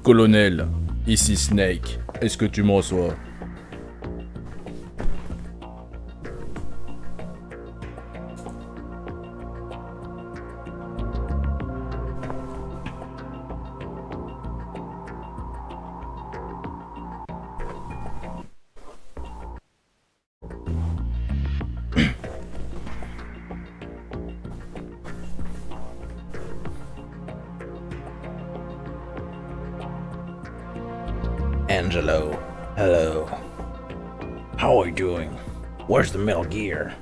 Colonel, ici Snake. Est-ce que tu me reçois? Angelo, hello. How are you doing? Where's the metal gear?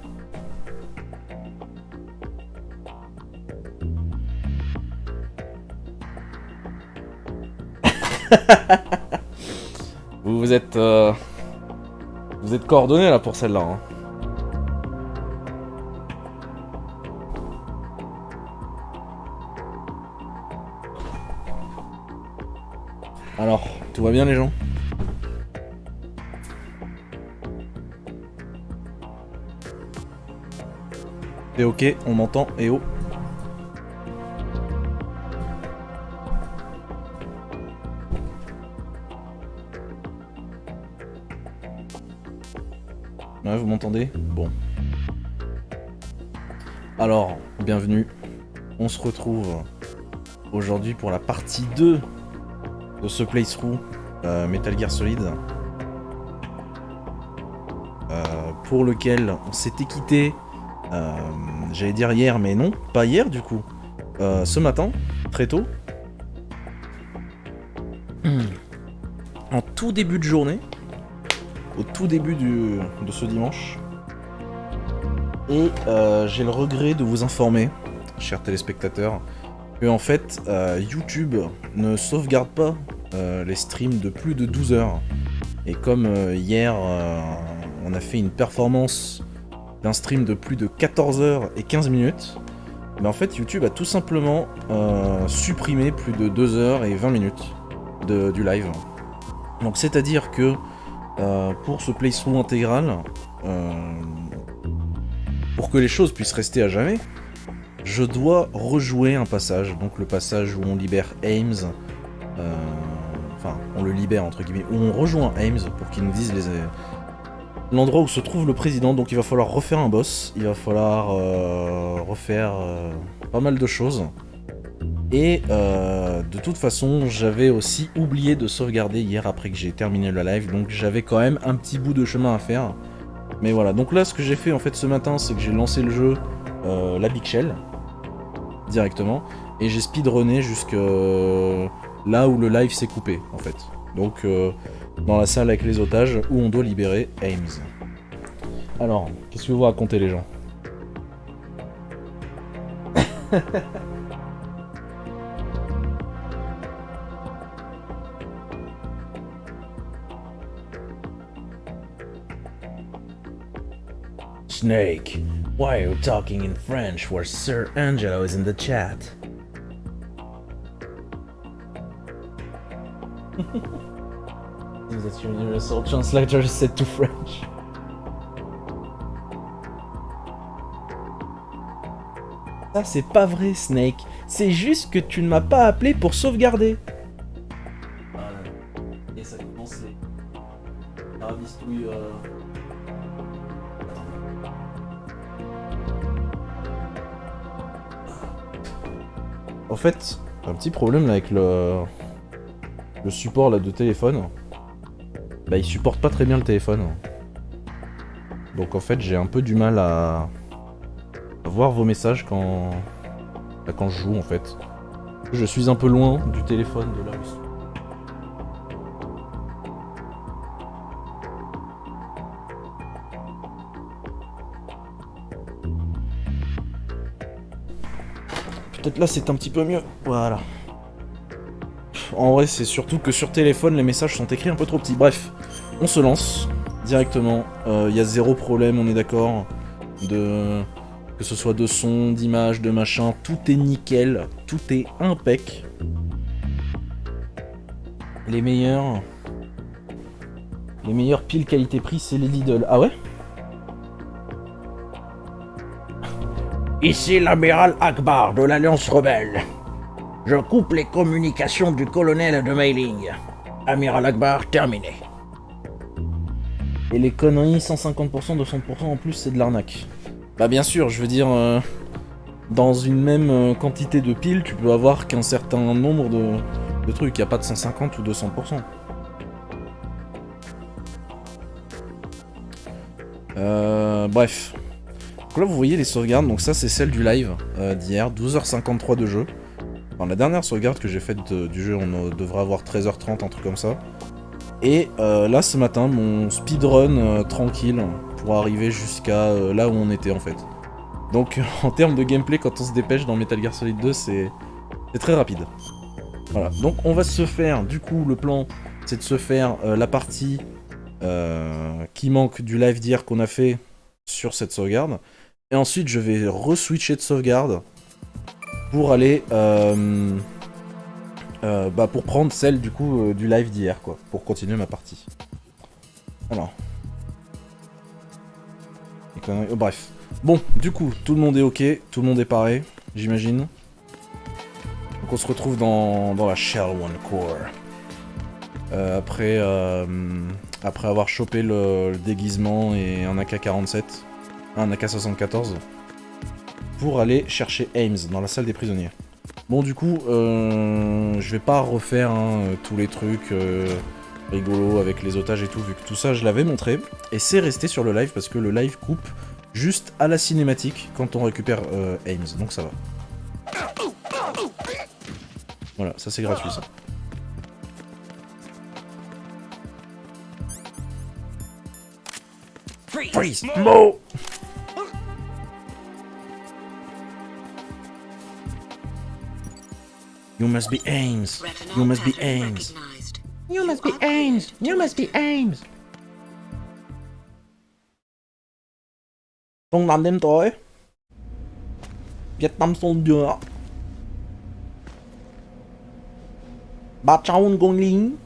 Vous êtes coordonnés là pour celle-là. Hein. Alors, tout va bien les gens? C'est ok, on m'entend, et oh. Ouais, vous m'entendez? Bon. Alors, bienvenue. On se retrouve aujourd'hui pour la partie 2 de ce playthrough Metal Gear Solid. Pour lequel on s'était quitté, j'allais dire hier, mais non, pas hier du coup. Ce matin, très tôt. En tout début de journée. Au tout début de ce dimanche. Et j'ai le regret de vous informer, chers téléspectateurs, que en fait, YouTube ne sauvegarde pas les streams de plus de 12 heures. Et comme hier, on a fait une performance d'un stream de plus de 14 heures et 15 minutes, mais en fait, YouTube a tout simplement supprimé plus de 2 heures et 20 minutes du live. Donc c'est-à-dire que pour ce playthrough intégral, pour que les choses puissent rester à jamais, je dois rejouer un passage, donc le passage où on libère Ames, enfin on le libère entre guillemets, où on rejoint Ames pour qu'il nous dise l'endroit où se trouve le président, donc il va falloir refaire un boss, il va falloir refaire pas mal de choses. Et de toute façon, j'avais aussi oublié de sauvegarder hier après que j'ai terminé le live, donc j'avais quand même un petit bout de chemin à faire. Mais voilà, donc là ce que j'ai fait en fait ce matin, c'est que j'ai lancé le jeu, la Big Shell, directement, et j'ai speedrunné jusque là où le live s'est coupé en fait. Donc dans la salle avec les otages où on doit libérer Ames. Alors, qu'est-ce que vous racontez les gens? Snake, why are you talking in French where Sir Angelo is in the chat? That your universal translator is set to French. Ça c'est pas vrai Snake, c'est juste que tu ne m'as pas appelé pour sauvegarder. Et ça commence les rabistouilles. En fait, un petit problème là avec le support là de téléphone. Bah il supporte pas très bien le téléphone. Donc en fait j'ai un peu du mal à voir vos messages quand je joue en fait. Je suis un peu loin du téléphone de là où je suis. Peut-être là c'est un petit peu mieux. Voilà. En vrai c'est surtout que sur téléphone les messages sont écrits un peu trop petits. Bref, on se lance directement. Il y a zéro problème, on est d'accord. Que ce soit de son, d'image, de machin, tout est nickel, tout est impec. Les meilleurs piles qualité-prix, c'est les Lidl. Ah ouais? Ici l'amiral Akbar de l'Alliance Rebelle. Je coupe les communications du colonel de mailing. Amiral Akbar, terminé. Et les conneries, 150%, 200% en plus, c'est de l'arnaque. Bah bien sûr, je veux dire, dans une même quantité de piles, tu peux avoir qu'un certain nombre de trucs, il n'y a pas de 150 ou 200%. Bref. Donc là, vous voyez les sauvegardes, donc ça c'est celle du live d'hier, 12h53 de jeu. Enfin, la dernière sauvegarde que j'ai faite du jeu, on devrait avoir 13h30, un truc comme ça. Et là, ce matin, mon speedrun tranquille pour arriver jusqu'à là où on était en fait. Donc en termes de gameplay, quand on se dépêche dans Metal Gear Solid 2, c'est très rapide. Voilà, donc on va se faire, du coup, le plan, c'est de se faire la partie qui manque du live d'hier qu'on a fait sur cette sauvegarde. Et ensuite, je vais re-switcher de sauvegarde pour aller... pour prendre celle, du coup, du live d'hier, quoi. Pour continuer ma partie. Alors. Bref. Bon, du coup, tout le monde est ok, tout le monde est paré, j'imagine. Donc on se retrouve dans la Shell One Core. Après avoir chopé le déguisement et un AK-47, un AK-74, pour aller chercher Ames dans la salle des prisonniers. Bon, du coup, je vais pas refaire tous les trucs rigolos avec les otages et tout, vu que tout ça je l'avais montré. Et c'est resté sur le live parce que le live coupe juste à la cinématique quand on récupère Ames, donc ça va. Voilà, ça c'est gratuit ça. Freeze! Mo! You must be Ames. You must be Ames. You must be Ames. You must be Ames. Trong năm đêm tối, Việt Nam sông dừa, 300 con lính.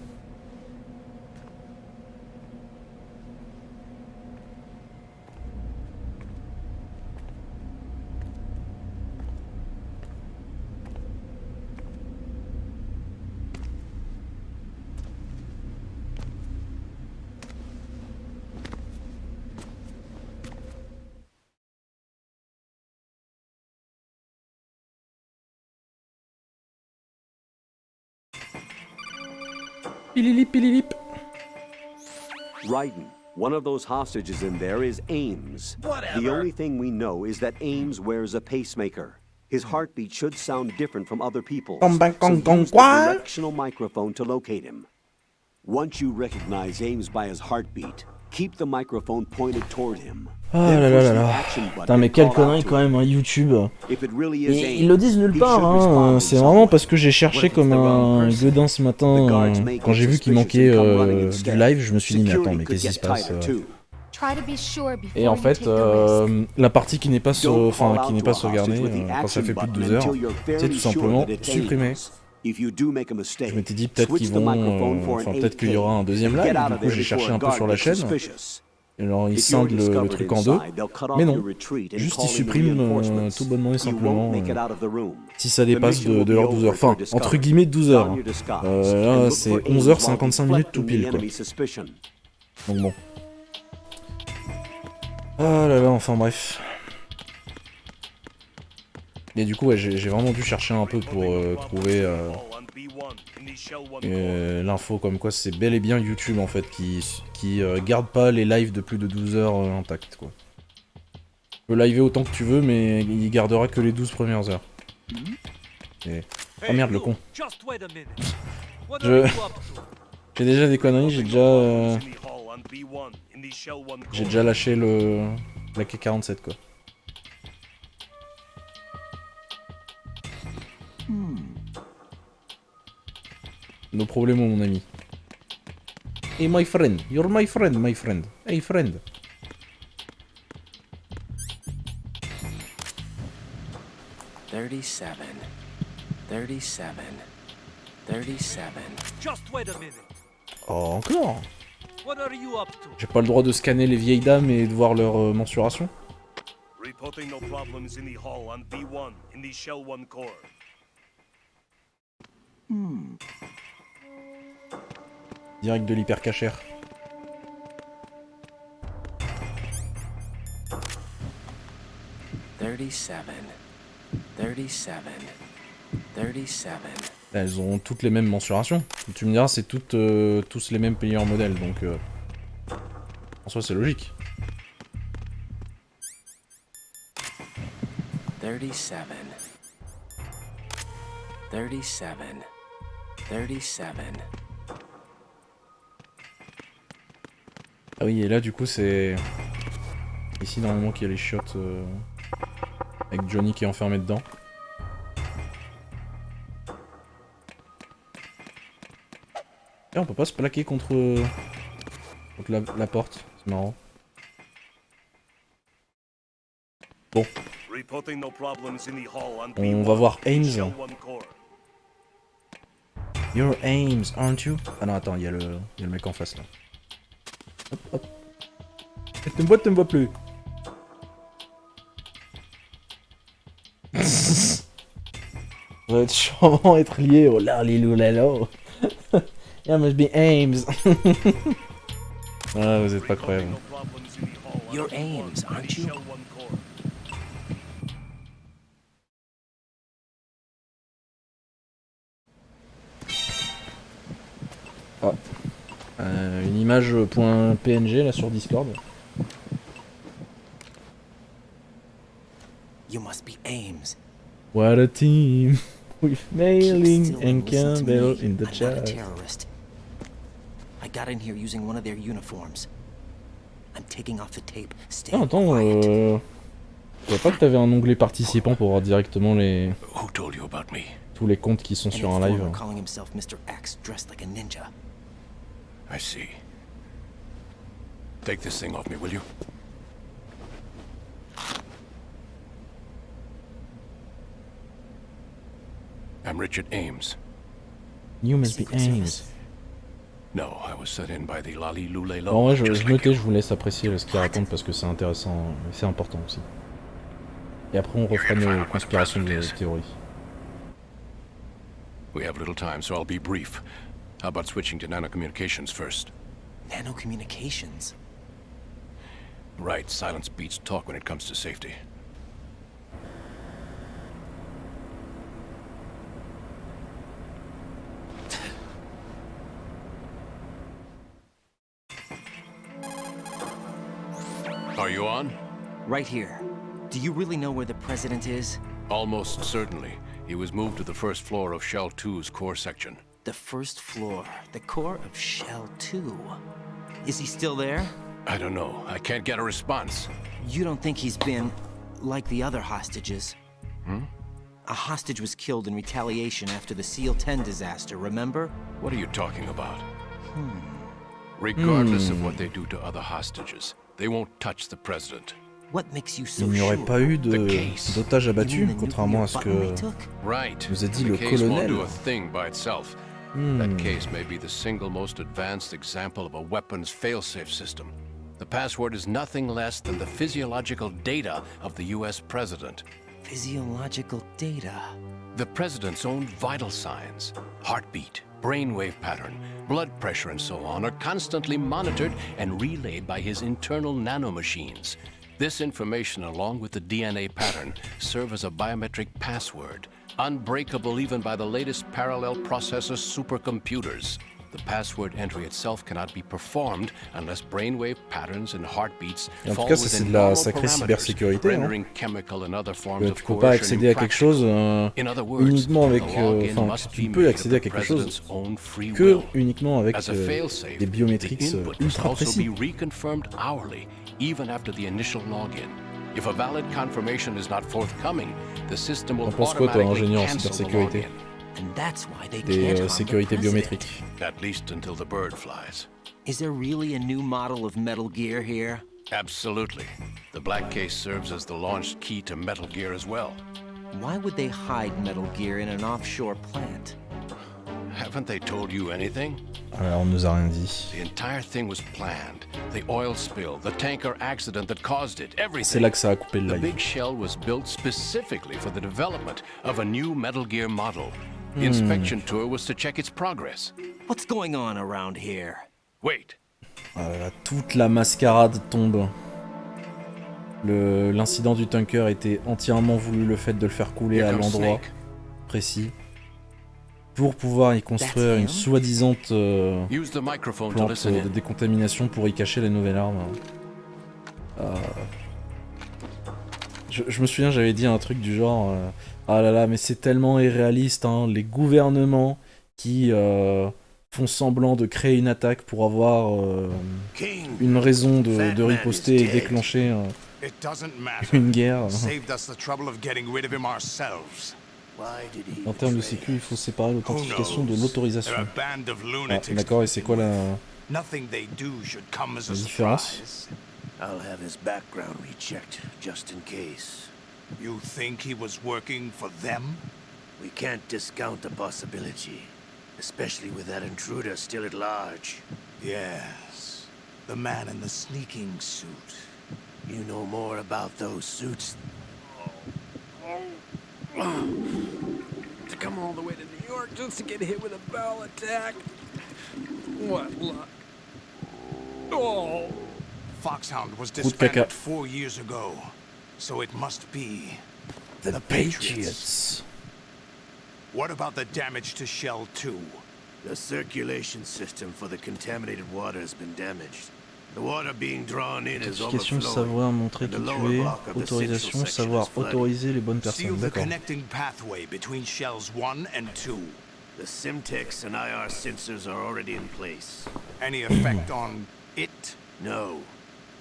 Pililip, pililip. Raiden, one of those hostages in there is Ames. Whatever. The only thing we know is that Ames wears a pacemaker. His heartbeat should sound different from other people's, so use the directional microphone to locate him. Once you recognize Ames by his heartbeat, keep the microphone pointed toward him. Ah là là là là. Putain, mais quelle connerie quand même, YouTube. Et ils le disent nulle part, hein. C'est vraiment parce que j'ai cherché comme un gueudin ce matin. Quand j'ai vu qu'il manquait du live, je me suis dit, mais attends, mais qu'est-ce qui se passe Et en fait, la partie qui n'est pas, sauvegardée, quand ça fait plus de 12 heures, c'est tout simplement supprimée. Je m'étais dit peut-être qu'ils vont, peut-être qu'il y aura un deuxième live. Du coup, j'ai cherché un peu sur la chaîne. Et alors ils scindent le truc en deux, mais non, juste ils suppriment tout bonnement et simplement si ça dépasse de leurs 12 heures, enfin entre guillemets 12 heures, hein. Là c'est 11h55 minutes tout pile quoi. Donc bon. Ah là là, enfin bref. Et du coup ouais, j'ai vraiment dû chercher un peu pour trouver l'info comme quoi c'est bel et bien YouTube en fait qui garde pas les lives de plus de 12 heures intacts quoi. Tu peux liver autant que tu veux mais il gardera que les 12 premières heures. Et... Oh merde le con. J'ai déjà des conneries, j'ai déjà lâché la K47 quoi. Nos problèmes mon ami. Hey my friend, you're my friend, my friend. Hey friend. $37. Just wait a minute. Oh encore. What are you up to? J'ai pas le droit de scanner les vieilles dames et de voir leur mensuration. Reporting no problems in the hall on B1 in the Shell 1 core. Direct de l'hypercachère. Elles ont toutes les mêmes mensurations. Tu me diras, c'est toutes tous les mêmes payeurs modèles, donc en soi c'est logique. 37. Ah oui, et là du coup c'est... Ici normalement qu'il y a les shots avec Johnny qui est enfermé dedans. Et on peut pas se plaquer contre la porte, c'est marrant. Bon. On va voir Ames. You're Ames, aren't you? Ah non, attends, il y a le mec en face là. Hop, hop. Tu me vois plus. Ça va être sûrement être lié au larliloulalo. Yeah, must be Ames. Ah, vous êtes pas croyable. You're Ames, aren't you? Une image .png là sur Discord. You must be Ames. What a team with Mailing and Campbell in the chat. I got in here using one of their uniforms. I'm taking off the tape. Stay Ah, attends, je vois pas que t'avais un onglet participant pour voir directement les tous les comptes qui sont sur un live. calling himself Mr. X dressed like a ninja. I see. Take this thing off me, will you? I'm Richard Ames. You must be Ames. No, I was set in by the Lali-Lulelo. Bon, ouais, je me tais, je vous laisse apprécier ce qu'ils racontent parce que c'est intéressant, c'est important aussi. Et après, on refera nos conspirations de théorie. We have little time, so I'll be brief. How about switching to nanocommunications first? Nanocommunications? Right, silence beats talk when it comes to safety. Are you on? Right here. Do you really know where the president is? Almost certainly. He was moved to the first floor of Shell 2's core section. The first floor, the core of Shell 2. Is he still there? I don't know. I can't get a response. You don't think he's been like the other hostages? A hostage was killed in retaliation after the SEAL 10 disaster, remember? What are you talking about? Regardless of what they do to other hostages, they won't touch the president. What makes you so Il n'y aurait sure? pas eu d'otages abattus, contrairement à ce que nous a dit le colonel. That case may be the single most advanced example of a weapons failsafe system. The password is nothing less than the physiological data of the US president. Physiological data? The president's own vital signs, heartbeat, brainwave pattern, blood pressure and so on are constantly monitored and relayed by his internal nanomachines. This information, along with the DNA pattern, serve as a biometric password, unbreakable even by the latest parallel processor supercomputers. The password entry itself cannot be performed unless brainwave patterns and heartbeats fall within normal parameters, rendering chemical and other forms of Tu peux pas coercion accéder à quelque chose uniquement avec... Enfin, tu peux accéder à quelque chose que uniquement avec des biométriques ultra précis. Even after the initial login. If a valid confirmation is not forthcoming, the system will pense quoi, toi, automatically ingénieur en cancel the cybersécurité? login. And that's why they Des can't harm the sécurités president. biométriques. At least until the bird flies. Is there really a new model of Metal Gear here? Absolutely. The black case serves as the launch key to Metal Gear as well. Why would they hide Metal Gear in an offshore plant? Haven't they told you anything? Alors, on nous a rien dit. The entire thing was planned. The oil spill, the tanker accident that caused it, everything. C'est là que ça a coupé le The live. big shell was built specifically for the development of a new Metal Gear model. The inspection tour was to check its progress. What's going on around here? Wait. Toute la mascarade tombe. L'incident du tanker était entièrement voulu, le fait de le faire couler à l'endroit précis. Pour pouvoir y construire une soi-disant plante de décontamination pour y cacher la nouvelle arme. Je me souviens, j'avais dit un truc du genre ah là là, mais c'est tellement irréaliste, hein, les gouvernements qui font semblant de créer une attaque pour avoir une raison de riposter et déclencher une guerre. En termes de sécu, il faut séparer l'authentification de l'autorisation. Ah, d'accord, et c'est quoi la différence? I'll have his background rechecked, just in case. You think he was working for them? We can't discount the possibility, especially with that intruder still at large. Yes, the man in the sneaking suit. You know more about those suits. To come all the way to New York just to get hit with a barrel attack. What luck. Oh. Foxhound was disbanded 4 years ago, so it must be the Patriots. What about the damage to Shell 2? The circulation system for the contaminated water has been damaged. The water being drawn in is Authentification, savoir montrer qui tu es. Autorisation, savoir autoriser les bonnes personnes. D'accord. Connecting pathway between Shells 1 and 2. The Simtex and IR sensors are already in place. Any effect on it? No.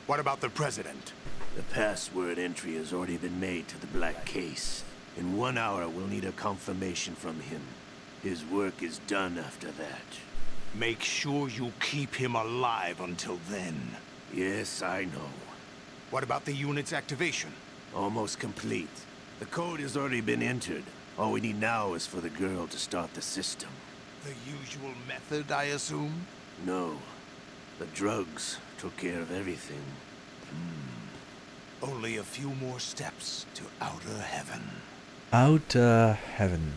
What about the president? The password entry has already been made to the black case. In 1 hour, we'll need a confirmation from him. His work is done after that. Make sure you keep him alive until then. Yes, I know. What about the unit's activation? Almost complete. The code has already been entered. All we need now is for the girl to start the system. The usual method, I assume? No. The drugs took care of everything. Only a few more steps to outer heaven. Outer heaven.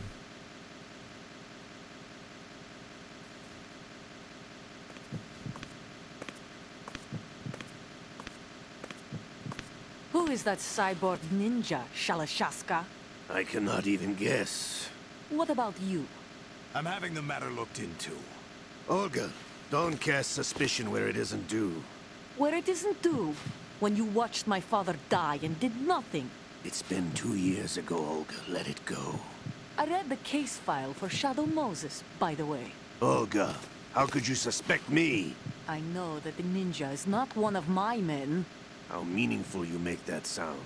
Who is that cyborg ninja, Shalashaska? I cannot even guess. What about you? I'm having the matter looked into. Olga, don't cast suspicion where it isn't due. Where it isn't due? When you watched my father die and did nothing. It's been 2 years ago, Olga. Let it go. I read the case file for Shadow Moses, by the way. Olga, how could you suspect me? I know that the ninja is not one of my men. How meaningful you make that sound.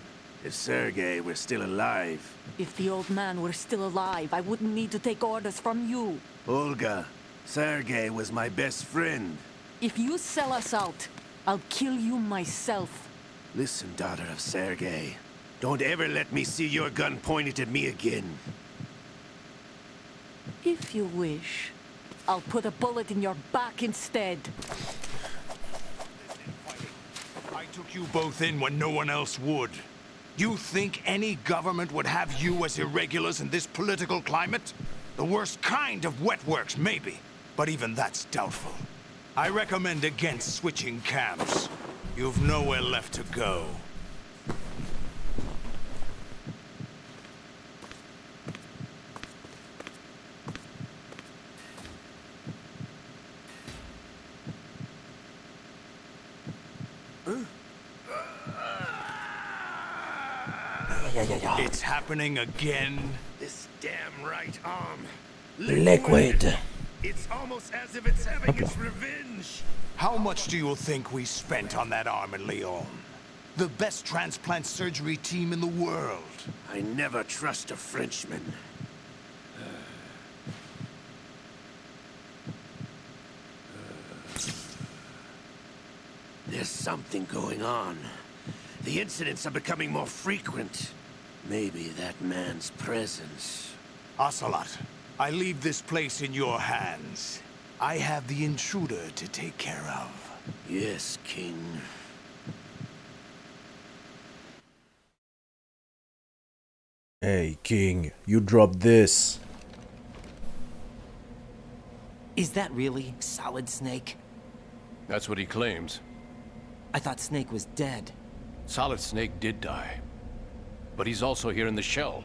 If Sergei were still alive... If the old man were still alive, I wouldn't need to take orders from you. Olga, Sergei was my best friend. If you sell us out, I'll kill you myself. Listen, daughter of Sergei. Don't ever let me see your gun pointed at me again. If you wish, I'll put a bullet in your back instead. I took you both in when no one else would. You think any government would have you as irregulars in this political climate? The worst kind of wet works, maybe. But even that's doubtful. I recommend against switching camps. You've nowhere left to go. It's happening again. This damn right arm. Liquid. It's almost as if it's having its revenge. How much do you think we spent on that arm in Lyon? The best transplant surgery team in the world. I never trust a Frenchman. There's something going on. The incidents are becoming more frequent. Maybe that man's presence. Ocelot, I leave this place in your hands. I have the intruder to take care of. Yes, King. Hey, King, you dropped this. Is that really Solid Snake? That's what he claims. I thought Snake was dead. Solid Snake did die. But he's also here in the shell.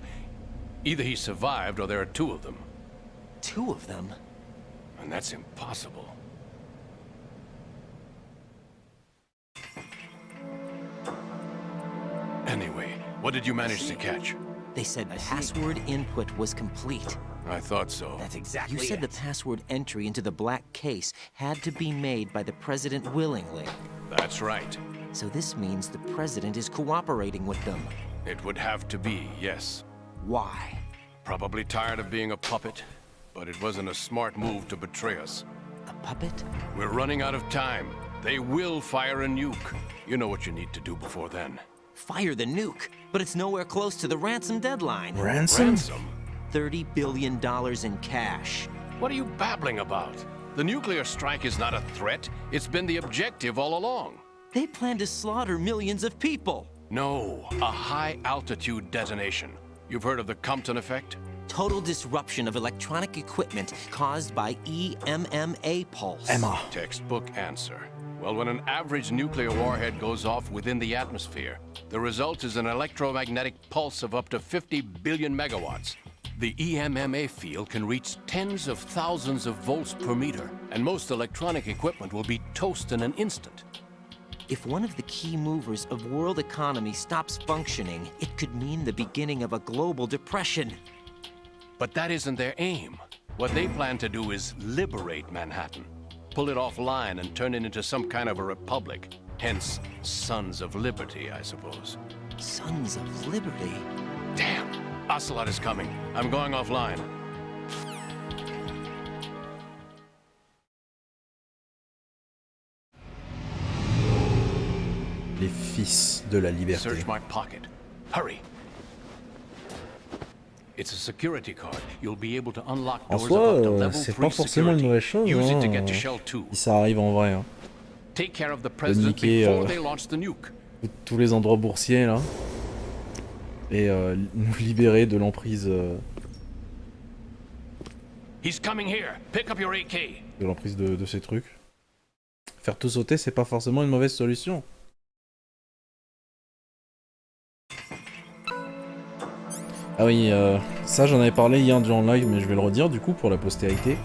Either he survived or there are two of them. Two of them? And that's impossible. Anyway, what did you manage to catch? They said password input was complete. I thought so. That's exactly You said the password entry into the black case had to be made by the president willingly. That's right. So this means the president is cooperating with them. It would have to be, yes. Why? Probably tired of being a puppet, but it wasn't a smart move to betray us. A puppet? We're running out of time. They will fire a nuke. You know what you need to do before then. Fire the nuke, but it's nowhere close to the ransom deadline. Ransom? $30 billion in cash. What are you babbling about? The nuclear strike is not a threat. It's been the objective all along. They plan to slaughter millions of people. No, a high-altitude detonation. You've heard of the Compton effect? Total disruption of electronic equipment caused by EMMA pulse. Emma. Textbook answer. Well, when an average nuclear warhead goes off within the atmosphere, the result is an electromagnetic pulse of up to 50 billion megawatts. The EMMA field can reach tens of thousands of volts per meter, and most electronic equipment will be toast in an instant. If one of the key movers of world economy stops functioning, it could mean the beginning of a global depression. But that isn't their aim. What they plan to do is liberate Manhattan. Pull it offline and turn it into some kind of a republic. Hence, Sons of Liberty, I suppose. Sons of Liberty? Damn! Ocelot is coming. I'm going offline. Les fils de la liberté. Search my pocket. Hurry! It's a security card. You'll be able to unlock En doors up to soi, level c'est 3 pas forcément une security. mauvaise chose, Use it to get hein, to Shell 2. si ça arrive en vrai. Hein. Take care of the president niquer, before they launch the nuke. Tous les endroits boursiers là. Et nous libérer de l'emprise He's coming here. Pick up your AK. de ces trucs. Faire tout sauter, c'est pas forcément une mauvaise solution. Ah oui, ça j'en avais parlé hier déjà en live, mais je vais le redire du coup pour la postérité.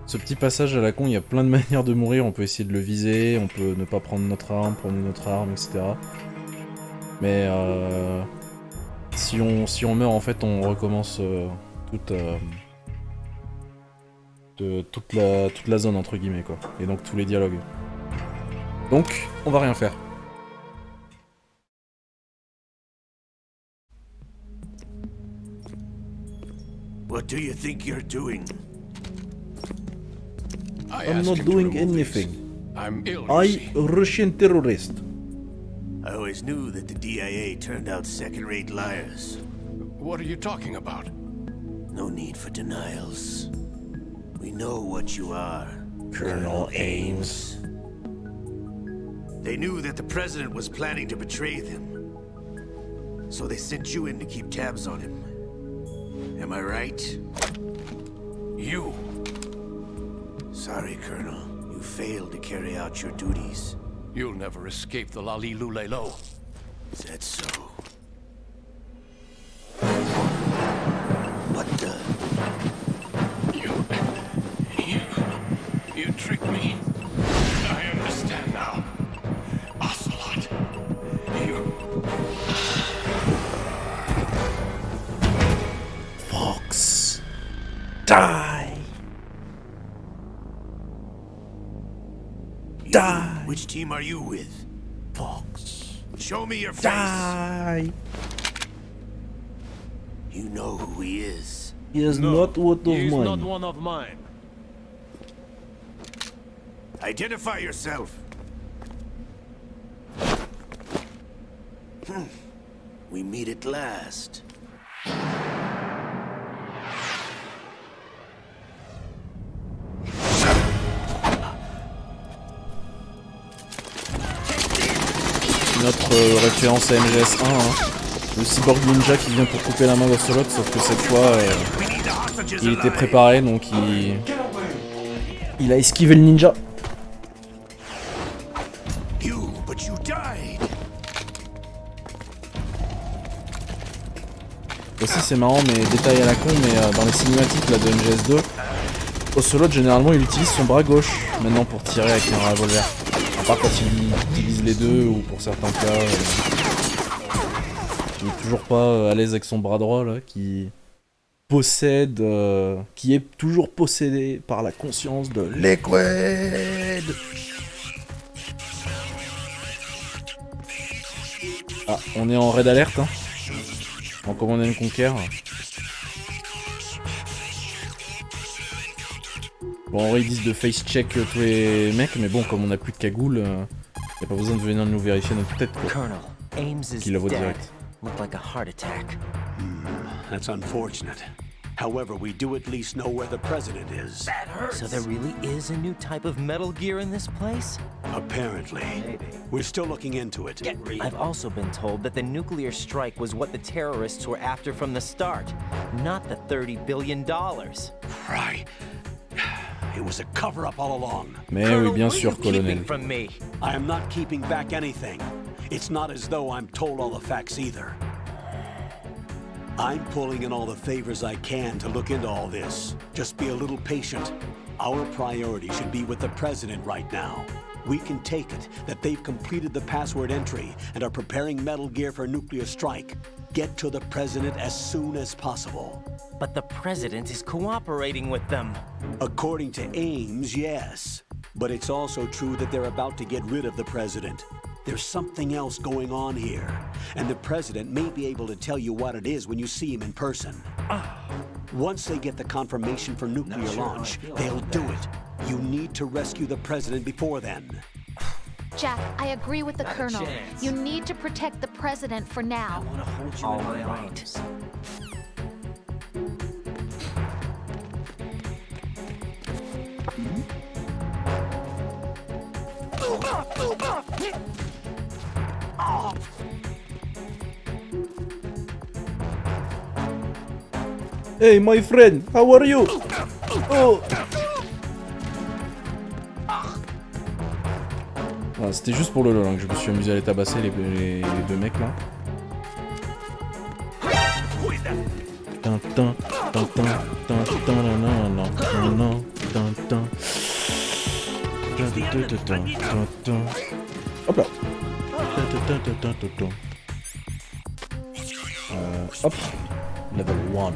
Ce petit passage à la con, il y a plein de manières de mourir, on peut essayer de le viser, on peut ne pas prendre notre arme, prendre une autre arme, etc. Mais si on meurt, en fait, on recommence toute la zone, entre guillemets, quoi. Et donc tous les dialogues. Donc, on va rien faire. What do you think you're doing? I'm not doing anything. I'm ill. I Russian terrorist. I always knew that the DIA turned out second-rate liars. What are you talking about? No need for denials. We know what you are. Colonel Ames. They knew that the president was planning to betray them. So they sent you in to keep tabs on him. Am I right? You. Sorry, Colonel. You failed to carry out your duties. You'll never escape the Lalilulelo. Is that so? What the? You tricked me. I understand now. Ocelot. You... Fox. Die. Die. Which team are you with? Fox. Show me your face. Die. You know who he is. He is not one of He's mine. not one of mine. Identify yourself. We meet at last. Notre référence à MGS1, hein. Le cyborg ninja qui vient pour couper la main d'Ocelot, sauf que cette fois, il était préparé, donc il a esquivé le ninja. Aussi c'est marrant, mais détail à la con, mais dans les cinématiques là, de MGS2, Ocelot généralement il utilise son bras gauche maintenant pour tirer avec un revolver. À part quand il utilise les deux ou pour certains cas. Il est toujours pas à l'aise avec son bras droit là, qui possède, qui est toujours possédé par la conscience de Liquid. Ah, on est en raid alerte, hein. En Command & Conquer. Bon, en vrai, ils disent de face check tous les mecs, mais bon, comme on a plus de cagoule, y a pas besoin de venir nous vérifier notre tête, quoi. Qu'il la voit direct. Looked like a heart attack. That's unfortunate. However, we do at least know where the president is. That hurts. So there really is a new type of Metal Gear in this place? Apparently. Maybe. We're still looking into it. I've also been told that the nuclear strike was what the terrorists were after from the start, not the $30 billion. Right. It was a cover-up all along. Mais oui, bien sûr, colonel. I am not keeping back anything. It's not as though I'm told all the facts either. I'm pulling in all the favors I can to look into all this. Just be a little patient. Our priority should be with the president right now. We can take it that they've completed the password entry and are preparing Metal Gear for nuclear strike. Get to the president as soon as possible. But the president is cooperating with them. According to Ames, yes. But it's also true that they're about to get rid of the president. There's something else going on here, and the president may be able to tell you what it is when you see him in person. Once they get the confirmation for nuclear launch, they'll do it. You need to rescue the president before then. Jack, I agree with the Colonel. You need to protect the president for now. I want to hold you all in my right. arms. Hey my friend, how are you? Oh. Voilà, c'était juste pour le lol hein, que je me suis amusé à les tabasser les deux mecs là. Hop là. Hop. Level 1.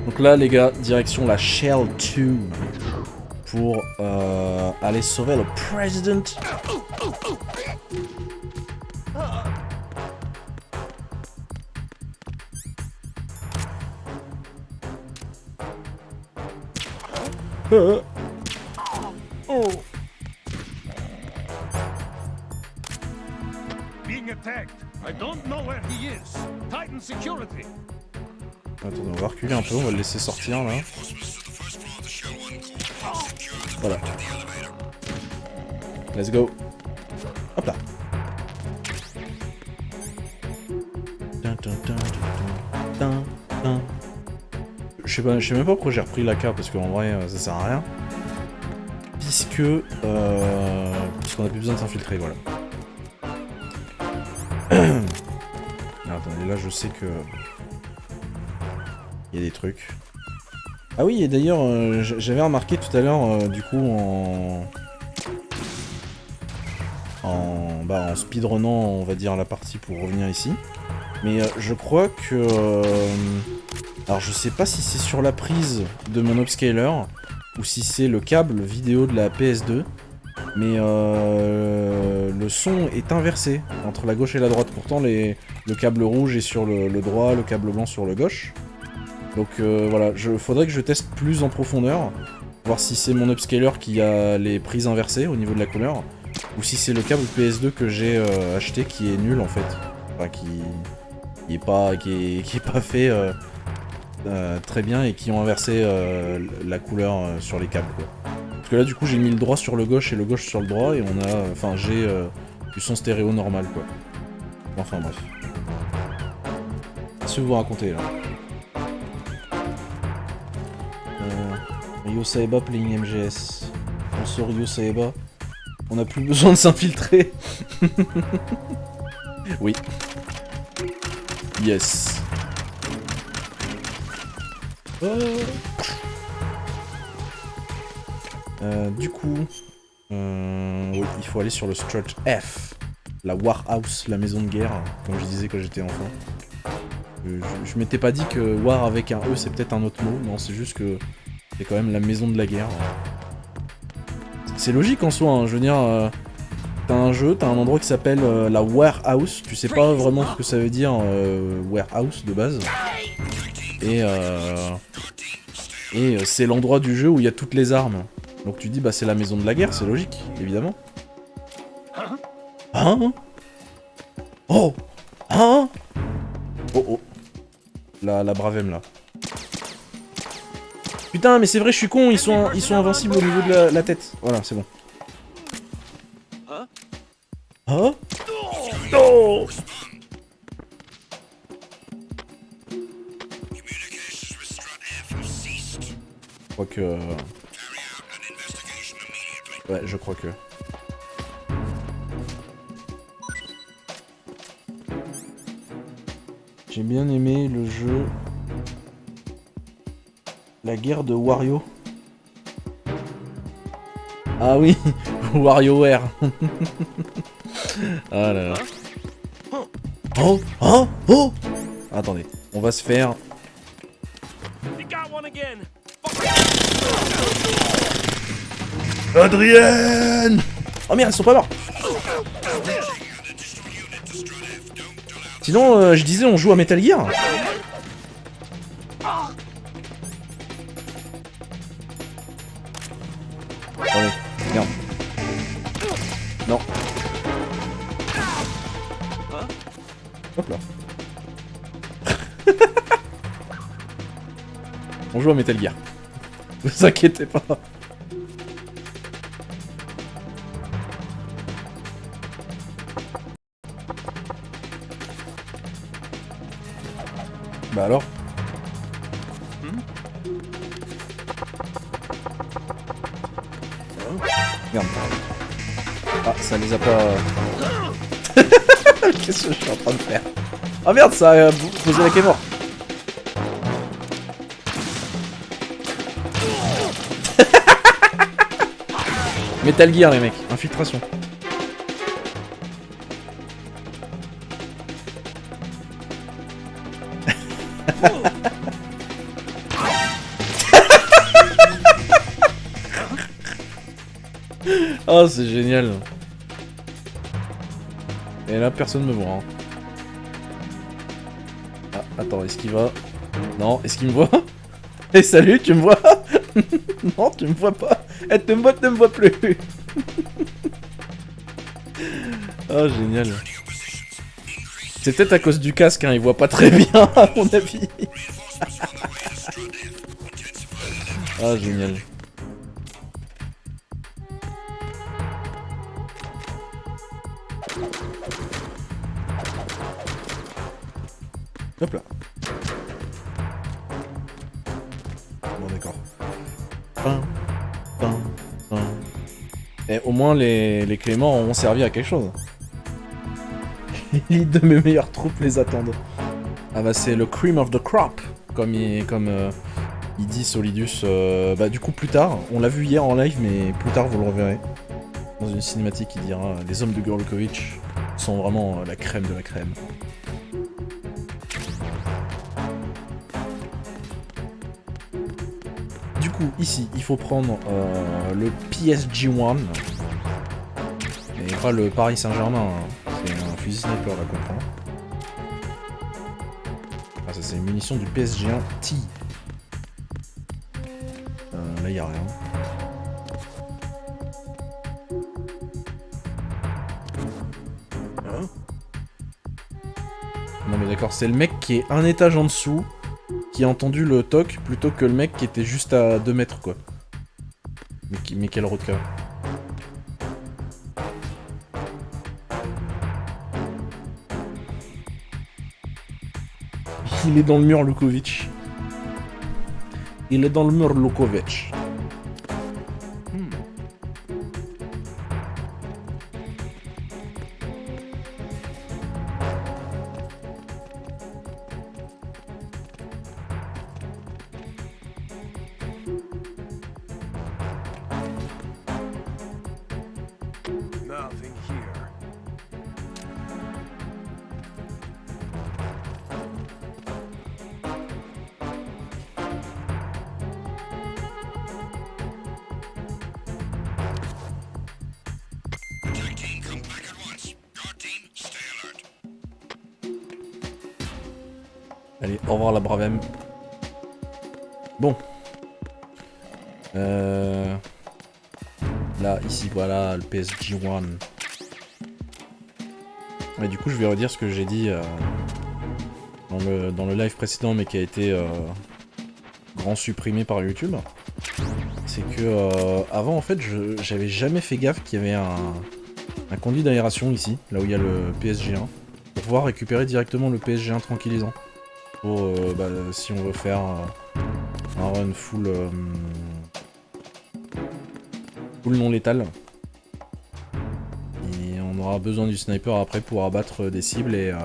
Donc là les gars, direction la Shell 2 pour aller sauver le président. Oh. Being attacked. I don't know where he is. Titan security. Attendez, on va reculer un peu, on va le laisser sortir là. Voilà. Let's go. Hop là. Je sais même pas pourquoi j'ai repris l'AK parce qu'en vrai ça sert à rien. Parce qu'on a plus besoin de s'infiltrer, voilà. Attendez, là je sais que... Il y a des trucs. Ah oui, et d'ailleurs, j'avais remarqué tout à l'heure, du coup, en speedrunnant, on va dire, la partie pour revenir ici. Mais je crois que... alors je sais pas si c'est sur la prise de mon upscaler, ou si c'est le câble vidéo de la PS2, mais le son est inversé entre la gauche et la droite. Pourtant, le câble rouge est sur le droit, le câble blanc sur le gauche. Donc voilà, faudrait que je teste plus en profondeur, voir si c'est mon upscaler qui a les prises inversées au niveau de la couleur, ou si c'est le câble PS2 que j'ai acheté qui est nul en fait, enfin qui est pas fait très bien et qui ont inversé la couleur sur les câbles quoi. Parce que là du coup j'ai mis le droit sur le gauche et le gauche sur le droit et on a, enfin j'ai du son stéréo normal quoi. Enfin bref. que vous raconter là. Signé Saeba playing MGS. Bonsoir Signé Saeba. On n'a plus besoin de s'infiltrer. Oui. Yes. Oh. Du coup, oui, il faut aller sur le stretch F, la Warhouse, la maison de guerre, comme je disais quand j'étais enfant. Je m'étais pas dit que War avec un E c'est peut-être un autre mot, non, c'est juste que c'est quand même la maison de la guerre. C'est logique en soi, hein, je veux dire, t'as un jeu, t'as un endroit qui s'appelle la Warehouse, tu sais pas vraiment ce que ça veut dire Warehouse de base, et c'est l'endroit du jeu où il y a toutes les armes. Donc tu dis, bah c'est la maison de la guerre, c'est logique, évidemment. Hein? Oh! Hein? Oh oh. La bravem là. Putain, mais c'est vrai, je suis con, ils sont invincibles au niveau de la tête. Voilà, c'est bon. Hein? Oh! Je crois que... Ouais, je crois que... J'ai bien aimé le jeu... La guerre de Wario. Ah oui, WarioWare. Ah là là. Oh, oh, oh! Attendez, on va se faire... Adrienne! Oh merde, ils sont pas morts! Sinon, je disais, on joue à Metal Gear. Attendez, merde. Non. Hop là. On joue à Metal Gear. Ne vous inquiétez pas. Bah alors? Merde. Ah, ça les a pas... Qu'est-ce que je suis en train de faire? Ah merde, ça a posé la mort. Metal Gear les mecs, infiltration. Oh, c'est génial. Et là, personne me voit. Hein. Ah, attends, est-ce qu'il va... Non, est-ce qu'il me voit? Eh, salut, tu me vois? Non, tu me vois pas. Eh, ne me vois plus. Oh, génial. C'est peut-être à cause du casque, hein, il voit pas très bien, à mon avis. Ah, génial. Hop là. Bon, d'accord. Et au moins, les cléments ont servi à quelque chose. L'élite de mes meilleures troupes les attendent. Ah bah, c'est le cream of the crop, comme il dit Solidus. Bah, du coup, plus tard, on l'a vu hier en live, mais plus tard, vous le reverrez. Dans une cinématique qui dira les hommes de Gorlukovitch sont vraiment la crème de la crème. Du coup, ici, il faut prendre le PSG1. Et pas le Paris Saint-Germain. Hein. C'est un fusil sniper là qu'on prend. Ah, ça, c'est une munition du PSG1 T. Là, il a rien. Non mais d'accord, c'est le mec qui est un étage en dessous qui a entendu le toc plutôt que le mec qui était juste à 2 mètres quoi. Mais quel road car. Il est dans le mur, Lukovic. Il est dans le mur, Lukovic. Nothing here. Allez, au revoir la Bravem. Bon. Là, ici, voilà, le PSG1. Et du coup, je vais redire ce que j'ai dit dans le live précédent, mais qui a été grand supprimé par YouTube. C'est que, avant, en fait, j'avais jamais fait gaffe qu'il y avait un conduit d'aération ici, là où il y a le PSG1, pour pouvoir récupérer directement le PSG1 tranquillisant. Pour, si on veut faire un run full non létal. Et on aura besoin du sniper après pour abattre des cibles et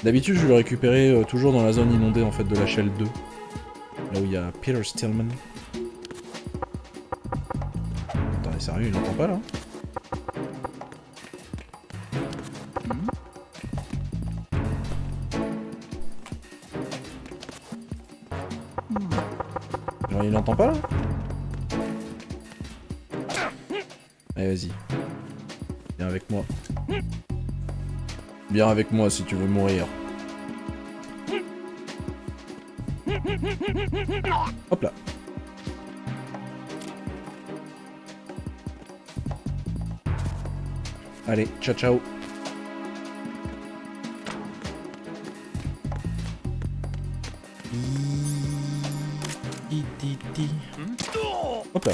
d'habitude je vais le récupérer toujours dans la zone inondée en fait de la Shell 2. Là où il y a Peter Stillman. Attendez, sérieux, il l'entend pas là? Genre, il l'entend pas là? Allez, vas-y. Viens avec moi. Viens avec moi si tu veux mourir. Hop là. Allez, ciao ciao. Hop là.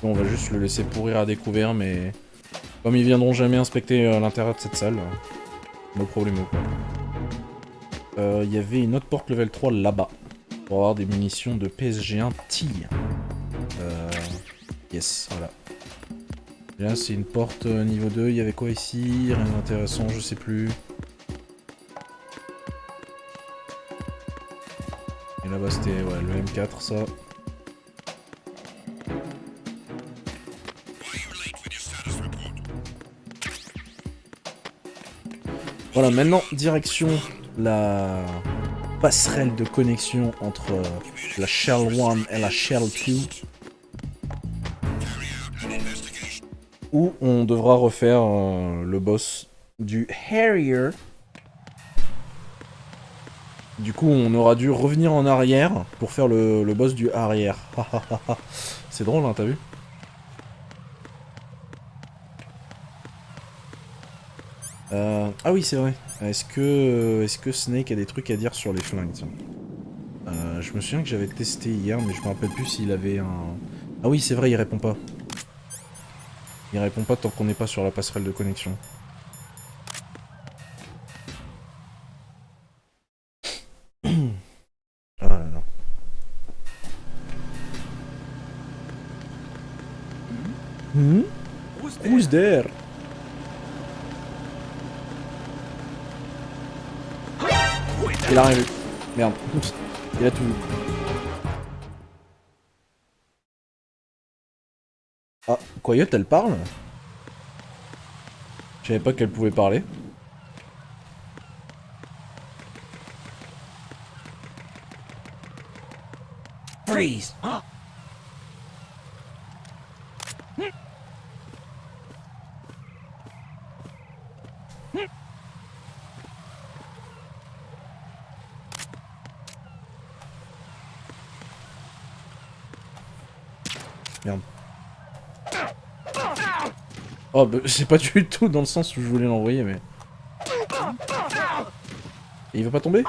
Bon, on va juste le laisser pourrir à découvert, mais comme ils viendront jamais inspecter l'intérieur de cette salle, no problème quoi. Il y avait une autre porte level 3 là-bas, pour avoir des munitions de PSG1 tient. Yes, voilà. Et là c'est une porte niveau 2, il y avait quoi ici? Rien d'intéressant, je sais plus. Et là-bas c'était ouais, le M4 ça. Voilà, maintenant, direction la passerelle de connexion entre la Shell 1 et la Shell 2. Où on devra refaire le boss du Harrier. Du coup, on aura dû revenir en arrière pour faire le boss du arrière. C'est drôle, hein, t'as vu? Ah oui, c'est vrai. Est-ce que Snake a des trucs à dire sur les flingues, tiens. Je me souviens que j'avais testé hier, mais je me rappelle plus s'il avait un... Ah oui, c'est vrai, il répond pas. Il répond pas tant qu'on n'est pas sur la passerelle de connexion. Ah là là. Who's there? Il a rien vu. Merde. Oups. Il a tout vu. Ah, Coyote, elle parle? Je savais pas qu'elle pouvait parler. Freeze! Merde. Oh, bah, c'est pas du tout dans le sens où je voulais l'envoyer, mais... Et il va pas tomber?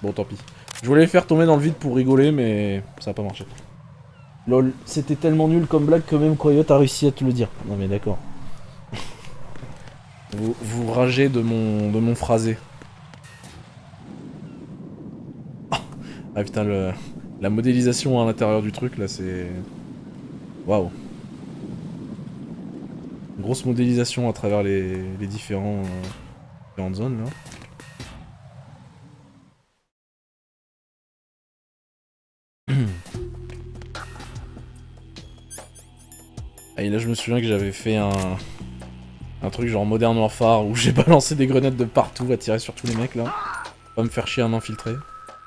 Bon, tant pis. Je voulais le faire tomber dans le vide pour rigoler, mais ça a pas marché. Lol, c'était tellement nul comme blague que même Coyote a réussi à te le dire. Non mais d'accord. Vous ragez de mon phrasé. Ah putain, la modélisation à l'intérieur du truc là, c'est... Waouh. Grosse modélisation à travers les différentes zones là. Ah, et là je me souviens que j'avais fait un truc genre Modern Warfare où j'ai balancé des grenades de partout à tirer sur tous les mecs là. Pas me faire chier à m'infiltrer.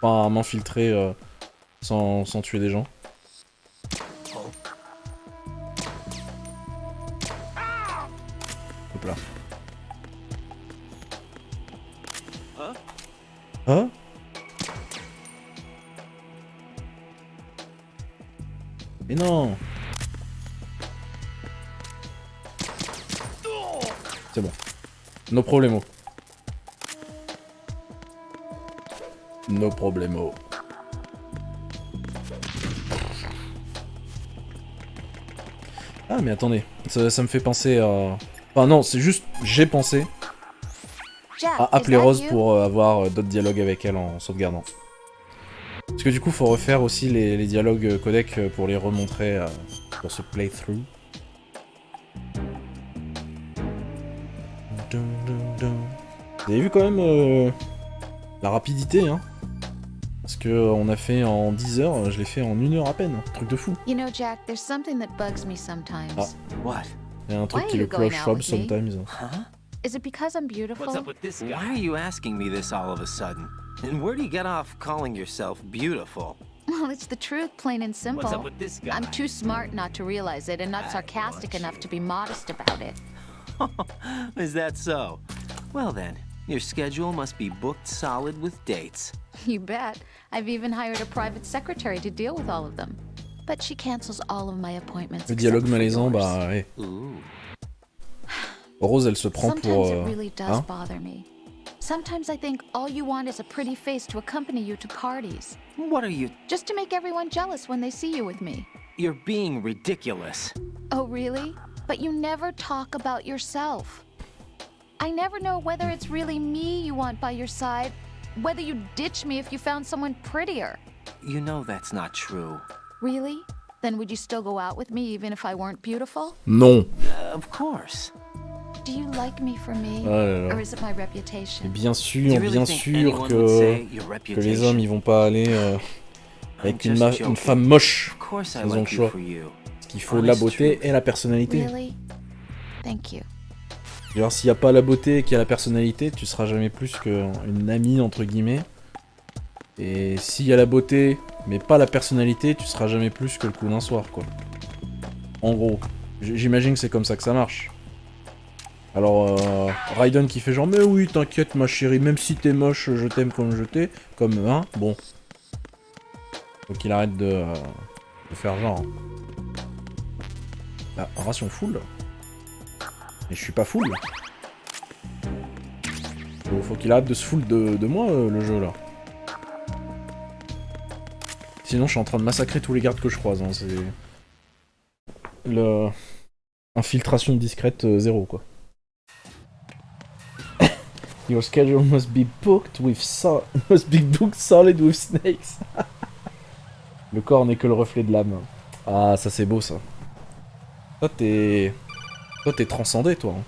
Enfin à m'infiltrer sans tuer des gens. Hop là. Hein? Mais non! C'est bon. No problemo. No problemo. Ah mais attendez, ça me fait penser à... Enfin non, c'est juste, j'ai pensé à appeler Rose pour avoir d'autres dialogues avec elle en sauvegardant. Parce que du coup, faut refaire aussi les dialogues codec pour les remontrer pour ce playthrough. Vous avez vu quand même la rapidité, hein? Parce que on a fait en 10 heures, je l'ai fait en 1 heure à peine. Truc de fou. You know, Jack, there's something that bugs me sometimes. Ah. What? Il y a un truc qui le cloche shop sometimes. Huh? Is it because I'm beautiful? What's up with this guy? Why are you asking me this all of a sudden? And where do you get off calling yourself beautiful? Well, it's the truth, plain and simple. What's up with this guy? I'm too smart not to realize it and not sarcastic enough to be modest about it. Is that so? Well then, your schedule must be booked solid with dates. You bet. I've even hired a private secretary to deal with all of them. But she cancels all of my appointments. Le dialogue malaisant, bah ouais. Rose, elle se prend pour... Sometimes it really does bother me. Sometimes I think all you want is a pretty face to accompany you to parties. What are you... Just to make everyone jealous when they see you with me. You're being ridiculous. Oh, really? But you never talk about yourself. I never know whether it's really me you want by your side, whether you'd ditch me if you found someone prettier. You know that's not true. Really? Then would you still go out with me even if I weren't beautiful? Non. Of course. Do you like me for me, Oh là là. or is it my reputation? Et bien sûr que les hommes ils vont pas aller avec une femme moche. Ils ont le choix. Parce qu'il faut la beauté et la personnalité. Really? Thank you. Genre s'il n'y a pas la beauté et qu'il y a la personnalité, tu seras jamais plus qu'une amie entre guillemets. Et s'il y a la beauté mais pas la personnalité, tu seras jamais plus que le coup d'un soir quoi. En gros, j'imagine que c'est comme ça que ça marche. Alors, Raiden qui fait genre, mais oui, t'inquiète ma chérie, même si t'es moche, je t'aime comme je t'ai, comme, hein, bon. Faut qu'il arrête de faire genre. Ah, ration full. Mais je suis pas full. Faut qu'il arrête de se full de moi, le jeu, là. Sinon, je suis en train de massacrer tous les gardes que je croise, hein, c'est... Infiltration discrète 0, quoi. Your schedule must be booked solid with snakes. Le corps n'est que le reflet de l'âme. Ah, ça c'est beau ça. Toi t'es transcendé toi. Hein.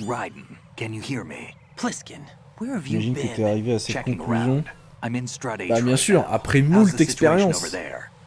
Raiden, can you hear me? Pliskin, where have you J'imagine que t'es been? arrivé à cette conclusion. I'm in Strade. Bah bien sûr, après moult expériences.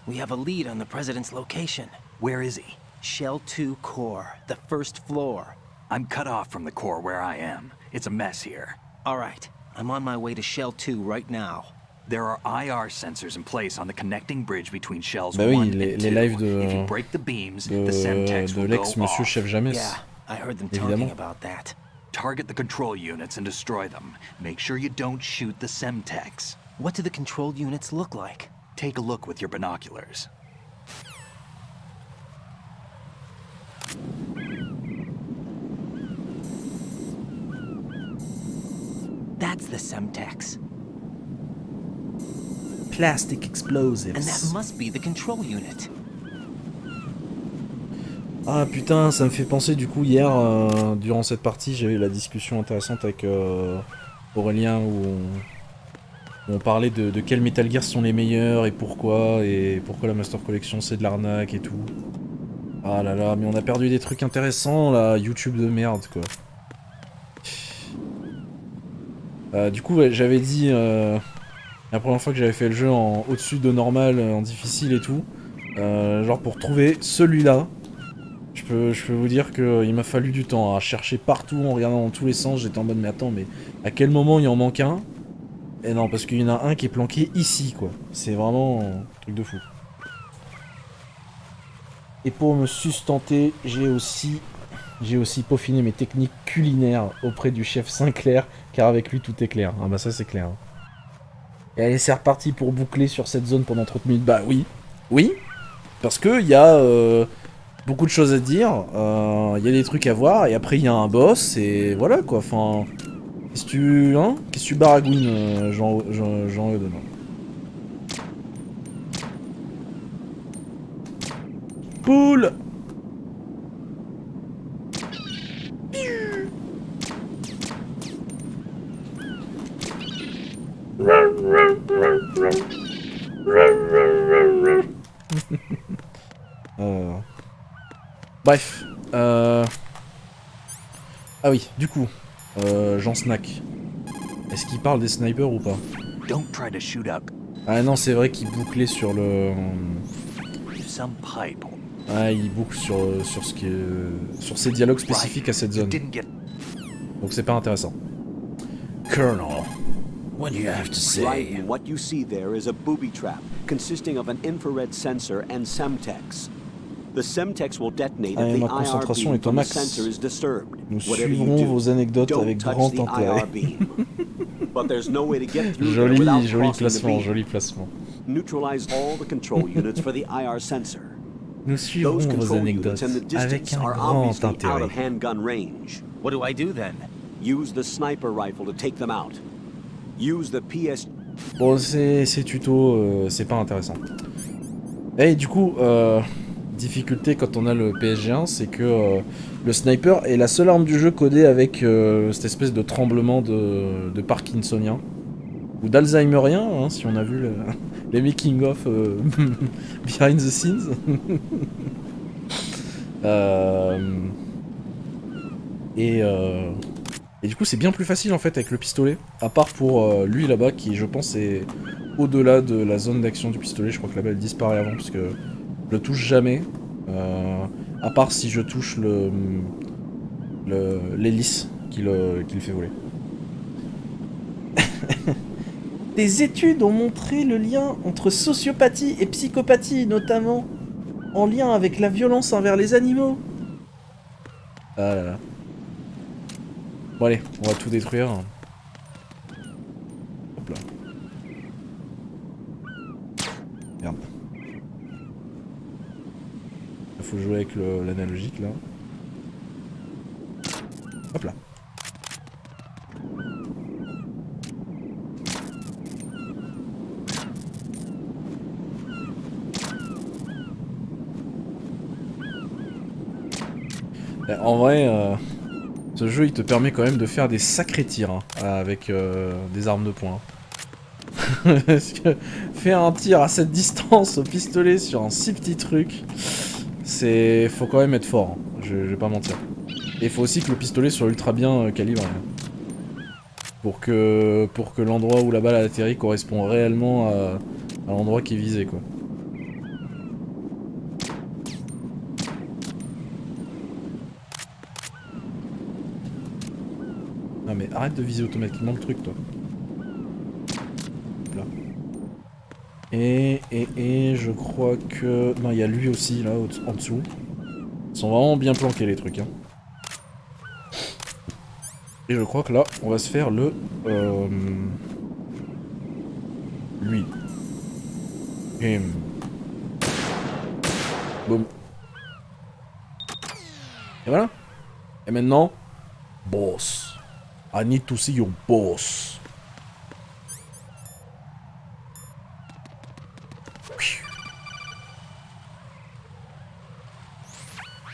We have a lead on the president's location. Where is he? Shell 2 core, the first floor. I'm cut off from the core where I am. It's a mess here. All right, I'm on my way to Shell 2 right now. There are IR sensors in place on the connecting bridge between shells bah oui, 1 les and 2. lives de If you break the beams, the semtex will go l'ex-monsieur off. chef jamais. Yeah, I heard them évidemment. talking about that. Target the control units and destroy them. Make sure you don't shoot the semtex. What do the control units look like? Take a look with your binoculars. That's the semtex. plastic explosives. And that must be the control unit. Ah putain, ça me fait penser du coup hier, durant cette partie, j'ai eu la discussion intéressante avec Aurélien où on parlait de quels Metal Gear sont les meilleurs et pourquoi la Master Collection c'est de l'arnaque et tout. Ah là là, mais on a perdu des trucs intéressants là, YouTube de merde quoi. Du coup ouais, j'avais dit la première fois que j'avais fait le jeu en au-dessus de normal, en difficile et tout, genre pour trouver celui-là, je peux vous dire qu'il m'a fallu du temps à chercher partout en regardant dans tous les sens, j'étais en mode mais attends, mais à quel moment il en manque un? Et non, parce qu'il y en a un qui est planqué ici quoi, c'est vraiment un truc de fou. Et pour me sustenter, j'ai aussi peaufiné mes techniques culinaires auprès du chef Sinclair, car avec lui tout est clair. Ah bah ça c'est clair. Et allez, c'est reparti pour boucler sur cette zone pendant 30 minutes. Bah oui, oui, parce que il y a beaucoup de choses à dire, il y a des trucs à voir, et après il y a un boss, et voilà quoi, enfin... Qu'est-ce que tu baragouines, Jean-Eudes? Poule. Bref. Ah oui, du coup, Jean Snack. Est-ce qu'il parle des snipers ou pas? Don't try to shoot up Ah non, c'est vrai qu'il bouclait sur le... some pipe. Ah, il boucle sur ce qui est... sur ces dialogues spécifiques à cette zone. Donc c'est pas intéressant. Colonel, what do you have to say? Right, what you see there is a booby trap consisting of an infrared sensor and semtex. The semtex will detonate if the IR beam from the sensor is disturbed. Nous suivrons vos anecdotes avec grand intérêt. But there's no way to get through there without crossing the beam. Joli placement. Neutralize all the control units for the IR sensor. Nous suivrons vos anecdotes avec un grand intérêt. What do I do then? Use the sniper rifle to take them out. Use the PS... Bon, ces tutos, c'est pas intéressant. Et du coup, difficulté quand on a le PSG1, c'est que le sniper est la seule arme du jeu codée avec cette espèce de tremblement de Parkinsonien. Ou d'Alzheimerien, hein, si on a vu les making-of behind the scenes. Et du coup c'est bien plus facile en fait avec le pistolet, à part pour lui là-bas qui je pense est au-delà de la zone d'action du pistolet. Je crois que la balle disparaît avant parce que je le touche jamais, à part si je touche l'hélice qui le fait voler. Des études ont montré le lien entre sociopathie et psychopathie, notamment en lien avec la violence envers les animaux. Ah là là. Bon allez, on va tout détruire. Hop là. Merde. Il faut jouer avec l'analogique là. Hop là. En vrai, ce jeu il te permet quand même de faire des sacrés tirs hein, avec des armes de poing. Parce que faire un tir à cette distance au pistolet sur un si petit truc, faut quand même être fort, hein. Je vais pas mentir. Et il faut aussi que le pistolet soit ultra bien calibré. Hein. Pour que l'endroit où la balle a atterri correspond réellement à l'endroit qui est visé quoi. Non mais arrête de viser automatiquement le truc toi. Là. Et je crois que... Non il y a lui aussi là en dessous. Ils sont vraiment bien planqués les trucs hein. Et je crois que là on va se faire le... lui. Him. Boum. Et voilà. Et maintenant... Boss. I need to see your boss.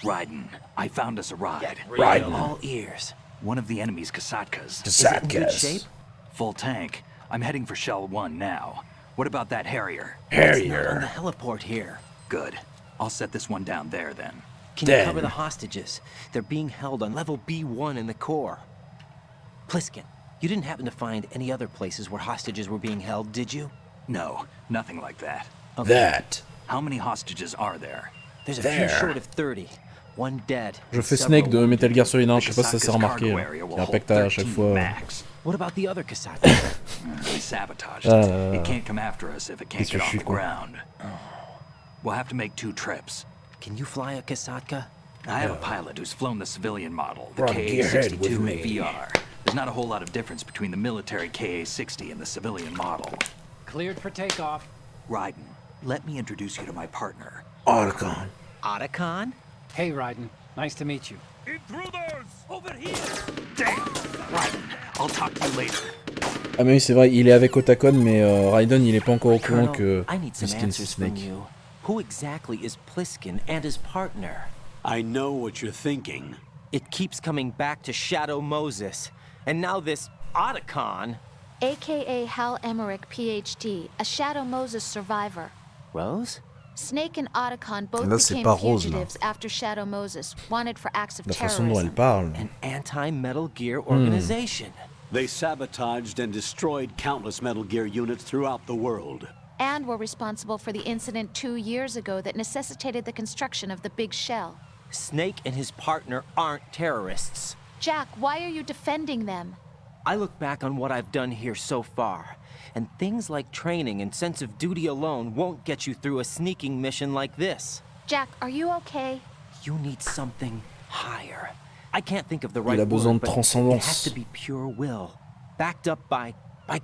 Raiden, I found us a ride. Raiden. All ears. One of the enemy's Kasatkas. Is it in good shape? Full tank. I'm heading for Shell 1 now. What about that Harrier? It's not on the heliport here. Good. I'll set this one down there then. Can you cover the hostages? They're being held on level B1 in the core. Pliskin, you didn't happen to find any other places where hostages were being held, did you? No, nothing like that. Okay. How many hostages are there? There's a few short of 30. One dead. Je fais Snake de Metal Gear Solid 1, je sais pas si ça s'est remarqué. Il répète à chaque fois. What about the other Kasatkas? They sabotaged it. It can't come after us if it can't get off the ground. We'll have to make 2 trips. Can you fly a Kasatka? I have a pilot who's flown the civilian model, the KA-62 in VR. There's not a whole lot of difference between the military KA-60 and the civilian model. Cleared for takeoff. Raiden, let me introduce you to my partner. Otacon. Otacon? Hey, Raiden. Nice to meet you. Intruders! Over here! Damn! Raiden, I'll talk to you later. Ah mais oui, c'est vrai, il est avec Otacon, mais Raiden, il est pas encore au courant que I need some Pliskin answers c'est Snake. from you. Who exactly is Pliskin and his partner? I know what you're thinking. It keeps coming back to Shadow Moses. And now this Otacon. AKA Hal Emmerich, PhD, a Shadow Moses survivor. Rose? Snake and Otacon both Là, c'est became pas Rose, là. fugitives after Shadow Moses, wanted for acts of La façon dont elle terrorism. parle. An anti-Metal Gear organization. They sabotaged and destroyed countless Metal Gear units throughout the world. And were responsible for the incident 2 years ago that necessitated the construction of the big shell. Snake and his partner aren't terrorists. Jack, why are you defending them? I look back on what I've done here so far, and things like training and sense of duty alone won't get you through a sneaking mission like this. Jack, are you okay? You need something higher. I can't think of the right Il a besoin word, de but it transcendance. has to be pure will, backed up by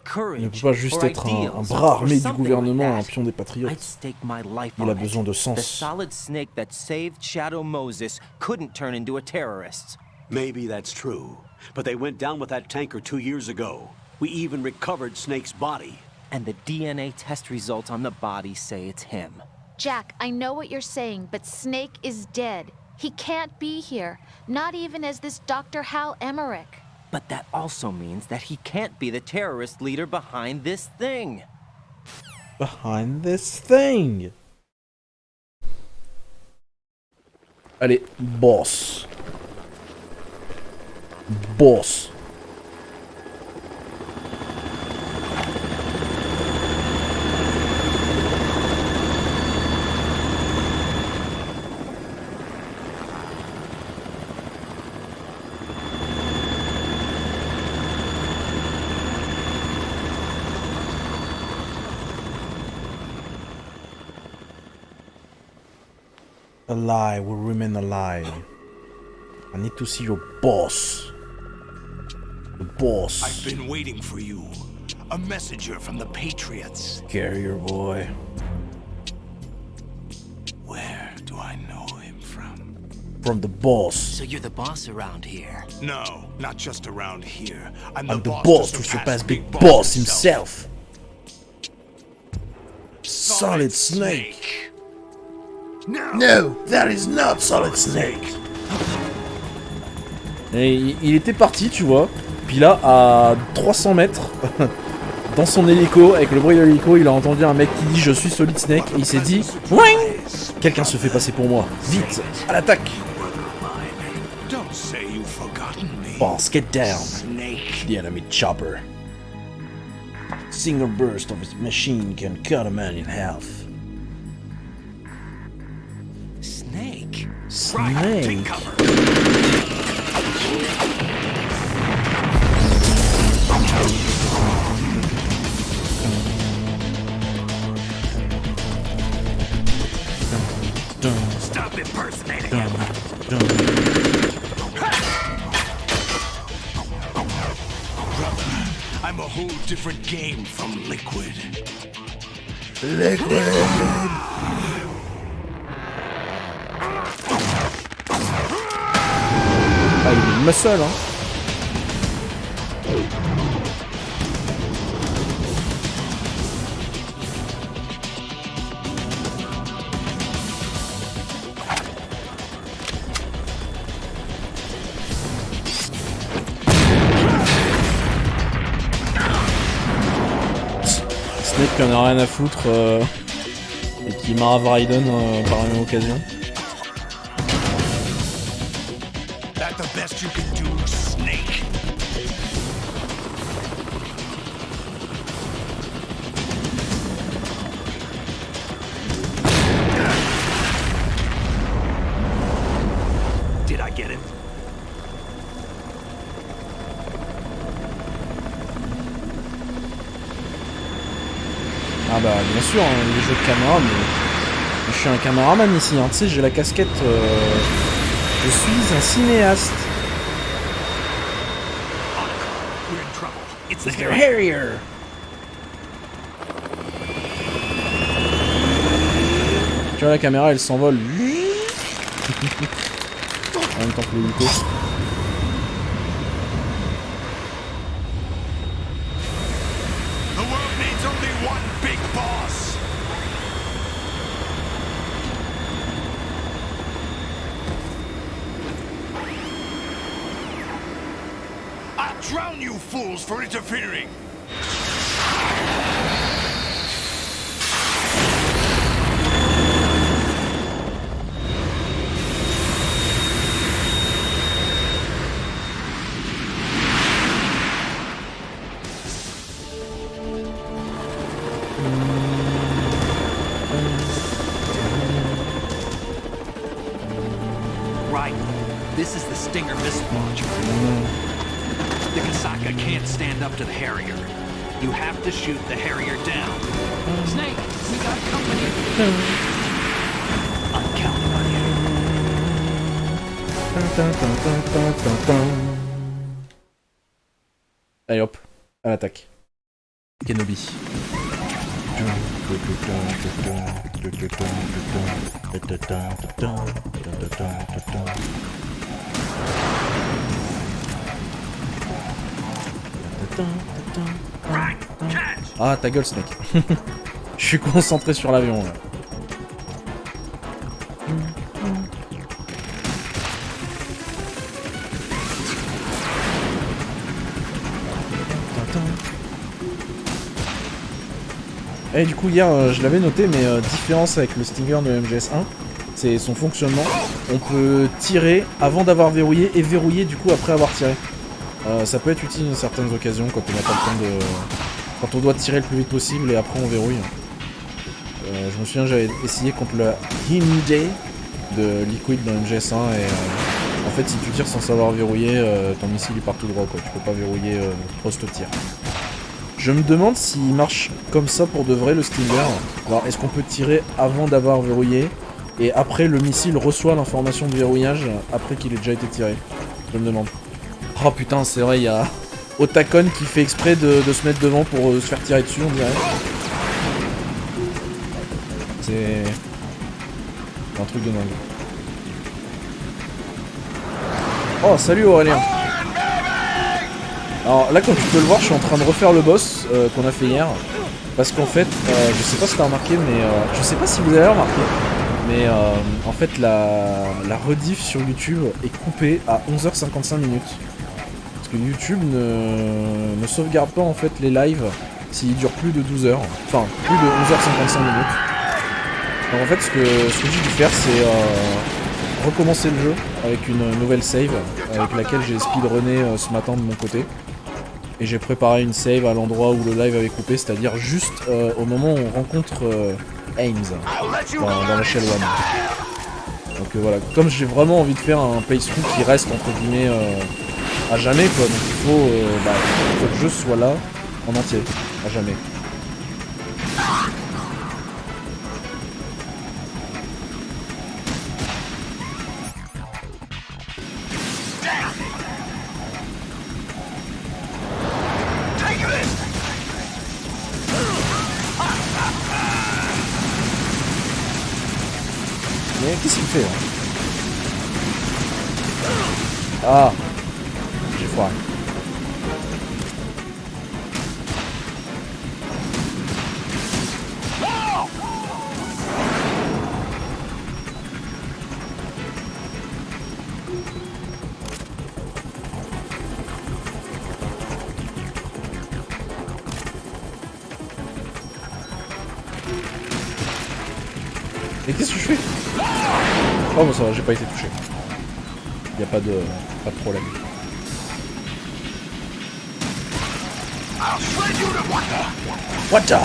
courage. Il ne peut pas juste or être un ideals, bras or armé du something gouvernement, like un that. pion des I'd patriotes. stake my life Il on a besoin de it. The sens. solid snake that saved Shadow Moses couldn't turn into a terrorist. Maybe that's true, but they went down with that tanker 2 years ago. We even recovered Snake's body. And the DNA test results on the body say it's him. Jack, I know what you're saying, but Snake is dead. He can't be here, not even as this Dr. Hal Emmerich. But that also means that he can't be the terrorist leader behind this thing. Behind this thing. Allez, boss. Boss. A lie will remain a lie. I need to see your boss. The boss. I've been waiting for you. A messenger from the Patriots. Carrier boy. Where do I know him from? From the boss. So you're the boss around here. No, not just around here. I'm The boss boss to to surpass surpass Big Boss himself. Solid Snake. No, that is not Solid Snake. Et il était parti, tu vois. Puis là, à 300 mètres, dans son hélico, avec le bruit de l'hélico, il a entendu un mec qui dit « Je suis Solid Snake » et il s'est dit « Ouing ! Quelqu'un se fait passer pour moi. Vite, à l'attaque !» Don't say you've forgotten me. Boss, get down. Snake. The enemy chopper. Single burst of his machine can cut a man in half. Snake? Snake? Stop impersonating him. Brother, I'm a whole different game from Liquid. Liquid! Ah, il est une muscle, hein. qui en a rien à foutre et qui marave Raiden par la même occasion. That's the best you can do, Snake. Did I get it? Ah bah bien sûr, hein, les jeux de caméra, mais je suis un caméraman ici, hein. Tu sais, j'ai la casquette, je suis un cinéaste. We're in trouble. It's the It's the Harrier. Tu vois, la caméra elle s'envole. En même temps que l'hélico. The world needs only one big boss. I'll drown you fools for interfering. Right. This is the Stinger missile launcher. The Kasaka can't stand up to the Harrier. You have to shoot the Harrier down. Snake, we got company. I'm counting on you. Allez hop, à l'attaque. Kenobi. Ah ta gueule Snake. Je suis concentré sur l'avion là. Et du coup hier je l'avais noté, mais différence avec le Stinger de MGS1, c'est son fonctionnement. On peut tirer avant d'avoir verrouillé et verrouiller du coup après avoir tiré. Ça peut être utile dans certaines occasions quand on n'a pas le temps de... Quand on doit tirer le plus vite possible et après on verrouille. Je me souviens j'avais essayé contre le Hyundai de Liquid dans MGS1 et en fait si tu tires sans savoir verrouiller, ton missile il part tout droit quoi, tu peux pas verrouiller post-tir. Je me demande s'il marche comme ça pour de vrai le Stinger. Alors est-ce qu'on peut tirer avant d'avoir verrouillé et après le missile reçoit l'information de verrouillage après qu'il ait déjà été tiré? Je me demande. Oh putain c'est vrai, il y a Otakon qui fait exprès de se mettre devant pour se faire tirer dessus on dirait. C'est un truc de dingue. Oh salut Aurélien. Alors là comme tu peux le voir je suis en train de refaire le boss qu'on a fait hier. Parce qu'en fait, je sais pas si t'as remarqué mais je sais pas si vous avez remarqué. Mais en fait la rediff sur YouTube est coupée à 11h55 minutes. Parce que YouTube ne sauvegarde pas en fait les lives s'ils durent plus de 12 heures. Enfin plus de 11h55 minutes. Donc en fait ce que j'ai dû faire c'est recommencer le jeu avec une nouvelle save avec laquelle j'ai speedrunné ce matin de mon côté. Et j'ai préparé une save à l'endroit où le live avait coupé, c'est-à-dire juste au moment où on rencontre Ames dans la Shell 1. Donc voilà, comme j'ai vraiment envie de faire un playthrough qui reste entre guillemets à jamais quoi, donc il faut que le jeu soit là en entier, à jamais. Mais qu'est-ce qu'il fait là? Ah, j'ai foiré. Mais qu'est-ce que je fais? Oh bon ça va, j'ai pas été touché. Y a pas de problème. What the?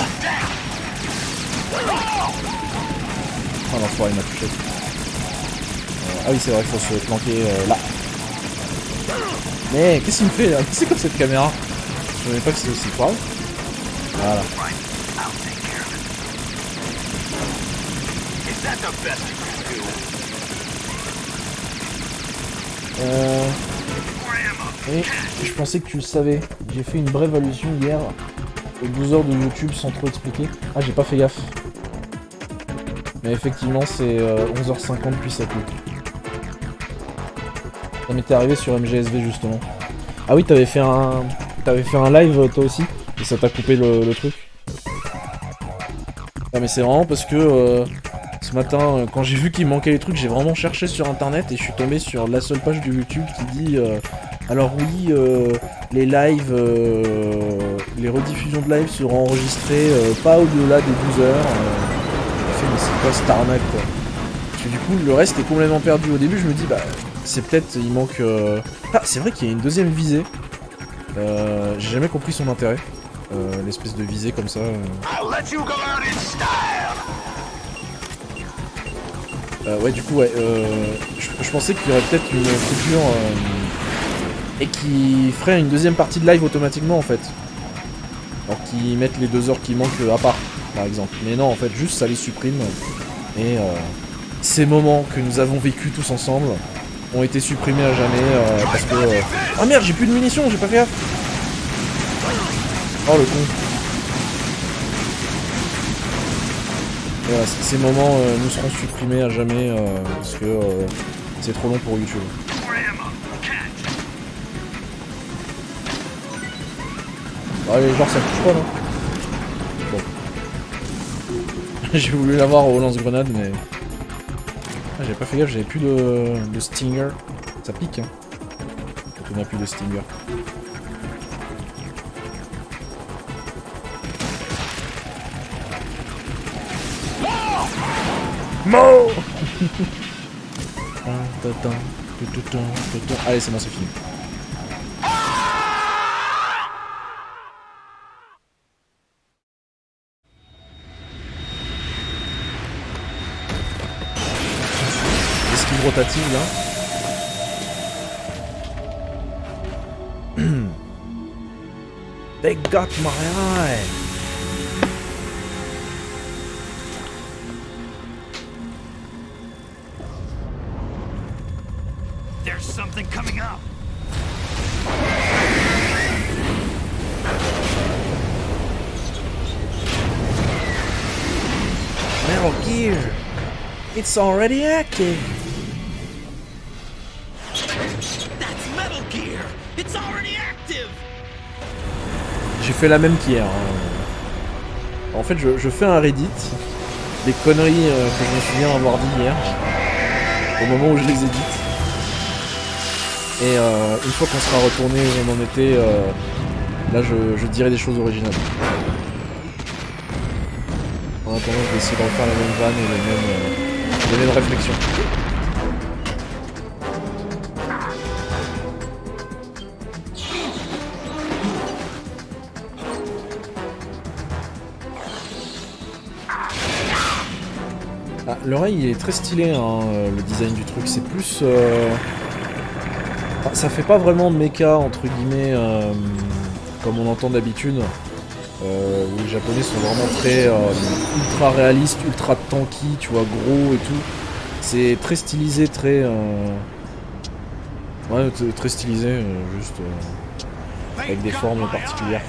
Oh l'enfoiré il m'a touché. Ah oui c'est vrai, il faut se planquer là. Mais qu'est-ce qu'il me fait là? C'est quoi cette caméra? Je savais pas que c'était aussi grave. Voilà. Et je pensais que tu le savais. J'ai fait une brève allusion hier aux 12 heures de YouTube sans trop expliquer. Ah j'ai pas fait gaffe. Mais effectivement c'est 11h50 puis ça coupe. Ça m'était arrivé sur MGSV justement. Ah oui t'avais fait un live toi aussi et ça t'a coupé le truc. Ah mais c'est vraiment parce que ce matin quand j'ai vu qu'il manquait les trucs j'ai vraiment cherché sur internet et je suis tombé sur la seule page de YouTube qui dit alors oui les lives, les rediffusions de live seront enregistrées pas au-delà des 12 heures. J'ai fait mais c'est quoi cette arnaque quoi. Parce que du coup le reste est complètement perdu. Au début je me dis bah c'est peut-être il manque... Ah c'est vrai qu'il y a une deuxième visée. J'ai jamais compris son intérêt. L'espèce de visée comme ça. Ouais du coup ouais je pensais qu'il y aurait peut-être une coupure et qui ferait une deuxième partie de live automatiquement en fait. Alors qu'ils mettent les 2 heures qui manquent à part par exemple. Mais non en fait juste ça les supprime et ces moments que nous avons vécu tous ensemble ont été supprimés à jamais parce que... Ah merde j'ai plus de munitions, j'ai pas fait gaffe. Oh le con. Voilà, ces moments nous seront supprimés à jamais parce que c'est trop long pour YouTube. Allez genre ça touche pas non. Bon. J'ai voulu l'avoir au lance-grenade mais... Ah, j'avais pas fait gaffe, j'avais plus de stinger. Ça pique hein. Quand on a plus de stinger. Mo. Allez c'est bon c'est fini. Esquive rotative là. They got my eye. There's something coming up. Metal Gear. It's already active. That's Metal Gear. It's already active. J'ai fait la même qu'hier. En fait, je fais un Reddit des conneries que je me souviens avoir dit hier, au moment où je les édite. Et une fois qu'on sera retourné où on en était, là je dirai des choses originales. En attendant, je vais essayer d'en faire la même vanne et les mêmes réflexions. Ah, l'oreille il est très stylé hein, le design du truc, c'est plus... Enfin, ça fait pas vraiment mecha entre guillemets comme on entend d'habitude. Où les japonais sont vraiment très ultra réalistes, ultra tanky, tu vois, gros et tout. C'est très stylisé, très... Ouais, très stylisé, juste avec des formes particulières.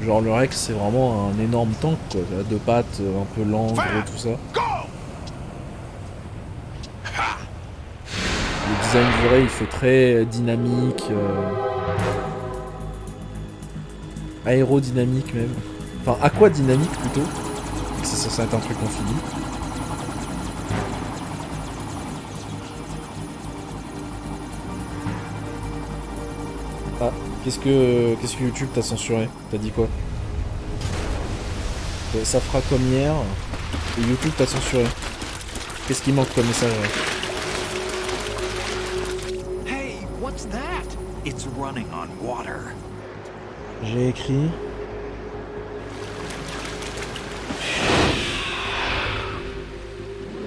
Genre le Rex c'est vraiment un énorme tank quoi, deux pattes, un peu lent, gros, tout ça. Le design du Ray il fait très dynamique, aérodynamique même. Enfin aquadynamique plutôt. C'est censé être un truc amphibie. Ah, Qu'est-ce que YouTube t'a censuré? T'as dit quoi? Ça fera comme hier, et YouTube t'a censuré. Qu'est-ce qui manque comme message? Hey, what's that? It's running on water. J'ai écrit...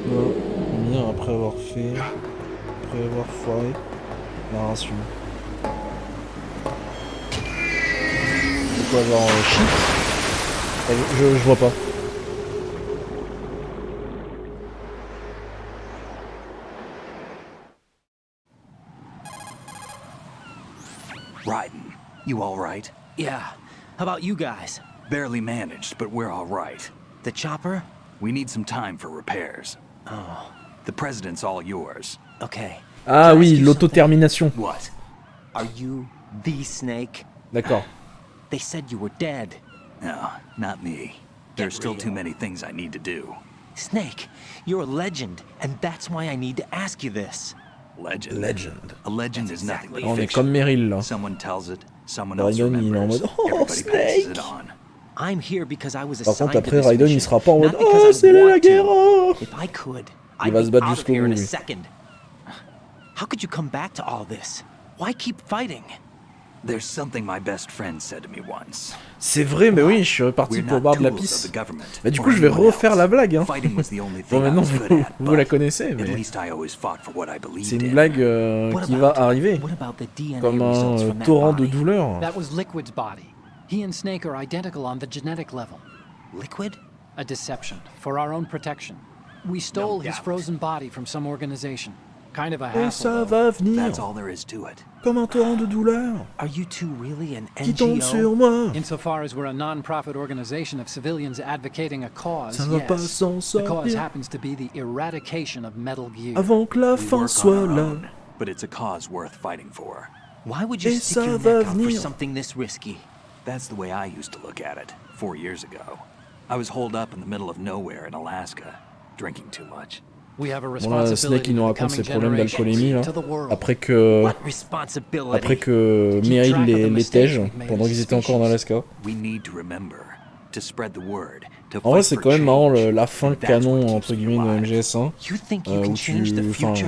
Venir après avoir fait... Après avoir foiré... Narration. C'est quoi, genre shit? Je vois pas. Raiden, you all right? Yeah. How about you guys? Barely managed, but we're all right. The chopper? We need some time for repairs. Oh. The president's all yours. Okay. Ah oui, l'autotermination. What? Are you the Snake? D'accord. They said you were dead. No, not me. There's still too many things I need to do. Snake, you're a legend, and that's why I need to ask you this. Legend. Legend. A legend is nothing but On est fiction. comme Meryl là. Someone tells it, someone else Raiden il est en remembers. mode oh Everybody passes Snake. it on. I'm here because I was Par assigned contre to après this Raiden il mission, sera pas en mode not because oh I c'est la want to. guerre. If I could, Il I'd va be se battre out of jusqu'au here in bout a lui. second. How could you come back to all this? Why keep fighting? There's something my best friend said to me once. C'est vrai, mais oui, je suis reparti pour boire de la pisse. Bah du coup, je vais refaire la blague. Hein. Bon, maintenant, vous la connaissez, mais c'est une blague qui va arriver, comme un torrent de douleur. That was Liquid's body. He and Snake are identical on the genetic level. Liquid? A deception, for our own protection. We stole his frozen body from some organization. Kind of a Et hassle, ça though. va venir, That's all there is to it. comme un torrent de douleur, Are you two really an qui tombe sur NGO? moi. Insofar as we're a non-profit organization of civilians advocating a cause, Ça va pas yes. s'en The cause sortir happens to be the eradication of Metal Gear. avant que la We fin work on soit our là. own, but it's a cause worth fighting for. Why would you Et stick ça your va neck out for venir. something this risky? That's the way I used to look at it 4 years ago. I was holed up in the middle of nowhere in Alaska, drinking too much. We have a Bon là, responsibility Snake il nous to the raconte ses coming problèmes d'alcoolémie là, generations, to the world. après que What responsibility? Meryl track of the les mistakes tège we've made pendant as a qu'ils étaient encore en species. Alaska. We need to remember to spread the word. To En vrai, fight c'est for quand même marrant change. la fin That's what canon keeps entre me guillemets de alive. MGS1, You think you où can change the enfin, future?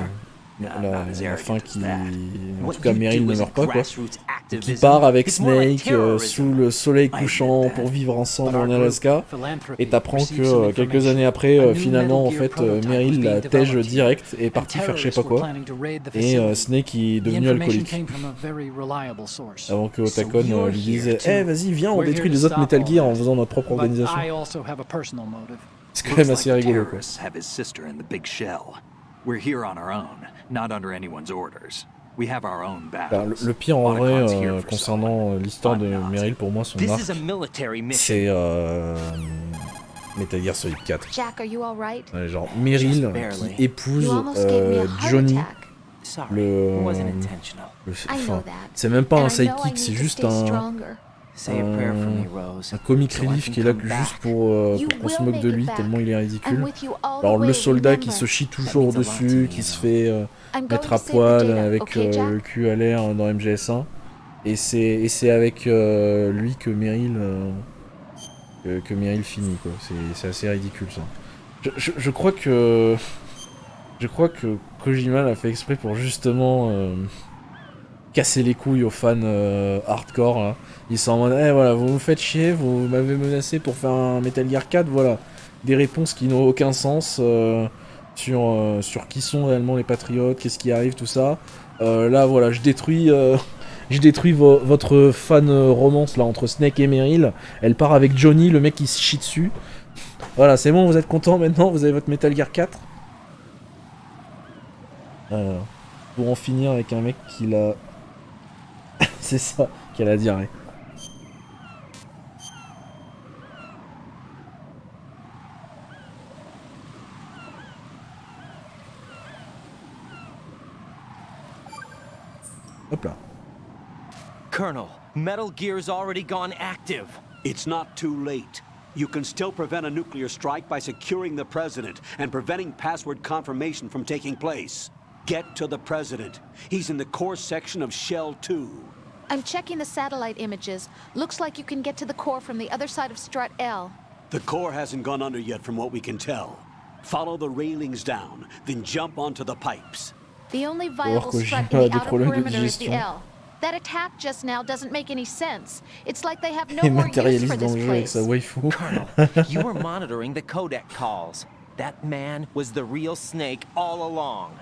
la fin qui, en What tout cas you Meryl do ne is meurt pas quoi, grassroots qui activism. part avec It's more like Snake terrorism. sous le soleil I couchant admit pour that. vivre ensemble But our en group, Alaska, Philanthropy, et t'apprends received que some quelques information. années après, A new finalement en Metal Gear fait prototype Meryl was la being tège developed direct et est and parti faire je sais pas terrorists were quoi, planning to raid the et facility. Snake il est The devenu information alcoolique. came from a very reliable source. Avant que Otakon you're lui dise here Eh to- vas-y viens on We're here détruit to les autres stop Metal all Gear en this. faisant notre propre But organisation. I also have a personal motive. C'est quand même Looks assez like the rigolo quoi. terrorists have his sister in the big shell. We're here on our own, not under anyone's orders. We have our own Bah, battles. le pire en vrai Otacon's here for concernant someone. l'histoire de I'm not. Meryl pour moi son This arc is a military mission. c'est Metal Gear Solid 4. Jack, are you all right? Ouais, genre Meryl Just barely. qui épouse You almost gave me a heart Johnny. attack. Sorry, Le- it wasn't intentional. I Enfin, know that. c'est même pas And un I know I sidekick, need c'est to juste stay un stronger. Say a prayer for me, Rose. un comic so I relief can qui est là come que juste back. pour You qu'on se will moque make de it lui back. tellement il est And ridicule. with you all the Alors le way, soldat qui remember. se chie toujours means a lot to dessus, me, qui you se know. fait I'm going mettre to à save the poil data, avec okay, Jack? le cul à l'air dans MGS1, et c'est avec lui que Meryl finit quoi. C'est assez ridicule ça. Je crois que Kojima l'a fait exprès pour justement casser les couilles aux fans hardcore là. Ils sont en mode eh voilà, vous me faites chier, vous m'avez menacé pour faire un Metal Gear 4, voilà des réponses qui n'ont aucun sens sur qui sont réellement les patriotes, qu'est-ce qui arrive, tout ça. Là voilà, je détruis votre fan romance là entre Snake et Meryl. Elle part avec Johnny, le mec qui se chie dessus. Voilà, c'est bon, vous êtes content maintenant, vous avez votre Metal Gear 4. Pour en finir avec un mec qui l'a... c'est ça, qui a la diarrhée. Hop là. Colonel, Metal Gear's already gone active. It's not too late. You can still prevent a nuclear strike by securing the president and preventing password confirmation from taking place. Get to the president. He's in the core section of Shell 2. I'm checking the satellite images. Looks like you can get to the core from the other side of strut L. The core hasn't gone under yet from what we can tell. Follow the railings down, then jump onto the pipes. The only viable strut in the outer perimeter is the L. That attack just now doesn't make any sense. It's like they have no more use for this place. Colonel, you were monitoring the codec calls. That man was the real Snake all along.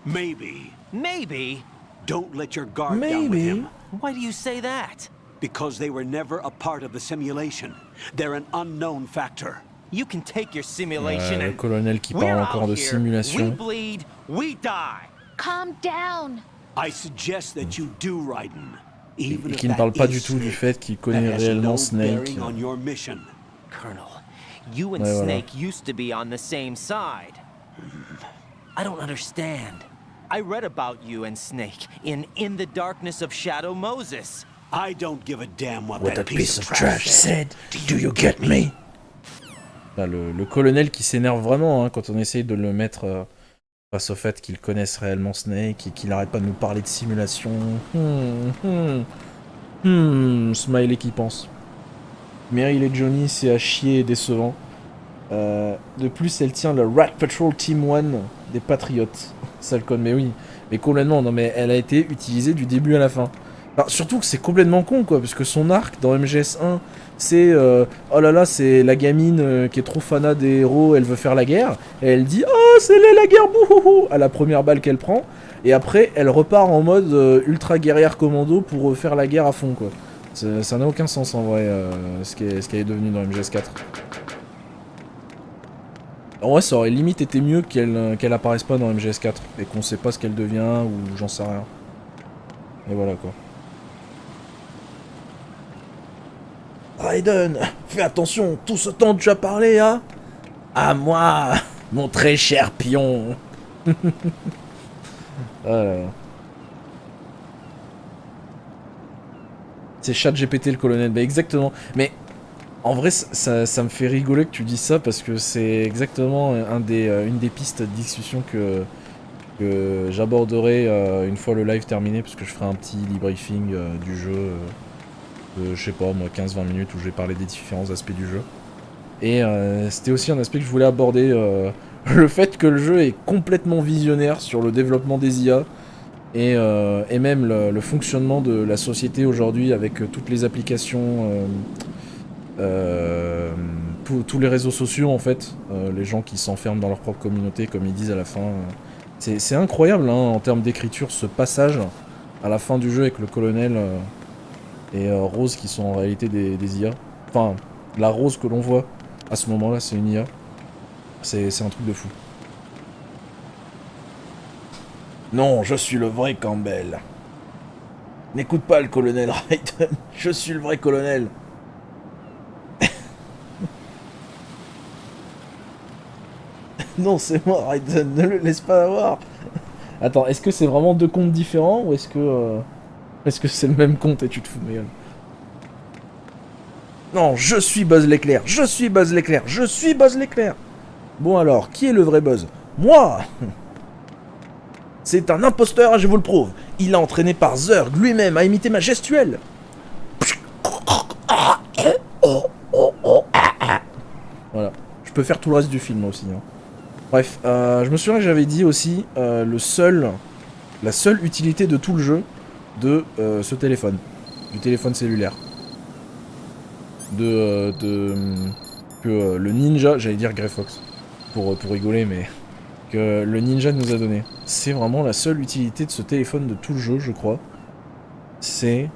Maybe. Maybe? Don't let your guard down with him. Why do you say that? Because they were never a part of the simulation. They're an unknown factor. You can take your simulation le colonel qui parle encore de simulation. We bleed, we die. Calm down. I suggest that you do, Raiden. Et qui ne parle pas du tout du fait qu'il connaît réellement Snake. Colonel, you and Snake used to be on the same side. I don't understand. I read about you and Snake in the Darkness of Shadow Moses. I don't give a damn what that piece of trash said. Do you get me? Là, le colonel qui s'énerve vraiment hein, quand on essaye de le mettre face au fait qu'il connaisse réellement Snake et qu'il arrête pas de nous parler de simulation. Smiley qui pense. Meryl et Johnny, c'est à chier et décevant. De plus, elle tient le Rat Patrol Team 1 des Patriotes. Ça le conne, mais oui. Mais complètement, non mais elle a été utilisée du début à la fin. Alors, surtout que c'est complètement con quoi, parce que son arc dans MGS1, c'est oh là là, c'est la gamine qui est trop fanat des héros, elle veut faire la guerre, et elle dit oh c'est la guerre bouhouhou à la première balle qu'elle prend, et après elle repart en mode ultra guerrière commando pour faire la guerre à fond quoi. Ça n'a aucun sens en vrai, ce qu'elle est devenue dans MGS4. En vrai, ça aurait limite été mieux qu'elle apparaisse pas dans MGS4 et qu'on sait pas ce qu'elle devient ou j'en sais rien. Et voilà quoi. Raiden, fais attention, tout ce temps tu as parlé, hein? À moi, mon très cher pion. C'est ChatGPT le colonel, bah exactement. Mais en vrai, ça me fait rigoler que tu dis ça parce que c'est exactement une des pistes de discussion que j'aborderai une fois le live terminé, parce que je ferai un petit debriefing du jeu. Je sais pas moi 15-20 minutes où je vais parler des différents aspects du jeu. Et c'était aussi un aspect que je voulais aborder, le fait que le jeu est complètement visionnaire sur le développement des IA et même le fonctionnement de la société aujourd'hui avec toutes les applications, tous les réseaux sociaux en fait, les gens qui s'enferment dans leur propre communauté comme ils disent à la fin. C'est incroyable hein, en termes d'écriture ce passage à la fin du jeu avec le colonel et Rose qui sont en réalité des IA. Enfin, la Rose que l'on voit à ce moment-là, c'est une IA. C'est un truc de fou. Non, je suis le vrai Campbell. N'écoute pas le colonel Raiden. Je suis le vrai colonel. Non, c'est moi Raiden, ne le laisse pas avoir. Attends, est-ce que c'est vraiment deux comptes différents ou est-ce que c'est le même compte et tu te fous de ma gueule? Non, je suis Buzz l'éclair, je suis Buzz l'éclair, je suis Buzz l'éclair. Bon alors, qui est le vrai Buzz? Moi. C'est un imposteur, je vous le prouve. Il a entraîné par Zurg lui-même à imiter ma gestuelle. Voilà, je peux faire tout le reste du film aussi. Hein. Bref, je me souviens que j'avais dit aussi la seule utilité de tout le jeu de ce téléphone, du téléphone cellulaire. Que le ninja, j'allais dire Grey Fox, pour rigoler, mais que le ninja nous a donné. C'est vraiment la seule utilité de ce téléphone de tout le jeu, je crois. C'est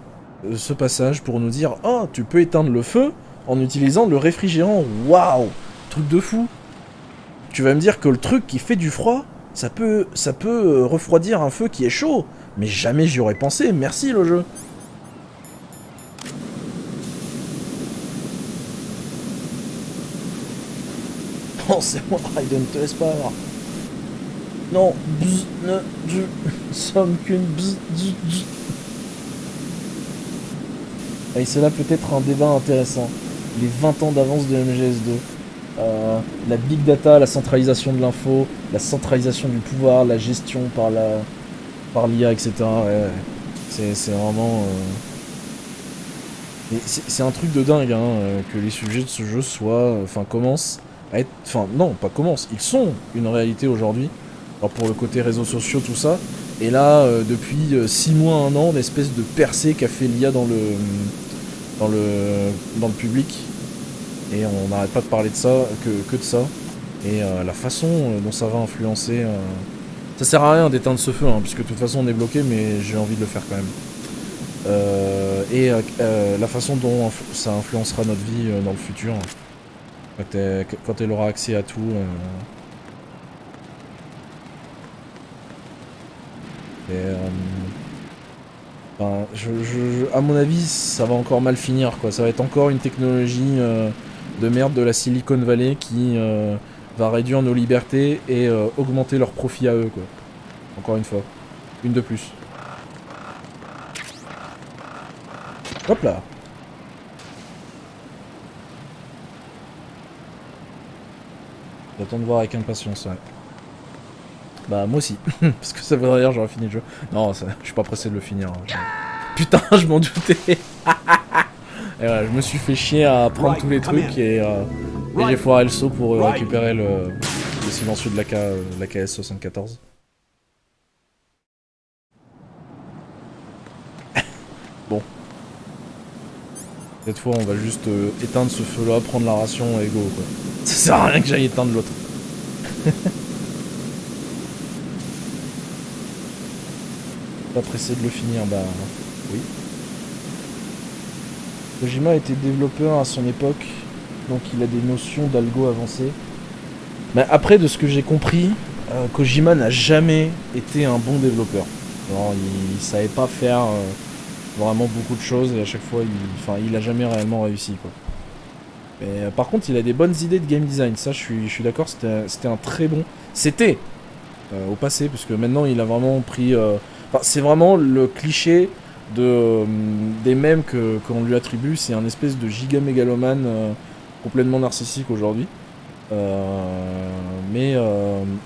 ce passage pour nous dire « Oh, tu peux éteindre le feu en utilisant le réfrigérant. Waouh, truc de fou. Tu vas me dire que le truc qui fait du froid, ça peut refroidir un feu qui est chaud. Mais jamais j'y aurais pensé. Merci le jeu. » Oh, c'est moi, Raiden, te laisse pas avoir. Non, bzz, ne, je somme qu'une bzz, bzz, bzz. Et c'est là peut-être un débat intéressant. Les 20 ans d'avance de MGS2. La big data, la centralisation de l'info, la centralisation du pouvoir, la gestion par l'IA, etc. Ouais, c'est vraiment C'est un truc de dingue, hein, que les sujets de ce jeu soient... Enfin, commencent à être... Enfin, non, pas commencent, ils sont une réalité aujourd'hui. Alors pour le côté réseaux sociaux, tout ça. Et là, depuis 6 mois, 1 an, l'espèce de percée qu'a fait l'IA dans le public. Et on n'arrête pas de parler de ça, que de ça. Et la façon dont ça va influencer... Ça sert à rien d'éteindre ce feu, hein, puisque de toute façon on est bloqué, mais j'ai envie de le faire quand même. La façon dont ça influencera notre vie dans le futur, quand elle aura accès à tout. Enfin, à mon avis, ça va encore mal finir, quoi. Ça va être encore une technologie de merde de la Silicon Valley qui va réduire nos libertés et augmenter leurs profits à eux, quoi. Encore une fois. Une de plus. Hop là. J'attends de voir avec impatience, ouais. Bah moi aussi, parce que ça voudrait dire j'aurais fini le jeu. Non, je suis pas pressé de le finir. Hein. Putain, je m'en doutais. Et voilà, je me suis fait chier à prendre tous les trucs et j'ai foiré le saut pour récupérer le silencieux de la KS74. Bon. Cette fois, on va juste éteindre ce feu-là, prendre la ration et go, quoi. Ça sert à rien que j'aille éteindre l'autre. Pas pressé de le finir, bah oui. Kojima était développeur à son époque, donc il a des notions d'algo avancées. Mais après, de ce que j'ai compris, Kojima n'a jamais été un bon développeur. Alors, il savait pas faire vraiment beaucoup de choses et à chaque fois, il a jamais réellement réussi, quoi. Mais par contre, il a des bonnes idées de game design. Ça, je suis d'accord. C'était un très bon. C'était au passé, puisque maintenant, il a vraiment pris. C'est vraiment le cliché des mèmes qu'on lui attribue. C'est un espèce de giga mégalomane complètement narcissique aujourd'hui. Mais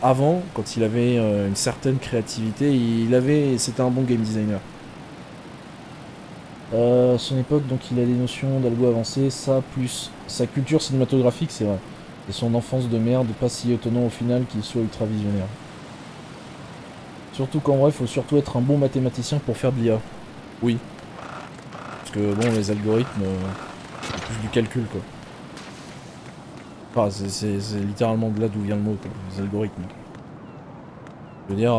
avant, quand il avait une certaine créativité, c'était un bon game designer. À son époque, donc il a des notions d'algo avancées, ça plus sa culture cinématographique, c'est vrai. Et son enfance de merde, pas si étonnant au final qu'il soit ultra visionnaire. Surtout qu'en vrai, il faut surtout être un bon mathématicien pour faire de l'IA. Oui. Parce que bon, les algorithmes, c'est plus du calcul, quoi. Enfin, c'est littéralement de là d'où vient le mot, quoi, les algorithmes. Je veux dire,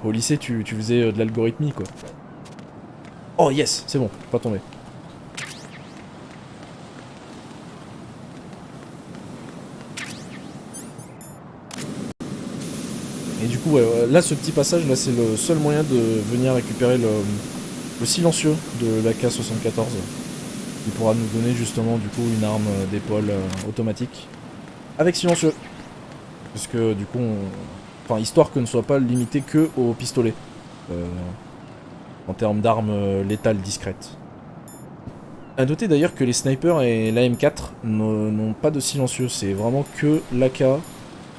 au lycée, tu faisais de l'algorithmie, quoi. Oh yes, c'est bon, pas tombé. Et du coup, ouais, là, ce petit passage, là, c'est le seul moyen de venir récupérer le silencieux de la K74. Il pourra nous donner justement, du coup, une arme d'épaule automatique. Avec silencieux. Parce que, du coup, enfin, histoire que ne soit pas limité que au pistolet. En termes d'armes létales discrètes. A noter d'ailleurs que les snipers et la M4 n'ont pas de silencieux, c'est vraiment que l'AK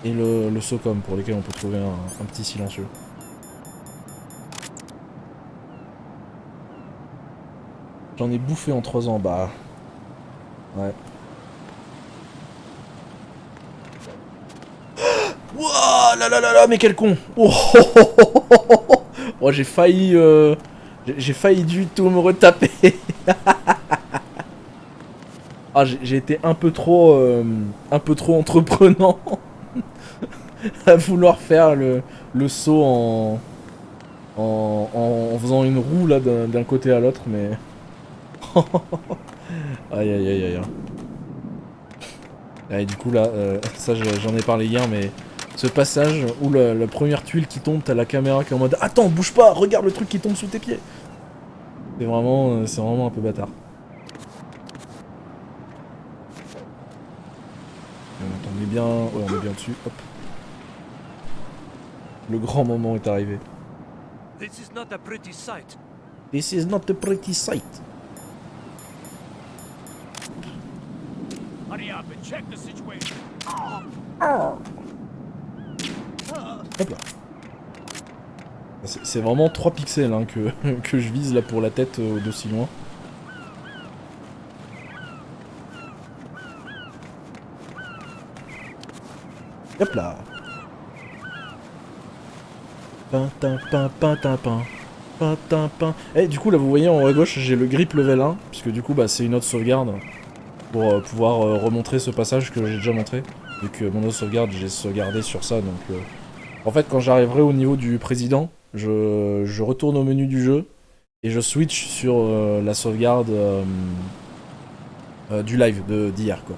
et le SOCOM pour lesquels on peut trouver un petit silencieux. J'en ai bouffé en 3 ans, bah... Ouais. Wouah, là là là là, mais quel con. Oh, oh, oh, oh, oh, oh, j'ai failli... J'ai failli du tout me retaper. Ah, j'ai été un peu trop entreprenant à vouloir faire le saut en faisant une roue là d'un côté à l'autre, mais aïe aïe aïe aïe. Et du coup là, ça j'en ai parlé hier, mais ce passage où la première tuile qui tombe, t'as la caméra qui est en mode attends, bouge pas, regarde le truc qui tombe sous tes pieds. C'est vraiment un peu bâtard. On est bien, ouais, on est bien dessus. Hop. Le grand moment est arrivé. This is not a pretty sight. This is not a pretty sight. Hurry up and check the situation. Hop là. C'est vraiment 3 pixels hein, que je vise là pour la tête d'aussi loin. Hop là. Et du coup là vous voyez en haut à gauche j'ai le grip level 1, puisque du coup bah c'est une autre sauvegarde pour pouvoir remontrer ce passage que j'ai déjà montré. Vu que mon autre sauvegarde j'ai sauvegardé sur ça, donc en fait quand j'arriverai au niveau du président, je retourne au menu du jeu et je switch sur la sauvegarde du live d'hier quoi.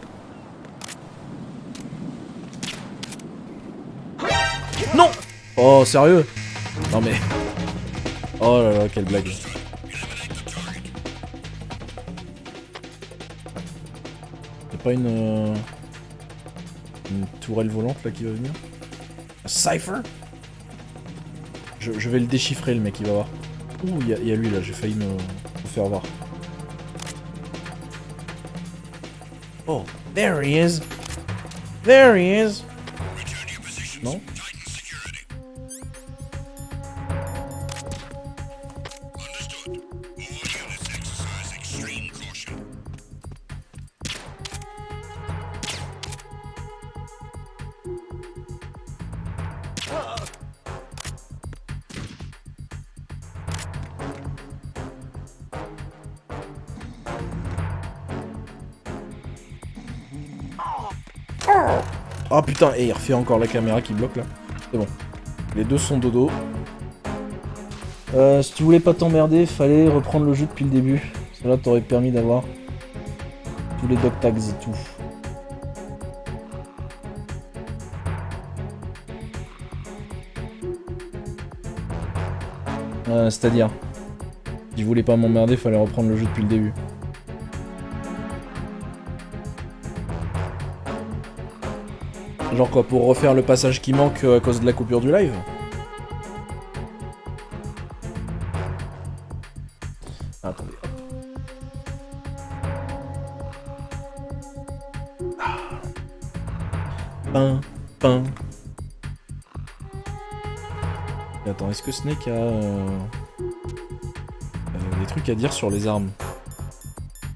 Non! Oh sérieux? Non mais... Oh là là, quelle blague. Y'a pas une tourelle volante là qui va venir? Un cypher? Je vais le déchiffrer le mec, il va voir. Ouh, il y a lui là, j'ai failli me faire voir. Oh, there he is! There he is! Non? Oh putain, et il refait encore la caméra qui bloque là. C'est bon. Les deux sont dodo. Si tu voulais pas t'emmerder, fallait reprendre le jeu depuis le début. Cela t'aurait permis d'avoir tous les dog tags et tout. C'est-à-dire, si tu voulais pas m'emmerder, fallait reprendre le jeu depuis le début. Genre quoi, pour refaire le passage qui manque à cause de la coupure du live? Attendez. Pain. Et attends, est-ce que Snake a des trucs à dire sur les armes?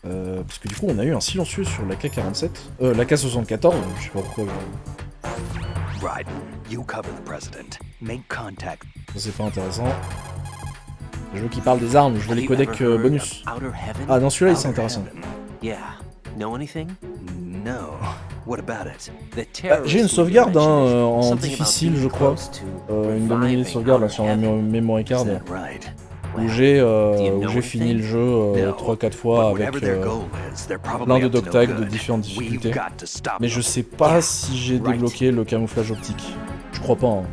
Parce que du coup on a eu un silencieux sur la K47, la K74, je sais pas pourquoi. C'est pas intéressant. Je veux qu'il parle des armes, je veux les codecs bonus. Ah non, celui-là c'est intéressant. J'ai une sauvegarde en difficile je crois, une demi-minute de sauvegarde là, sur ma memory card, où j'ai fini le jeu 3-4 fois avec plein de dog tags de différentes difficultés. Mais je sais pas si j'ai débloqué le camouflage optique. Je crois pas. Hein.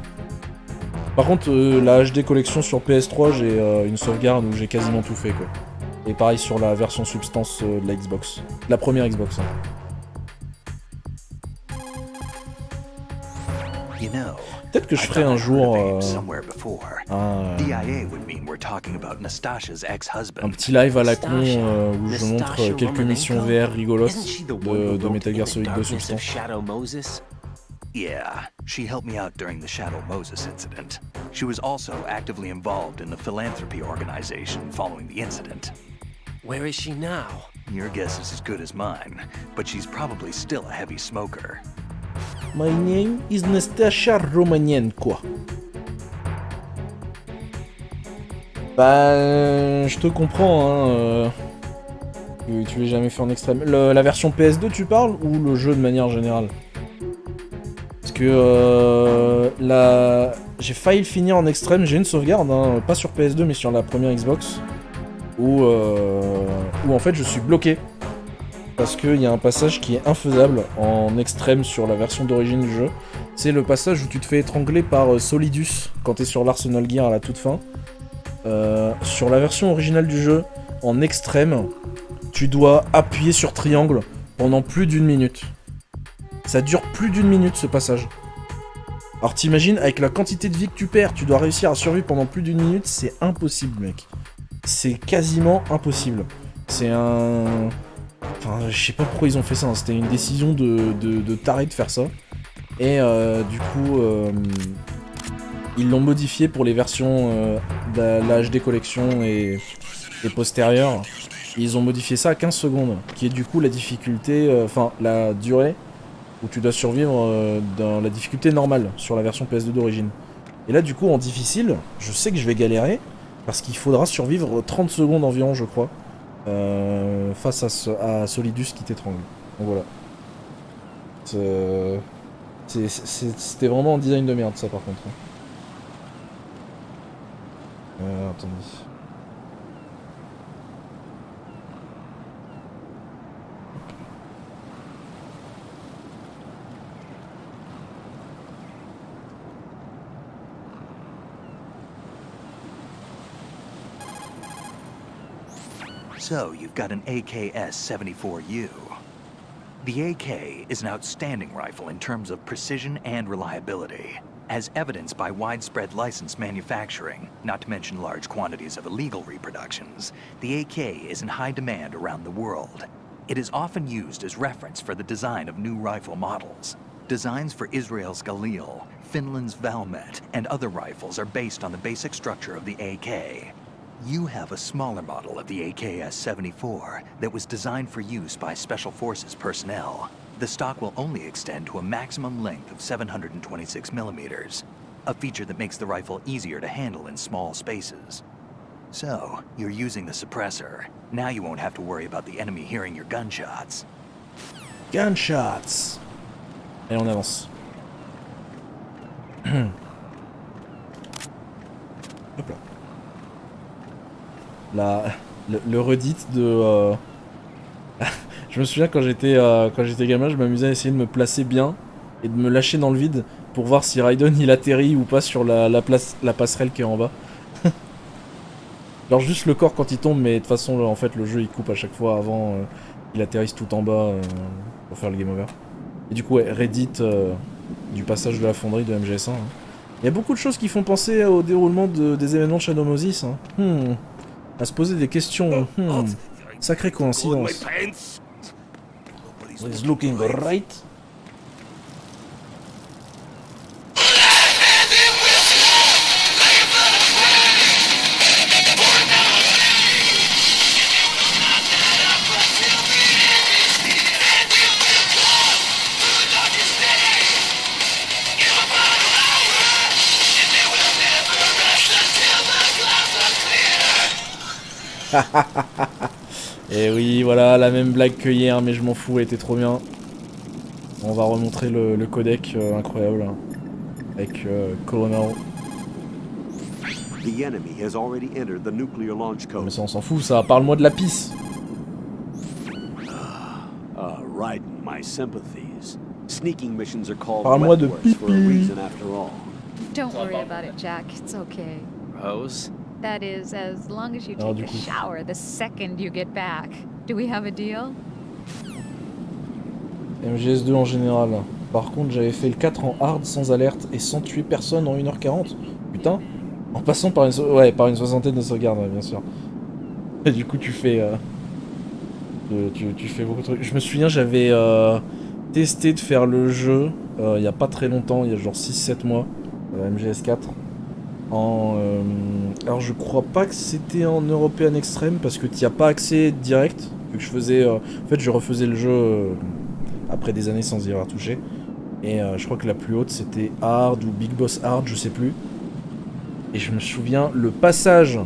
Par contre, la HD collection sur PS3, j'ai une sauvegarde où j'ai quasiment tout fait quoi. Et pareil sur la version substance de la Xbox. La première Xbox. Hein. Peut-être que je ferai un jour un petit live à la con où je montre quelques missions VR rigolotes de Metal Gear Solid 2 Substance. Yeah, she helped me out during the Shadow Moses incident. She was also actively involved in the philanthropy organization following the incident. Where is she now? Your guess is as good as mine, but she's probably still a heavy smoker. My name is Nastasha Romanienko. Bah, je te comprends, hein. Tu l'as jamais fait en extrême. La version PS2, tu parles, ou le jeu de manière générale? Parce que j'ai failli le finir en extrême. J'ai une sauvegarde, hein, pas sur PS2, mais sur la première Xbox, où en fait je suis bloqué. Parce qu'il y a un passage qui est infaisable en extrême sur la version d'origine du jeu. C'est le passage où tu te fais étrangler par Solidus quand t'es sur l'Arsenal Gear à la toute fin. Sur la version originale du jeu, en extrême, tu dois appuyer sur triangle pendant plus d'1 minute. Ça dure plus d'1 minute ce passage. Alors t'imagines, avec la quantité de vie que tu perds, tu dois réussir à survivre pendant plus d'1 minute, c'est impossible mec. C'est quasiment impossible. C'est un... Enfin, je sais pas pourquoi ils ont fait ça, hein. C'était une décision de taré de faire ça. Et du coup, ils l'ont modifié pour les versions de la HD collection et postérieures. Ils ont modifié ça à 15 secondes, qui est du coup la difficulté, enfin la durée où tu dois survivre dans la difficulté normale sur la version PS2 d'origine. Et là, du coup, en difficile, je sais que je vais galérer, parce qu'il faudra survivre 30 secondes environ, je crois, face à Solidus qui t'étrangle. Donc voilà. C'était vraiment un design de merde, ça, par contre. Attendez. So, you've got an AKS-74U. The AK is an outstanding rifle in terms of precision and reliability, as evidenced by widespread licensed manufacturing, not to mention large quantities of illegal reproductions. The AK is in high demand around the world. It is often used as reference for the design of new rifle models. Designs for Israel's Galil, Finland's Valmet, and other rifles are based on the basic structure of the AK. You have a smaller model of the AKS-74 that was designed for use by Special Forces personnel. The stock will only extend to a maximum length of 726 millimeters, a feature that makes the rifle easier to handle in small spaces. So, you're using the suppressor. Now you won't have to worry about the enemy hearing your gunshots. Gunshots. Et on avance. Hop là. Le redit de... Je me souviens quand j'étais gamin, je m'amusais à essayer de me placer bien et de me lâcher dans le vide pour voir si Raiden il atterrit ou pas sur la passerelle qui est en bas. Alors juste le corps quand il tombe, mais de toute façon en fait le jeu il coupe à chaque fois avant qu'il atterrisse tout en bas pour faire le game over. Et du coup ouais, Reddit du passage de la fonderie de MGS1. Hein. Il y a beaucoup de choses qui font penser au déroulement des événements de Shadow Moses. Hein. À se poser des questions. Sacrée coïncidence. It's looking right. Et oui, voilà, la même blague que hier, mais je m'en fous, elle était trop bien. On va remontrer le codec incroyable, hein, avec Colonel. Mais ça, on s'en fout, ça. Parle-moi de la pisse. Parle-moi de pipi. Don't worry about it, Jack. It's okay. Rose? That is, as long as you take a shower the second you get back. Do we have a deal? MGS2 en général. Par contre, j'avais fait le 4 en hard sans alerte et sans tuer personne en 1h40. Putain. En passant par une soixantaine de sauvegardes, ouais, bien sûr. Et du coup, tu fais tu fais beaucoup de trucs. Je me souviens, j'avais testé de faire le jeu il y a pas très longtemps, il y a genre 6-7 mois, MGS4. Alors je crois pas que c'était en European Extreme parce que t'y as pas accès direct. Vu que je faisais, en fait je refaisais le jeu après des années sans y avoir touché. Et je crois que la plus haute c'était Hard ou Big Boss Hard, je sais plus. Et je me souviens le passage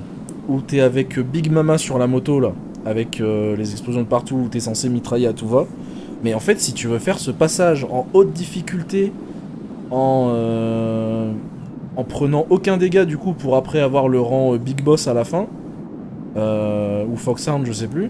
où t'es avec Big Mama sur la moto là, avec les explosions de partout où t'es censé mitrailler à tout va. Mais en fait si tu veux faire ce passage en haute difficulté, en prenant aucun dégât du coup pour après avoir le rang Big Boss à la fin, ou Foxhound je sais plus,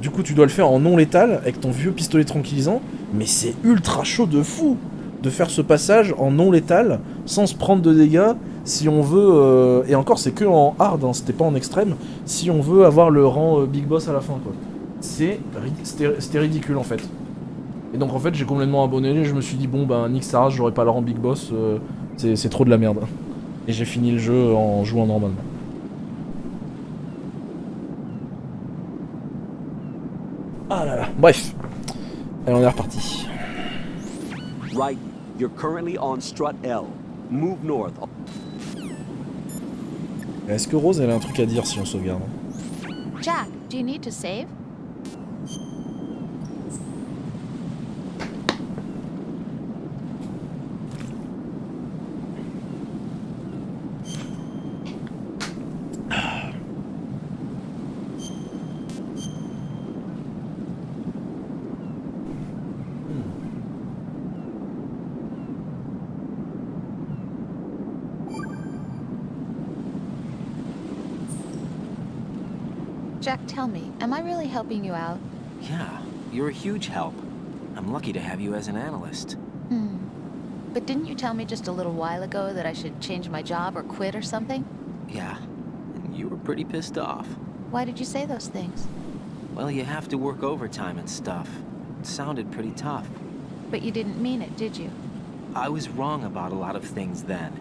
du coup tu dois le faire en non létal avec ton vieux pistolet tranquillisant, mais c'est ultra chaud de fou de faire ce passage en non létal sans se prendre de dégâts si on veut, et encore c'est que en hard, hein, c'était pas en extrême, si on veut avoir le rang Big Boss à la fin quoi. C'était ridicule en fait. Et donc en fait j'ai complètement abandonné, je me suis dit bon ben Nick Saras j'aurais pas le rang Big Boss, c'est trop de la merde. Et j'ai fini le jeu en jouant normalement. Ah là là, bref. Allez, on est reparti. Right, you're currently on strut L. Move north. Est-ce que Rose elle a un truc à dire si on sauvegarde? Jack, do you need to save? Jack, tell me, am I really helping you out? Yeah, you're a huge help. I'm lucky to have you as an analyst. But didn't you tell me just a little while ago that I should change my job or quit or something? Yeah, and you were pretty pissed off. Why did you say those things? Well, you have to work overtime and stuff. It sounded pretty tough. But you didn't mean it, did you? I was wrong about a lot of things then.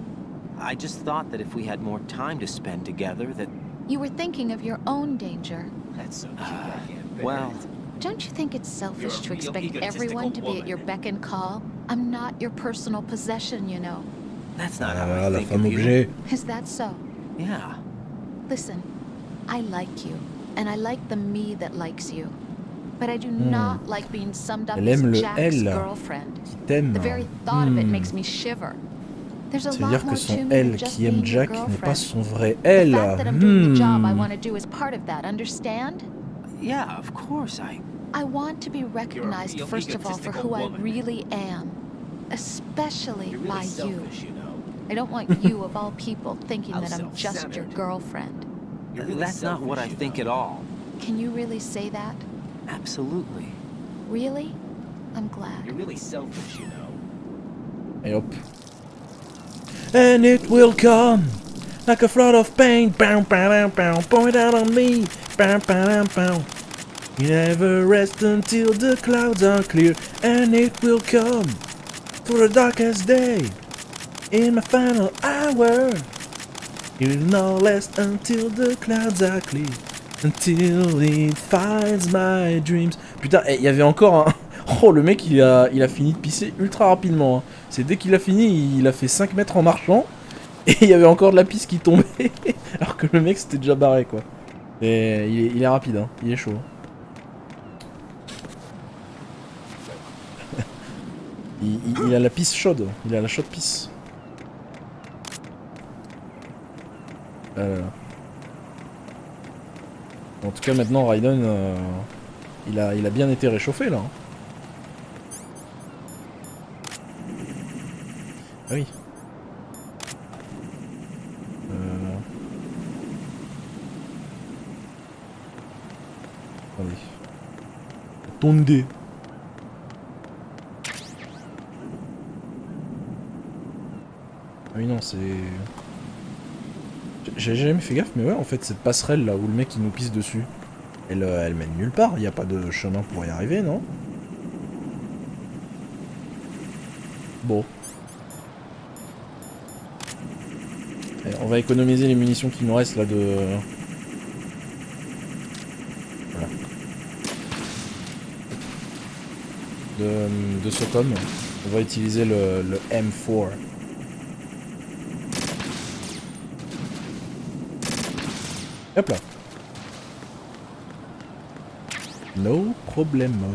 I just thought that if we had more time to spend together, that... You were thinking of your own danger. That's so cute. Well... Don't you think it's selfish to expect everyone to be at your beck and call? I'm not your personal possession, you know. That's not how I think of you. Is that so? Yeah. Listen, I like you, and I like the me that likes you. But I do not like being summed up as Jack's girlfriend. The very thought of it makes me shiver. There's a lot more to me than just being your girlfriend. The fact that I'm doing the job I want to do is part of that, understand? Yeah, of course, I want to be recognized, first of all, for who I really am. Especially by you. I don't want you, of all people, thinking that I'm just your girlfriend. That's not what I think at all. Can you really say that? Absolutely. Really? I'm glad. You're really selfish, you know. Et hop. And it will come like a flood of pain. Pow, pow, pow, point out on me. Pow, pow, pow. You never rest until the clouds are clear, and it will come through the darkest day. In my final hour, you will not rest until the clouds are clear, until it finds my dreams. Putain, il y avait encore un... Oh, le mec, il a fini de pisser ultra rapidement. Hein. C'est dès qu'il a fini, il a fait 5 mètres en marchant, et il y avait encore de la pisse qui tombait, alors que le mec s'était déjà barré, quoi. Et il est rapide, hein. Il est chaud. Il a la pisse chaude, il a la chaude pisse. En tout cas maintenant Raiden il a bien été réchauffé là. Ah oui. Attendez. Attendez. Ah oui non c'est... J'ai jamais fait gaffe mais ouais en fait cette passerelle là où le mec il nous pisse dessus, elle mène nulle part, il n'y a pas de chemin pour y arriver non? Bon. Allez, on va économiser les munitions qu'il nous reste là de... Voilà. De Socom. On va utiliser le M4. Hop là. No problemo.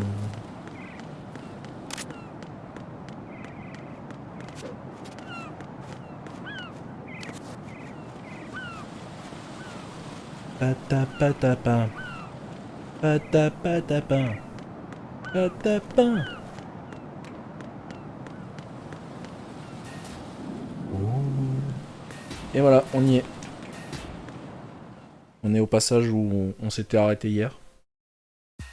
Patapatapin. Patapatapin. Patapin. Et voilà, on y est. On est au passage où on s'était arrêté hier. Je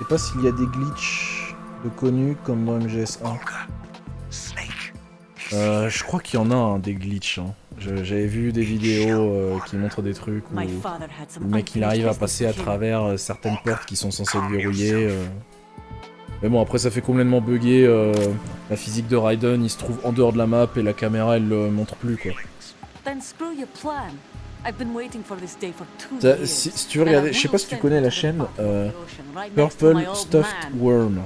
sais pas s'il y a des glitches de connus comme dans MGS1. Je crois qu'il y en a hein, des glitches. Hein. J'avais vu des vidéos qui montrent des trucs où le mec il arrive à passer à travers certaines portes qui sont censées être verrouillées. Mais bon après ça fait complètement bugger. La physique de Raiden il se trouve en dehors de la map et la caméra elle le montre plus quoi. Si tu veux regarder, je sais pas si tu connais la chaîne Purple Stuffed Worm.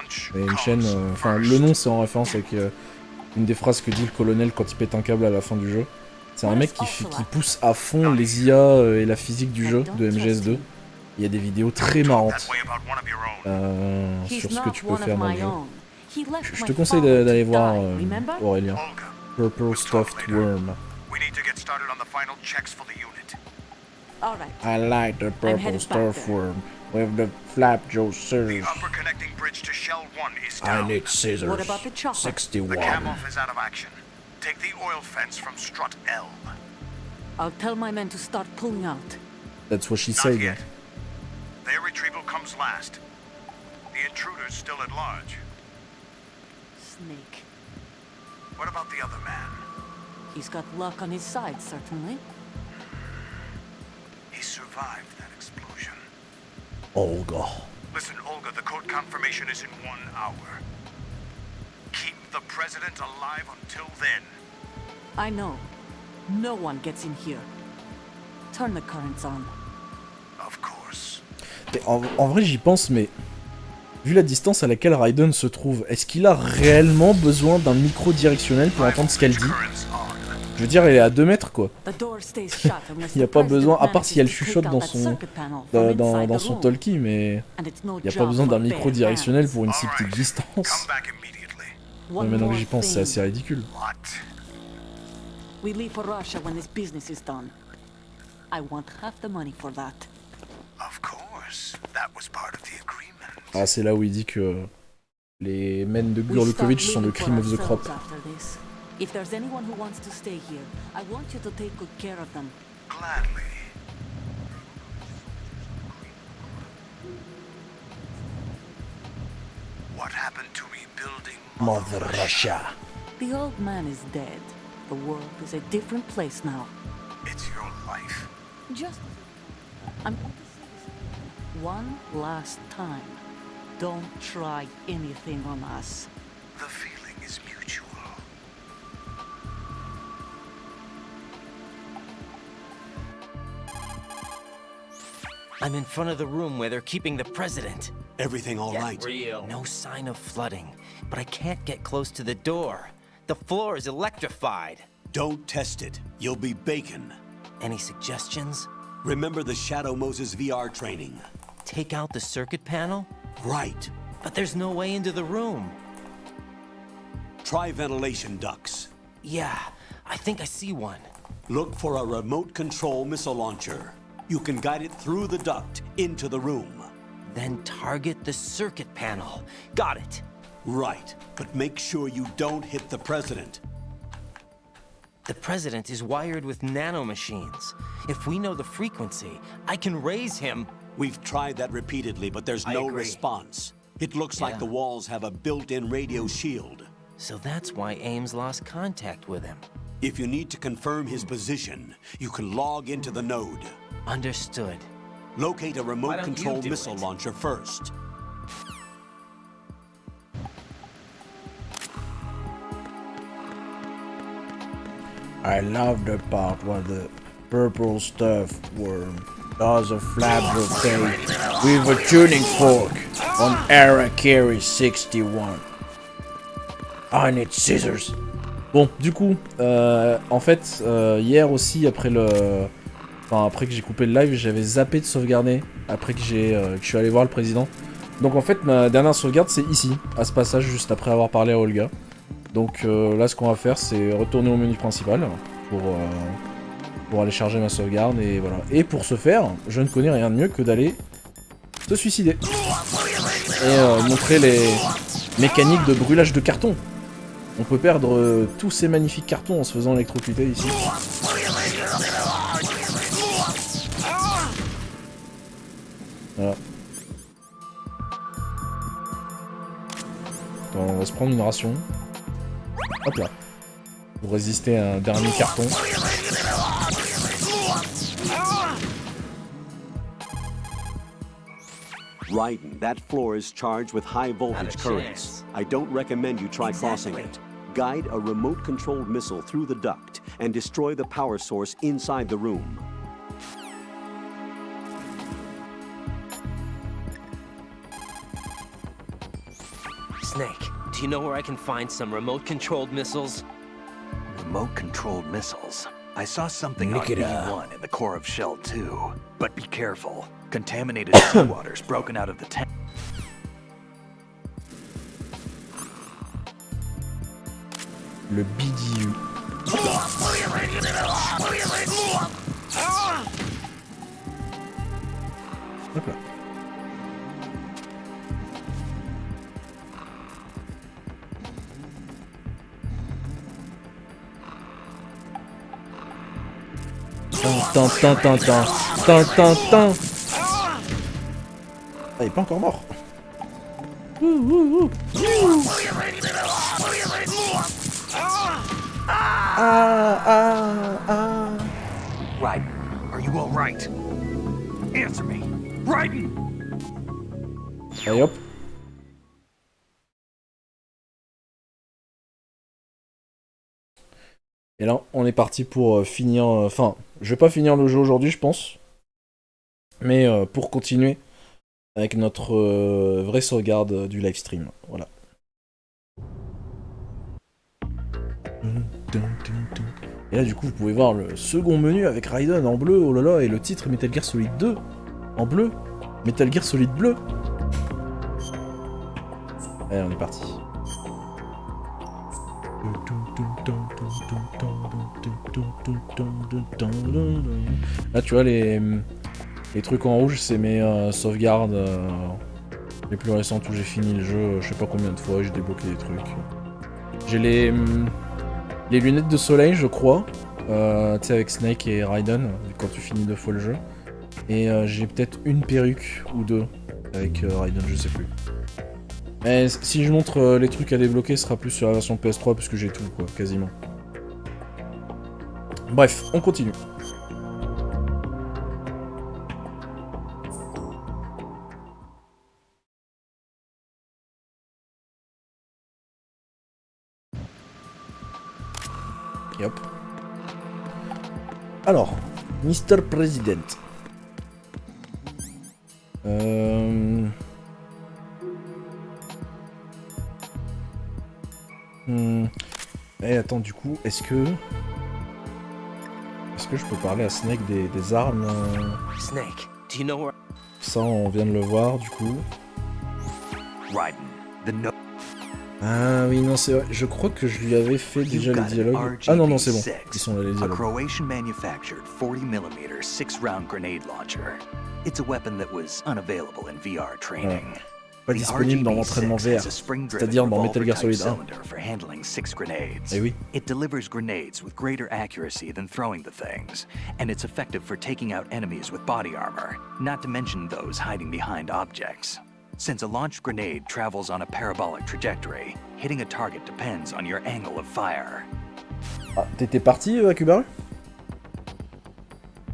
C'est une chaîne, enfin le nom c'est en référence avec une des phrases que dit le colonel quand il pète un câble à la fin du jeu. C'est un mec qui pousse à fond les IA et la physique du jeu de MGS2. Il y a des vidéos très marrantes sur ce que tu peux faire dans le jeu. Je te conseille d'aller voir Aurélien. Purple Stuffed Worm. I like the purple stuffed worm with the flap jaw scissors. I need scissors. 61. The cam off is out of action. Take the oil fence from strut L. I'll tell my men to start pulling out. That's what she said. Their retrieval comes last. The intruder's still at large. Snake. What about the other man? He's got luck on his side, certainly. He survived that explosion. Olga. Listen, Olga, the code confirmation is in 1 hour. Keep the president alive until then. I know. No one gets in here. Turn the currents on. Of course. Et en vrai, j'y pense, mais vu la distance à laquelle Raiden se trouve, est-ce qu'il a réellement besoin d'un micro directionnel pour entendre ce qu'elle dit? Je veux dire, elle est à 2 mètres, quoi. Il n'y a pas besoin, à part si elle chuchote dans son talkie, mais il n'y a pas besoin d'un micro directionnel pour une si petite distance. Mais maintenant que j'y pense, c'est assez ridicule. We leave for Russia when this business is done. I want half the money for that. Of course. That was part of the agreement. Ah, c'est là où il dit que les men de Gurlukovitch sont le cream of the crop. If there's anyone who wants to stay here, I want you to take good care of them. Gladly. What happened to rebuilding Mother Russia? The old man is dead. The world is a different place now. It's your life. Just I'm going to say this one last time. Don't try anything on us. The feeling is mutual. I'm in front of the room where they're keeping the president. Everything all right? No sign of flooding, but I can't get close to the door. The floor is electrified. Don't test it. You'll be bacon. Any suggestions? Remember the Shadow Moses VR training. Take out the circuit panel? Right. But there's no way into the room. Try ventilation ducts. Yeah, I think I see one. Look for a remote control missile launcher. You can guide it through the duct into the room. Then target the circuit panel. Got it. Right, but make sure you don't hit the president. The president is wired with nanomachines. If we know the frequency, I can raise him. We've tried that repeatedly, but there's no response. It looks like the walls have a built-in radio shield. So that's why Ames lost contact with him. If you need to confirm his position, you can log into the node. Understood. Locate a remote control missile launcher first. I love the part where the purple stuff worm does a flap rotate with a tuning fork on Arakiri 61. I need scissors. Bon, du coup, en fait, hier aussi, après que j'ai coupé le live, j'avais zappé de sauvegarder après que je suis allé voir le président. Donc en fait, ma dernière sauvegarde, c'est ici, à ce passage, juste après avoir parlé à Olga. Donc là, ce qu'on va faire, c'est retourner au menu principal pour aller charger ma sauvegarde, et voilà. Et pour ce faire, je ne connais rien de mieux que d'aller se suicider. Et montrer les mécaniques de brûlage de carton. On peut perdre tous ces magnifiques cartons en se faisant électrocuter ici. Voilà. Attends, on va se prendre une ration. Hop là. Pour résister à un dernier carton. Raiden, that floor is charged with high voltage currents. I don't recommend you try crossing it. Guide a remote-controlled missile through the duct and destroy the power source inside the room. Snake, do you know where I can find some remote-controlled missiles? Remote-controlled missiles? I saw something on B1 in the core of Shell 2. But be careful. Contaminated seawater's broken out of the tank. Le BDU. Hop là. Ah, il est pas encore mort. Right. Are you all right? Answer me. Raiden! Allez hop. Et là, on est parti pour finir... Enfin, je vais pas finir le jeu aujourd'hui, je pense. Mais pour continuer avec notre vraie sauvegarde du livestream. Voilà. Et là, du coup, vous pouvez voir le second menu avec Raiden en bleu, oh là là, et le titre Metal Gear Solid 2 en bleu. Metal Gear Solid bleu. Allez, on est parti. Là, tu vois, les trucs en rouge, c'est mes sauvegardes les plus récentes où j'ai fini le jeu. Je sais pas combien de fois j'ai débloqué des trucs. J'ai les lunettes de soleil, je crois. Tu sais, avec Snake et Raiden, quand tu finis 2 fois le jeu. Et j'ai peut-être une perruque ou 2 avec Raiden, je sais plus. Mais si je montre les trucs à débloquer, ce sera plus sur la version PS3 puisque j'ai tout, quoi, quasiment. Bref, on continue. Et hop. Alors, Mr. President. Eh, attends, du coup, est-ce que je peux parler à Snake des armes Snake, do you know where... Ça, on vient de le voir, du coup. Ah oui, non, c'est vrai. Je crois que je lui avais fait déjà les dialogues. Ah non, non, c'est bon. Ils sont là, les dialogues. A Croatian-manufactured 40mm 6-round grenade launcher. It's a weapon that was unavailable in VR training. Ouais. Pas disponible dans l'entraînement VR, c'est-à-dire dans Metal Gear Solid 1. Eh oui. It delivers grenades with greater accuracy than throwing the things, and it's effective for taking out enemies with body armor, not to mention those hiding behind objects. Since a launched grenade travels on a parabolic trajectory, hitting a target depends on your angle of fire. Ah, t'étais parti, Akubaru?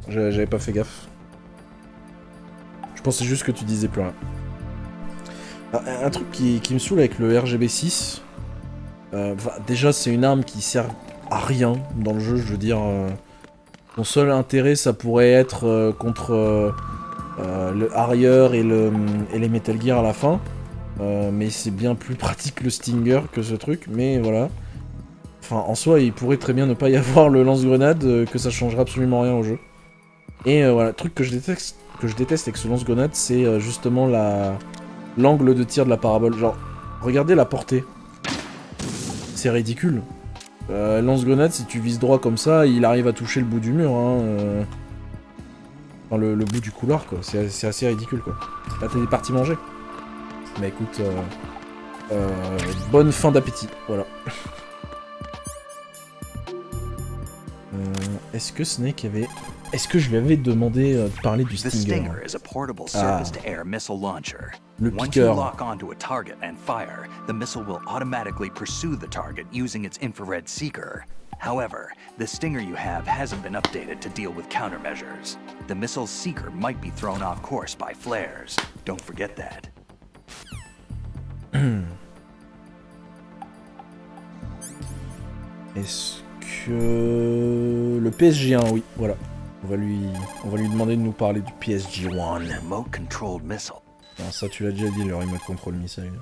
J'avais pas fait gaffe. Je pensais juste que tu disais plus rien. Un truc qui me saoule avec le RGB6, déjà c'est une arme qui sert à rien dans le jeu, je veux dire. Son seul intérêt ça pourrait être contre le Harrier et les Metal Gear à la fin, mais c'est bien plus pratique le Stinger que ce truc, mais voilà. Enfin en soi il pourrait très bien ne pas y avoir le lance-grenade, que ça changerait absolument rien au jeu. Et voilà, le truc que je déteste avec ce lance-grenade, c'est justement l'angle de tir de la parabole. Genre, regardez la portée. C'est ridicule. Lance-grenade, si tu vises droit comme ça, il arrive à toucher le bout du mur. Hein, enfin, le bout du couloir, quoi. C'est assez ridicule, quoi. Là, t'es parti manger. Mais écoute, bonne fin d'appétit. Voilà. Est-ce que Snake avait... Est-ce que je lui avais demandé de parler du Stinger? Ah. Le piqueur. Lock onto a target and fire, the missile will automatically pursue the target using its infrared seeker. However, the Stinger you have hasn't been updated to deal with countermeasures. The missile's seeker might be thrown off course by flares. Don't forget that. Est-ce que... Le PSG1, oui, voilà. On va lui demander de nous parler du PSG1. Remote-controlled missile. Non, ça tu l'as déjà dit, le remote control missile.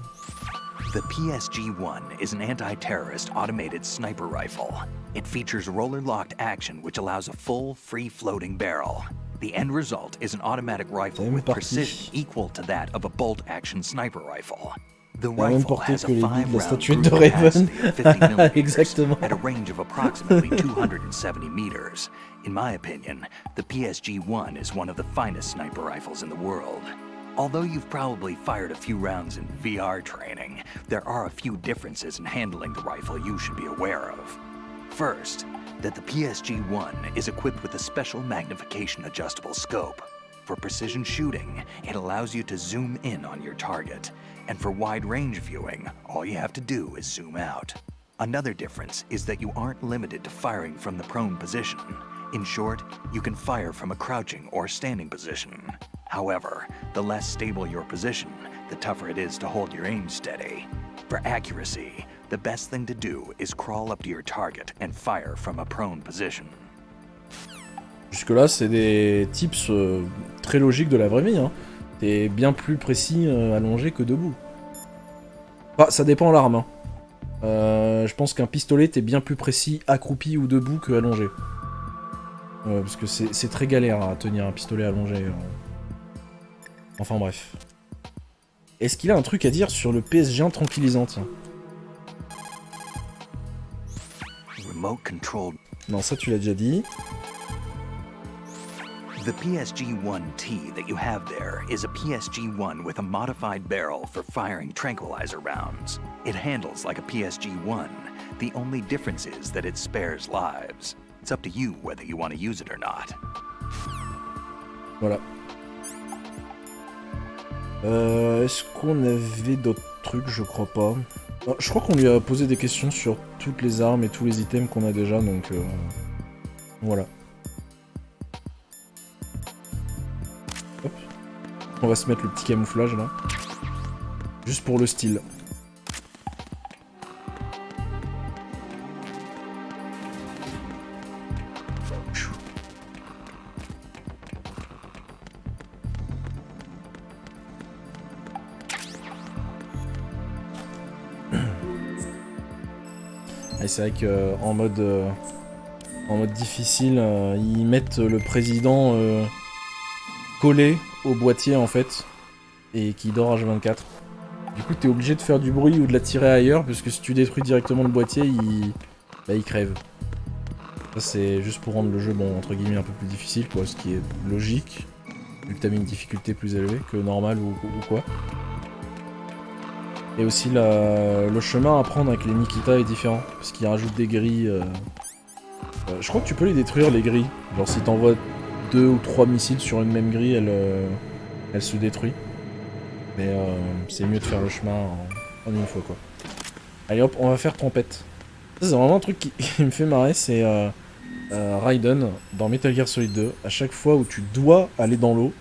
The PSG-1 is an anti-terrorist automated sniper rifle. It features roller-locked action which allows a full, free-floating barrel. The end result is an automatic rifle with precision equal to that of a bolt-action sniper rifle. The rifle has a 5-round group capacity of 50 millimeters at a range of approximately 270 meters. In my opinion, the PSG-1 is one of the finest sniper rifles in the world. Although you've probably fired a few rounds in VR training, there are a few differences in handling the rifle you should be aware of. First, that the PSG-1 is equipped with a special magnification adjustable scope. For precision shooting, it allows you to zoom in on your target, and for wide-range viewing, all you have to do is zoom out. Another difference is that you aren't limited to firing from the prone position. In short, you can fire from a crouching or standing position. However, the less stable your position, the tougher it is to hold your aim steady. For accuracy, the best thing to do is crawl up to your target and fire from a prone position. Jusque-là, c'est des tips très logiques de la vraie vie. Hein. T'es bien plus précis allongé que debout. Ah, ça dépend de l'arme. Hein. Je pense qu'un pistolet, t'es bien plus précis accroupi ou debout que allongé. Parce que c'est très galère à tenir un pistolet allongé. Enfin bref. Est-ce qu'il a un truc à dire sur le PSG1 tranquillisant, tiens? Remote control. Non, ça tu l'as déjà dit. The PSG-1T that you have there is a PSG-1 with a modified barrel for firing tranquilizer rounds. It handles like a PSG-1. The only difference is that it spares lives. It's up to you whether you want to use it or not. Voilà. Est-ce qu'on avait d'autres trucs? Je crois pas. Je crois qu'on lui a posé des questions sur toutes les armes et tous les items qu'on a déjà, donc voilà. Hop. On va se mettre le petit camouflage là. Juste pour le style. Et c'est vrai qu'en mode difficile, ils mettent le président collé au boîtier en fait, et qui dort H24. Du coup t'es obligé de faire du bruit ou de la tirer ailleurs, parce que si tu détruis directement le boîtier, il crève. Ça c'est juste pour rendre le jeu, bon, entre guillemets, un peu plus difficile, quoi, ce qui est logique, vu que t'as mis une difficulté plus élevée que normal ou quoi. Et aussi le chemin à prendre avec les Nikita est différent, parce qu'ils rajoutent des grilles. Je crois que tu peux les détruire, les grilles. Genre si t'envoies 2 ou 3 missiles sur une même grille, elle se détruit. Mais c'est mieux de faire le chemin en une fois, quoi. Allez hop, on va faire trompette. Ça c'est vraiment un truc qui me fait marrer, c'est Raiden dans Metal Gear Solid 2. À chaque fois où tu dois aller dans l'eau,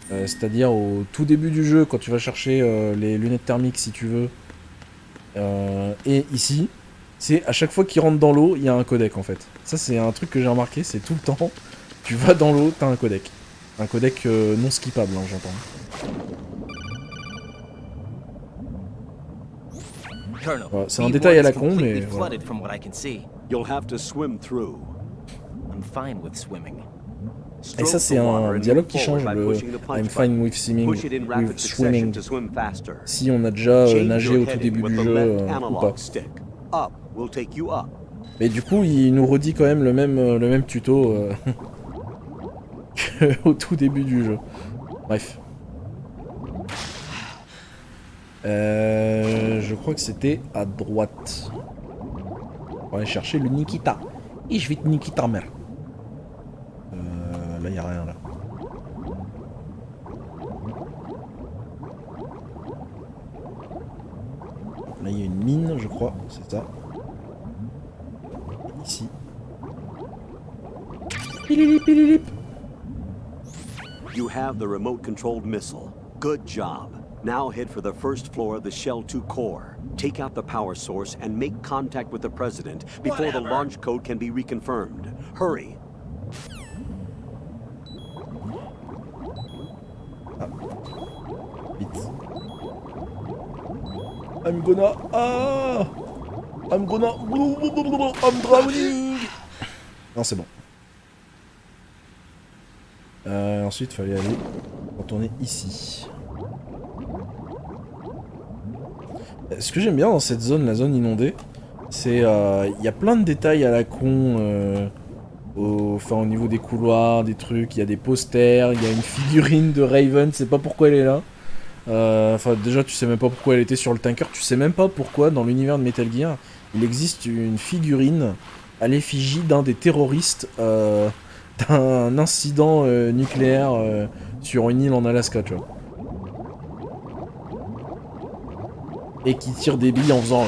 c'est-à-dire au tout début du jeu, quand tu vas chercher les lunettes thermiques si tu veux, et ici, c'est à chaque fois qu'il rentre dans l'eau, il y a un codec en fait. Ça c'est un truc que j'ai remarqué, c'est tout le temps, tu vas dans l'eau, t'as un codec. Un codec non skippable, hein, j'entends. Voilà, c'est un détail à la con, mais voilà. You'll have to swim through. I'm fine with swimming. Et ça c'est un dialogue qui change, le I'm fine with swimming, si on a déjà nagé au tout début du jeu ou pas. Mais du coup il nous redit quand même le même tuto au tout début du jeu. Bref. Je crois que c'était à droite. On va aller chercher le Nikita. Et je vais te niquer ta mère. Là, y a rien, là. Là, il y a une mine, je crois. C'est ça. Ici. Pililip, pililip. You have the remote-controlled missile. Good job. Now head for the first floor of the Shell 2 core. Take out the power source and make contact with the President before the launch code can be reconfirmed. Hurry. Ah. Vite. I'm drowning. Non, c'est bon. Ensuite, il fallait aller retourner ici. Ce que j'aime bien dans cette zone, la zone inondée, c'est il y a plein de détails à la con au niveau des couloirs, des trucs, il y a des posters, il y a une figurine de Raven, tu sais pas pourquoi elle est là. Enfin déjà tu sais même pas pourquoi elle était sur le tanker, tu sais même pas pourquoi dans l'univers de Metal Gear il existe une figurine à l'effigie d'un des terroristes d'un incident nucléaire sur une île en Alaska, tu vois. Et qui tire des billes en faisant...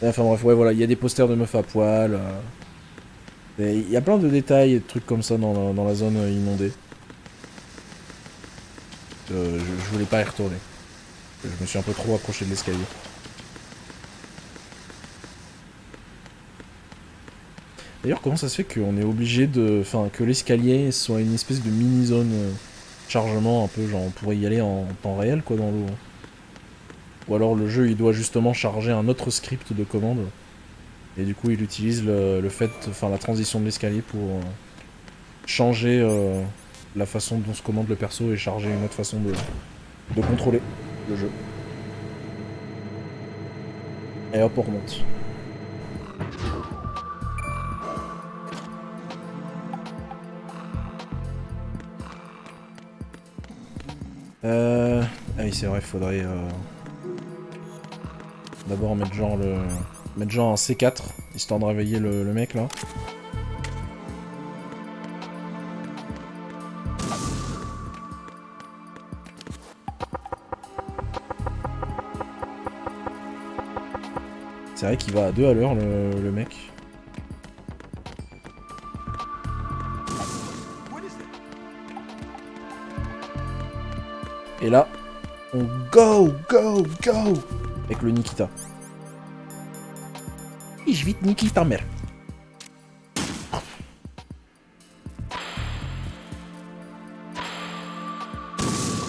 Enfin bref, ouais, voilà, il y a des posters de meufs à poil. Il y a plein de détails et de trucs comme ça dans la zone inondée. Je voulais pas y retourner. Je me suis un peu trop approché de l'escalier. D'ailleurs, comment ça se fait qu'on est obligé de... Enfin, que l'escalier soit une espèce de mini-zone chargement, un peu, genre on pourrait y aller en temps réel, quoi, dans l'eau. Ou alors le jeu, il doit justement charger un autre script de commande. Et du coup, il utilise le fait... Enfin, la transition de l'escalier pour changer la façon dont se commande le perso et charger une autre façon de contrôler le jeu. Et hop, on remonte. Ah oui, c'est vrai, il faudrait d'abord mettre genre un C4, histoire de réveiller le mec là. C'est vrai qu'il va à 2 à l'heure le mec. Et là, on go avec le Nikita. Et je vais te niquer ta mère.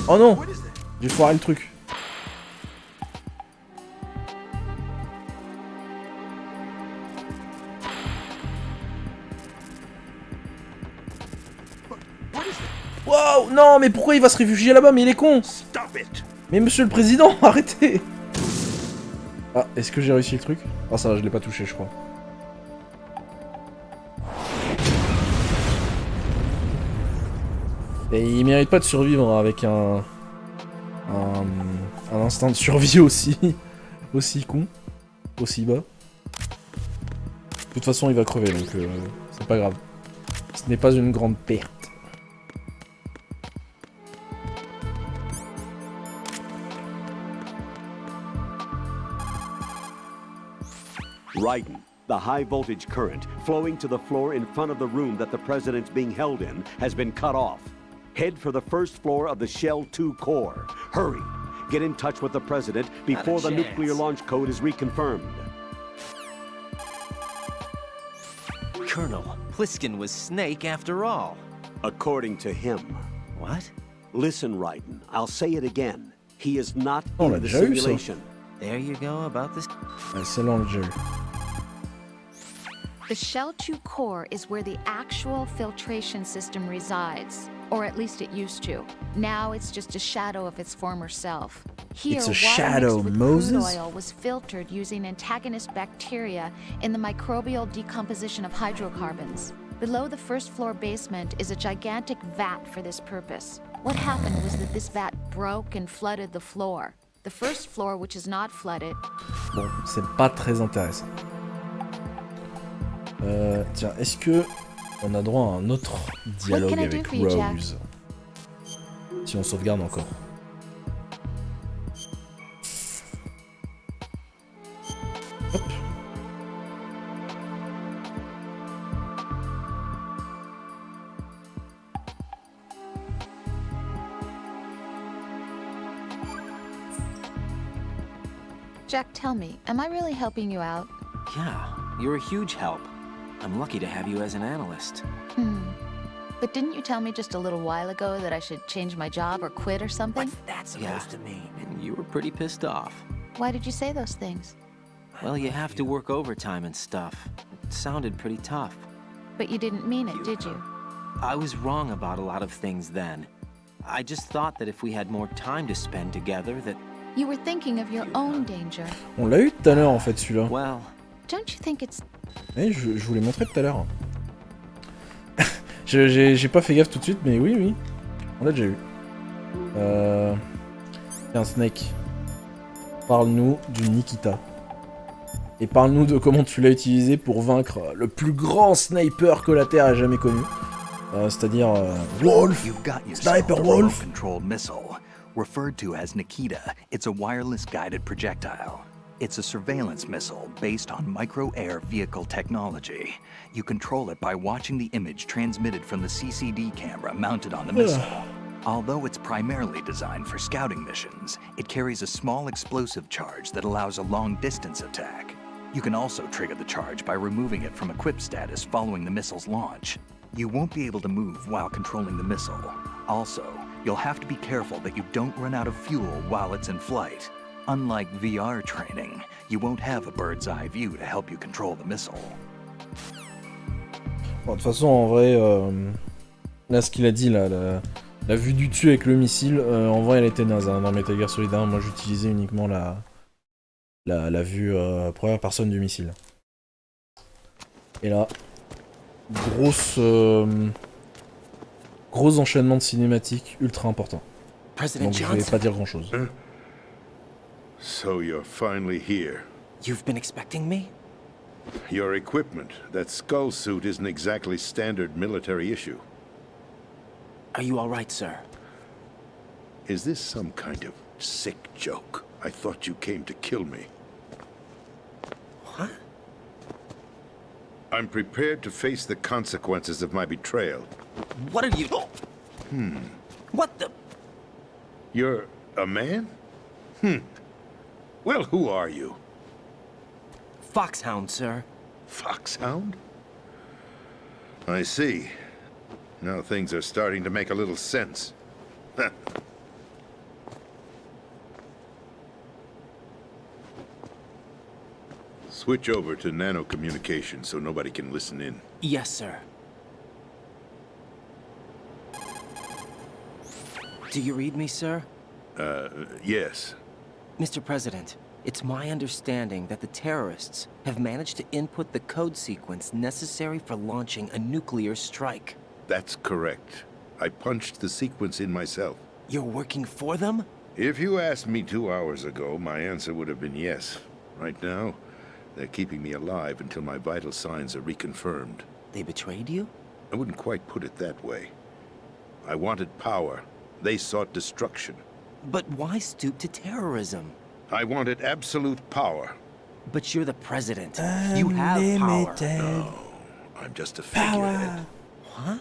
Oh non, j'ai foiré le truc. Wow, non, mais pourquoi il va se réfugier là-bas? Mais il est con. Mais monsieur le président, arrêtez. Ah, est-ce que j'ai réussi le truc? Ah, ça va, je l'ai pas touché, je crois. Et il mérite pas de survivre avec un instinct de survie aussi con, aussi bas. De toute façon, il va crever, donc c'est pas grave. Ce n'est pas une grande perte. Raiden, the high-voltage current flowing to the floor in front of the room that the president's being held in has been cut off. Head for the first floor of the Shell 2 core. Hurry! Get in touch with the president before the nuclear launch code is reconfirmed. Colonel, Pliskin was Snake after all. According to him. What? Listen, Raiden, I'll say it again. He is not Oh, in the simulation. There you go about this. C'est long le jeu. The Shell 2 core is where the actual filtration system resides, or at least it used to. Now it's just a shadow of its former self. Here, It's a water shadow, mixed with Moses? crude oil was filtered using antagonist bacteria in the microbial decomposition of hydrocarbons. Below the first floor basement is a gigantic vat for this purpose. What happened was that this vat broke and flooded the floor. The first floor, which is not flooded. Bon, c'est pas très intéressant. Tiens, est-ce que on a droit à un autre dialogue avec Rose? Si on sauvegarde encore. Hop. Jack, tell me, am I really helping you out? Yeah, you're a huge help. I'm lucky to have you as an analyst. But didn't you tell me just a little while ago that I should change my job or quit or something? What's that supposed to mean? And you were pretty pissed off. Why did you say those things? Well, you have to work overtime and stuff. It sounded pretty tough. But you didn't mean it, did you? I was wrong about a lot of things then. I just thought that if we had more time to spend together, that... You were thinking of your own danger. On l'a eu tout à l'heure en fait celui-là. Well... Don't you think it's... Eh, je vous l'ai montré tout à l'heure. J'ai pas fait gaffe tout de suite, mais oui, oui. On l'a déjà eu. Tiens, Snake. Parle-nous du Nikita. Et parle-nous de comment tu l'as utilisé pour vaincre le plus grand sniper que la Terre ait jamais connu. C'est-à-dire Wolf, Sniper Wolf. Controlled missile, referred to as Nikita. It's a wireless guided projectile. It's a surveillance missile based on micro-air vehicle technology. You control it by watching the image transmitted from the CCD camera mounted on the missile. Although it's primarily designed for scouting missions, it carries a small explosive charge that allows a long-distance attack. You can also trigger the charge by removing it from equip status following the missile's launch. You won't be able to move while controlling the missile. Also, you'll have to be careful that you don't run out of fuel while it's in flight. Unlike VR training, you won't have a bird's eye view to help you control the missile. Bon, de toute façon, en vrai, là, ce qu'il a dit, là, la vue du dessus avec le missile, en vrai, elle était naze. Hein, dans Metal Gear Solid 1, moi, j'utilisais uniquement la vue première personne du missile. Et là, gros enchaînement de cinématiques ultra important. Donc, je vais pas dire grand-chose. So you're finally here. You've been expecting me? Your equipment, that skull suit isn't exactly standard military issue. Are you all right, sir? Is this some kind of sick joke? I thought you came to kill me. What? I'm prepared to face the consequences of my betrayal. What are you... What the... You're a man? Well, who are you? Foxhound, sir. Foxhound? I see. Now things are starting to make a little sense. Switch over to nano-communication so nobody can listen in. Yes, sir. Do you read me, sir? Yes. Mr. President, it's my understanding that the terrorists have managed to input the code sequence necessary for launching a nuclear strike. That's correct. I punched the sequence in myself. You're working for them? If you asked me 2 hours ago, my answer would have been yes. Right now, they're keeping me alive until my vital signs are reconfirmed. They betrayed you? I wouldn't quite put it that way. I wanted power. They sought destruction. But why stoop to terrorism? I wanted absolute power. But you're the president. You have power. No, I'm just a figurehead. What?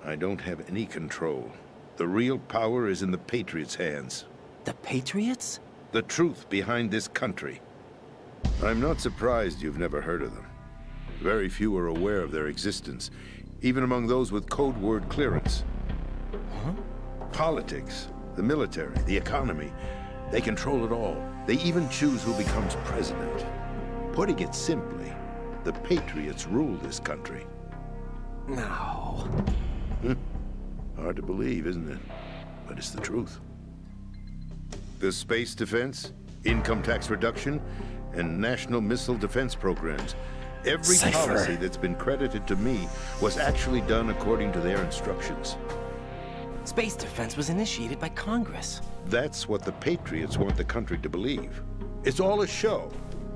I don't have any control. The real power is in the Patriots' hands. The Patriots? The truth behind this country. I'm not surprised you've never heard of them. Very few are aware of their existence, even among those with code word clearance. Huh? Politics, the military, the economy, they control it all. They even choose who becomes president. Putting it simply, the Patriots rule this country. No. Hard to believe, isn't it? But it's the truth. The space defense, income tax reduction, and national missile defense programs. Every policy that's been credited to me was actually done according to their instructions. Space defense was initiated by Congress. That's what the Patriots want the country to believe. It's all a show.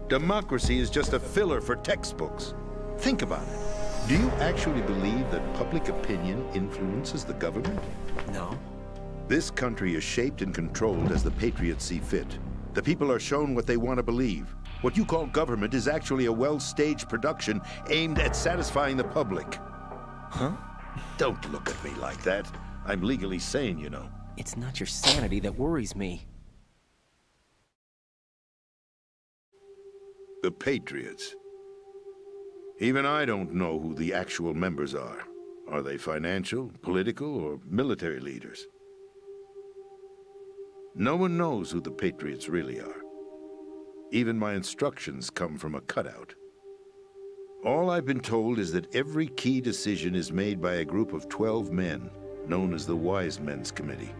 Democracy is just a filler for textbooks. Think about it. Do you actually believe that public opinion influences the government? No. This country is shaped and controlled as the Patriots see fit. The people are shown what they want to believe. What you call government is actually a well-staged production aimed at satisfying the public. Huh? Don't look at me like that. I'm legally sane, you know. It's not your sanity that worries me. The Patriots. Even I don't know who the actual members are. Are they financial, political, or military leaders? No one knows who the Patriots really are. Even my instructions come from a cutout. All I've been told is that every key decision is made by a group of 12 men, known as the Wise Men's Committee.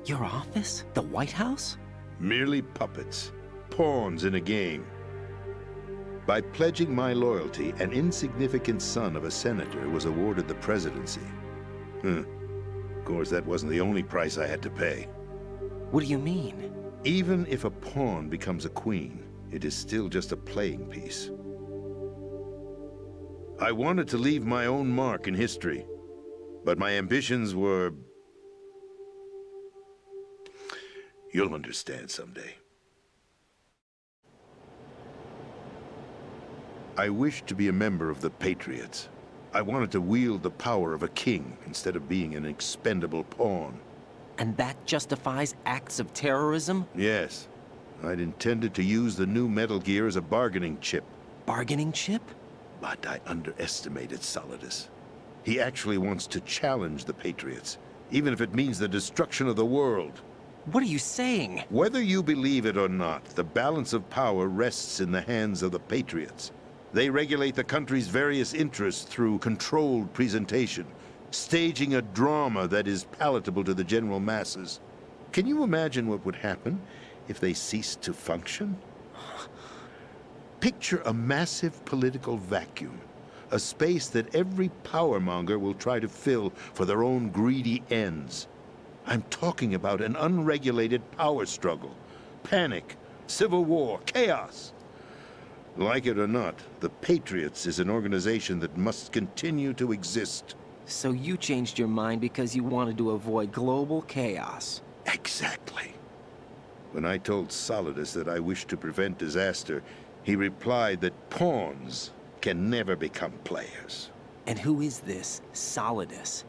Your office? The White House? Merely puppets, pawns in a game. By pledging my loyalty, an insignificant son of a senator was awarded the presidency. Of course, that wasn't the only price I had to pay. What do you mean? Even if a pawn becomes a queen, it is still just a playing piece. I wanted to leave my own mark in history, but my ambitions were... You'll understand someday. I wished to be a member of the Patriots. I wanted to wield the power of a king instead of being an expendable pawn. And that justifies acts of terrorism? Yes. I'd intended to use the new Metal Gear as a bargaining chip. Bargaining chip? But I underestimated Solidus. He actually wants to challenge the Patriots, even if it means the destruction of the world. What are you saying? Whether you believe it or not, the balance of power rests in the hands of the Patriots. They regulate the country's various interests through controlled presentation, staging a drama that is palatable to the general masses. Can you imagine what would happen if they ceased to function? Picture a massive political vacuum, a space that every powermonger will try to fill for their own greedy ends. I'm talking about an unregulated power struggle, panic, civil war, chaos. Like it or not, the Patriots is an organization that must continue to exist. So you changed your mind because you wanted to avoid global chaos. Exactly. When I told Solidus that I wished to prevent disaster, he replied that pawns can never become players. And who is this Solidus?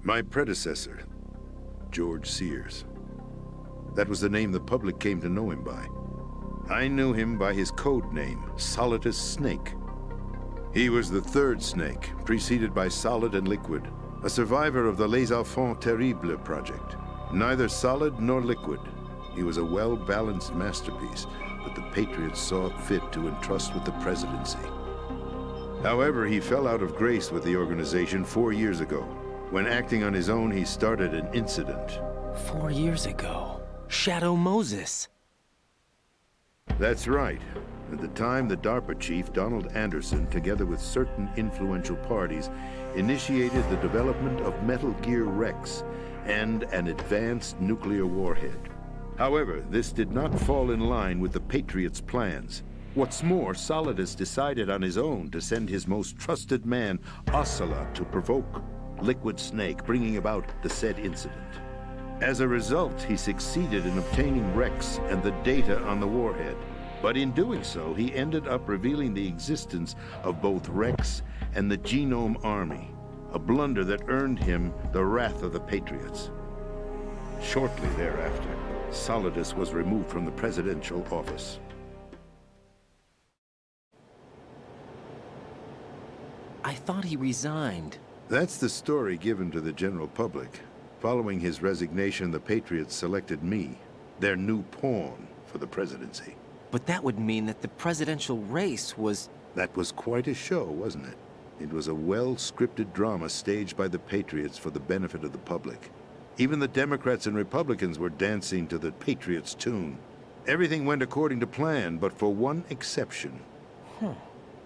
My predecessor, George Sears. That was the name the public came to know him by. I knew him by his code name, Solidus Snake. He was the third snake, preceded by Solid and Liquid, a survivor of the Les Enfants Terribles project. Neither solid nor liquid, he was a well-balanced masterpiece that the Patriots saw fit to entrust with the presidency. However, he fell out of grace with the organization 4 years ago. When acting on his own, he started an incident. 4 years ago? Shadow Moses. That's right. At the time, the DARPA chief, Donald Anderson, together with certain influential parties, initiated the development of Metal Gear Rex and an advanced nuclear warhead. However, this did not fall in line with the Patriots' plans. What's more, Solidus decided on his own to send his most trusted man, Ocelot, to provoke Liquid Snake, bringing about the said incident. As a result, he succeeded in obtaining Rex and the data on the warhead. But in doing so, he ended up revealing the existence of both Rex and the Genome Army, a blunder that earned him the wrath of the Patriots. Shortly thereafter, Solidus was removed from the presidential office. I thought he resigned. That's the story given to the general public. Following his resignation, the Patriots selected me, their new pawn, for the presidency. But that would mean that the presidential race was... That was quite a show, wasn't it? It was a well-scripted drama staged by the Patriots for the benefit of the public. Even the Democrats and Republicans were dancing to the Patriots' tune. Everything went according to plan, but for one exception.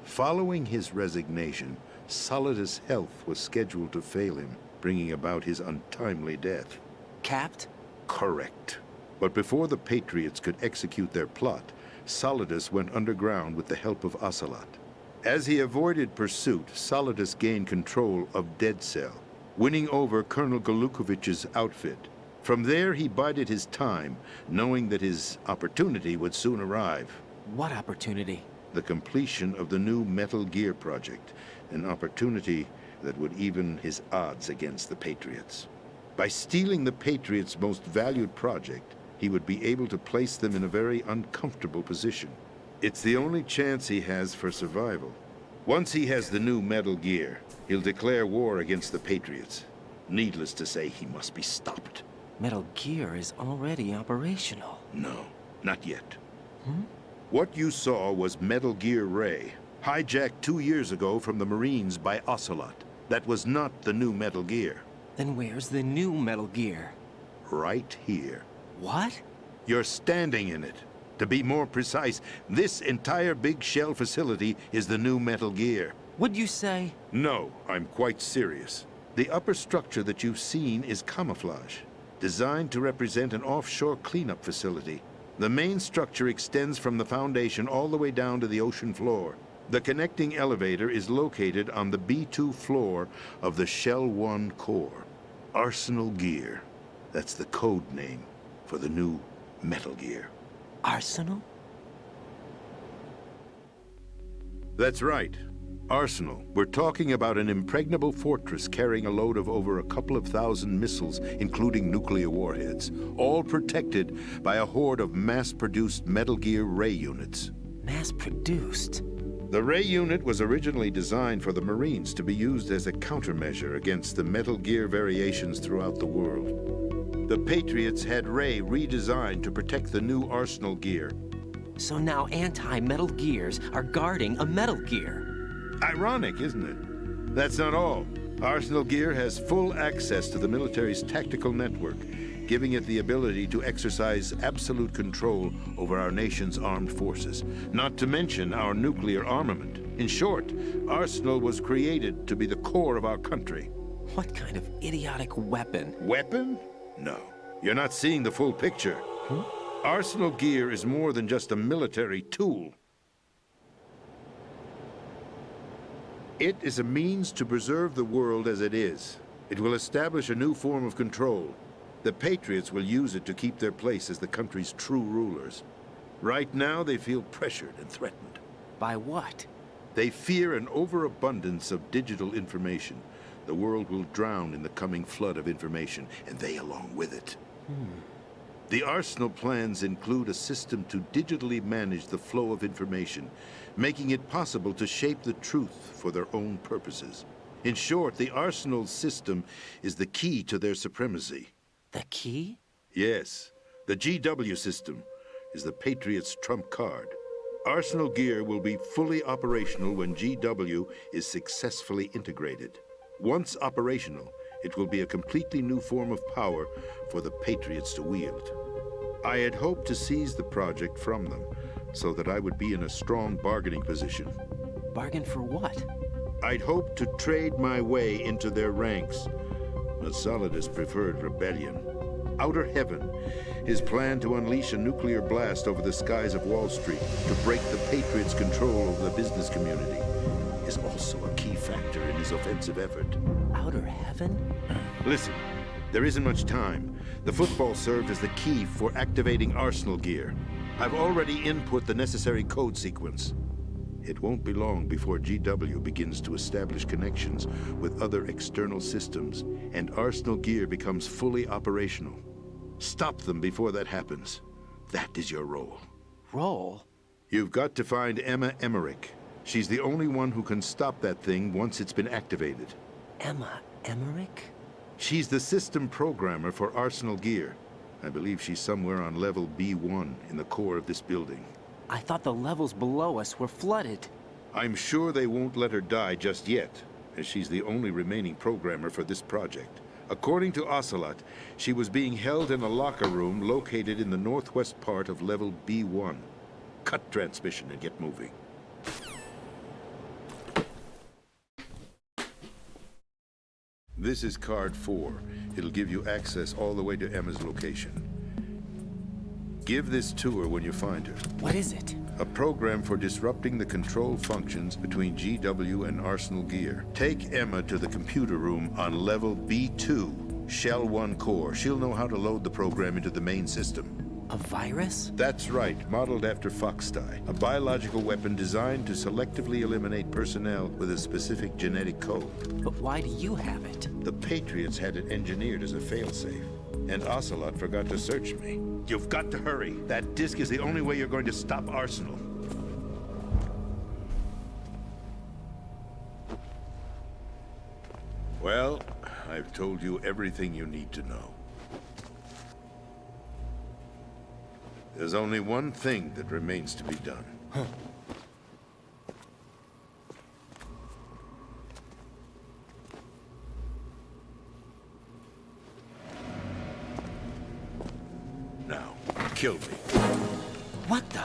Following his resignation, Solidus' health was scheduled to fail him, bringing about his untimely death. Capped? Correct. But before the Patriots could execute their plot, Solidus went underground with the help of Ocelot. As he avoided pursuit, Solidus gained control of Dead Cell, winning over Colonel Golukovich's outfit. From there, he bided his time, knowing that his opportunity would soon arrive. What opportunity? The completion of the new Metal Gear project, an opportunity that would even his odds against the Patriots. By stealing the Patriots' most valued project, he would be able to place them in a very uncomfortable position. It's the only chance he has for survival. Once he has the new Metal Gear, he'll declare war against the Patriots. Needless to say, he must be stopped. Metal Gear is already operational. No, not yet. What you saw was Metal Gear Ray, hijacked 2 years ago from the Marines by Ocelot. That was not the new Metal Gear. Then where's the new Metal Gear? Right here. What? You're standing in it. To be more precise, this entire big shell facility is the new Metal Gear. What'd you say? No, I'm quite serious. The upper structure that you've seen is camouflage. designed to represent an offshore cleanup facility. The main structure extends from the foundation all the way down to the ocean floor. The connecting elevator is located on the B2 floor of the Shell 1 core. Arsenal Gear. That's the code name for the new Metal Gear. Arsenal? That's right. Arsenal. We're talking about an impregnable fortress carrying a load of over a couple of thousand missiles, including nuclear warheads, all protected by a horde of mass-produced Metal Gear Ray units. Mass-produced? The Ray unit was originally designed for the Marines to be used as a countermeasure against the Metal Gear variations throughout the world. The Patriots had Ray redesigned to protect the new Arsenal Gear. So now anti-Metal Gears are guarding a Metal Gear. Ironic, isn't it? That's not all. Arsenal Gear has full access to the military's tactical network, giving it the ability to exercise absolute control over our nation's armed forces, not to mention our nuclear armament. In short, Arsenal was created to be the core of our country. What kind of idiotic weapon? Weapon? No. You're not seeing the full picture. Huh? Arsenal Gear is more than just a military tool. It is a means to preserve the world as it is. It will establish a new form of control. The Patriots will use it to keep their place as the country's true rulers. Right now, they feel pressured and threatened. By what? They fear an overabundance of digital information. The world will drown in the coming flood of information, and they along with it. The Arsenal plans include a system to digitally manage the flow of information, making it possible to shape the truth for their own purposes. In short, the Arsenal system is the key to their supremacy. The key? Yes. The GW system is the Patriots' trump card. Arsenal Gear will be fully operational when GW is successfully integrated. Once operational, it will be a completely new form of power for the Patriots to wield. I had hoped to seize the project from them, so that I would be in a strong bargaining position. Bargain for what? I'd hoped to trade my way into their ranks, but Solidus preferred rebellion. Outer Heaven, his plan to unleash a nuclear blast over the skies of Wall Street to break the Patriots' control over the business community, is also a key factor in his offensive effort. Outer Heaven? Listen, there isn't much time. The football served as the key for activating Arsenal Gear. I've already input the necessary code sequence. It won't be long before GW begins to establish connections with other external systems, and Arsenal Gear becomes fully operational. Stop them before that happens. That is your role. Role? You've got to find Emma Emmerich. She's the only one who can stop that thing once it's been activated. Emma Emmerich? She's the system programmer for Arsenal Gear. I believe she's somewhere on level B1 in the core of this building. I thought the levels below us were flooded. I'm sure they won't let her die just yet, as she's the only remaining programmer for this project. According to Ocelot, she was being held in a locker room located in the northwest part of level B1. Cut transmission and get moving. This is card 4. It'll give you access all the way to Emma's location. Give this to her when you find her. What is it? A program for disrupting the control functions between GW and Arsenal Gear. Take Emma to the computer room on level B2, Shell 1 core. She'll know how to load the program into the main system. A virus? That's right, modeled after Foxdie, a biological weapon designed to selectively eliminate personnel with a specific genetic code. But why do you have it? The Patriots had it engineered as a failsafe, and Ocelot forgot to search me. You've got to hurry. That disk is the only way you're going to stop Arsenal. Well, I've told you everything you need to know. There's only one thing that remains to be done. Huh. Now, kill me. What the?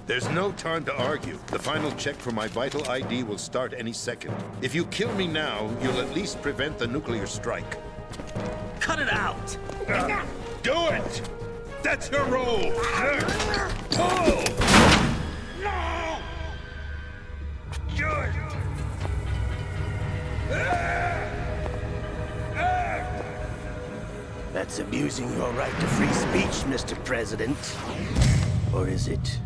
There's no time to argue. The final check for my vital ID will start any second. If you kill me now, you'll at least prevent the nuclear strike. Cut it out! Do it! That's your role! Pull! No! Good! That's abusing your right to free speech, Mr. President. Or is it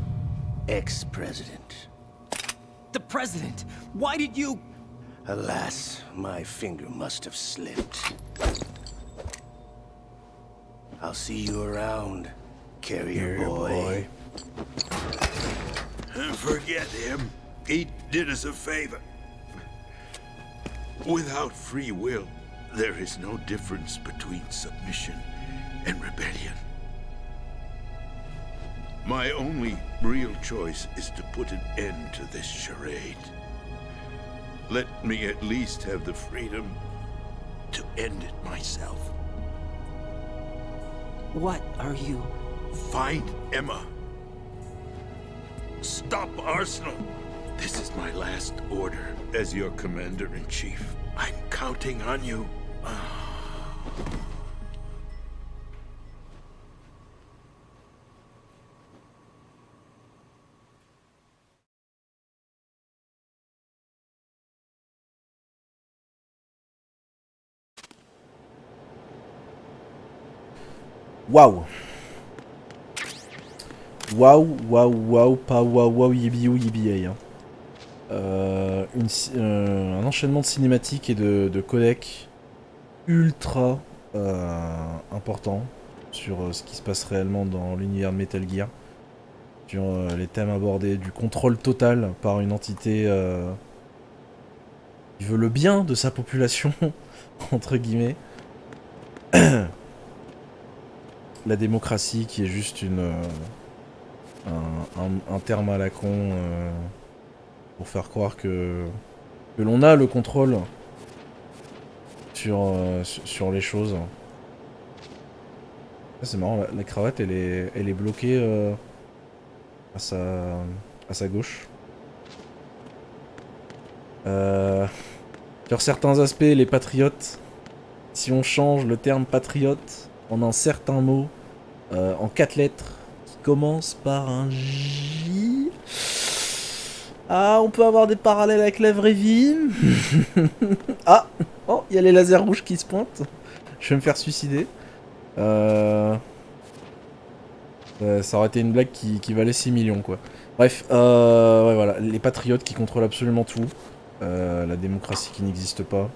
ex-president? The president! Why did you... Alas, my finger must have slipped. I'll see you around, carrier boy. Forget him. He did us a favor. Without free will, there is no difference between submission and rebellion. My only real choice is to put an end to this charade. Let me at least have the freedom to end it myself. What are you... Find Emma. Stop Arsenal. This is my last order as your commander-in-chief. I'm counting on you. Waouh. Waouh, waouh, waouh, pas waouh, waouh, yibiou, yibiei. Hein. Un enchaînement de cinématiques et de codecs ultra important sur ce qui se passe réellement dans l'univers de Metal Gear. Sur les thèmes abordés, du contrôle total par une entité qui veut le bien de sa population, entre guillemets. La démocratie qui est juste un terme à la con pour faire croire que l'on a le contrôle sur les choses. C'est marrant, la cravate elle est bloquée à sa gauche. Sur certains aspects, les patriotes, si on change le terme patriote en un certain mot, en 4 lettres, qui commence par un J. Ah, on peut avoir des parallèles avec la vraie vie. Ah, oh, il y a les lasers rouges qui se pointent. Je vais me faire suicider. Ça aurait été une blague qui valait 6 millions, quoi. Bref, ouais, voilà, les patriotes qui contrôlent absolument tout. La démocratie qui n'existe pas.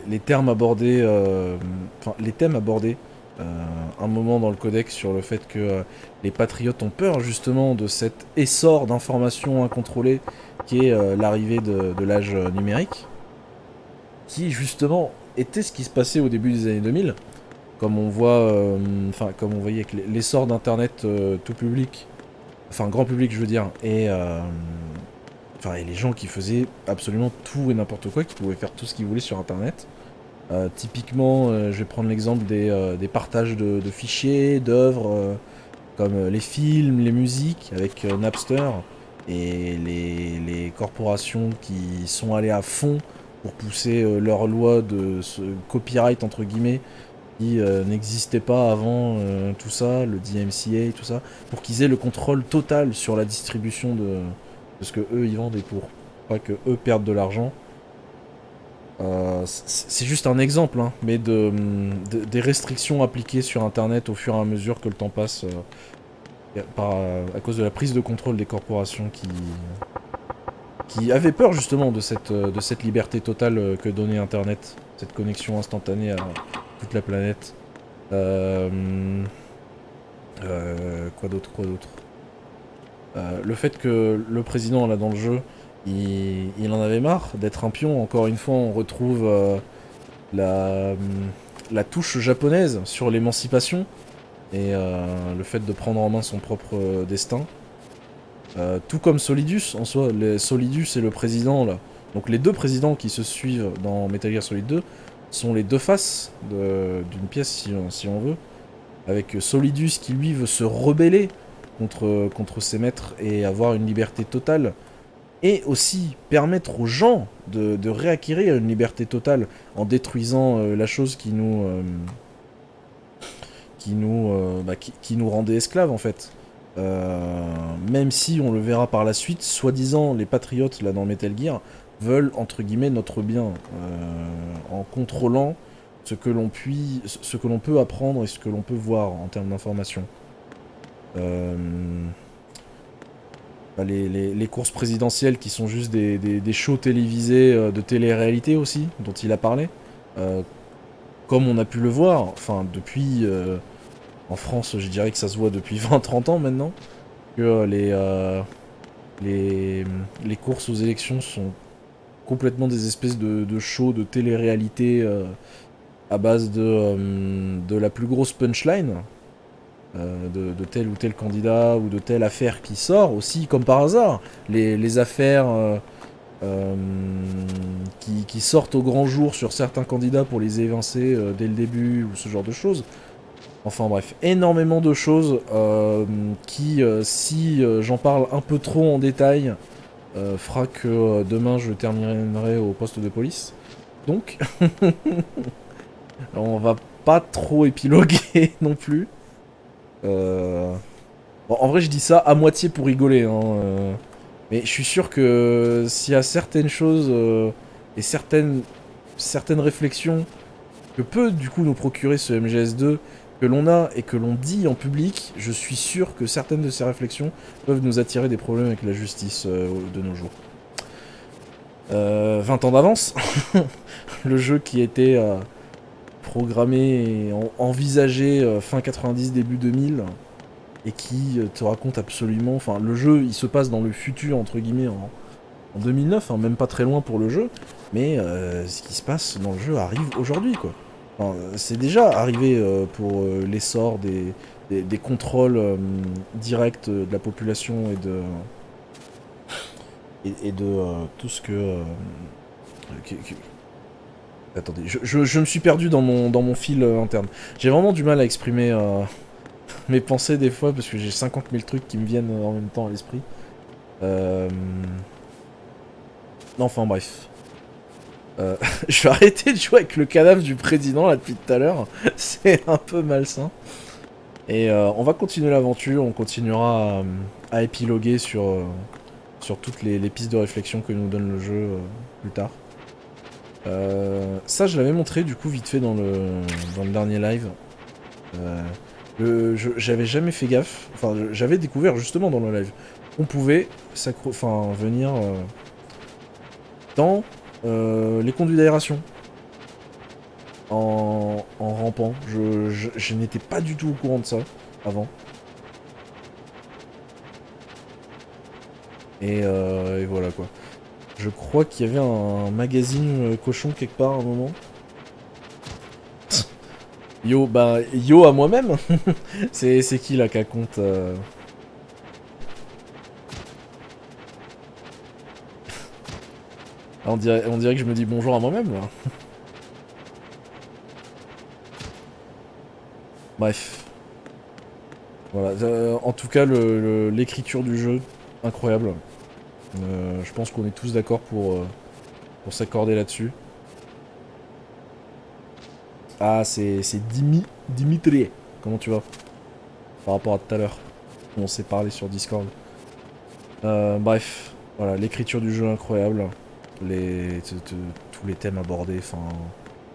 Les termes abordés, les thèmes abordés un moment dans le codex sur le fait que les patriotes ont peur justement de cet essor d'informations incontrôlées qui est l'arrivée de l'âge numérique, qui justement était ce qui se passait au début des années 2000, comme on voit, comme on voyait avec l'essor d'internet tout public, enfin grand public je veux dire, et les gens qui faisaient absolument tout et n'importe quoi, qui pouvaient faire tout ce qu'ils voulaient sur internet. Typiquement, je vais prendre l'exemple des partages de fichiers, d'œuvres, comme les films, les musiques, avec Napster, et les corporations qui sont allées à fond pour pousser leur loi de copyright, entre guillemets, qui n'existait pas avant tout ça, le DMCA, tout ça, pour qu'ils aient le contrôle total sur la distribution de ce que eux ils vendent et pour pas que eux perdent de l'argent. C'est juste un exemple, hein, mais des restrictions appliquées sur internet au fur et à mesure que le temps passe à cause de la prise de contrôle des corporations qui avaient peur justement de cette liberté totale que donnait internet, cette connexion instantanée à toute la planète. Quoi d'autre le fait que le président là dans le jeu il en avait marre d'être un pion. Encore une fois on retrouve la touche japonaise sur l'émancipation et le fait de prendre en main son propre destin, tout comme Solidus en soi. Solidus et le président là, donc les deux présidents qui se suivent dans Metal Gear Solid 2 sont les deux faces d'une pièce si on veut, avec Solidus qui lui veut se rebeller contre ses maîtres et avoir une liberté totale et aussi permettre aux gens de réacquérir une liberté totale en détruisant la chose qui nous rendait esclaves en fait. Même si on le verra par la suite, soi-disant les patriotes là dans Metal Gear veulent entre guillemets notre bien en contrôlant ce que l'on peut apprendre et ce que l'on peut voir en termes d'information. Les courses présidentielles qui sont juste des shows télévisés de télé-réalité aussi, dont il a parlé. Comme on a pu le voir, enfin depuis... en France, je dirais que ça se voit depuis 20-30 ans maintenant, que les courses aux élections sont complètement des espèces de shows de télé-réalité à base de la plus grosse punchline. De tel ou tel candidat ou de telle affaire qui sort aussi comme par hasard les affaires qui sortent au grand jour sur certains candidats pour les évincer dès le début ou ce genre de choses. Enfin bref, énormément de choses qui, si j'en parle un peu trop en détail, fera que demain je terminerai au poste de police. Donc on va pas trop épiloguer non plus. Bon, en vrai je dis ça à moitié pour rigoler hein, mais je suis sûr que s'il y a certaines choses et certaines réflexions que peut du coup nous procurer ce MGS2 que l'on a et que l'on dit en public, je suis sûr que certaines de ces réflexions peuvent nous attirer des problèmes avec la justice de nos jours. 20 ans d'avance, le jeu qui était programmé et envisagé fin 90, début 2000, et qui te raconte absolument... Enfin, le jeu, il se passe dans le futur, entre guillemets, en 2009, hein, même pas très loin pour le jeu, mais ce qui se passe dans le jeu arrive aujourd'hui, quoi. Enfin, c'est déjà arrivé pour l'essor des contrôles directs de la population et de tout ce que... Attendez, je me suis perdu dans mon fil interne. J'ai vraiment du mal à exprimer mes pensées des fois, parce que j'ai 50 000 trucs qui me viennent en même temps à l'esprit. Enfin bref. Je vais arrêter de jouer avec le cadavre du président là depuis tout à l'heure. C'est un peu malsain. Et on va continuer l'aventure, on continuera à épiloguer sur toutes les pistes de réflexion que nous donne le jeu plus tard. Ça je l'avais montré du coup vite fait dans le dernier live. J'avais jamais fait gaffe, enfin j'avais découvert justement dans le live. On pouvait venir dans les conduits d'aération en rampant. Je n'étais pas du tout au courant de ça avant. Et voilà quoi. Je crois qu'il y avait un magazine cochon quelque part à un moment. Yo, bah, yo à moi-même. C'est qui là qui compte on dirait que je me dis bonjour à moi-même là. Bref. Voilà. En tout cas, l'écriture du jeu, incroyable. Je pense qu'on est tous d'accord pour s'accorder là-dessus. Ah, c'est Dimitri. Comment tu vas? Par rapport à tout à l'heure. On s'est parlé sur Discord. Bref. Voilà, l'écriture du jeu incroyable. Tous les thèmes abordés. Enfin,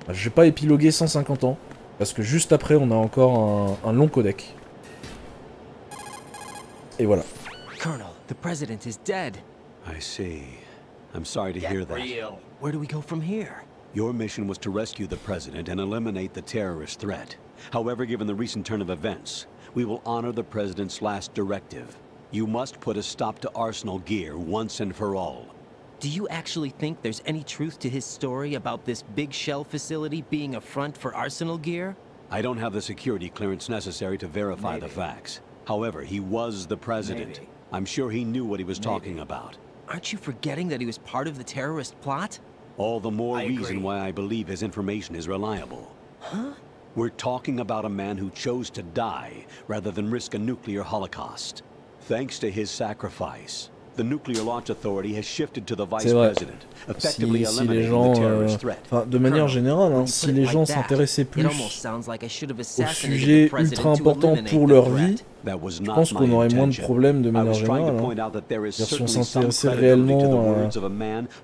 je vais pas épiloguer 150 ans. Parce que juste après, on a encore un long codec. Et voilà. Colonel, the president is dead. I see. I'm sorry to hear that. Where do we go from here? Your mission was to rescue the president and eliminate the terrorist threat. However, given the recent turn of events, we will honor the president's last directive. You must put a stop to Arsenal Gear once and for all. Do you actually think there's any truth to his story about this big shell facility being a front for Arsenal Gear? I don't have the security clearance necessary to verify the facts. However, he was the president. I'm sure he knew what he was talking about. Aren't you forgetting that he was part of the terrorist plot? All the more reason why I believe his information is reliable. Huh? We're talking about a man who chose to die rather than risk a nuclear holocaust. Thanks to his sacrifice, The Nuclear Launch Authority has shifted to the Vice C'est vrai. President, effectively Si les eliminating gens, the terrorist threat. de manière générale, hein, si les gens s'intéressaient plus aux sujets ultra importants pour leur vie, je pense qu'on aurait moins de problèmes de manière générale. Hein. Si on s'intéressait réellement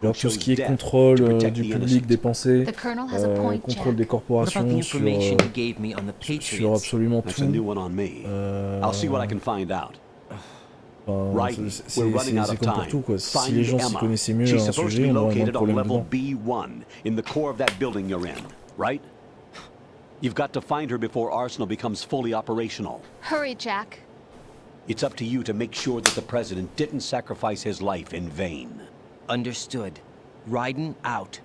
à tout ce qui est contrôle du public des pensées, contrôle des corporations sur absolument tout. C'est comme pour tout, quoi. Si les gens s'y connaissaient mieux à un sujet, on aurait moins de problèmes dedans. In the core of that building you're in, right? You've got to find her before Arsenal becomes fully operational. Hurry, Jack. It's up to you to make sure that the president didn't sacrifice his life in vain. Understood. Raiden out.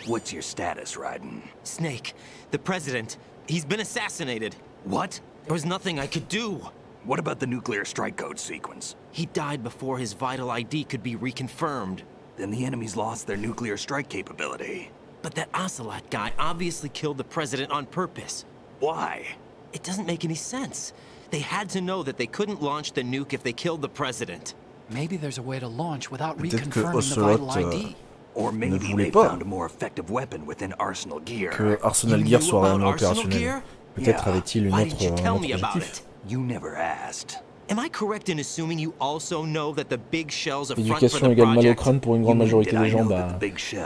What's your status, Raiden? Snake, the president, he's been assassinated. What? There was nothing I could do. What about the nuclear strike code sequence? He died before his vital ID could be reconfirmed. Then the enemy's lost their nuclear strike capability. But that Ocelot guy obviously killed the president on purpose. Why? It doesn't make any sense. They had to know that they couldn't launch the nuke if they killed the president. Maybe there's a way to launch without Peut-être que reconfirming the vital Ocelot ID. Or ne maybe voulait they pas found a more effective weapon within Arsenal Gear. que Arsenal Gear soit réellement opérationnel. Peut-être avait-il un autre objectif. You never asked. Am I correct in assuming you also know that the big shells are front for L'éducation the égale mal au project? crâne pour une grande majorité des gens, bah,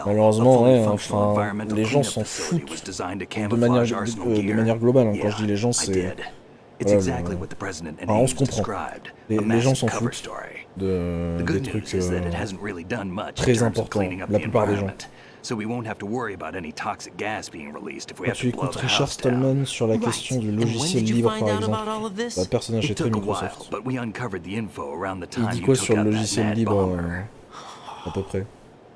malheureusement, ouais, enfin, les gens s'en foutent de manière globale. Hein. Quand je dis les gens, c'est... on se comprend. Les gens s'en foutent des trucs très importants, la plupart des gens. Quand tu écoutes Richard Stallman sur la question du logiciel libre, par exemple, bah, personne n'achèterait Microsoft. Il dit quoi sur le logiciel libre, à peu près?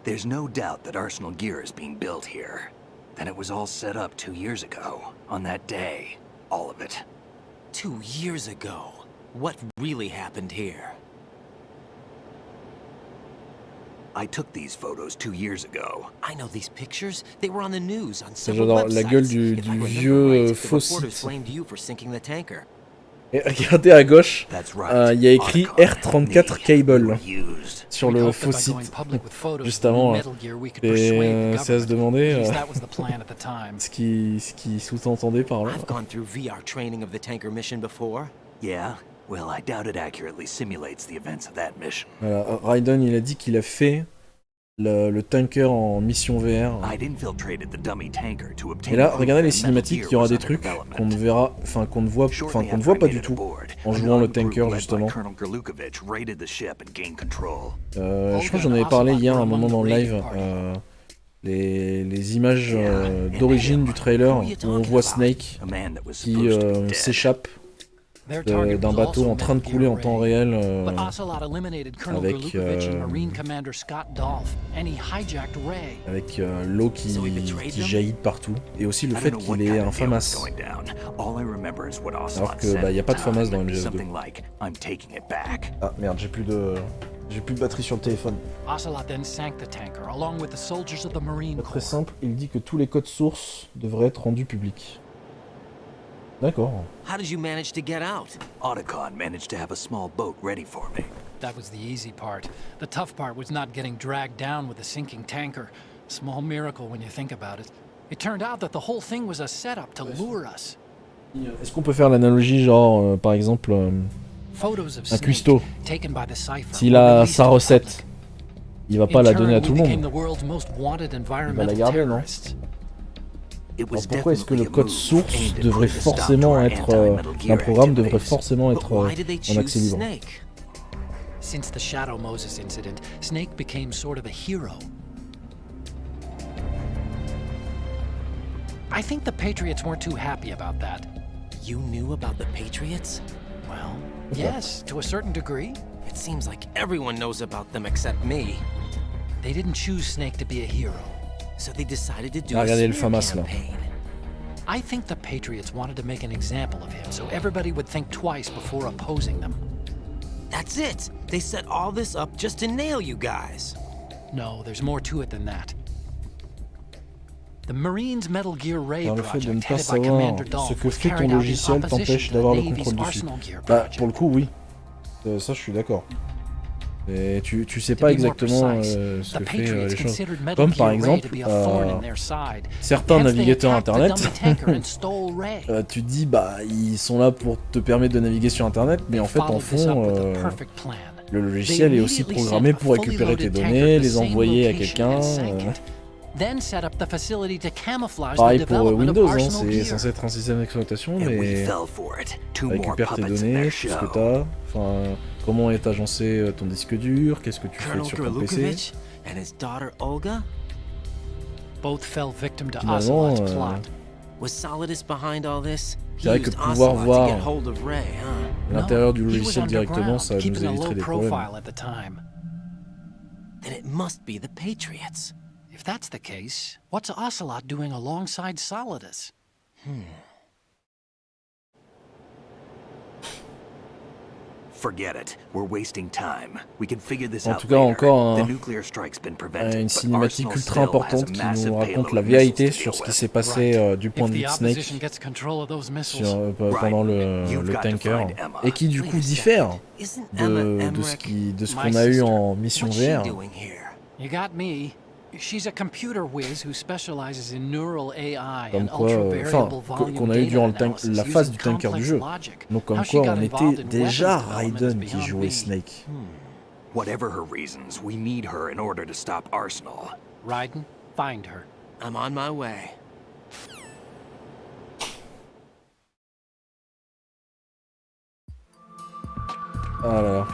There's no doubt that Arsenal Gear is being built here. Then it was all set up 2 years ago, on that day. All of it. 2 years ago? What really happened here? I took these photos 2 years ago. I know these pictures. They were on the news on several J'adore websites. la gueule du vieux faux Reporters site. blamed you for sinking the tanker. Et regardez à gauche, il y a écrit R34 Cable sur le faux site, juste avant. Et c'est à se demander ce qui sous-entendait par là. I've gone through VR training of the tanker mission before. Yeah? Well, I doubt it accurately simulates the events of that mission. Voilà, Raiden, il a dit qu'il a fait le tanker en mission VR. Et là, regardez les cinématiques, il y aura des trucs qu'on ne verra, qu'on ne voit pas du tout en jouant le tanker justement. Je crois que j'en avais parlé hier à un moment dans le live. Les images d'origine du trailer où on voit Snake qui s'échappe d'un bateau en train de couler en temps réel avec l'eau qui jaillit de partout, et aussi le fait qu'il ait un FAMAS alors que bah, y a pas de FAMAS dans MGS2. Ah merde, j'ai plus de batterie sur le téléphone. Très simple, il dit que tous les codes sources devraient être rendus publics. D'accord. How did you manage to get out? Otacon managed to have a small boat ready for me. That was the easy part. The tough part was not getting dragged down with a sinking tanker. Small miracle when you think about it. It turned out that the whole thing was a setup to lure us. Est-ce qu'on peut faire l'analogie genre par exemple un cuistot, s'il a sa recette, il va pas la donner à tout le monde. Il va la garder, non? Alors pourquoi est-ce que le code source devrait forcément être un programme devrait forcément être en accès libre? Since the Shadow Moses incident, Snake became sort of a hero. I think the Patriots weren't too happy about that. You knew about the Patriots? Well, yes, to a certain degree. It seems like everyone knows about them except me. They didn't choose Snake to be a hero. So they decided to do a smear campaign. I think the Patriots wanted to make an example of him so everybody would think twice before opposing them. That's it! They set all this up just to nail you guys. No, there's more to it than that. The Marines Metal Gear Ray Alors, le fait de ne project pas headed by savoir Commander ce Dolph que was fait ton carried out in logiciel opposition t'empêche to the d'avoir le Navy's contrôle dessus. Arsenal Gear Bah, project. pour le coup, oui. Ça, je suis d'accord. Et tu sais pas exactement ce que fait les choses. Comme par exemple, certains navigateurs internet, tu te dis bah ils sont là pour te permettre de naviguer sur internet, mais en fait en fond, le logiciel est aussi programmé pour récupérer tes données, les envoyer à quelqu'un. Pareil pour Windows, hein, c'est censé être un système d'exploitation, mais récupère tes données, tout ce que t'as, enfin, comment est agencé ton disque dur, qu'est-ce que tu fais sur ton PC. Finalement, c'est vrai que pouvoir voir l'intérieur du logiciel directement, ça nous éviterait des problèmes. If that's the case, what's Ocelot doing alongside Solidus? Forget it. We're wasting time. We can figure this En out tout cas, later. encore The nuclear strike's been prevented, une but cinématique Arsenal ultra still has a importante qui massive nous raconte payload la of vérité missiles to sur deal ce qui with. s'est passé du point If de vue the de Snake opposition gets control of those missiles, pendant le tanker, et qui du coup diffère de ce qu'on a eu en mission VR. You got me. She's a computer whiz who specializes in neural AI Comme and quoi, ultra-variable volume qu'on a eu durant la phase du using tanker du complex jeu. logic. Donc comme How she quoi got on involved était in déjà weapons development Raiden is qui beyond jouait me. Snake. Whatever her reasons, we need her in order to stop Arsenal. Raiden, find her. I'm on my way. Ah là là.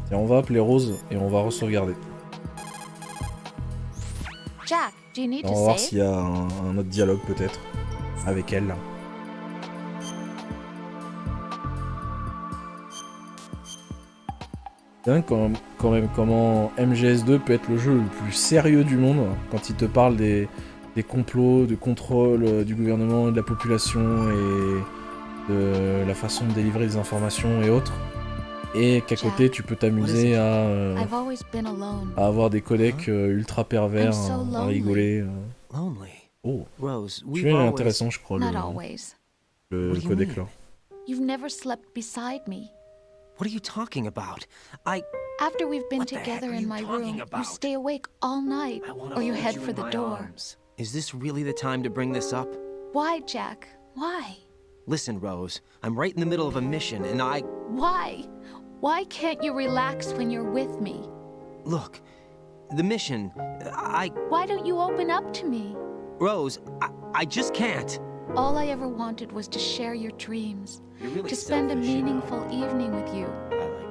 Tiens, on va appeler Rose et on va re-sauvegarder. Jack, do you need On to va voir save? s'il y a un autre dialogue peut-être avec elle. C'est dingue quand même comment MGS2 peut être le jeu le plus sérieux du monde quand il te parle des complots, de contrôle du gouvernement et de la population et de la façon de délivrer des informations et autres. Et qu'à côté tu peux t'amuser à avoir des codecs ultra pervers, à rigoler. Oh, tu es intéressant je crois le codec là. You've never slept beside me. What are you talking about? After we've been together in my room, you stay awake all night, or you head for the door. Is this really the time to bring this up? Why, Jack? Why? Listen, Rose, I'm right in the middle of a mission and Why? Why can't you relax when you're with me? Look, the mission, Why don't you open up to me? Rose, I just can't. All I ever wanted was to share your dreams, to spend a meaningful evening with you.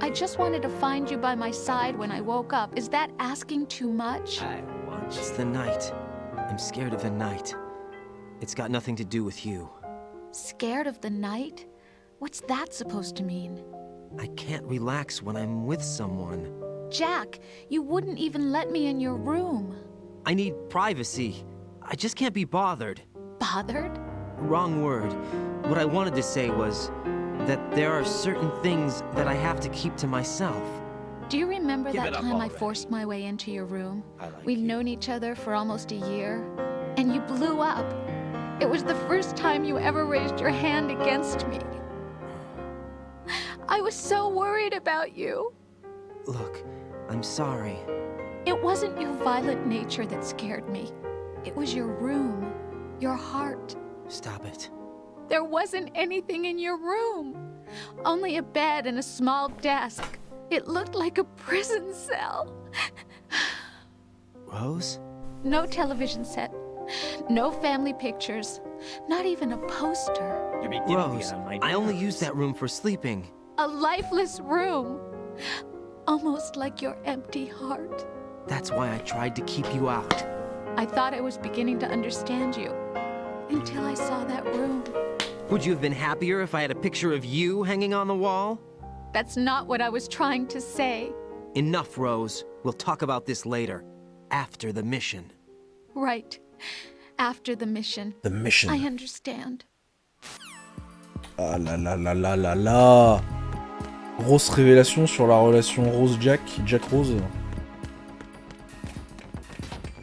I just wanted to find you by my side when I woke up. Is that asking too much? It's the night. I'm scared of the night. It's got nothing to do with you. Scared of the night? What's that supposed to mean? I can't relax when I'm with someone. Jack, you wouldn't even let me in your room. I need privacy. I just can't be bothered. Bothered? Wrong word. What I wanted to say was that there are certain things that I have to keep to myself. Do you remember that time I forced my way into your room? We'd known each other for almost a year, and you blew up. It was the first time you ever raised your hand against me. I was so worried about you. Look, I'm sorry. It wasn't your violent nature that scared me. It was your room, your heart. Stop it. There wasn't anything in your room. Only a bed and a small desk. It looked like a prison cell. Rose? No television set. No family pictures. Not even a poster. Rose, I only use that room for sleeping. A lifeless room. Almost like your empty heart. That's why I tried to keep you out. I thought I was beginning to understand you. Until I saw that room. Would you have been happier if I had a picture of you hanging on the wall? That's not what I was trying to say. Enough, Rose. We'll talk about this later. After the mission. Right. After the mission. The mission. I understand. Ah là là là là là là. Grosse révélation sur la relation Rose-Jack, Jack-Rose.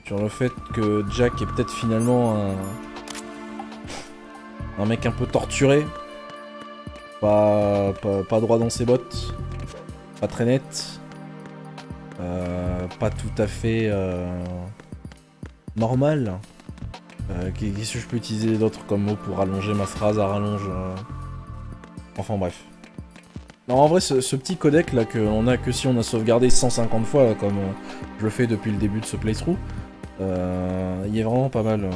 Sur le fait que Jack est peut-être finalement Un mec un peu torturé. Pas droit dans ses bottes. Pas très net. Pas tout à fait normal. Qu'est-ce que je peux utiliser d'autre comme mot pour rallonger ma phrase à rallonge Enfin bref. Non, en vrai, ce petit codec là qu'on a que si on a sauvegardé 150 fois, là, comme je le fais depuis le début de ce playthrough, il est vraiment pas mal.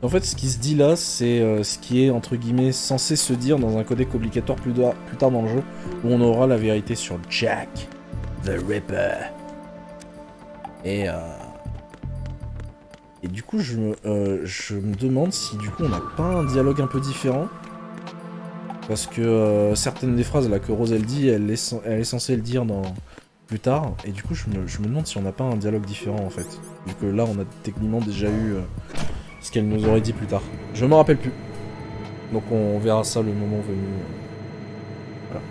En fait, ce qui se dit là, c'est ce qui est entre guillemets censé se dire dans un codec obligatoire plus tard dans le jeu, où on aura la vérité sur Jack, the Ripper. Et du coup, je me demande si du coup on n'a pas un dialogue un peu différent. Parce que certaines des phrases là que Rose elle dit, elle est censée le dire plus tard. Et du coup, je me demande si on n'a pas un dialogue différent en fait. Vu que là, on a techniquement déjà eu ce qu'elle nous aurait dit plus tard. Je me rappelle plus. Donc on verra ça le moment venu. Voilà.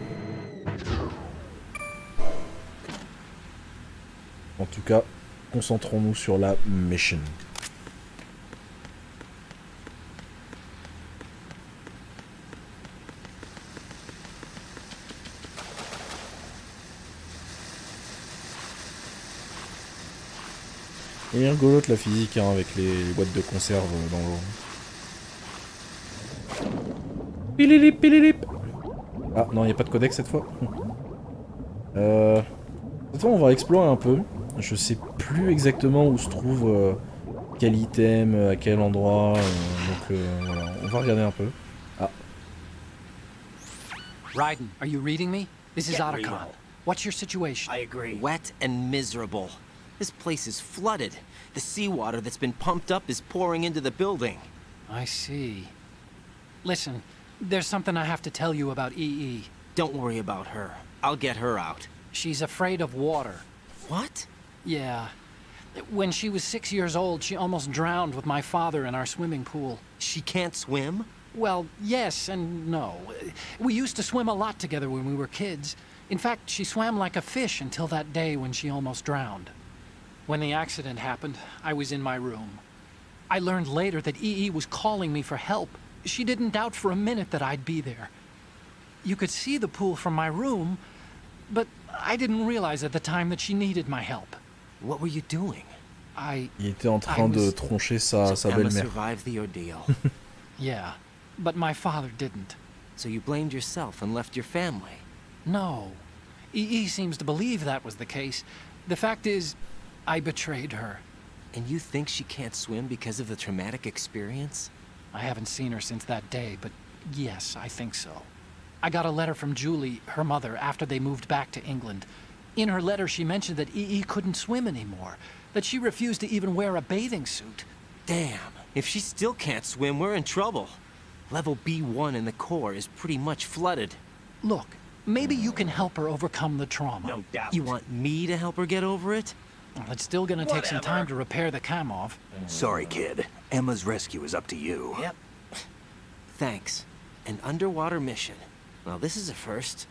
En tout cas, concentrons-nous sur la mission. Et rigolote la physique hein, avec les boîtes de conserve dans l'eau. Pililip, pililip. Ah non, il n'y a pas de codec cette fois. Cette fois on va explorer un peu. Je sais plus exactement où se trouve quel item, à quel endroit. Donc voilà, on va regarder un peu. Ah. Raiden, are you reading me? This is Otacon. What's your situation? I agree. Wet and miserable. This place is flooded. The seawater that's been pumped up is pouring into the building. I see. Listen, there's something I have to tell you about EE. Don't worry about her. I'll get her out. She's afraid of water. What? Yeah. When she was 6 years old, she almost drowned with my father in our swimming pool. She can't swim? Well, yes and no. We used to swim a lot together when we were kids. In fact, she swam like a fish until that day when she almost drowned. When the accident happened, I was in my room. I learned later that EE was calling me for help. She didn't doubt for a minute that I'd be there. You could see the pool from my room, but I didn't realize at the time that she needed my help. What were you doing? Il était en train de troncher sa belle-mère. Survived the ordeal. Yeah, but my father didn't. So you blamed yourself and left your family? No. EE seems to believe that was the case. The fact is, I betrayed her. And you think she can't swim because of the traumatic experience? I haven't seen her since that day, but yes, I think so. I got a letter from Julie, her mother, after they moved back to England. In her letter, she mentioned that EE couldn't swim anymore, that she refused to even wear a bathing suit. Damn, if she still can't swim, we're in trouble. Level B1 in the core is pretty much flooded. Look, maybe you can help her overcome the trauma. No doubt. You want me to help her get over it? Well, it's still gonna take some time to repair the Kamov. Sorry, kid. Emma's rescue is up to you. Yep. Thanks. An underwater mission. Well, this is a first.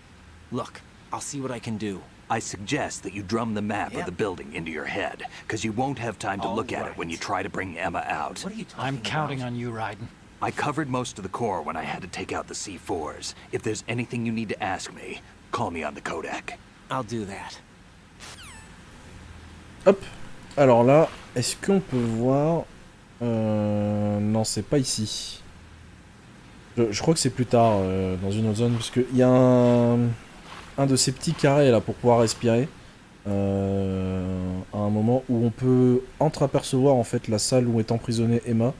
Look, I'll see what I can do. I suggest that you drum the map of the building into your head, because you won't have time to look at it when you try to bring Emma out. What are you talking I'm counting about? on you, Raiden. I covered most of the core when I had to take out the C4s. If there's anything you need to ask me, call me on the codec. I'll do that. Hop. Alors là, est-ce qu'on peut voir... Non, c'est pas ici. Je crois que c'est plus tard, dans une autre zone, parce qu'il y a un de ces petits carrés là pour pouvoir respirer. À un moment où on peut entreapercevoir en fait la salle où est emprisonnée Emma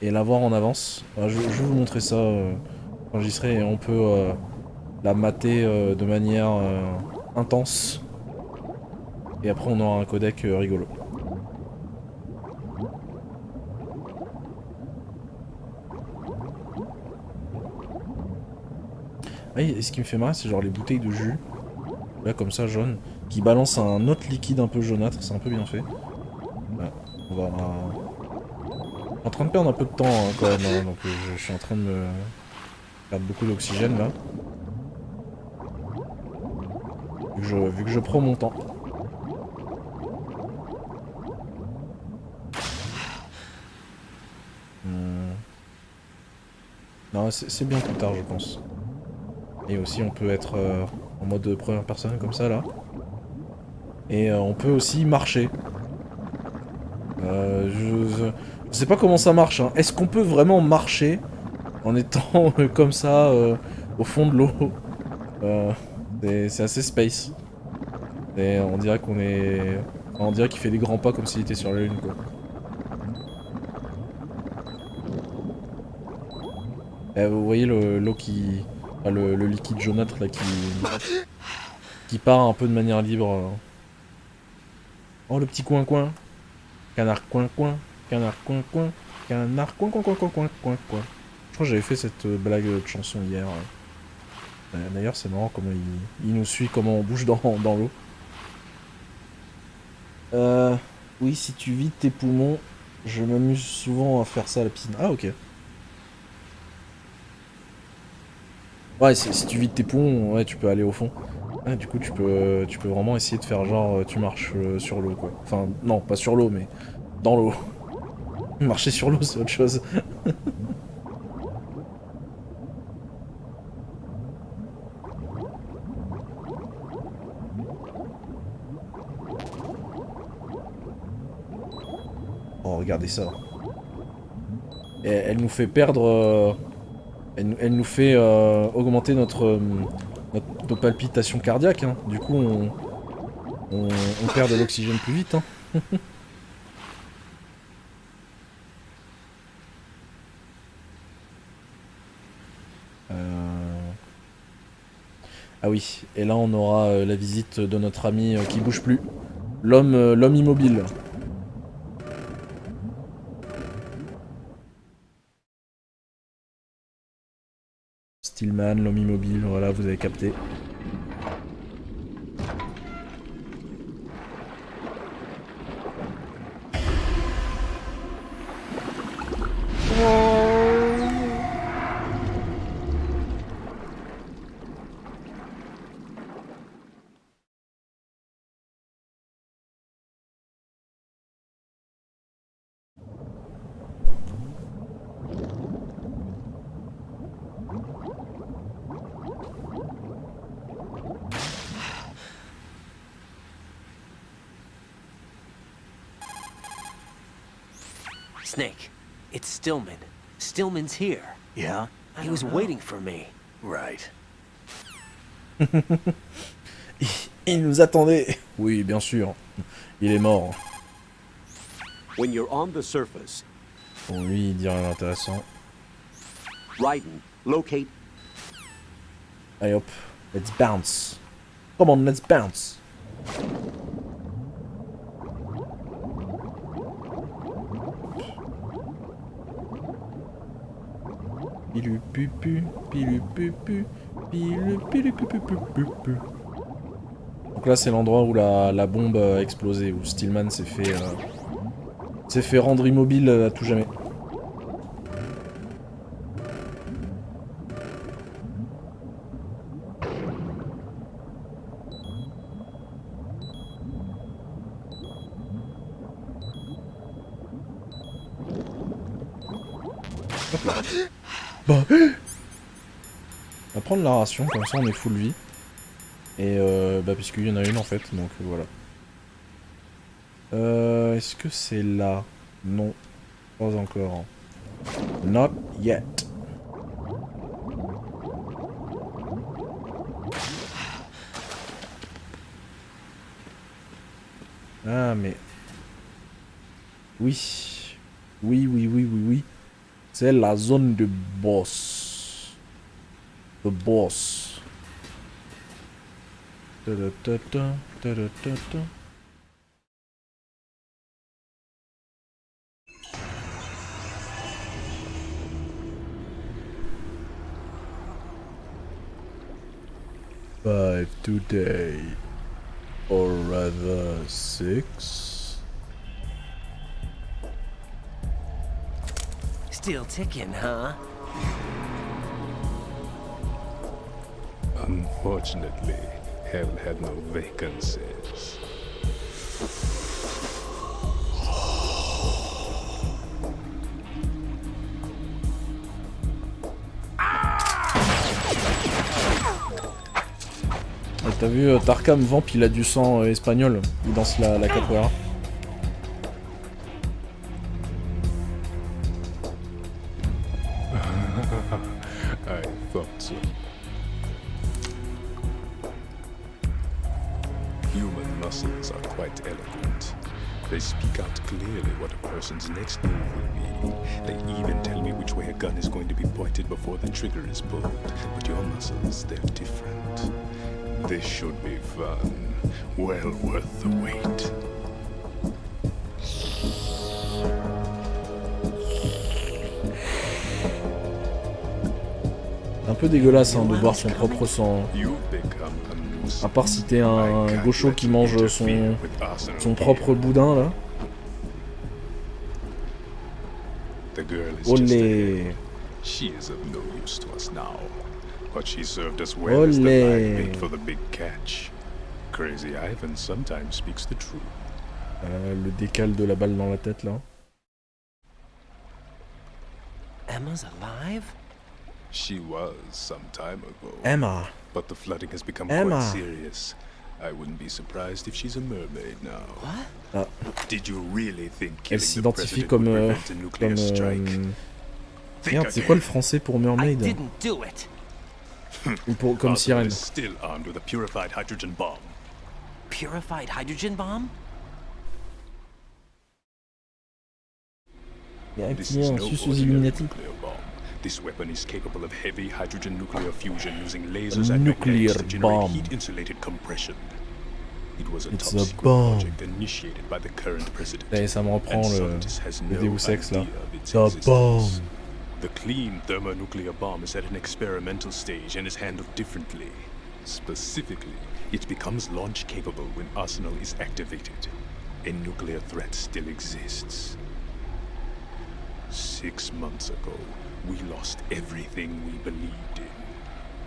et la voir en avance. Alors, je vais vous montrer ça quand j'y serai, et on peut la mater de manière intense. Et après on aura un codec rigolo. Ah, et ce qui me fait marrer, c'est genre les bouteilles de jus, là comme ça jaune, qui balancent un autre liquide un peu jaunâtre, c'est un peu bien fait. Voilà. On va... en train de perdre un peu de temps hein, quand même, hein, donc je suis en train de me perdre beaucoup d'oxygène là. Vu que je prends mon temps. Non, c'est bien plus tard, je pense. Et aussi, on peut être en mode première personne, comme ça, là. Et on peut aussi marcher. Je sais pas comment ça marche, hein. Est-ce qu'on peut vraiment marcher en étant comme ça, au fond de l'eau? C'est assez space. Et on dirait qu'on est... Enfin, on dirait qu'il fait des grands pas comme s'il était sur la lune, quoi. Et vous voyez l'eau qui... Enfin, le liquide jaunâtre, là, qui part un peu de manière libre. Oh, le petit coin-coin. Canard coin-coin. Canard coin-coin. Canard coin-coin-coin-coin-coin-coin. Je crois que j'avais fait cette blague de chanson hier. D'ailleurs, c'est marrant comment il nous suit, comment on bouge dans l'eau. Oui, si tu vides tes poumons, je m'amuse souvent à faire ça à la piscine. Ah, ok. Ouais, si tu vides tes poumons, ouais, tu peux aller au fond. Ah, du coup, tu peux vraiment essayer de faire genre, tu marches sur l'eau, quoi. Enfin, non, pas sur l'eau, mais dans l'eau. Marcher sur l'eau, c'est autre chose. Oh, regardez ça. Et elle nous fait perdre... Elle nous fait augmenter nos palpitations cardiaques. Hein. Du coup, on perd de l'oxygène plus vite. Hein. Ah oui, et là on aura la visite de notre ami qui bouge plus. L'homme immobile. Stillman, l'homme immobile, voilà, vous avez capté. Snake, it's Stillman. Stillman's here. Yeah? He was waiting for me. Right. Il nous attendait. Oui, bien sûr. Il est mort. When you're on the surface. Bon, lui, il dit rien d'intéressant. Raiden, locate. Allez hop, let's bounce. Come on, let's bounce. Pilu pupu, pilu pupu, pilu pilu pupu pupu. Donc là c'est l'endroit où la bombe a explosé, où Stillman s'est fait rendre immobile à tout jamais. Bah. On va prendre la ration, comme ça on est full vie. Et bah puisqu'il y en a une en fait, donc voilà. Est-ce que c'est là? Non, pas encore. Not yet. Ah mais... Oui. Oui. C'est la zone de boss. The boss. Five today, or rather 6. Still ticking, huh? Unfortunately, haven't had no vacancies. T'as vu Tarkam Vamp, il a du sang espagnol. Il danse la capoeira. I thought so. Human muscles are quite eloquent. They speak out clearly what a person's next move will be. They even tell me which way a gun is going to be pointed before the trigger is pulled. But your muscles, they're different. This should be fun. Well worth the wait. C'est un peu dégueulasse hein, de boire son propre sang. À part si t'es un gaucho qui mange son propre boudin là. Olé. Olé. Le décal de la balle dans la tête là. Emma's alive? She was some time ago. Emma. But the flooding has become quite serious. I wouldn't be surprised if she's a mermaid now. What? Did you really think elle s'identifie comme Merde, c'est quoi le français pour mermaid? Ou pour comme sirène. Still armed with a purified hydrogen bomb. Purified hydrogen bomb? Il y a un petit lien sus aux Illuminati. This weapon is capable of heavy hydrogen nuclear fusion using lasers and nuclear magnets to generate bomb. heat-insulated compression. It was a It's top a secret bomb. project initiated by the current president. Et ça me reprend le Deus Ex là. It's The bomb. The clean thermonuclear bomb is at an experimental stage and is handled differently. Specifically, it becomes launch capable when Arsenal is activated. A nuclear threat still exists. 6 months ago, we lost everything we believed in.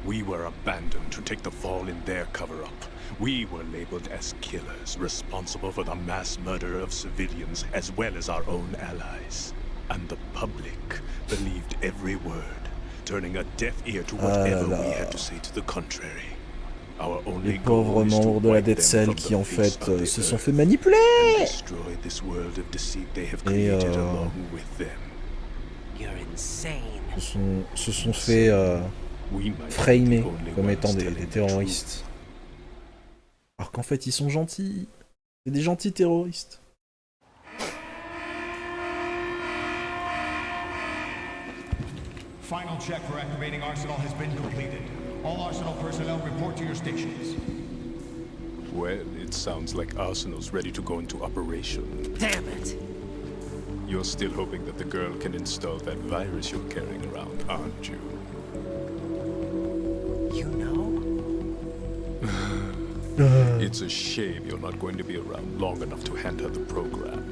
We were abandoned to take the fall in their cover-up. We were labeled as killers, responsible for the mass murder of civilians as well as our own allies. And the public believed every word, turning a deaf ear to whatever we had to say to the contrary. Our only Les pauvres membres de la Dead Cell qui en fait se sont fait manipuler. Et se sont fait framer comme étant des terroristes. Alors qu'en fait ils sont gentils. C'est des gentils terroristes. Final check for activating Arsenal has been completed. All Arsenal personnel report to your stations. Well, it sounds like Arsenal's ready to go into operation. Damn it! You're still hoping that the girl can install that virus you're carrying around, aren't you? You know? It's a shame you're not going to be around long enough to hand her the program.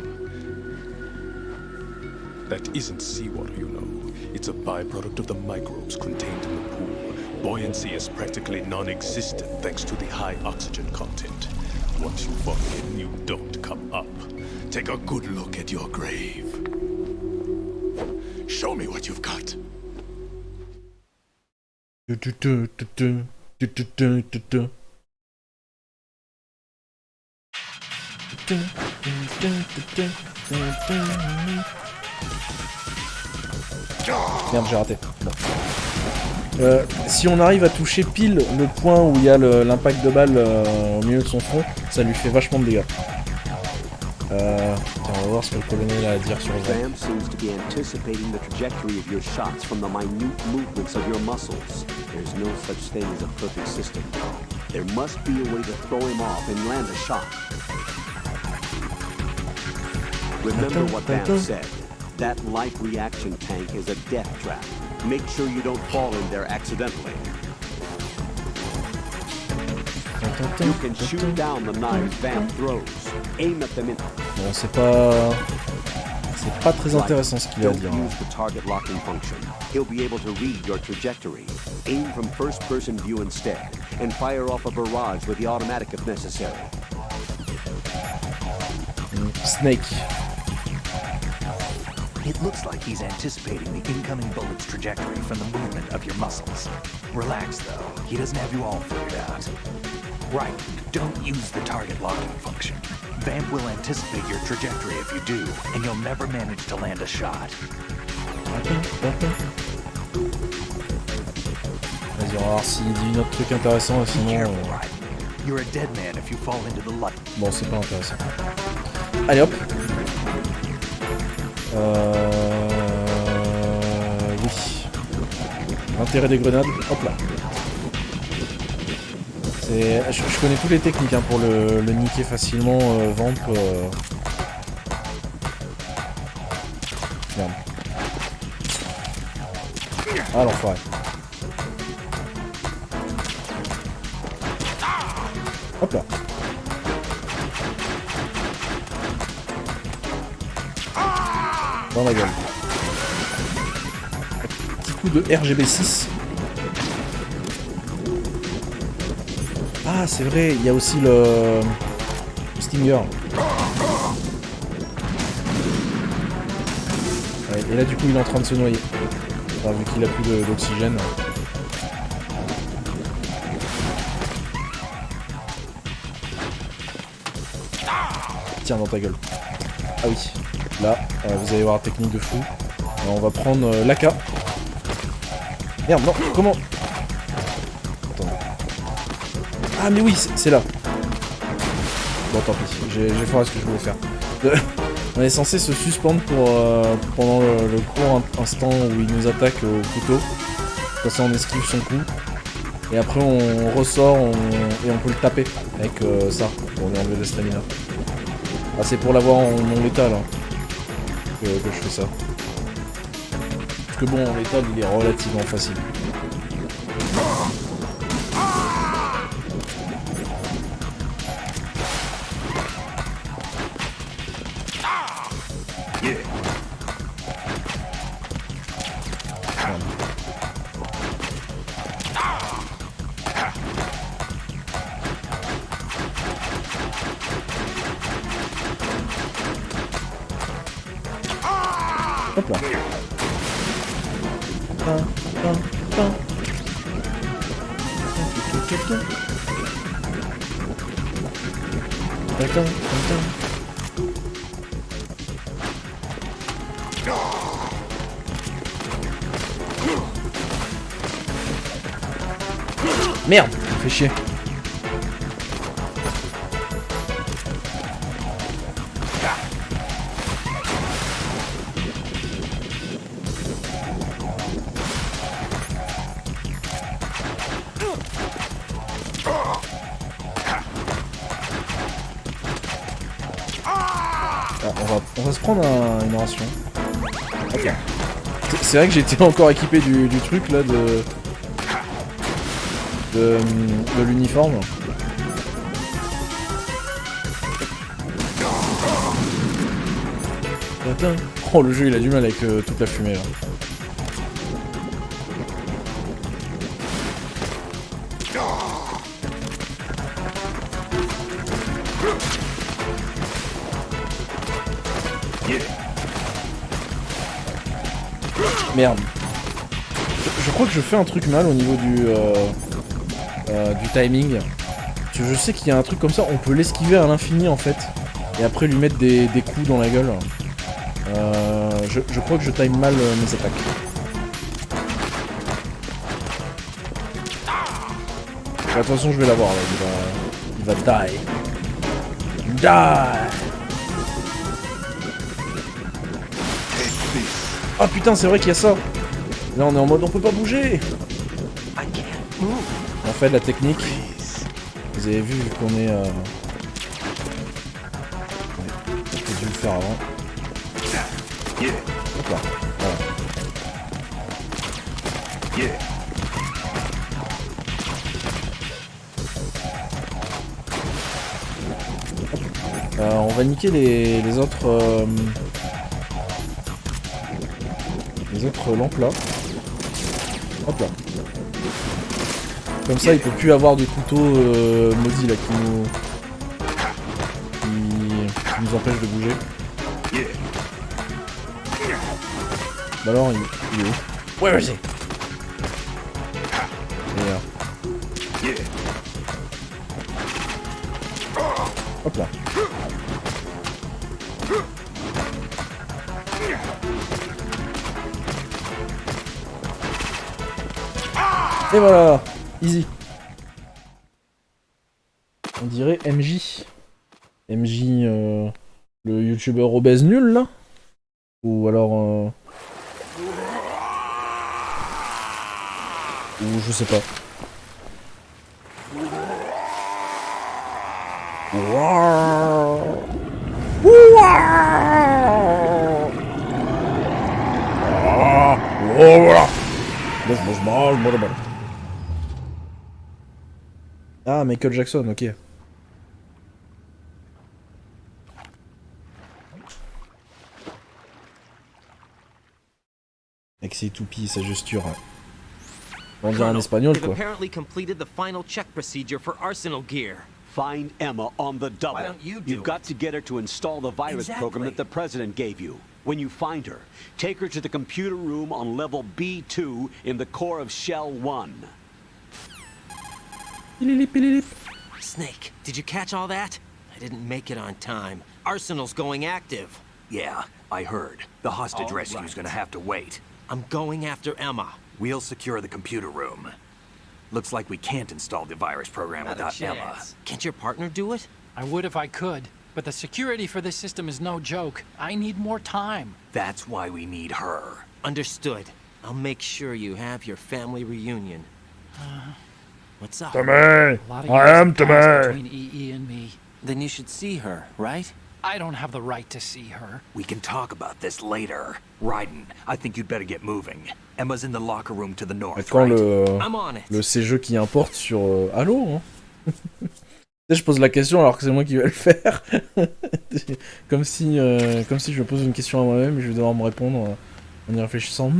That isn't seawater, you know. It's a byproduct of the microbes contained in the pool. Buoyancy is practically non-existent thanks to the high oxygen content. Once you fall in, you don't come up. Take a good look at your grave. Show me what you've got. Merde, j'ai raté. Bon. Si on arrive à toucher pile le point où il y a l'impact de balle au milieu de son front, ça lui fait vachement de dégâts. Tiens, on va voir ce que le colonel a à dire sur le vrai. Ram seems to be anticipating the trajectory of your shots from the minute movements of your muscles. There's no such thing as a perfect system. There must be a way to throw him off and land a shot. Remember what Bam said. That light reaction tank is a death trap. Make sure you don't fall in there accidentally. You can shoot down the knives Vamp throws. Aim at them in... Bon, c'est pas très intéressant ce qu'il a à dire. Use the target locking function. He'll be able to read your trajectory. Aim from first-person view instead, and fire off a barrage with the automatic if necessary. Snake. It looks like he's anticipating the incoming bullet's trajectory from the movement of your muscles. Relax, though. He doesn't have you all figured out. Right. Don't use the target locking function. Vamp will anticipate your trajectory if you do, and you'll never manage to land a shot. Vas-y, on va voir s'il dit un autre truc intéressant, sinon... You're a dead man if you fall into the light. Bon, c'est pas intéressant. Allez hop. Oui. L'intérêt des grenades, hop là. Je connais toutes les techniques hein, pour le niquer facilement, vamp. Merde. Ah l'enfoiré. Hop là. Dans la gueule. Petit coup de RGB6. Ah c'est vrai, il y a aussi le Stinger. Ouais, et là du coup il est en train de se noyer. Enfin, vu qu'il a plus d'oxygène. Tiens dans ta gueule. Ah oui. Là, vous allez voir la technique de fou. Alors, on va prendre l'AK. Merde, non, comment? Attends. Ah mais oui, c'est là. Bon tant pis, j'ai fait ce que je voulais faire. On est censé se suspendre pour pendant le court instant où il nous attaque au couteau. Comme ça on esquive son coup. Et après on ressort et on peut le taper avec ça pour lui enlever de stamina. Ah c'est pour l'avoir en non létal hein, que je fais ça. Parce que bon en létal il est relativement facile. Hop là. Merde, fait chier. On va se prendre une ration. Okay. C'est vrai que j'étais encore équipé du truc là de l'uniforme. Oh le jeu il a du mal avec toute la fumée là. Merde. Je crois que je fais un truc mal au niveau du timing. Je sais qu'il y a un truc comme ça, on peut l'esquiver à l'infini en fait. Et après lui mettre des coups dans la gueule. Je crois que je time mal mes attaques. De toute façon je vais l'avoir là, il va die. Die. Ah putain c'est vrai qu'il y a ça. Là on est en mode on peut pas bouger. En fait la technique, vous avez vu qu'on est j'ai dû le faire avant. Hop là, voilà. On va niquer les autres lampes là. Hop là. Comme ça il peut plus avoir de couteau maudit là qui nous empêche de bouger. Bah alors il est où? Ouais vas-y. Hop là. Et voilà, easy. On dirait MJ. MJ, le youtubeur obèse nul là. Ou alors... Ou je sais pas. Ah, Michael Jackson, ok. Avec ses toupies et sa gesture. On dirait en espagnol, quoi. Apparently completed the final check procedure for arsenal gear. Find Emma on the double. Why don't you do You've got to get her to install the virus program that the president gave you. When you find her, take her to the computer room on level B2 in the core of Shell 1. Snake, did you catch all that? I didn't make it on time. Arsenal's going active. Yeah, I heard. The hostage rescue's gonna have to wait. I'm going after Emma. We'll secure the computer room. Looks like we can't install the virus program without Emma. Can't your partner do it? I would if I could, but the security for this system is no joke. I need more time. That's why we need her. Understood. I'll make sure you have your family reunion. What's up? Tommy! I am Tommy! Between EE and me. Then you should see her, right? I don't have the right to see her. We can talk about this later. Raiden, I think you'd better get moving. Emma's in the locker room to the north, quand right? le CES qui importe sur Halo, hein. Je pose la question alors que c'est moi qui vais le faire. comme si je me pose une question à moi-même et je vais devoir me répondre en y réfléchissant.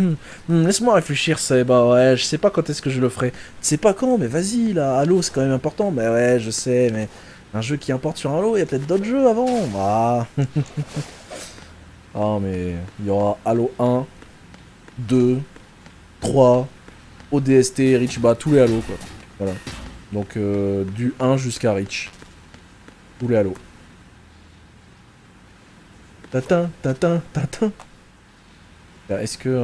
Laisse-moi réfléchir, Saeba, ouais, je sais pas quand est-ce que je le ferai. Tu sais pas quand, mais vas-y là, Halo c'est quand même important. Mais ouais, je sais, mais un jeu qui importe sur Halo, il y a peut-être d'autres jeux avant. Bah. Ah, mais il y aura Halo 1, 2, 3, ODST, Reach, bah tous les Halo quoi. Voilà. Donc du 1 jusqu'à Reach. Tous les Halo. Tatin, tatin, tatin. Est-ce que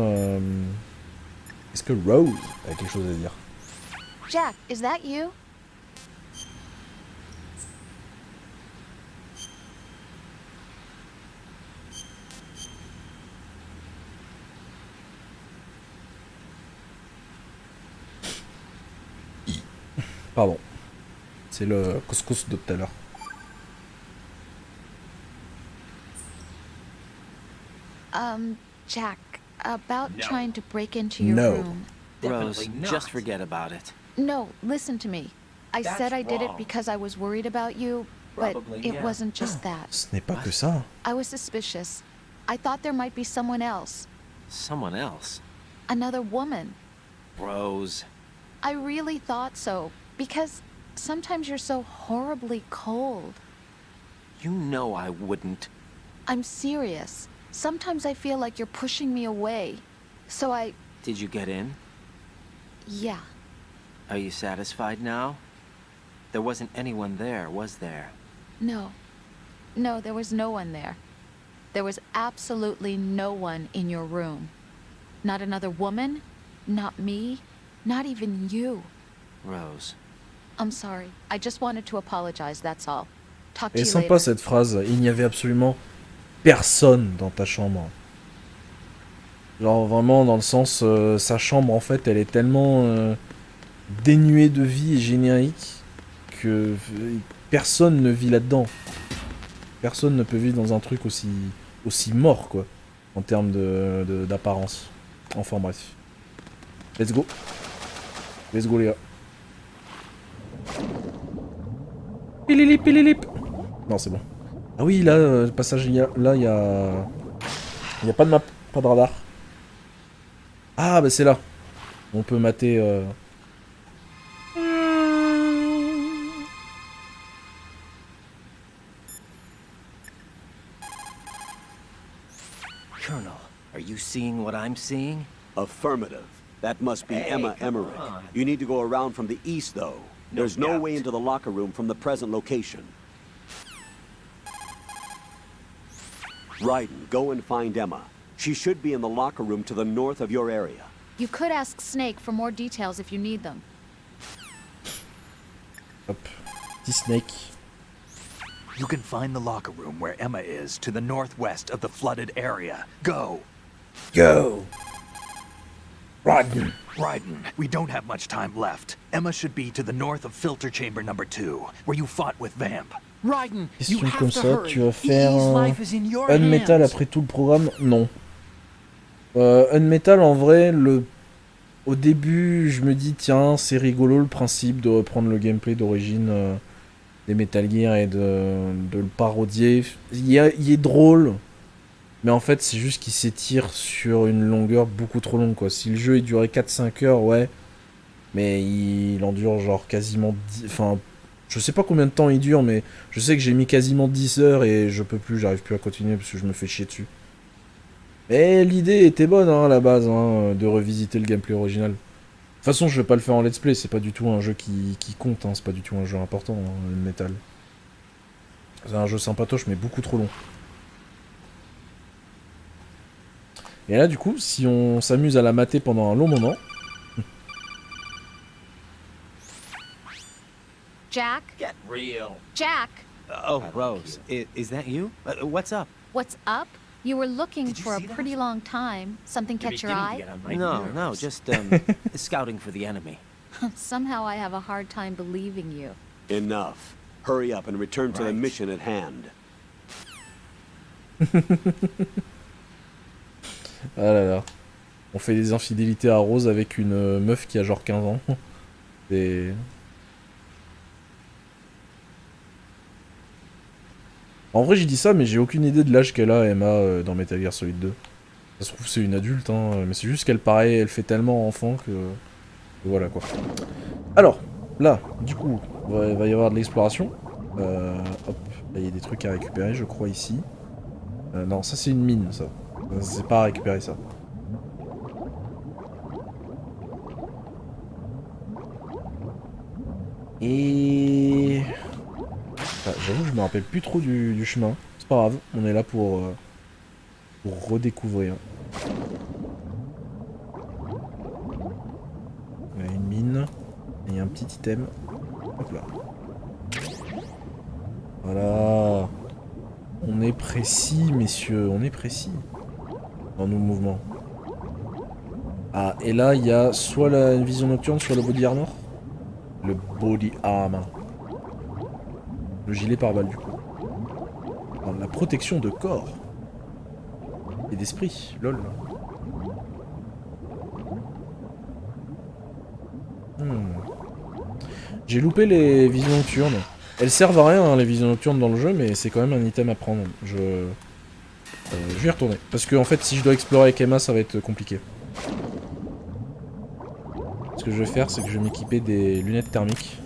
Rose a quelque chose à dire? Jack, is that you? Pardon. C'est le couscous de tout à l'heure. Jack, about trying to break into your room. Rose, just forget about it. No, listen to me. I said I did it because I was worried about you, but it wasn't just that. Ce n'est pas que ça. I was suspicious. I thought there might be someone else. Someone else? Another woman. Rose. I really thought so, because sometimes you're so horribly cold. You know I wouldn't. I'm serious. Sometimes I feel like you're pushing me away. So I... Did you get in? Yeah. Are you satisfied now? There wasn't anyone there, was there? No. No, there was no one there. There was absolutely no one in your room. Not another woman, not me, not even you. Rose. I'm sorry. I just wanted to apologize, that's all. Talk to Et you sympa later. cette phrase. Il n'y avait absolument personne dans ta chambre. Genre vraiment dans le sens, sa chambre en fait, elle est tellement dénuée de vie et générique que personne ne vit là-dedans. Personne ne peut vivre dans un truc aussi mort quoi, en termes d'apparence. Enfin bref. Let's go. Let's go les gars. Pililip, pililip. Non c'est bon. Ah oui là, le passage, là il y a pas de map, pas de radar. Ah bah c'est là. On peut mater... Colonel, are you seeing what I'm seeing? Affirmative. That must be Emma Emmerich. You need to go around from the east, though. There's no way into the locker room from the present location. Raiden, go and find Emma. She should be in the locker room to the north of your area. You could ask Snake for more details if you need them. Hop, petit Snake. You can find the locker room where Emma is to the northwest of the flooded area. Go! Go! Raiden! Raiden, we don't have much time left. Emma should be to the north of filter chamber number 2, where you fought with Vamp. Raiden, you Question have comme to ça, hurry. tu vas faire life is in your Unmetal hands. après tout le programme? Non. Unmetal, en vrai, au début, je me dis, tiens, c'est rigolo le principe de reprendre le gameplay d'origine des Metal Gear et de le parodier. Il est drôle, mais en fait, c'est juste qu'il s'étire sur une longueur beaucoup trop longue, quoi. Si le jeu il durait 4-5 heures, ouais, mais il en dure genre quasiment 10... Enfin, je sais pas combien de temps il dure, mais je sais que j'ai mis quasiment 10 heures et je peux plus, j'arrive plus à continuer parce que je me fais chier dessus. Mais l'idée était bonne, hein, à la base, hein, de revisiter le gameplay original. De toute façon, je vais pas le faire en let's play, c'est pas du tout un jeu qui compte, hein, c'est pas du tout un jeu important, hein, le Metal. C'est un jeu sympatoche, mais beaucoup trop long. Et là, du coup, si on s'amuse à la mater pendant un long moment... Jack? Get real. Jack! Oh, Rose, is that you? What's up? What's up? You were looking for a pretty long time. Something catch your eye? No, just scouting for the enemy. Somehow I have a hard time believing you. Enough. Hurry up and return to the mission at hand. Ah là là. On fait des infidélités à Rose avec une meuf qui a genre 15 ans. Et... En vrai, j'ai dit ça, mais j'ai aucune idée de l'âge qu'elle a, Emma, dans Metal Gear Solid 2. Ça se trouve, c'est une adulte, hein, mais c'est juste qu'elle paraît, elle fait tellement enfant que... Voilà, quoi. Alors, là, du coup, il va y avoir de l'exploration. Hop, là, il y a des trucs à récupérer, je crois, ici. Non, ça, c'est une mine, ça. C'est pas à récupérer, ça. Et... J'avoue, je me rappelle plus trop du chemin. C'est pas grave, on est là pour redécouvrir. Il y a une mine, et il y a un petit item. Hop là. Voilà. On est précis, messieurs, on est précis dans nos mouvements. Ah, et là, il y a soit la vision nocturne, soit le body armor. Le body armor. Le gilet pare-balles, du coup. Alors, la protection de corps. Et d'esprit, lol. J'ai loupé les visions nocturnes. Elles servent à rien, hein, les visions nocturnes dans le jeu, mais c'est quand même un item à prendre. Je vais y retourner. Parce que, en fait, si je dois explorer avec Emma, ça va être compliqué. Ce que je vais faire, c'est que je vais m'équiper des lunettes thermiques.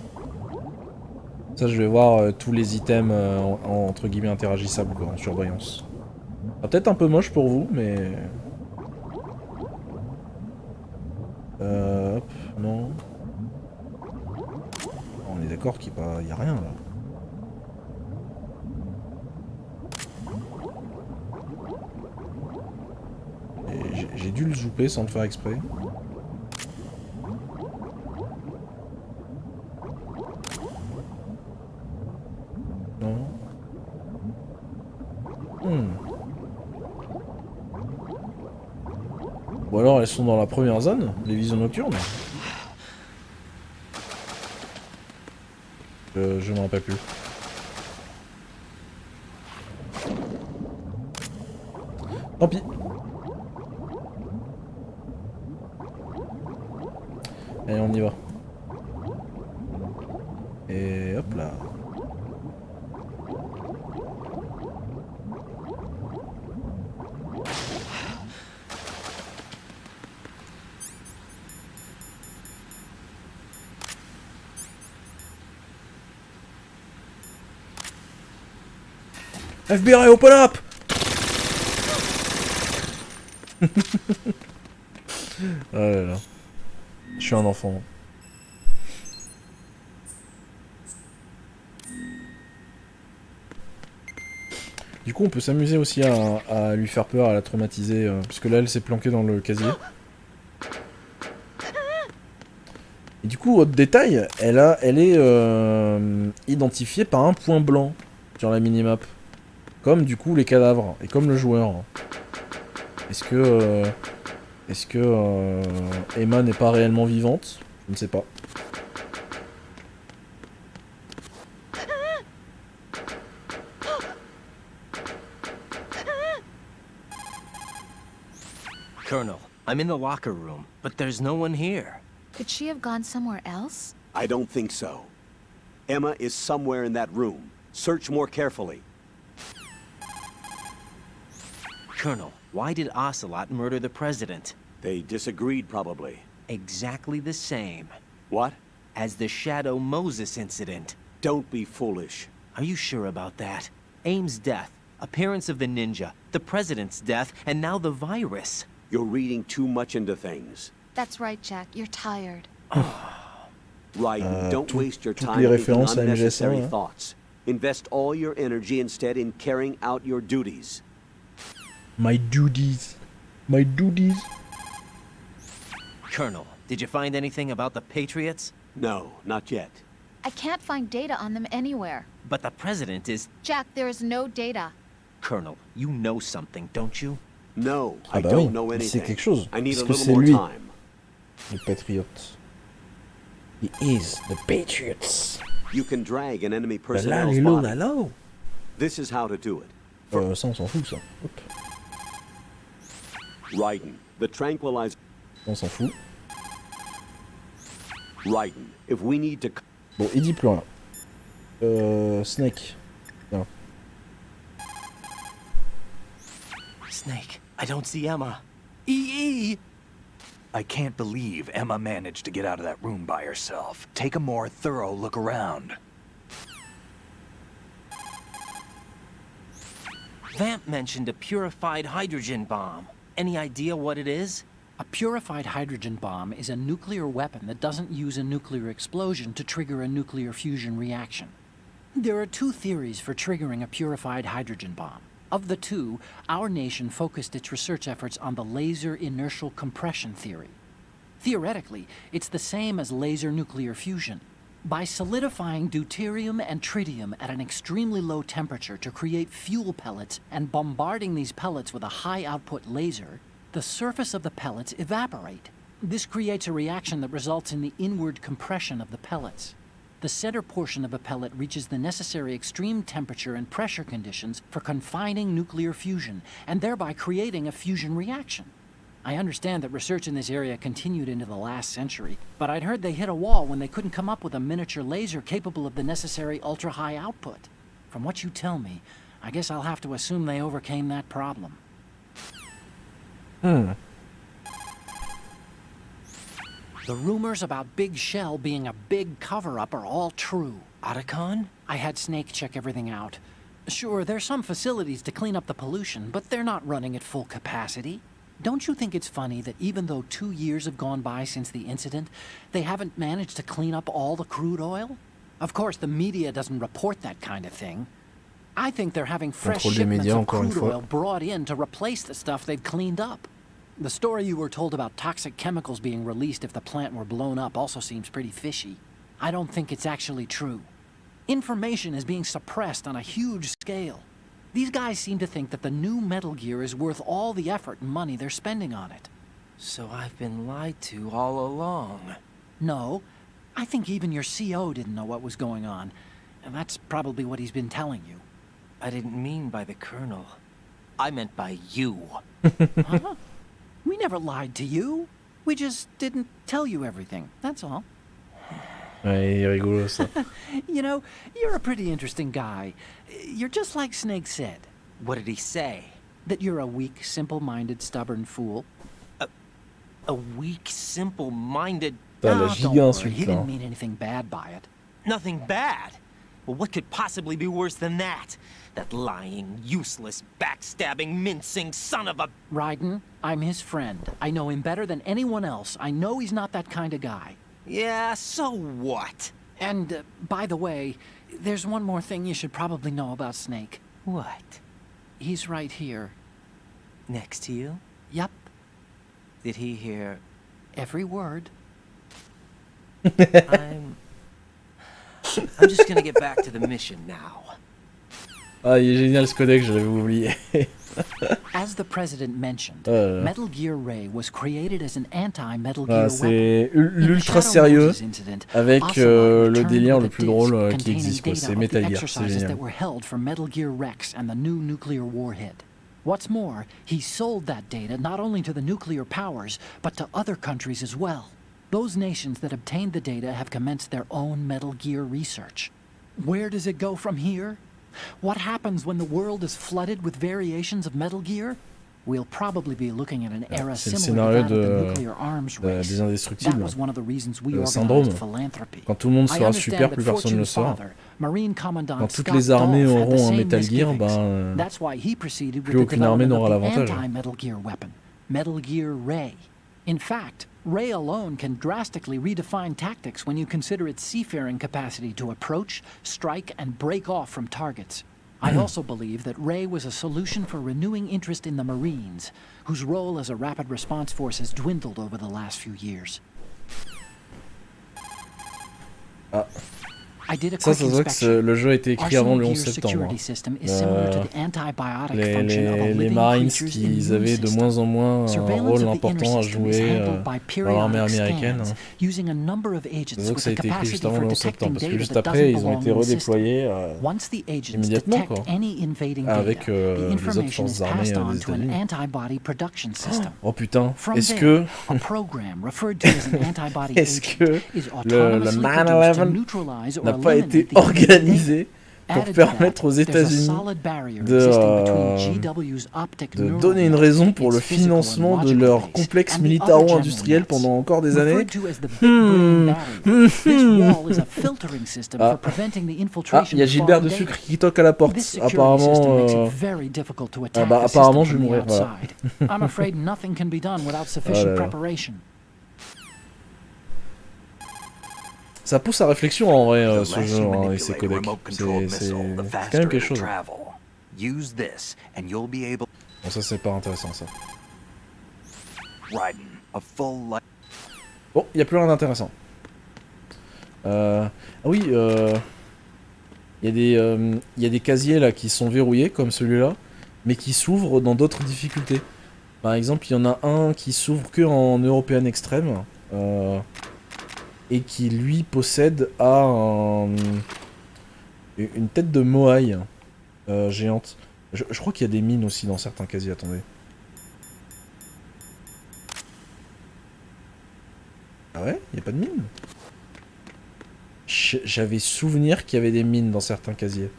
Ça, je vais voir tous les items entre guillemets interagissables, quoi, en surbrillance. Peut-être un peu moche pour vous, mais... hop, non. On est d'accord qu'il n'y a rien, là. J'ai dû le zouper sans le faire exprès. Non. Ou alors elles sont dans la première zone, les visions nocturnes. Je m'en rappelle plus. Tant pis. Allez, on y va. Et hop là. FBI, open up! Oh là là. Je suis un enfant. Du coup, on peut s'amuser aussi à lui faire peur, à la traumatiser, puisque là, elle s'est planquée dans le casier. Et du coup, autre détail, elle est identifiée par un point blanc sur la minimap. Comme du coup les cadavres, et comme le joueur. Est-ce que Emma n'est pas réellement vivante? Je ne sais pas. Colonel, I'm in the locker room, but there's no one here. Could she have gone somewhere else? I don't think so. Emma is somewhere in that room. Search more carefully. Colonel, why did Ocelot murder the president? They disagreed, probably. Exactly the same. What? As the Shadow Moses incident. Don't be foolish. Are you sure about that? Ames' death, appearance of the ninja, the president's death, and now the virus. You're reading too much into things. That's right, Jack. You're tired. Right, don't waste your time les thinking références à unnecessary MGS1, thoughts. Invest all your energy instead in carrying out your duties. My duties. My duties. Colonel, did you find anything about the Patriots? No, not yet. I can't find data on them anywhere. But the president is... Jack, there is no data. Colonel, you know something, don't you? No, Ah I bah don't oui, know il sait anything. quelque chose. I need a Parce que little c'est more lui, time. le patriote. He is the Patriots. You can drag an enemy Là, personnel's lilo, body. lalo. This is how to do it. Ça, on s'en fout, ça. Hop. Raiden, the tranquilizer. On s'en fout. Raiden, if we need to... Bon, il dit plus rien. Snake. Non. Snake, I don't see Emma. EE! I can't believe Emma managed to get out of that room by herself. Take a more thorough look around. Vamp mentioned a purified hydrogen bomb. Any idea what it is? A purified hydrogen bomb is a nuclear weapon that doesn't use a nuclear explosion to trigger a nuclear fusion reaction. There are two theories for triggering a purified hydrogen bomb. Of the two, our nation focused its research efforts on the laser inertial compression theory. Theoretically, it's the same as laser nuclear fusion. By solidifying deuterium and tritium at an extremely low temperature to create fuel pellets and bombarding these pellets with a high-output laser, the surface of the pellets evaporate. This creates a reaction that results in the inward compression of the pellets. The center portion of a pellet reaches the necessary extreme temperature and pressure conditions for confining nuclear fusion, and thereby creating a fusion reaction. I understand that research in this area continued into the last century, but I'd heard they hit a wall when they couldn't come up with a miniature laser capable of the necessary ultra-high output. From what you tell me, I guess I'll have to assume they overcame that problem. The rumors about Big Shell being a big cover-up are all true. Otacon? I had Snake check everything out. Sure, there's some facilities to clean up the pollution, but they're not running at full capacity. Don't you think it's funny that even though 2 years have gone by since the incident, they haven't managed to clean up all the crude oil? Of course, the media doesn't report that kind of thing. I think they're having fresh shipments of crude oil brought in to replace the stuff they'd cleaned up. The story you were told about toxic chemicals being released if the plant were blown up also seems pretty fishy. I don't think it's actually true. Information is being suppressed on a huge scale. These guys seem to think that the new Metal Gear is worth all the effort and money they're spending on it. So I've been lied to all along. No, I think even your CO didn't know what was going on, and that's probably what he's been telling you. I didn't mean by the Colonel. I meant by you. Huh? We never lied to you. We just didn't tell you everything, that's all. Ouais, il est rigolo, ça. You know, you're a pretty interesting guy. You're just like Snake said. What did he say? That you're a weak, simple-minded, stubborn fool. A weak, simple-minded... Don't worry, he didn't mean anything bad by it. Nothing bad? Well, what could possibly be worse than that? That lying, useless, backstabbing, mincing son of a... Raiden, I'm his friend. I know him better than anyone else. I know he's not that kind of guy. Yeah, so what? And, by the way, there's one more thing you should probably know about Snake. What? He's right here. Next to you? Yep. Did he hear every word? I'm just gonna get back to the mission now. Ah, il est génial ce codec, je l'avais oublié. As the president mentioned, Metal Gear Ray was created as an anti-Metal Gear weapon. C'est ultra sérieux avec le délire le plus drôle qui existe, quoi. C'est Metal Gear, c'est génial. What's more, he sold that data not only to the nuclear powers, but to other countries as well. Those nations that obtained the data have commenced their own Metal Gear research. Where does it go from here? What happens when the world is flooded with variations of Metal Gear? We'll probably be looking at an era similar to that of the nuclear arms race. Des indestructibles. That was one of the reasons we syndrome. organized philanthropy. Quand tout le monde sera super, plus personne ne le sera. Quand toutes les armées auront un Metal Gear, ben plus aucune armée n'aura l'avantage. Metal Gear Ray. In fact, Ray alone can drastically redefine tactics when you consider its seafaring capacity to approach, strike, and break off from targets. I also believe that Ray was a solution for renewing interest in the Marines, whose role as a rapid response force has dwindled over the last few years. Ça se voit que le jeu a été écrit avant le 11 septembre. Les Marines qui avaient de moins en moins un rôle important à jouer dans l'armée américaine. Ça se voit que ça a été écrit juste avant le 11 septembre, parce que juste après, ils ont été redéployés immédiatement, quoi, avec les autres forces armées des États-Unis. Oh putain, est-ce que le 9/11 n'a pas été organisé pour permettre aux États-Unis de donner une raison pour le financement de leur complexe militaro-industriel pendant encore des années. Ah, il y a Gilbert de Sucre qui toque à la porte. Apparemment, apparemment, je vais mourir. Voilà. Ça pousse à réflexion en vrai, ce jeu et ses codecs. C'est quand même quelque chose. Bon, ça c'est pas intéressant ça. Bon, il n'y a plus rien d'intéressant. Ah oui, il y a des casiers là qui sont verrouillés comme celui-là, mais qui s'ouvrent dans d'autres difficultés. Par exemple, il y en a un qui s'ouvre que en European Extreme. Et qui lui possède une tête de moaï géante. Je crois qu'il y a des mines aussi dans certains casiers, attendez. Ah ouais? Il n'y a pas de mines? J'avais souvenir qu'il y avait des mines dans certains casiers.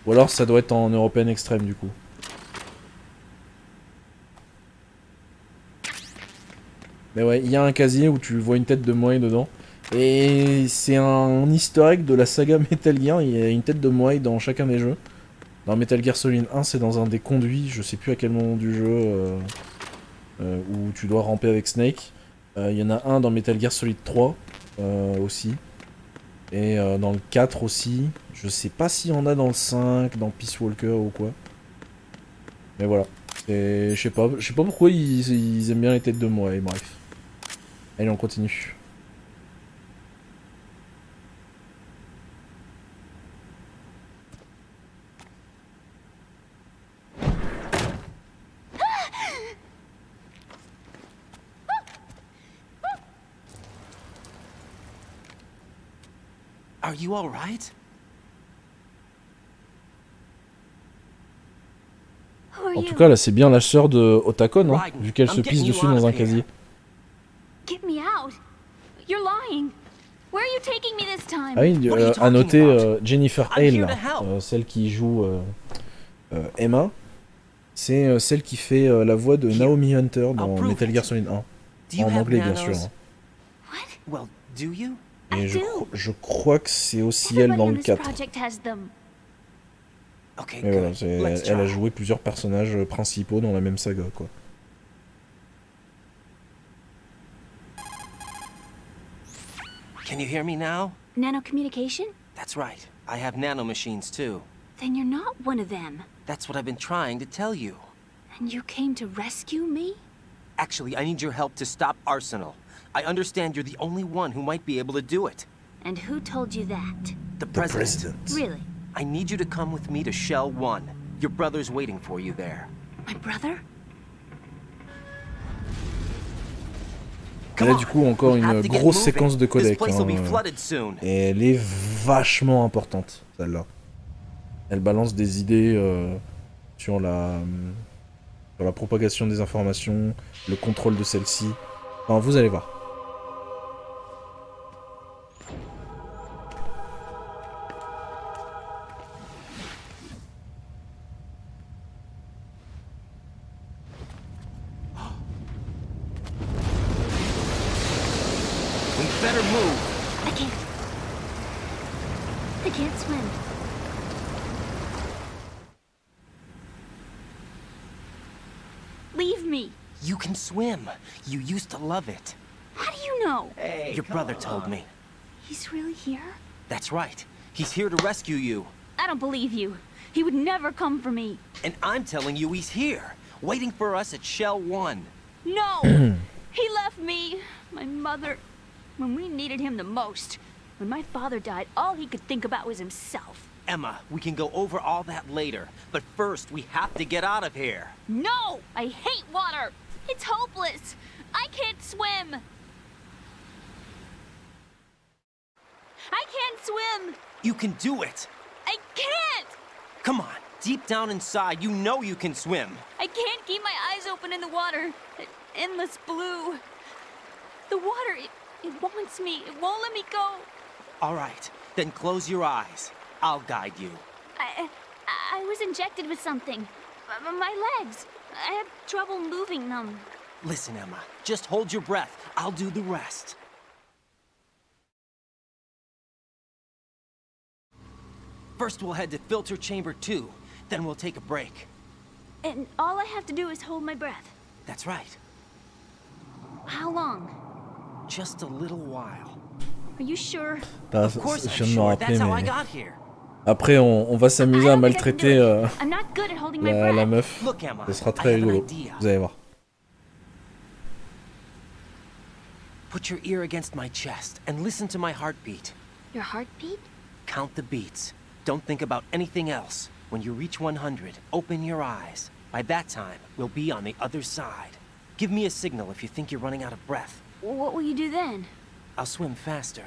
Ou alors ça doit être en European Extreme du coup. Mais ouais, il y a un casier où tu vois une tête de moaï dedans. Et c'est un easter egg de la saga Metal Gear. Il y a une tête de moaï dans chacun des jeux. Dans Metal Gear Solid 1, c'est dans un des conduits, je sais plus à quel moment du jeu, où tu dois ramper avec Snake. Il y en a un dans Metal Gear Solid 3 aussi. Et dans le 4 aussi. Je sais pas s'il y en a dans le 5, dans Peace Walker ou quoi. Mais voilà. Je sais pas pourquoi ils aiment bien les têtes de moaï, bref. Allez, on continue. Are you all right? En tout cas, là, c'est bien la sœur de Otacon, hein, vu qu'elle se pisse dessus dans un casier. Ah oui, à noter, Jennifer Hale, celle qui joue Emma, c'est celle qui fait la voix de Naomi Hunter dans Metal Gear Solid 1. En anglais, bien sûr. Et je crois que c'est aussi elle dans le 4. Mais voilà, elle a joué plusieurs personnages principaux dans la même saga, quoi. Can you hear me now? Nanocommunication? That's right. I have nanomachines too. Then you're not one of them. That's what I've been trying to tell you. And you came to rescue me? Actually, I need your help to stop Arsenal. I understand you're the only one who might be able to do it. And who told you that? The President. Really? I need you to come with me to Shell 1. Your brother's waiting for you there. My brother? Et là du coup encore une grosse séquence de codec et elle est vachement importante celle-là. Elle balance des idées sur la propagation des informations, le contrôle de celle-ci. Enfin vous allez voir. Better move. I can't swim. Leave me. You can swim. You used to love it. How do you know? Hey, your brother told me. He's really here? That's right. He's here to rescue you. I don't believe you. He would never come for me. And I'm telling you he's here, waiting for us at Shell 1. No! He left me, my mother, when we needed him the most. When my father died, all he could think about was himself. Emma, we can go over all that later, but first we have to get out of here. No! I hate water! It's hopeless! I can't swim! I can't swim! You can do it! I can't! Come on, deep down inside, you know you can swim. I can't keep my eyes open in the water. Endless blue. The water, it wants me. It won't let me go. All right, then close your eyes. I'll guide you. I was injected with something. My legs. I have trouble moving them. Listen, Emma, just hold your breath. I'll do the rest. First, we'll head to filter chamber 2. Then we'll take a break. And all I have to do is hold my breath. That's right. How long? Just a little while. Are you sure? Of course I'm sure. That's how I got here. Après, on va s'amuser à maltraiter la meuf. Ce sera très rigolo. Vous allez voir. Put your ear against my chest and listen to my heartbeat. Your heartbeat? Count the beats. Don't think about anything else. When you reach 100, open your eyes. By that time, we'll be on the other side. Give me a signal if you think you're running out of breath. What will you do then? I'll swim faster.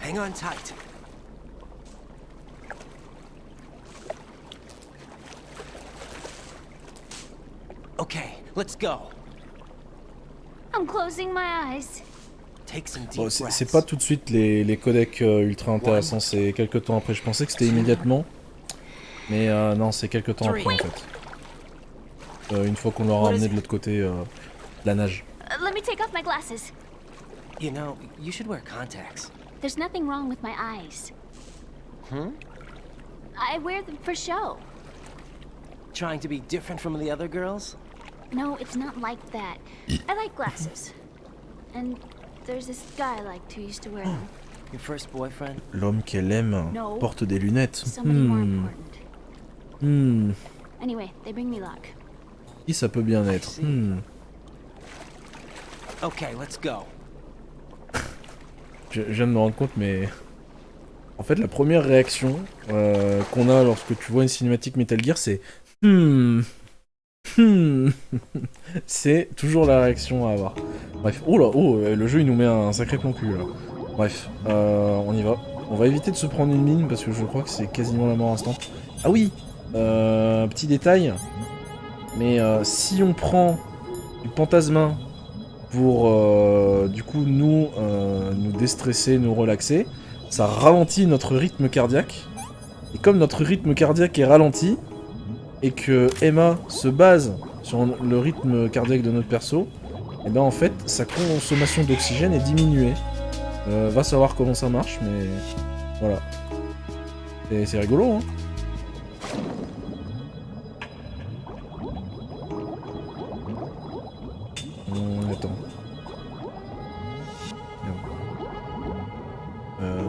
Hang on tight. Okay, let's go. I'm closing my eyes. Bon, c'est pas tout de suite les codecs ultra intéressants, c'est quelques temps après. Je pensais que c'était immédiatement, mais non, c'est quelques temps après en fait. Une fois qu'on l'aura ramené de l'autre côté de la nage. Let me take off my glasses. You know, you should wear contacts. There's nothing wrong with my eyes. I wear them for show. Trying to be different from the other girls? No, it's not like that. I like glasses. And there's this guy I liked who used to wear them. Your first boyfriend? L'homme qu'elle aime porte des lunettes. Anyway, they bring me luck. Qui ça peut bien être? Okay, let's go. Je viens de me rendre compte, mais en fait, la première réaction qu'on a lorsque tu vois une cinématique Metal Gear, c'est c'est toujours la réaction à avoir. Bref, oh là, le jeu il nous met un sacré plan cul là. Bref, on y va. On va éviter de se prendre une mine parce que je crois que c'est quasiment la mort instant. Ah oui, petit détail, mais si on prend du fantasmin pour du coup nous déstresser, nous relaxer, ça ralentit notre rythme cardiaque. Et comme notre rythme cardiaque est ralenti, et que Emma se base sur le rythme cardiaque de notre perso, et ben en fait sa consommation d'oxygène est diminuée. Va savoir comment ça marche, mais voilà. C'est rigolo, hein.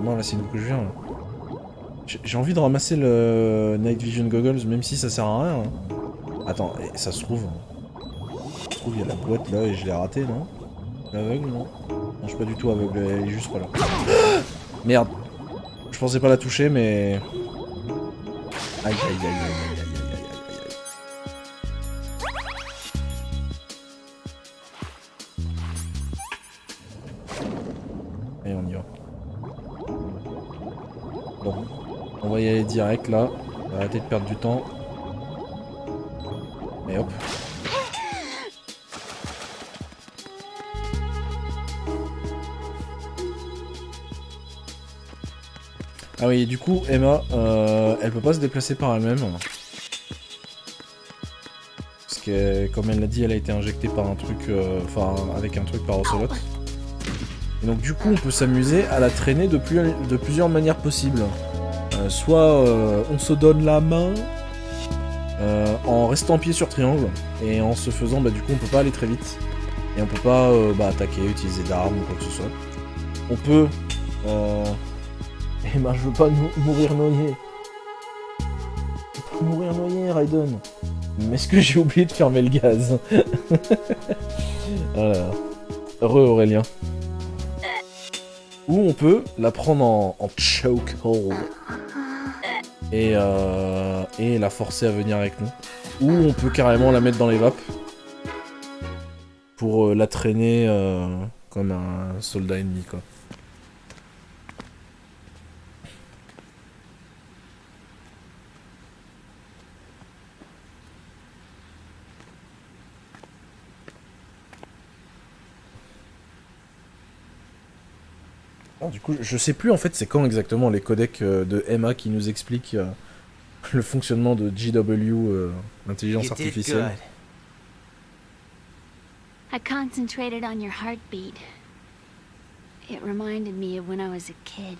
Non, là, c'est une que je viens. J'ai envie de ramasser le Night Vision Goggles, même si ça sert à rien. Hein. Attends, ça se trouve... il y a la boîte là et je l'ai raté, non? Aveugle, non? Non, je suis pas du tout aveugle, elle est juste pas là. Merde! Je pensais pas la toucher, mais... Aïe, aïe, aïe, aïe, aïe, aïe, aïe, aïe, aïe. Allez, on y va. Bon, on va y aller direct là. On va arrêter de perdre du temps. Et hop. Ah oui, du coup, Emma, elle peut pas se déplacer par elle-même. Parce que, comme elle l'a dit, elle a été injectée par un truc, enfin, avec un truc par Ocelot. Et donc, du coup, on peut s'amuser à la traîner de plusieurs manières possibles. Soit on se donne la main en restant pied sur triangle, et en se faisant, bah, du coup, on peut pas aller très vite. Et on peut pas attaquer, utiliser d'armes ou quoi que ce soit. On peut... Eh ben, je veux pas mourir noyé. Je veux pas mourir noyé, Raiden. Mais est-ce que j'ai oublié de fermer le gaz? Voilà. Heureux Aurélien. Ou on peut la prendre en chokehold. Et la forcer à venir avec nous. Ou on peut carrément la mettre dans les vapes. Pour la traîner comme un soldat ennemi, quoi. Alors, du coup, je sais plus en fait c'est quand exactement les codecs de Emma qui nous expliquent le fonctionnement de JEUX, l'intelligence artificielle. I concentrated on your heartbeat. It reminded me of when I was a kid.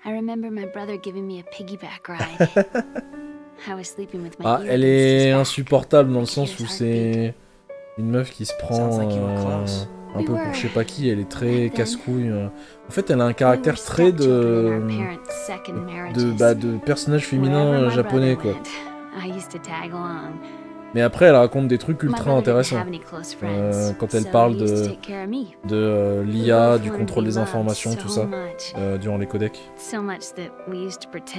I remember my brother giving me a piggyback ride. I was sleeping with my ear Elle est insupportable dans le sens où c'est une meuf qui se prend un peu pour je sais pas qui, elle est très casse-couille. En fait, elle a un caractère très de personnage féminin japonais, quoi. Mais après, elle raconte des trucs ultra intéressants. Quand elle parle de l'IA, du contrôle des informations, tout ça, durant les codecs.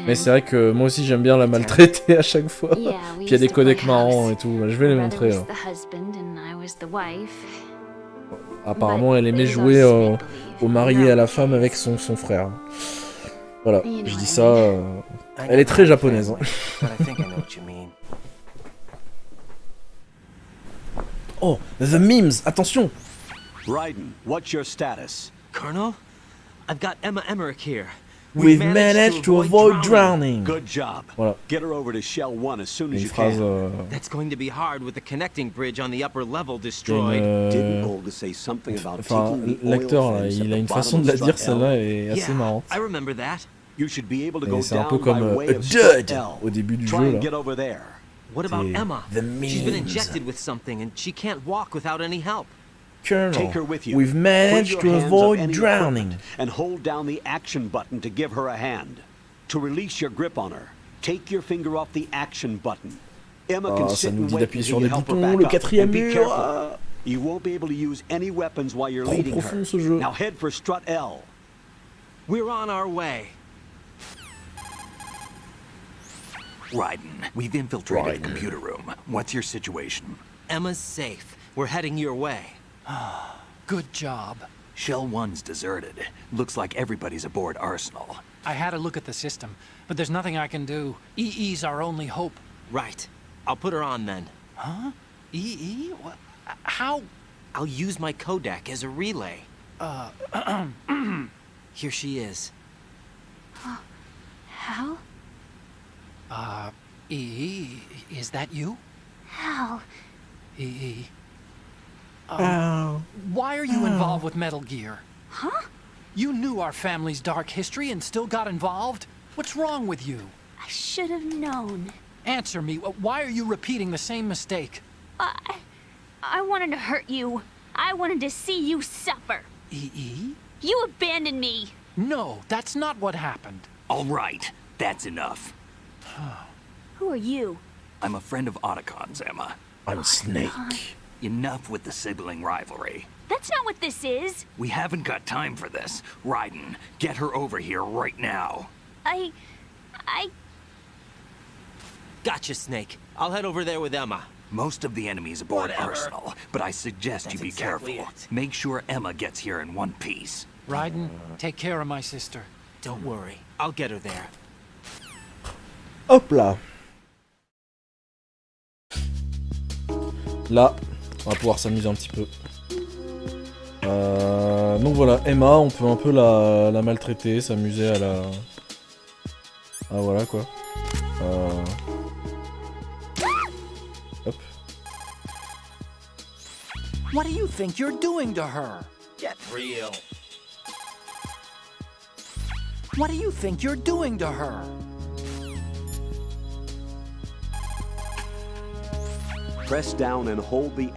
Mais c'est vrai que moi aussi, j'aime bien la maltraiter à chaque fois. Puis il y a des codecs marrants et tout. Je vais les montrer. Là. Apparemment, elle aimait jouer au mari et à la femme avec son frère. Voilà, je dis ça. Elle est très japonaise. Oh, the memes, attention! Raiden, what's your status? Colonel, I've got Emma Emmerich here. We've managed to avoid drowning. Good job. Voilà. Get her over to Shell 1 as soon as you phrase, can. That's going to be hard with the connecting bridge on the upper level destroyed. Didn't Olga say something about l'acteur, là, il a une façon de la dire, celle-là est assez marrante. I remember that. You should be able to go c'est un peu down comme by way of Dud L. au début du Try jeu. and Là. get over there. What about Emma? The She's been memes. injected with something and she can't walk without any help. Take her Colonel, with you. we've managed Put your to hands avoid on any drowning. equipment And hold down the action button to give her a hand. To release your grip on her, take your finger off the action button. Emma can Ça sit nous and dit wait d'appuyer sur until des you help her boutons, back le up. quatrième And be mur. careful. You won't be able to use any weapons while you're leading profond, her. ce jeu. Now head for strut L. We're on our way. Raiden, we've infiltrated the computer room. What's your situation? Emma's safe. We're heading your way. Good job. Shell 1's deserted. Looks like everybody's aboard Arsenal. I had a look at the system, but there's nothing I can do. EE's our only hope. Right. I'll put her on then. Huh? EE? What? How? I'll use my Kodak as a relay. Here she is. Hal? EE, is that you? Hal. EE. Why are you involved with Metal Gear? Huh? You knew our family's dark history and still got involved? What's wrong with you? I should have known. Answer me. Why are you repeating the same mistake? I wanted to hurt you. I wanted to see you suffer. E.E.? You abandoned me. No, that's not what happened. All right, that's enough. Who are you? I'm a friend of Otacon's, Emma. I'm Snake. Enough with the sibling rivalry. That's not what this is. We haven't got time for this. Raiden, get her over here right now. I... Gotcha, Snake. I'll head over there with Emma. Most of the enemies aboard Arsenal, but I suggest you be careful. Make sure Emma gets here in one piece. Raiden, take care of my sister. Don't worry, I'll get her there. Hop là. Là, on va pouvoir s'amuser un petit peu. Donc voilà, Emma, on peut un peu la maltraiter, s'amuser à la... Ah voilà quoi. Hop. What do you think you're doing to her? Get real. What do you think you're doing to her? Press down and hold the...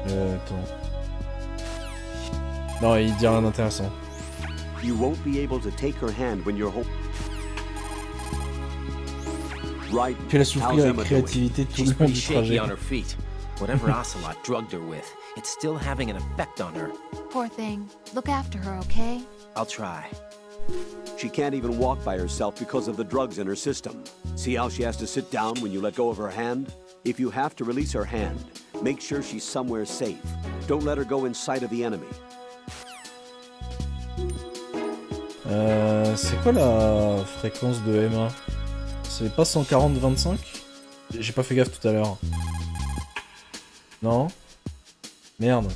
Attends. Non, il dit rien d'intéressant. You won't be able to take her hand when you're Right. Tu l'as souffert avec créativité tout le long du trajet. On her feet. Whatever Ocelot drugged her with, it's still having an effect on her. Poor thing. Look after her, okay? I'll try. She can't even walk by herself because of the drugs in her system. See how she has to sit down when you let go of her hand? If you have to release her hand, make sure she's somewhere safe. Don't let her go in sight of the enemy. C'est quoi la fréquence de Emma? C'est pas 140-25? J'ai pas fait gaffe tout à l'heure. Non? Merde.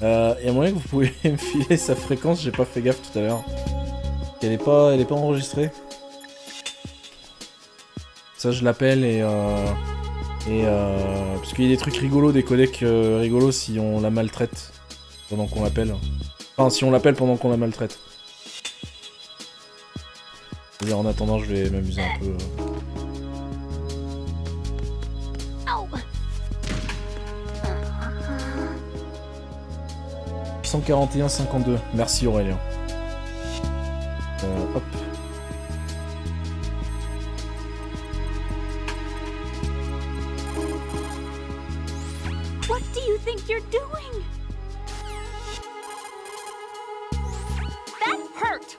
Y'a moyen que vous pouvez me filer sa fréquence, j'ai pas fait gaffe tout à l'heure. Elle est pas enregistrée. Ça je l'appelle et parce qu'il y a des trucs rigolos, des codecs rigolos si on la maltraite pendant qu'on l'appelle. Enfin si on l'appelle pendant qu'on la maltraite. C'est-à-dire en attendant je vais m'amuser un peu. 141-52. Merci Aurélien. Hop. What do you think you're doing? That hurt.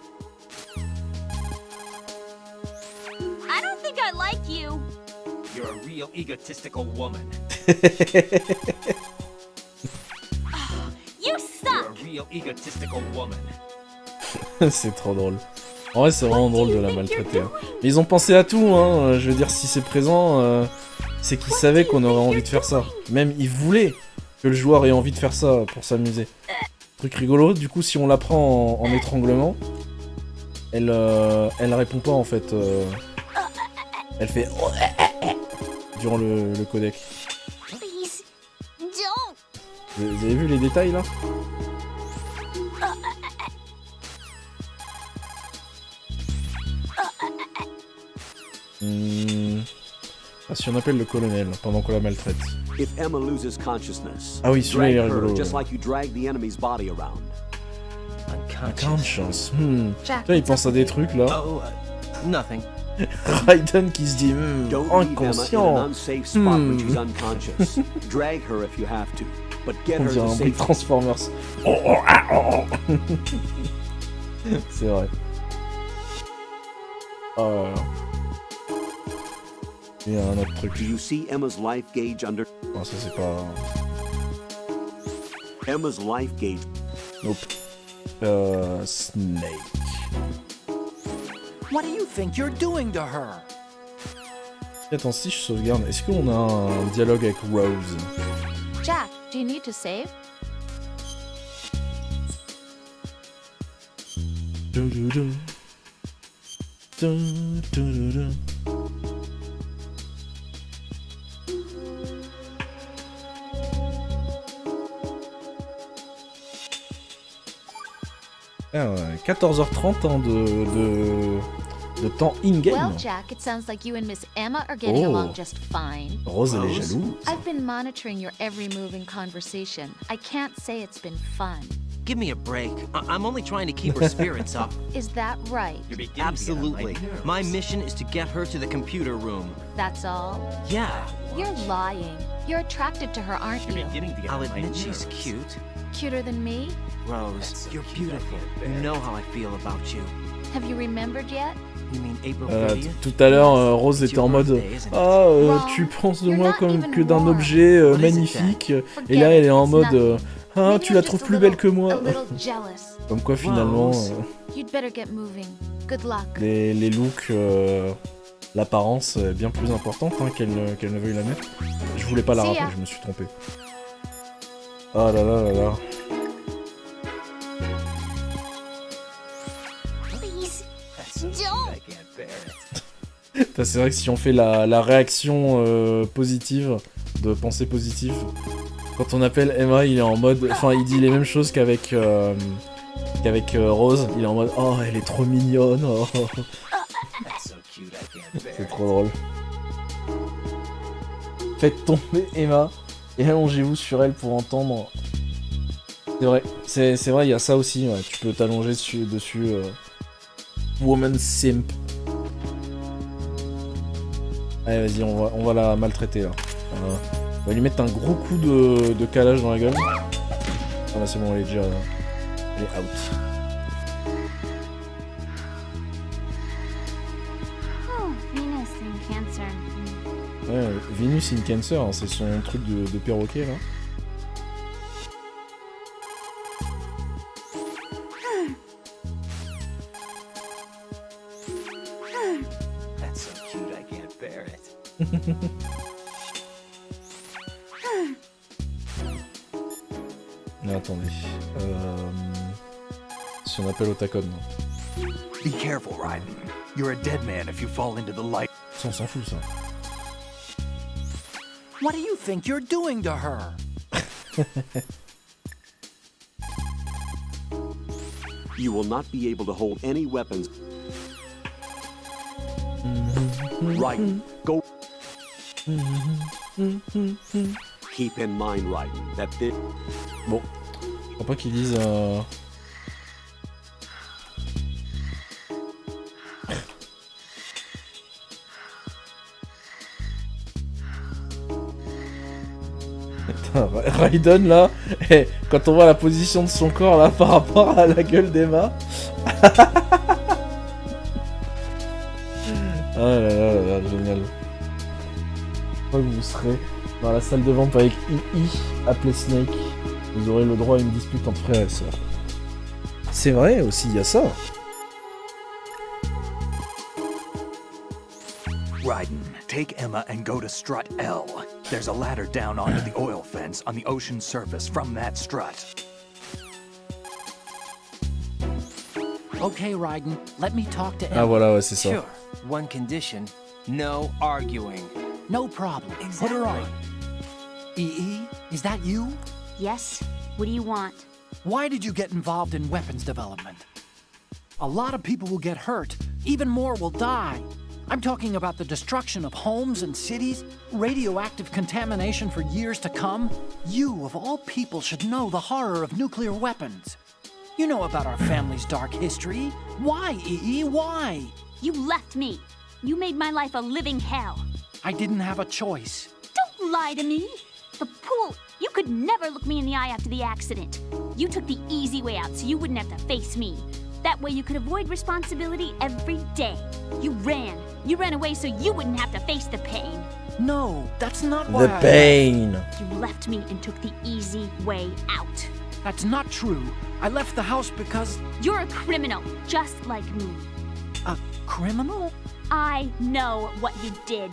I don't think I like you. You're a real egotistical woman. You suck. Real egotistical woman. C'est trop drôle. En vrai, c'est vraiment drôle de la maltraiter. Hein. Mais ils ont pensé à tout, hein. Je veux dire, si c'est présent, c'est qu'ils savaient qu'on aurait envie de faire ça. Même, ils voulaient que le joueur ait envie de faire ça pour s'amuser. Truc rigolo, du coup, si on la prend en étranglement, elle répond pas, en fait. Elle fait... durant le codec. Please, don't. Vous avez vu les détails, là? Ah, si on appelle le colonel pendant qu'on la maltraite. Ah oui, celui-là il est rigolo. Unconscious. Tu vois, il pense à des trucs là. Raiden qui se dit inconscient. On dirait un bruit de Transformers. C'est vrai. Oh. Il y a un autre truc. Do you see Emma's life gauge under? Non, ça c'est pas... Emma's life gauge. Nope. Snake. What do you think you're doing to her? Attends, si je sauvegarde, est-ce qu'on a un dialogue avec Rose? Jack, do you need to save? 14h30 hein, de temps in-game. Well, Jack, it sounds like you and Miss Emma are getting along just fine. Rose, elle est jalouse. I've been monitoring your every move in conversation. I can't say it's been fun. Give me a break. I'm only trying to keep her spirits up. Is that right? Absolutely. My mission is to get her to the computer room. That's all? Yeah. You're lying. You're attracted to her, aren't you? I'll admit she's cute. Cuter than me? Rose, you're beautiful. You know how I feel about you. Have you remembered yet? You mean April 30th? Tout à l'heure, Rose était en mode tu penses de moi comme que d'un objet magnifique. Et là, elle est en mode tu la trouves plus belle que moi. Comme quoi, finalement, les looks, l'apparence est bien plus importante hein, qu'elle ne veuille la mettre. Je voulais pas la rappeler, je me suis trompé. Oh là là là là. C'est vrai que si on fait la réaction positive, de pensée positive, quand on appelle Emma, il est en mode... Enfin, il dit les mêmes choses qu'avec Rose. Il est en mode « Oh, elle est trop mignonne oh. !» C'est trop drôle. Faites tomber Emma et allongez-vous sur elle pour entendre. C'est vrai, il y a ça aussi. Ouais. Tu peux t'allonger dessus. Woman simp. Allez, vas-y, on va la maltraiter là. On va lui mettre un gros coup de calage dans la gueule. Ah là, c'est bon, elle est déjà. Elle est out. Ouais, Venus in Cancer, hein, c'est son truc de perroquet là. That's so cute, I can't bear it. Mais attendez. Si on appelle au tacon. Be careful, Raiden. You're a dead man if you fall into the light. Ça, on s'en fout, ça. What do you think you're doing to her? You will not be able to hold any weapons. Raiden, go. Keep in mind, Raiden, that this... Bon, je crois pas qu'ils disent... Raiden là, et quand on voit la position de son corps là par rapport à la gueule d'Emma. Ah là là là là, génial. Je crois que vous serez dans la salle de vente avec II, appelé Snake. Vous aurez le droit à une dispute entre frères et sœurs. C'est vrai aussi, il y a ça. Raiden, take Emma and go to strut L. There's a ladder down onto the oil fence on the ocean surface from that strut. Okay, Raiden, let me talk to Emma. Ah voilà, ouais, c'est ça. Sure. One condition, no arguing. No problem. Exactly. Put her on. EE, is that you? Yes. What do you want? Why did you get involved in weapons development? A lot of people will get hurt. Even more will die. I'm talking about the destruction of homes and cities, radioactive contamination for years to come. You, of all people, should know the horror of nuclear weapons. You know about our family's dark history. Why, EE, why? You left me. You made my life a living hell. I didn't have a choice. Don't lie to me. The pool, you could never look me in the eye after the accident. You took the easy way out so you wouldn't have to face me. That way you could avoid responsibility every day. You ran. You ran away so you wouldn't have to face the pain. No, that's not why The pain. You left me and took the easy way out. That's not true. I left the house because... You're a criminal, just like me. A criminal? I know what you did.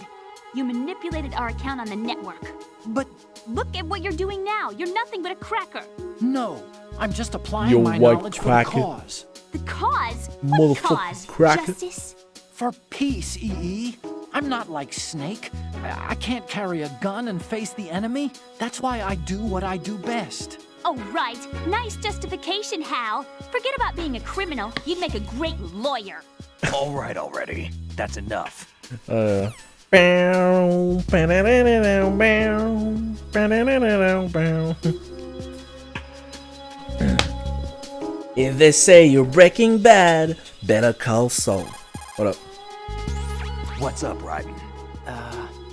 You manipulated our account on the network. But... Look at what you're doing now. You're nothing but a cracker. No, I'm just applying my knowledge for the cause. The cause? What cause? Justice? For peace, EE. I'm not like Snake. I can't carry a gun and face the enemy. That's why I do what I do best. Oh, right. Nice justification, Hal. Forget about being a criminal. You'd make a great lawyer. All right already. That's enough. If they say you're Breaking Bad, better call Saul. Voilà. What's up, Raiden?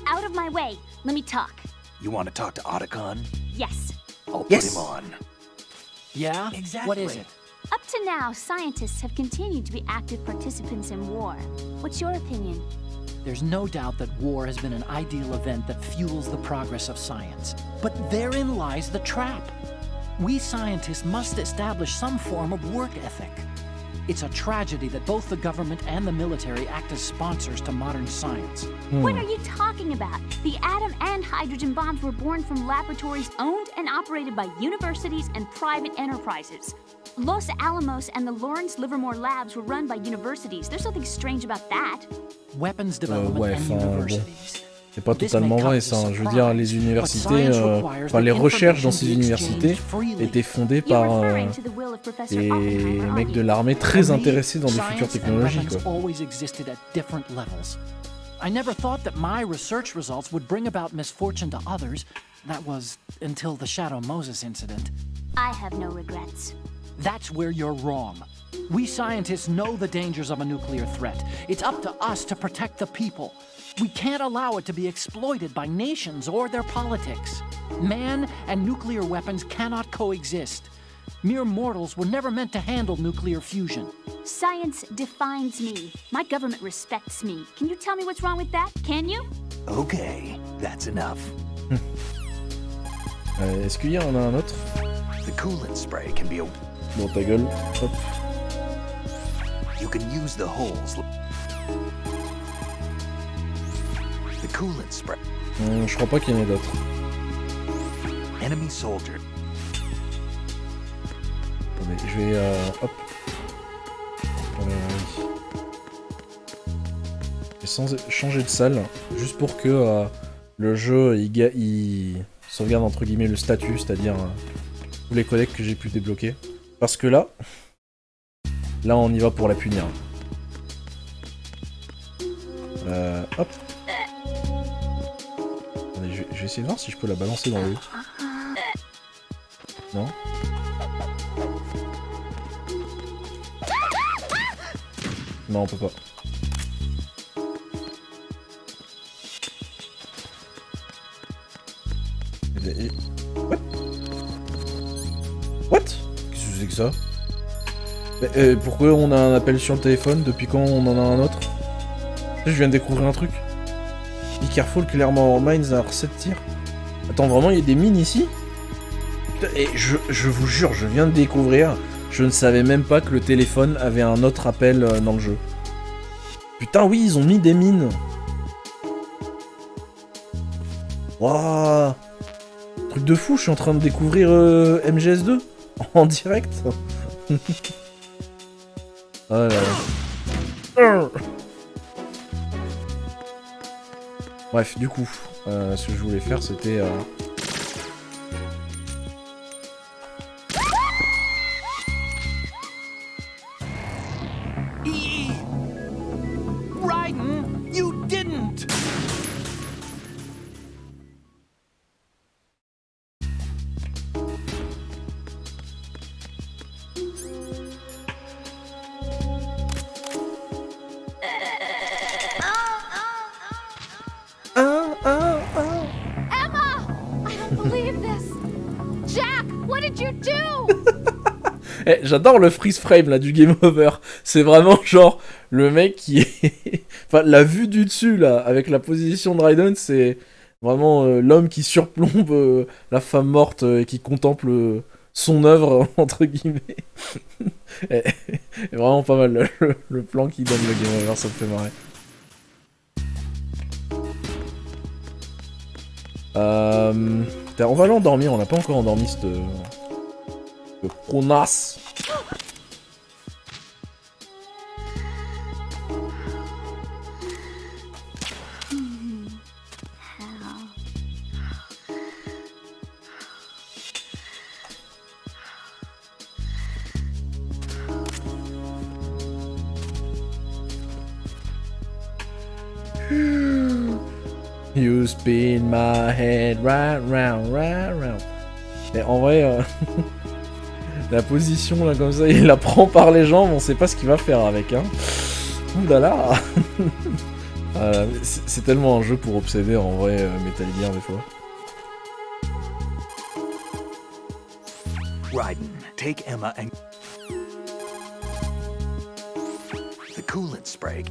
Out of my way. Let me talk. You want to talk to Otacon? Yes. I'll put him on. Yeah? Exactly. What is it? Up to now, scientists have continued to be active participants in war. What's your opinion? There's no doubt that war has been an ideal event that fuels the progress of science. But therein lies the trap. We scientists must establish some form of work ethic. It's a tragedy that both the government and the military act as sponsors to modern science. What are you talking about? The atom and hydrogen bombs were born from laboratories owned and operated by universities and private enterprises. Los Alamos and the Lawrence Livermore labs were run by universities. There's nothing strange about that. Weapons development and universities. C'est pas totalement vrai ça, je veux dire les universités, enfin les recherches dans ces universités étaient fondées par des mecs de l'armée très intéressés dans des futures technologies quoi. I never thought that my research results would bring about misfortune to others. That was until the Shadow Moses incident. I have no regrets. That's where you're wrong. We scientists know the dangers of a nuclear threat. It's up to us to protect the people. We can't allow it to be exploited by nations or their politics. Man and nuclear weapons cannot coexist. Mere mortals were never meant to handle nuclear fusion. Science defines me. My government respects me. Can you tell me what's wrong with that? Can you? Okay, that's enough. Est-ce qu'il y en a un autre? The coolant spray can be a... Bon, ta gueule. Hop. You can use the holes. The coolant spray. Je crois pas qu'il y en ait d'autres. Enemy soldier. Attendez, je vais hop. Je vais changer de salle juste pour que le jeu il sauvegarde entre guillemets le statut, c'est-à-dire tous les codecs que j'ai pu débloquer. Parce que là on y va pour la punir. Hop. Attendez, je vais essayer de voir si je peux la balancer dans le... Non. Non, on peut pas. What? What? Qu'est-ce que c'est que ça? Mais, pourquoi on a un appel sur le téléphone? Depuis quand on en a un autre? Je viens de découvrir un truc. Be careful, clairement mines are 7 tirs. Attends, vraiment, il y a des mines ici? Putain, et je vous jure, je viens de découvrir. Je ne savais même pas que le téléphone avait un autre appel dans le jeu. Putain, oui, ils ont mis des mines. Waouh. Truc de fou, je suis en train de découvrir MGS2 en direct. Oh là là. Bref, du coup, ce que je voulais faire, c'était... Raiden, you didn't! Emma! I don't believe this! Jack, what did you do? Eh, j'adore le freeze frame là du game over. C'est vraiment genre le mec qui est... enfin, la vue du dessus là, avec la position de Raiden, c'est vraiment l'homme qui surplombe la femme morte et qui contemple son œuvre, entre guillemets. Et vraiment pas mal le plan qui donne le game over, ça me fait marrer. On va l'endormir, on n'a pas encore endormi cette... le pronas. You spin my head right round, right round. Mais en vrai, la position là comme ça, il la prend par les jambes, on sait pas ce qu'il va faire avec, hein. Oulala. C'est tellement un jeu pour obséder en vrai, Metal Gear des fois. Raiden, take Emma and the coolant spray.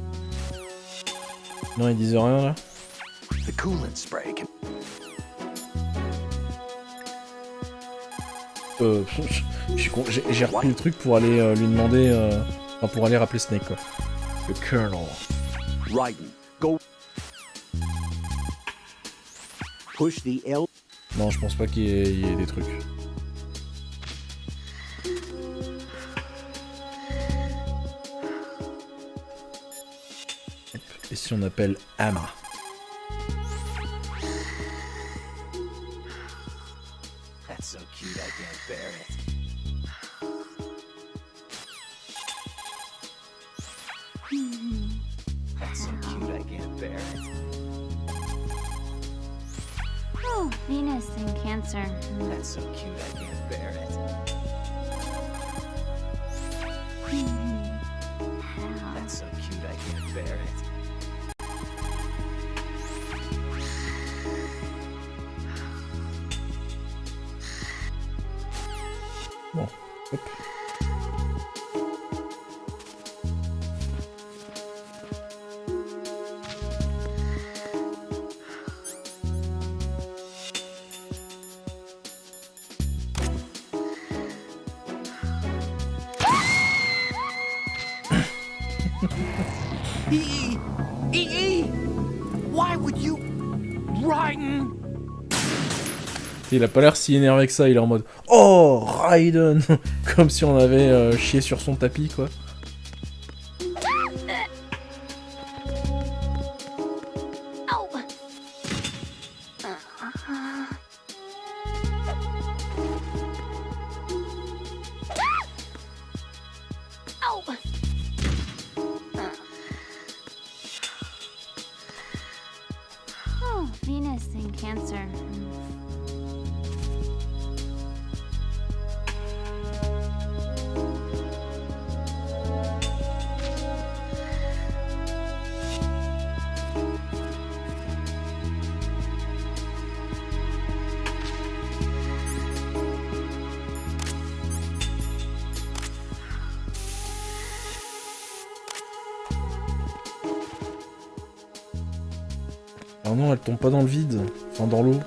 Non, ils disent rien là. The coolant spray. J'ai repris le truc pour aller lui demander, enfin pour aller rappeler Snake quoi. Le Colonel. Raiden, go. Push the L. Non, je pense pas qu'il y ait des trucs. Et si on appelle Emma? That's so cute, I can't bear it. That's so cute, I can't bear it. Oh, Venus and Cancer. That's so cute, I can't bear it. That's so cute, I can't bear it. Bon, hop. Why would you... Raiden? Il a pas l'air si énervé que ça, il est en mode oh Raiden. Comme si on avait chié sur son tapis quoi. Oh, Venus and Cancer. Oh non, elle tombe pas dans le vide, enfin dans l'eau.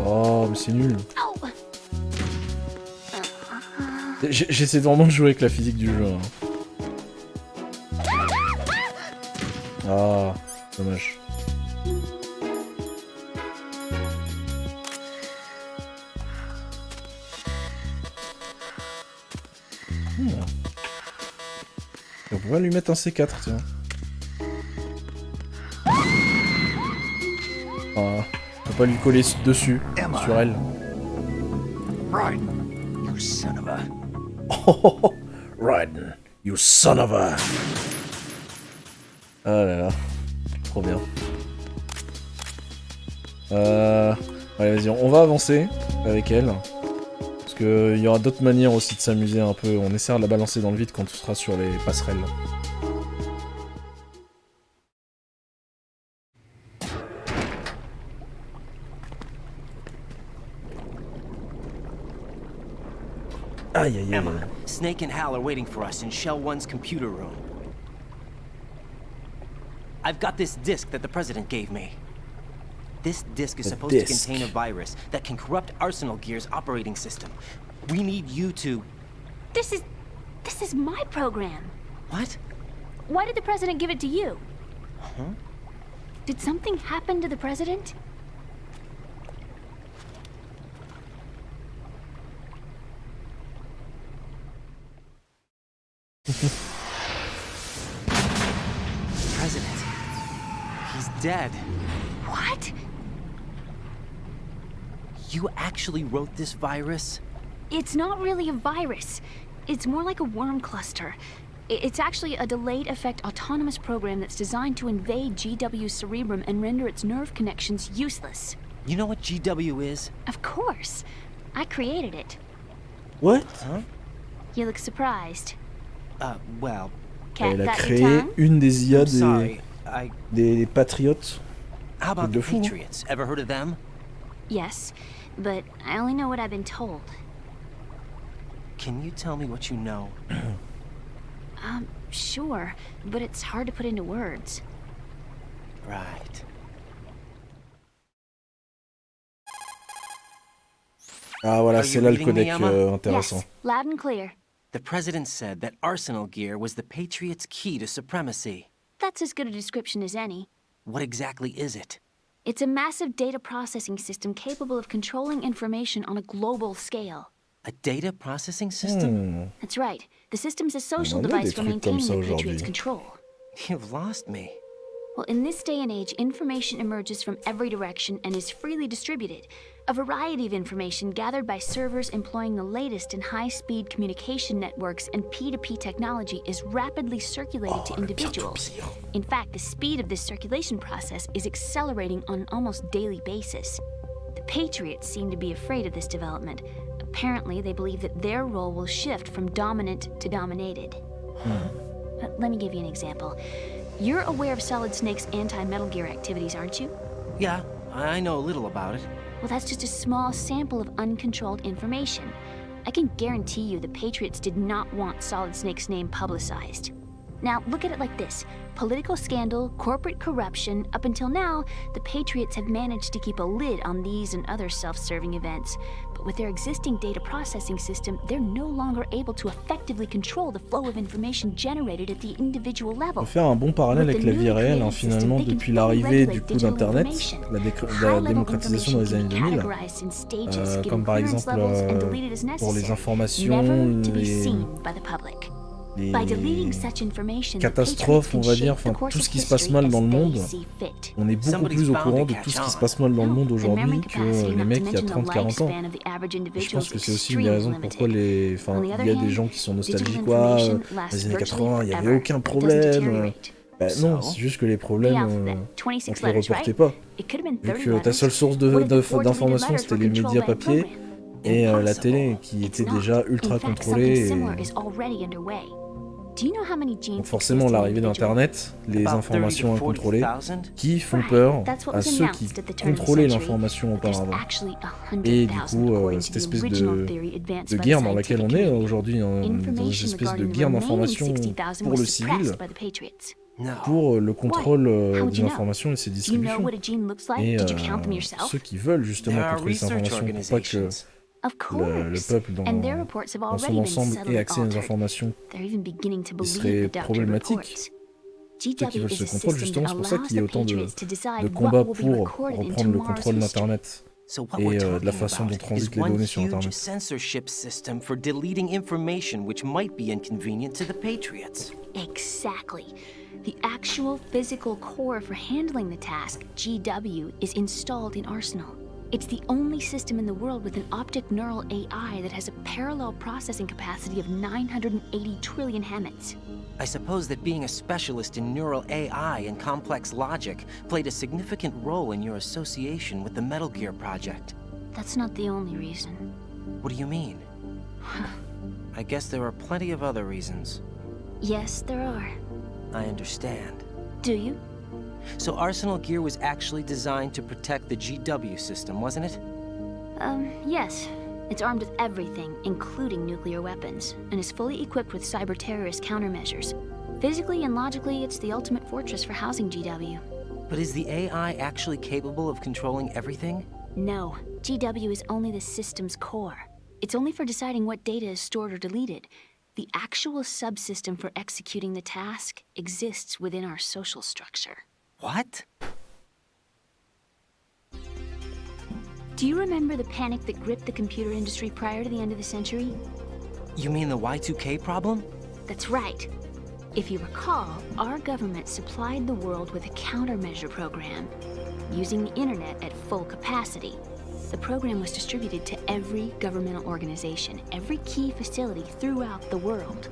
Oh, mais c'est nul. J'essaie vraiment de jouer avec la physique du jeu. Hein. Ah, dommage. On pourrait lui mettre un C4, tiens. On peut pas lui coller dessus, Emma. sur elle. Raiden, you son of a... Oh, Raiden, you son of a... Ah là là, trop bien. Allez, vas-y, on va avancer avec elle. Parce qu'il y aura d'autres manières aussi de s'amuser un peu. On essaiera de la balancer dans le vide quand on sera sur les passerelles. Aïe aïe aïe. Emma, Snake and Hal are waiting for us in Shell 1's computer room. I've got this disk that the president gave me. This disk is supposed to contain a virus that can corrupt Arsenal Gear's operating system. We need you to... This is my program. What? Why did the president give it to you? Huh? Did something happen to the president? President. He's dead. What? You actually wrote this virus? It's not really a virus. It's more like a worm cluster. It's actually a delayed effect autonomous program that's designed to invade GW's cerebrum and render its nerve connections useless. You know what GW is? Of course. I created it. What? Huh? You look surprised. Well... Elle a créé une des IA des patriotes. How about the Patriots? Ever heard of them? Yes, but I only know what I've been told. Can you tell me what you know? Sure, but it's hard to put into words. Right. Ah voilà, c'est là le codec intéressant. Yes, loud and clear. The president said that Arsenal gear was the Patriots' key to supremacy. That's as good a description as any. What exactly is it? It's a massive data processing system capable of controlling information on a global scale. A data processing system? That's right. The system's a social device for maintaining the Patriots' control. You've lost me. Well, in this day and age, information emerges from every direction and is freely distributed. A variety of information gathered by servers employing the latest in high-speed communication networks and P2P technology is rapidly circulated to individuals. In fact, the speed of this circulation process is accelerating on an almost daily basis. The Patriots seem to be afraid of this development. Apparently, they believe that their role will shift from dominant to dominated. Let me give you an example. You're aware of Solid Snake's anti-Metal Gear activities, aren't you? Yeah, I know a little about it. Well, that's just a small sample of uncontrolled information. I can guarantee you the Patriots did not want Solid Snake's name publicized. Now, look at it like this. Political scandal, corporate corruption, up until now, the Patriots have managed to keep a lid on these and other self-serving events. But with their existing data processing system, they're no longer able to effectively control the flow of information generated at the individual level. On peut faire un bon parallèle avec la vie réelle, hein, finalement, depuis l'arrivée du coup d'Internet, la démocratisation dans les années 2000, comme par exemple pour les informations, les catastrophes, on va dire, enfin tout ce qui se passe mal dans le monde, on est beaucoup plus au courant de tout ce qui se passe mal dans le monde aujourd'hui que les mecs il y a 30-40 ans. Et je pense que c'est aussi une des raisons pourquoi il y a des gens qui sont nostalgiques, quoi, dans les années 80, il n'y avait aucun problème. Bah non, c'est juste que les problèmes, on ne les reportait pas. Vu que ta seule source d'information c'était les médias papier, et la télé qui était déjà ultra contrôlée. Donc forcément l'arrivée d'internet, les informations incontrôlées, qui font peur à ceux qui contrôlaient l'information auparavant. Et du coup, cette espèce de guerre dans laquelle on est aujourd'hui, dans une espèce de guerre d'information pour le civil, pour le contrôle des informations et ses distributions. Et ceux qui veulent justement contrôler ces informations pour pas que le peuple dans son ensemble ait accès aux informations qui seraient problématiques. Ceux qui veulent ce contrôle, justement, c'est pour ça qu'il y a autant de combats pour reprendre le contrôle d'Internet et de la façon dont transitent les données sur Internet. Exactly. The actual physical core for handling the task, GW, is installed in Arsenal. It's the only system in the world with an optic neural AI that has a parallel processing capacity of 980 trillion Hammets. I suppose that being a specialist in neural AI and complex logic played a significant role in your association with the Metal Gear project. That's not the only reason. What do you mean? I guess there are plenty of other reasons. Yes, there are. I understand. Do you? So Arsenal Gear was actually designed to protect the GW system, wasn't it? Yes. It's armed with everything, including nuclear weapons, and is fully equipped with cyber-terrorist countermeasures. Physically and logically, it's the ultimate fortress for housing GW. But is the AI actually capable of controlling everything? No. GW is only the system's core. It's only for deciding what data is stored or deleted. The actual subsystem for executing the task exists within our social structure. What? Do you remember the panic that gripped the computer industry prior to the end of the century? You mean the Y2K problem? That's right. If you recall, our government supplied the world with a countermeasure program, using the internet at full capacity. The program was distributed to every governmental organization, every key facility throughout the world.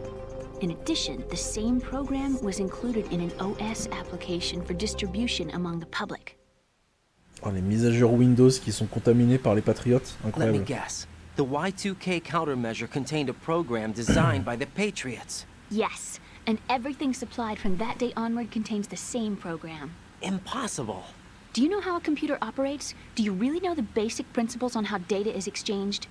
In addition, the same program was included in an OS application for distribution among the public. Oh, les mises à jour Windows qui sont contaminées par les patriotes, incroyable. Let me guess. The Y2K countermeasure contained a program designed by the Patriots. Yes, and everything supplied from that day onward contains the same program. Impossible. Do you know how a computer operates? Do you really know the basic principles on how data is exchanged?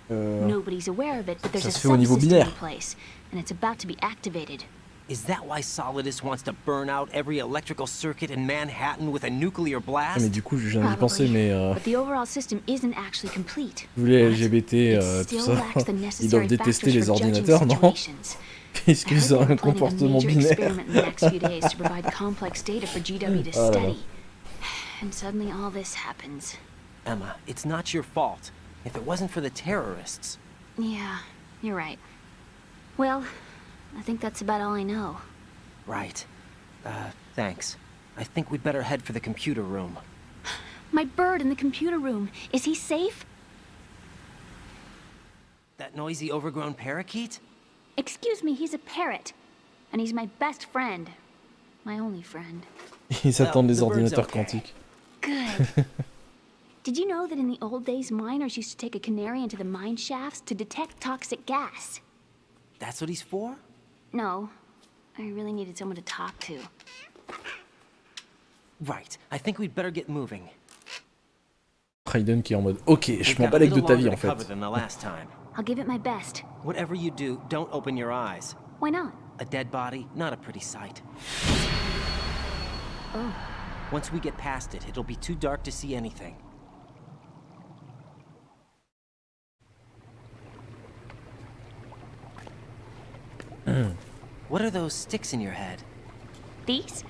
Nobody's aware of it, but there's a subsystem in place, and it's about to be activated. Is that why Solidus wants to burn out every electrical circuit in Manhattan with a nuclear blast? Mais du coup, je viens d'y penser, mais But the overall system isn't actually complete. Vous les LGBT, tout ça, ils doivent détester les ordinateurs, non? Puisqu'ils ont un comportement binaire. And suddenly all this happens. Emma, it's not your fault. If it wasn't for the terrorists... Yeah, you're right. Well, I think that's about all I know. Right. Thanks. I think we'd better head for the computer room. My bird in the computer room. Is he safe? That noisy, overgrown parakeet? Excuse me, he's a parrot. And he's my best friend. My only friend. Ils attendent les ordinateurs quantiques. Good. Did you know that in the old days, miners used to take a canary into the mine shafts to detect toxic gas? That's what he's for? No. I really needed someone to talk to. Right. I think we'd better get moving. Raiden qui est en mode OK, je m'en balèque de ta vie en fait. I'll give it my best. Whatever you do, don't open your eyes. Why not? A dead body, not a pretty sight. Oh. Once we get past it, it'll be too dark to see anything. What are those sticks in your head? These?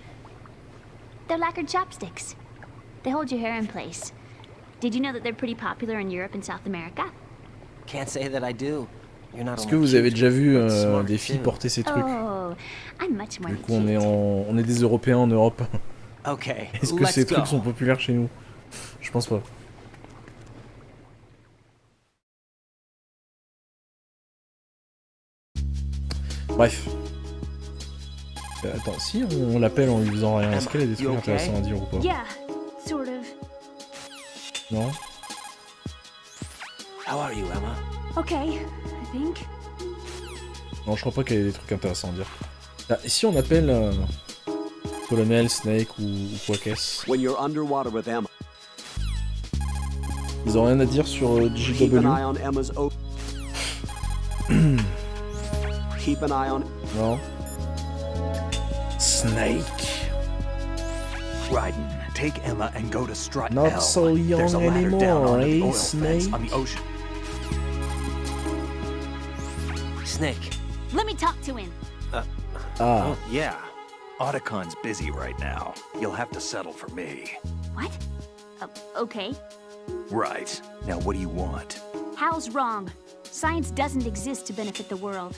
They're lacquered chopsticks. They hold your hair in place. Did you know that they're pretty popular in Europe and South America? Can't say that I do. Est-ce que vous avez déjà vu des filles porter ces trucs? Oh, I'm much more du coup, on est des Européens en Europe. Okay, est-ce que ces trucs sont populaires chez nous? Je pense pas. Bref. Attends, si on l'appelle en lui faisant rien, est-ce qu'elle a des trucs intéressants à dire ou pas? Yeah, sort of. Non? How are you, Emma? Okay, I think. Non, je crois pas qu'elle ait des trucs intéressants à dire. Ah, et si on appelle Colonel, Snake ou quoi qu'est-ce? When you're underwater with Emma. Ils ont rien à dire sur JW. Keep an eye on Emma's Keep an eye on. Non. Snake. Raiden, take Emma and go to strut L. Not so young There's a ladder anymore, down on the eh, oil Snake? fence on the ocean. Snake. Let me talk to him. Oh, yeah. Otacon's busy right now. You'll have to settle for me. What? Okay. Right. Now what do you want? Hal's wrong. Science doesn't exist to benefit the world.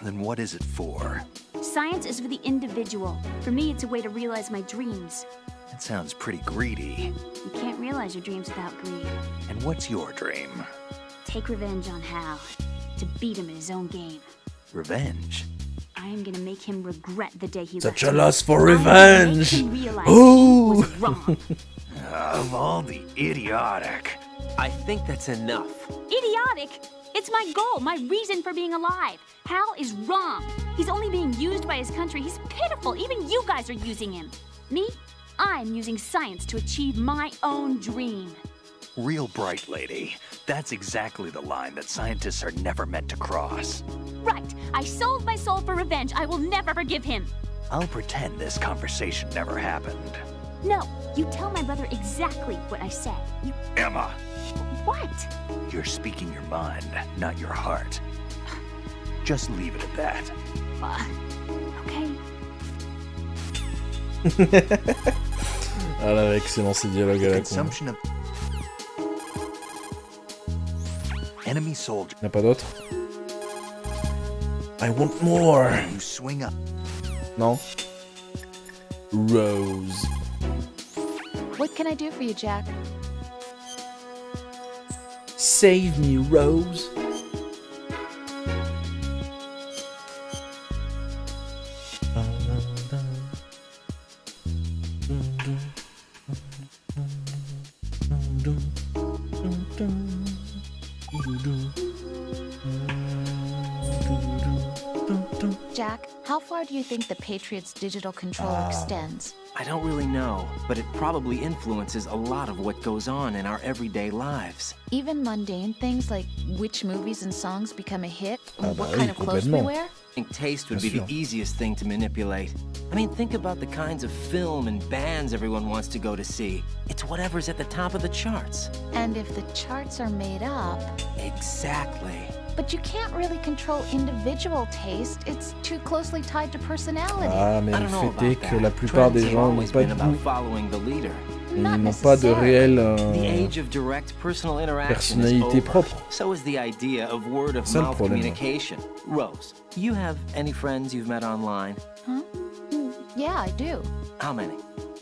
Then what is it for? Science is for the individual. For me, it's a way to realize my dreams. That sounds pretty greedy. You can't realize your dreams without greed. And what's your dream? Take revenge on Hal. To beat him in his own game. Revenge? I am gonna make him regret the day he Such left a lust for revenge! I am gonna make him realize he was wrong. Of all the idiotic. I think that's enough. Idiotic? It's my goal, my reason for being alive. Hal is wrong. He's only being used by his country. He's pitiful. Even you guys are using him. Me? I'm using science to achieve my own dream. Real bright, lady. That's exactly the line that scientists are never meant to cross. Right. I sold my soul for revenge. I will never forgive him. I'll pretend this conversation never happened. No, you tell my brother exactly what I said. You... Emma! What? You're speaking your mind, not your heart. Just leave it at that. Okay. Ah là, excellent ces dialogues à la con. Enemy soldier. Y'a pas d'autre? I want more. You swing up. Non. Rose. What can I do for you, Jack? Save me, Rose. Jack, how far do you think the Patriots' digital control extends? I don't really know, but it probably influences a lot of what goes on in our everyday lives. Even mundane things like which movies and songs become a hit, and what kind of clothes we wear? I think taste would be the easiest thing to manipulate. I mean, think about the kinds of film and bands everyone wants to go to see. It's whatever's at the top of the charts. And if the charts are made up... Exactly. But you can't really control individual taste. It's too closely tied to personality. Ah, mais le fait est que la plupart des gens n'ont pas de goût. Et ils n'ont pas de réelle personnalité propre. So is the idea of word of mouth communication. Rose, you have any friends you've met online? Huh? Yeah, I do. How many?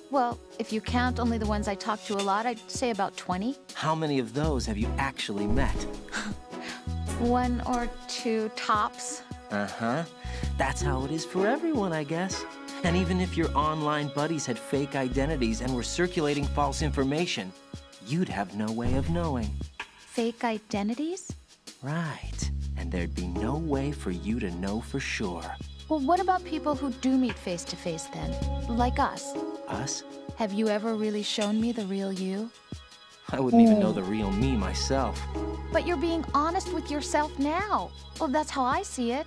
Well, if you count only the ones I talk to a lot, I'd say about 20. How many of those have you actually met? 1 or 2 tops. Uh-huh. That's how it is for everyone, I guess. And even if your online buddies had fake identities and were circulating false information, you'd have no way of knowing. Fake identities? Right. And there'd be no way for you to know for sure. Well, what about people who do meet face-to-face then? Like us. Us? Have you ever really shown me the real you? I wouldn't even know the real me myself. But you're being honest with yourself now. Well, that's how I see it.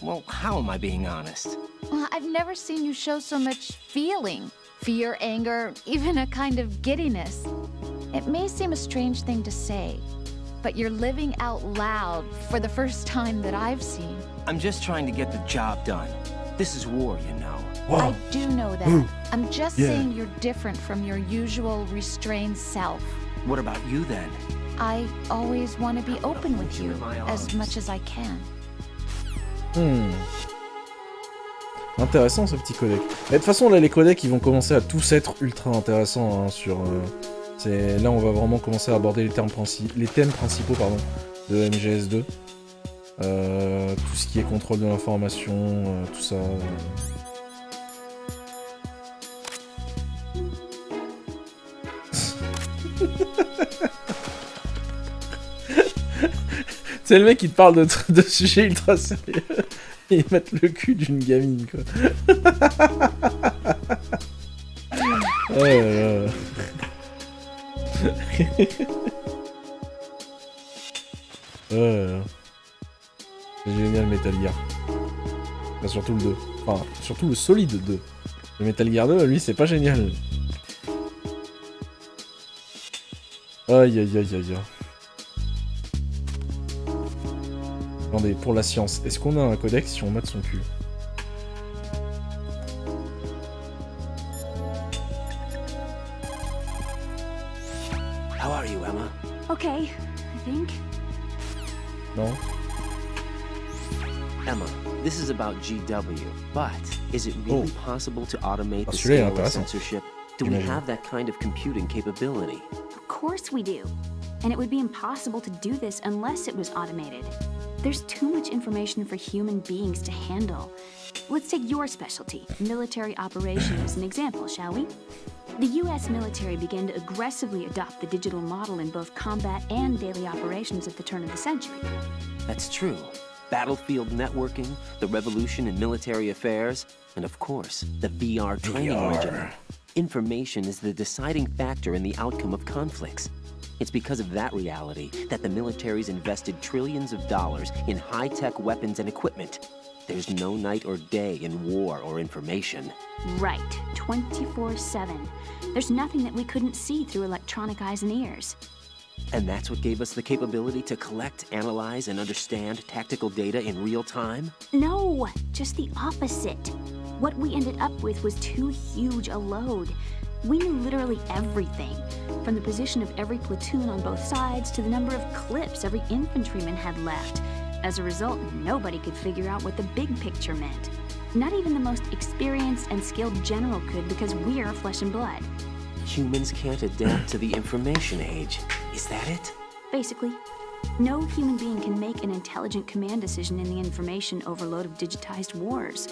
Well, how am I being honest? Well, I've never seen you show so much feeling. Fear, anger, even a kind of giddiness. It may seem a strange thing to say, but you're living out loud for the first time that I've seen. I'm just trying to get the job done. This is war, you know. Whoa. I do know that. I'm just saying you're different from your usual restrained self. What about you then? I always want to be open with you as much as I can. Intéressant ce petit codec. Mais de toute façon là les codecs ils vont commencer à tous être ultra intéressants hein, sur... Là on va vraiment commencer à aborder les thèmes principaux pardon, de MGS2. Tout ce qui est contrôle de l'information, tout ça... C'est le mec qui te parle de sujets ultra sérieux et ils mettent le cul d'une gamine quoi. Oh là là. Oh là là. C'est génial Metal Gear. Enfin, surtout le 2. Enfin, surtout le solide 2. Le Metal Gear 2, lui, c'est pas génial. Aïe aïe aïe aïe. Attendez, pour la science, est-ce qu'on a un codex si on mate son cul? How are you, Emma? Okay, I think. Non. Emma, this is about GW, but is it really possible to automate the scale of censorship? Do we have that kind of computing capability? Of course we do. And it would be impossible to do this unless it was automated. There's too much information for human beings to handle. Let's take your specialty, military operations, as an example, shall we? The US military began to aggressively adopt the digital model in both combat and daily operations at the turn of the century. That's true. Battlefield networking, the revolution in military affairs, and of course, the VR training regimen. Information is the deciding factor in the outcome of conflicts. It's because of that reality that the military's invested trillions of dollars in high-tech weapons and equipment. There's no night or day in war or information. Right, 24/7. There's nothing that we couldn't see through electronic eyes and ears. And that's what gave us the capability to collect, analyze, and understand tactical data in real time? No, just the opposite. What we ended up with was too huge a load. We knew literally everything, from the position of every platoon on both sides to the number of clips every infantryman had left. As a result, nobody could figure out what the big picture meant. Not even the most experienced and skilled general could, because we're flesh and blood. Humans can't adapt to the information age. Is that it? Basically. No human being can make an intelligent command decision in the information overload of digitized wars.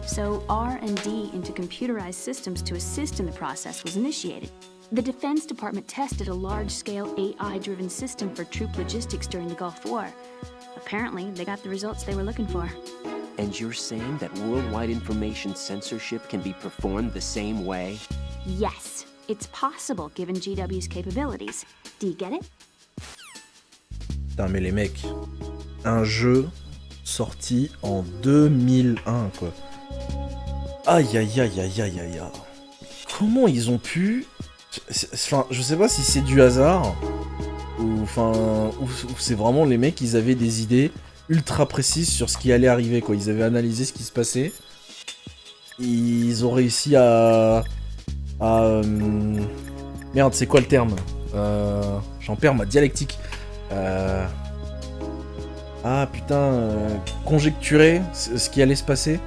So R&D into computerized systems to assist in the process was initiated. The Defense Department tested a large-scale AI-driven system for troop logistics during the Gulf War. Apparently, they got the results they were looking for. And you're saying that worldwide information censorship can be performed the same way? Yes, it's possible given GW's capabilities. Do you get it? Putain, mais les mecs, un jeu sorti en 2001, quoi. Aïe, aïe, aïe, aïe, aïe, aïe. Comment ils ont pu... Enfin, je sais pas si c'est du hasard, ou c'est vraiment les mecs, ils avaient des idées ultra précises sur ce qui allait arriver, quoi. Ils avaient analysé ce qui se passait. Ils ont réussi à... Merde, c'est quoi le terme? J'en perds ma dialectique. Ah putain, conjecturer ce qui allait se passer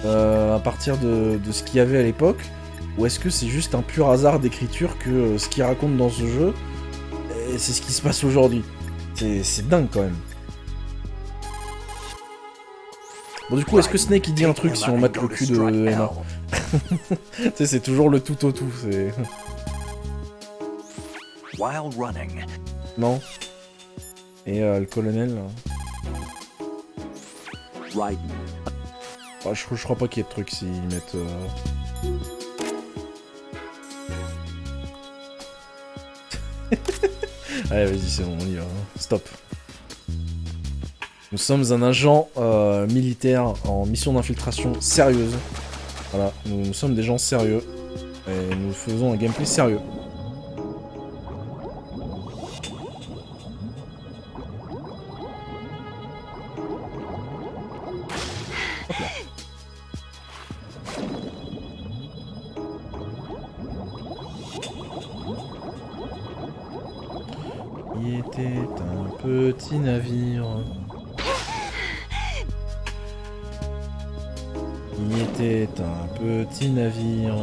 à partir de ce qu'il y avait à l'époque, ou est-ce que c'est juste un pur hasard d'écriture que ce qu'il raconte dans ce jeu, c'est ce qui se passe aujourd'hui? C'est dingue quand même. Bon, du coup, est-ce que Snake il dit un truc si on mate le cul de Emma? Tu sais, c'est toujours le tout au tout, c'est... While running. Non. Et le colonel, là. Right. Ah, je crois pas qu'il y ait de trucs s'ils mettent... Allez, vas-y, c'est bon, on y va. Stop. Nous sommes un agent militaire en mission d'infiltration sérieuse. Voilà, nous sommes des gens sérieux. Et nous faisons un gameplay sérieux. Hop là. Il était un petit navire. Il était un petit navire.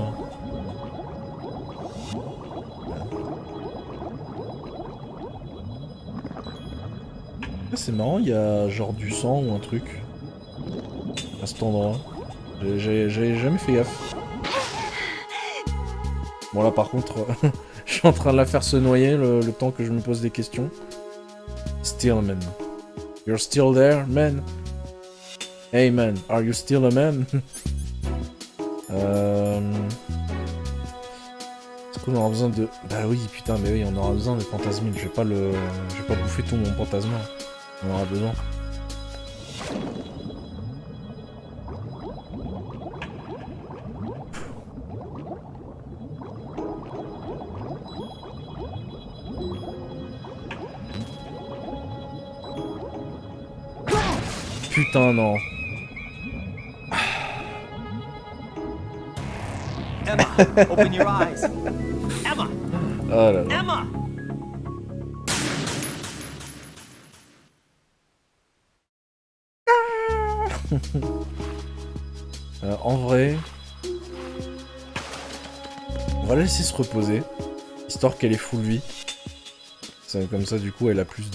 C'est marrant, il y a genre du sang ou un truc à cet endroit. J'ai jamais fait gaffe. Bon là par contre, je suis en train de la faire se noyer le temps que je me pose des questions. Still man. You're still there, man? Hey man, are you still a man? Est-ce qu'on aura besoin de... Bah oui, putain, mais oui, on aura besoin de fantasmine. Je vais pas bouffer tout mon fantasma. On aura besoin. Putain, non. Emma, open your eyes. Emma. Oh là là. Emma. En vrai, on va la laisser se reposer, histoire qu'elle ait full vie. Comme ça, du coup, elle a plus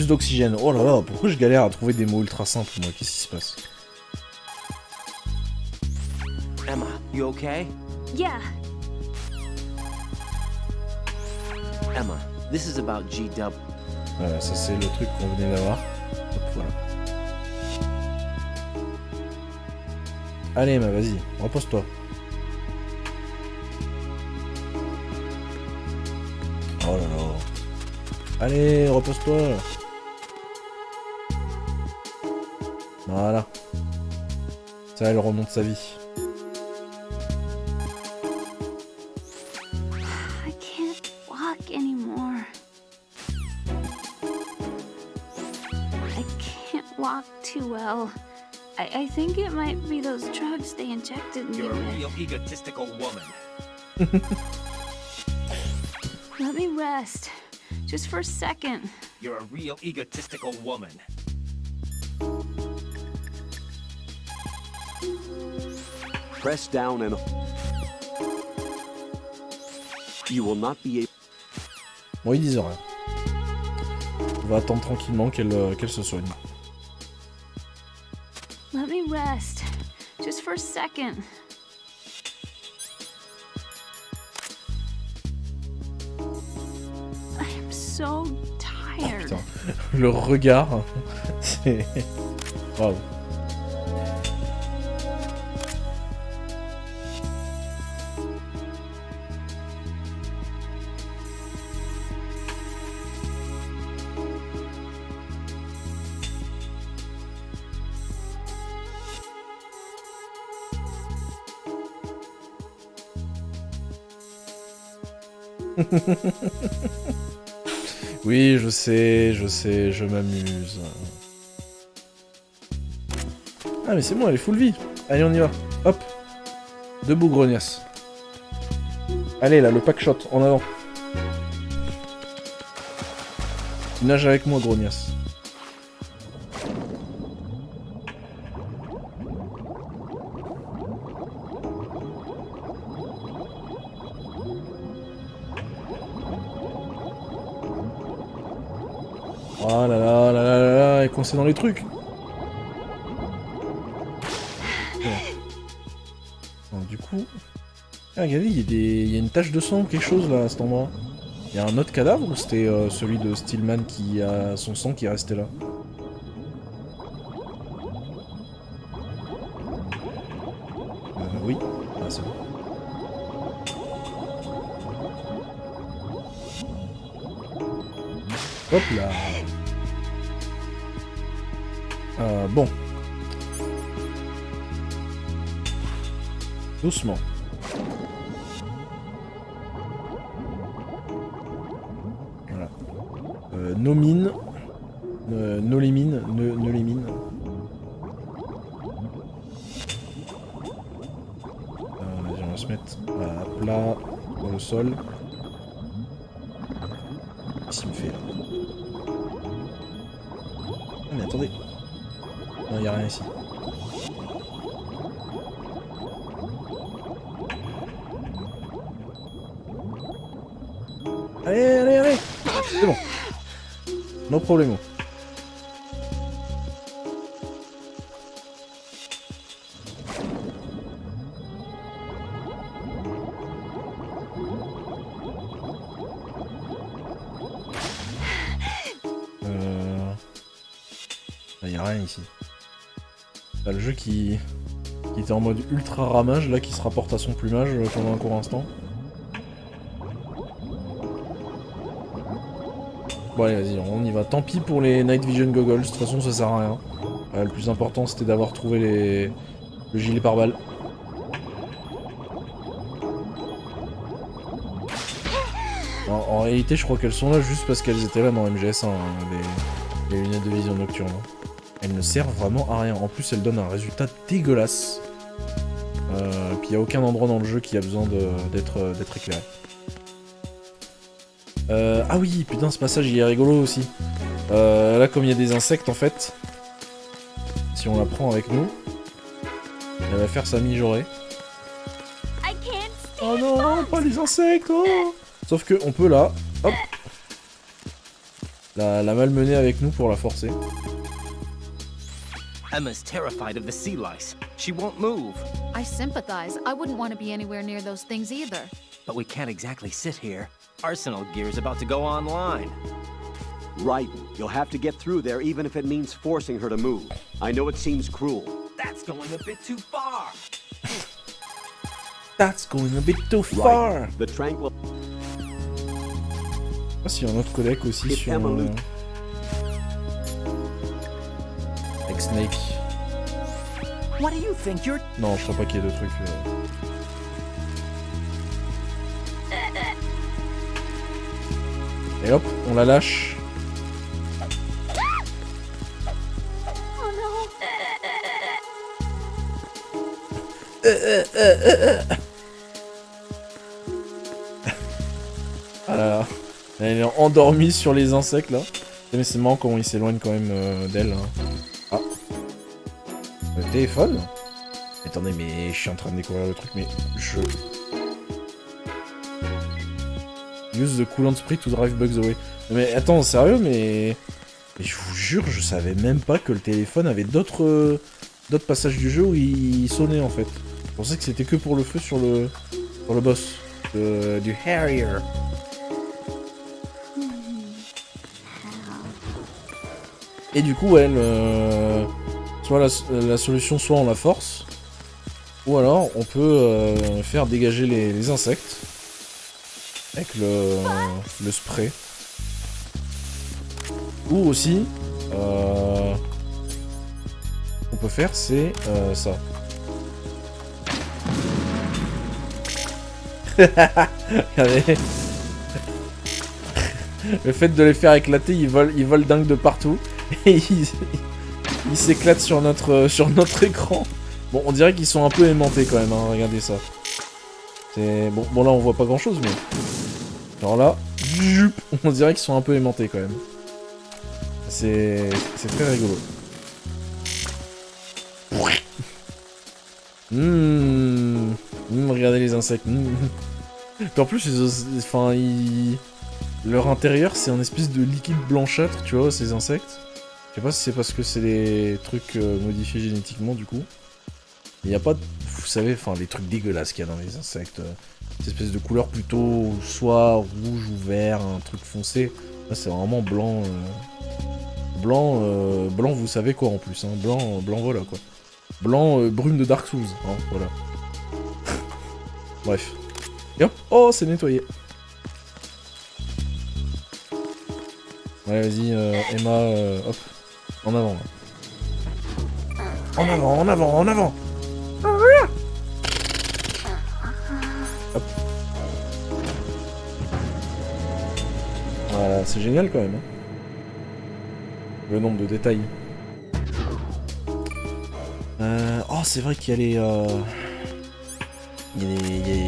d'oxygène. Oh là là, pourquoi je galère à trouver des mots ultra simples, moi? Qu'est-ce qui se passe? Emma, you okay? Yeah. Emma, this is about GW. Voilà, ça c'est le truc qu'on venait d'avoir. Hop, voilà. Allez, Emma, vas-y, repose-toi. Oh là là. Allez, repose-toi. Voilà. Ça, elle remonte sa vie. I can't walk anymore. I can't walk too well. I think it might be those drugs they injected me You're a with. real egotistical woman. Let me rest. Just for a second. You're a real egotistical woman. Press down and... You will not be able... Bon, ils disent rien. On va attendre tranquillement qu'elle se soigne. Let me rest. Just for a second. so tired. Putain, le regard, c'est... Waouh. Oui, je sais, je m'amuse. Ah mais c'est bon, elle est full vie. Allez, on y va. Hop. Debout, grognasse. Allez là, le pack shot, en avant. Tu nages avec moi, grognasse. Oh là là là là là là, elle est coincée dans les trucs. Bon, du coup... Ah, regardez, il y a une tache de sang ou quelque chose là à cet endroit. Il y a un autre cadavre ou c'était celui de Stillman qui a son sang qui est resté là? Oui. Ah, c'est bon. Hop là. Bon. Doucement. Voilà. Nos mines. Nos les mines. Ne les mines. Vas-y, on va se mettre à plat dans le sol. Qu'est-ce qu'il me fait là? Ah mais attendez. Non, y'a rien ici. Allez, allez, allez! C'est bon. No problemo. Y'a rien ici. T'as le jeu qui était en mode ultra ramage, là, qui se rapporte à son plumage pendant un court instant. Bon allez, vas-y, on y va. Tant pis pour les Night Vision Goggles, de toute façon ça sert à rien. Le plus important c'était d'avoir trouvé le gilet pare-balles. En réalité, je crois qu'elles sont là juste parce qu'elles étaient là dans MGS1, hein, les lunettes de vision nocturne. Elles ne servent vraiment à rien. En plus, elles donnent un résultat dégueulasse. Puis il n'y a aucun endroit dans le jeu qui a besoin d'être éclairé. Ah oui, putain, ce passage il est rigolo aussi. Là, comme il y a des insectes en fait, si on la prend avec nous, elle va faire sa mijaurée. Oh non, pas les insectes, oh. Sauf que on peut là, hop, la malmener avec nous pour la forcer. Emma's terrified of the sea lice. She won't move. I sympathize. I wouldn't want to be anywhere near those things either. But we can't exactly sit here. Arsenal gear's about to go online. Right. You'll have to get through there even if it means forcing her to move. I know it seems cruel. That's going a bit too far. That's going a bit too far. Right. The tranquil... Je sais pas s'il y a un autre codec aussi sur... avec Snake. What do you think you're... Non, je crois pas qu'il y ait de trucs... Et hop, on la lâche. Oh no. Ah là là. Elle est endormie sur les insectes là. Mais c'est marrant comment il s'éloigne quand même d'elle. Hein. Ah. Le téléphone. Attendez, mais je suis en train de découvrir le truc, mais je... Use the coolant spray to drive bugs away. Mais attends, sérieux, mais je vous jure, je savais même pas que le téléphone avait d'autres passages du jeu où il sonnait en fait. Je pensais que c'était que pour le feu sur le boss du Harrier. Et du coup, ouais, soit la solution, soit on la force, ou alors on peut faire dégager les insectes avec le spray. Ou aussi, qu'on peut faire, c'est ça. Regardez. Le fait de les faire éclater, ils volent dingue de partout. Et ils s'éclatent sur notre écran. Bon, on dirait qu'ils sont un peu aimantés quand même, hein, regardez ça. Bon, là on voit pas grand chose, mais... Alors là, on dirait qu'ils sont un peu aimantés quand même. C'est très rigolo. Regardez les insectes. En plus, leur intérieur, c'est un espèce de liquide blanchâtre, tu vois, ces insectes. Je sais pas si c'est parce que c'est des trucs modifiés génétiquement, du coup. Il n'y a pas de... Vous savez, les trucs dégueulasses qu'il y a dans les insectes. Cette espèce de couleur plutôt soit rouge ou vert, un truc foncé. Là, c'est vraiment blanc. Blanc, vous savez quoi en plus, hein. Blanc, voilà, quoi. Blanc, brume de Dark Souls, hein, voilà. Bref. Et hop, oh, c'est nettoyé. Ouais, vas-y, Emma, hop. En avant, là. En avant, en avant, en avant. Hop. Voilà, c'est génial quand même, hein. Le nombre de détails. Oh, c'est vrai qu'il y a les...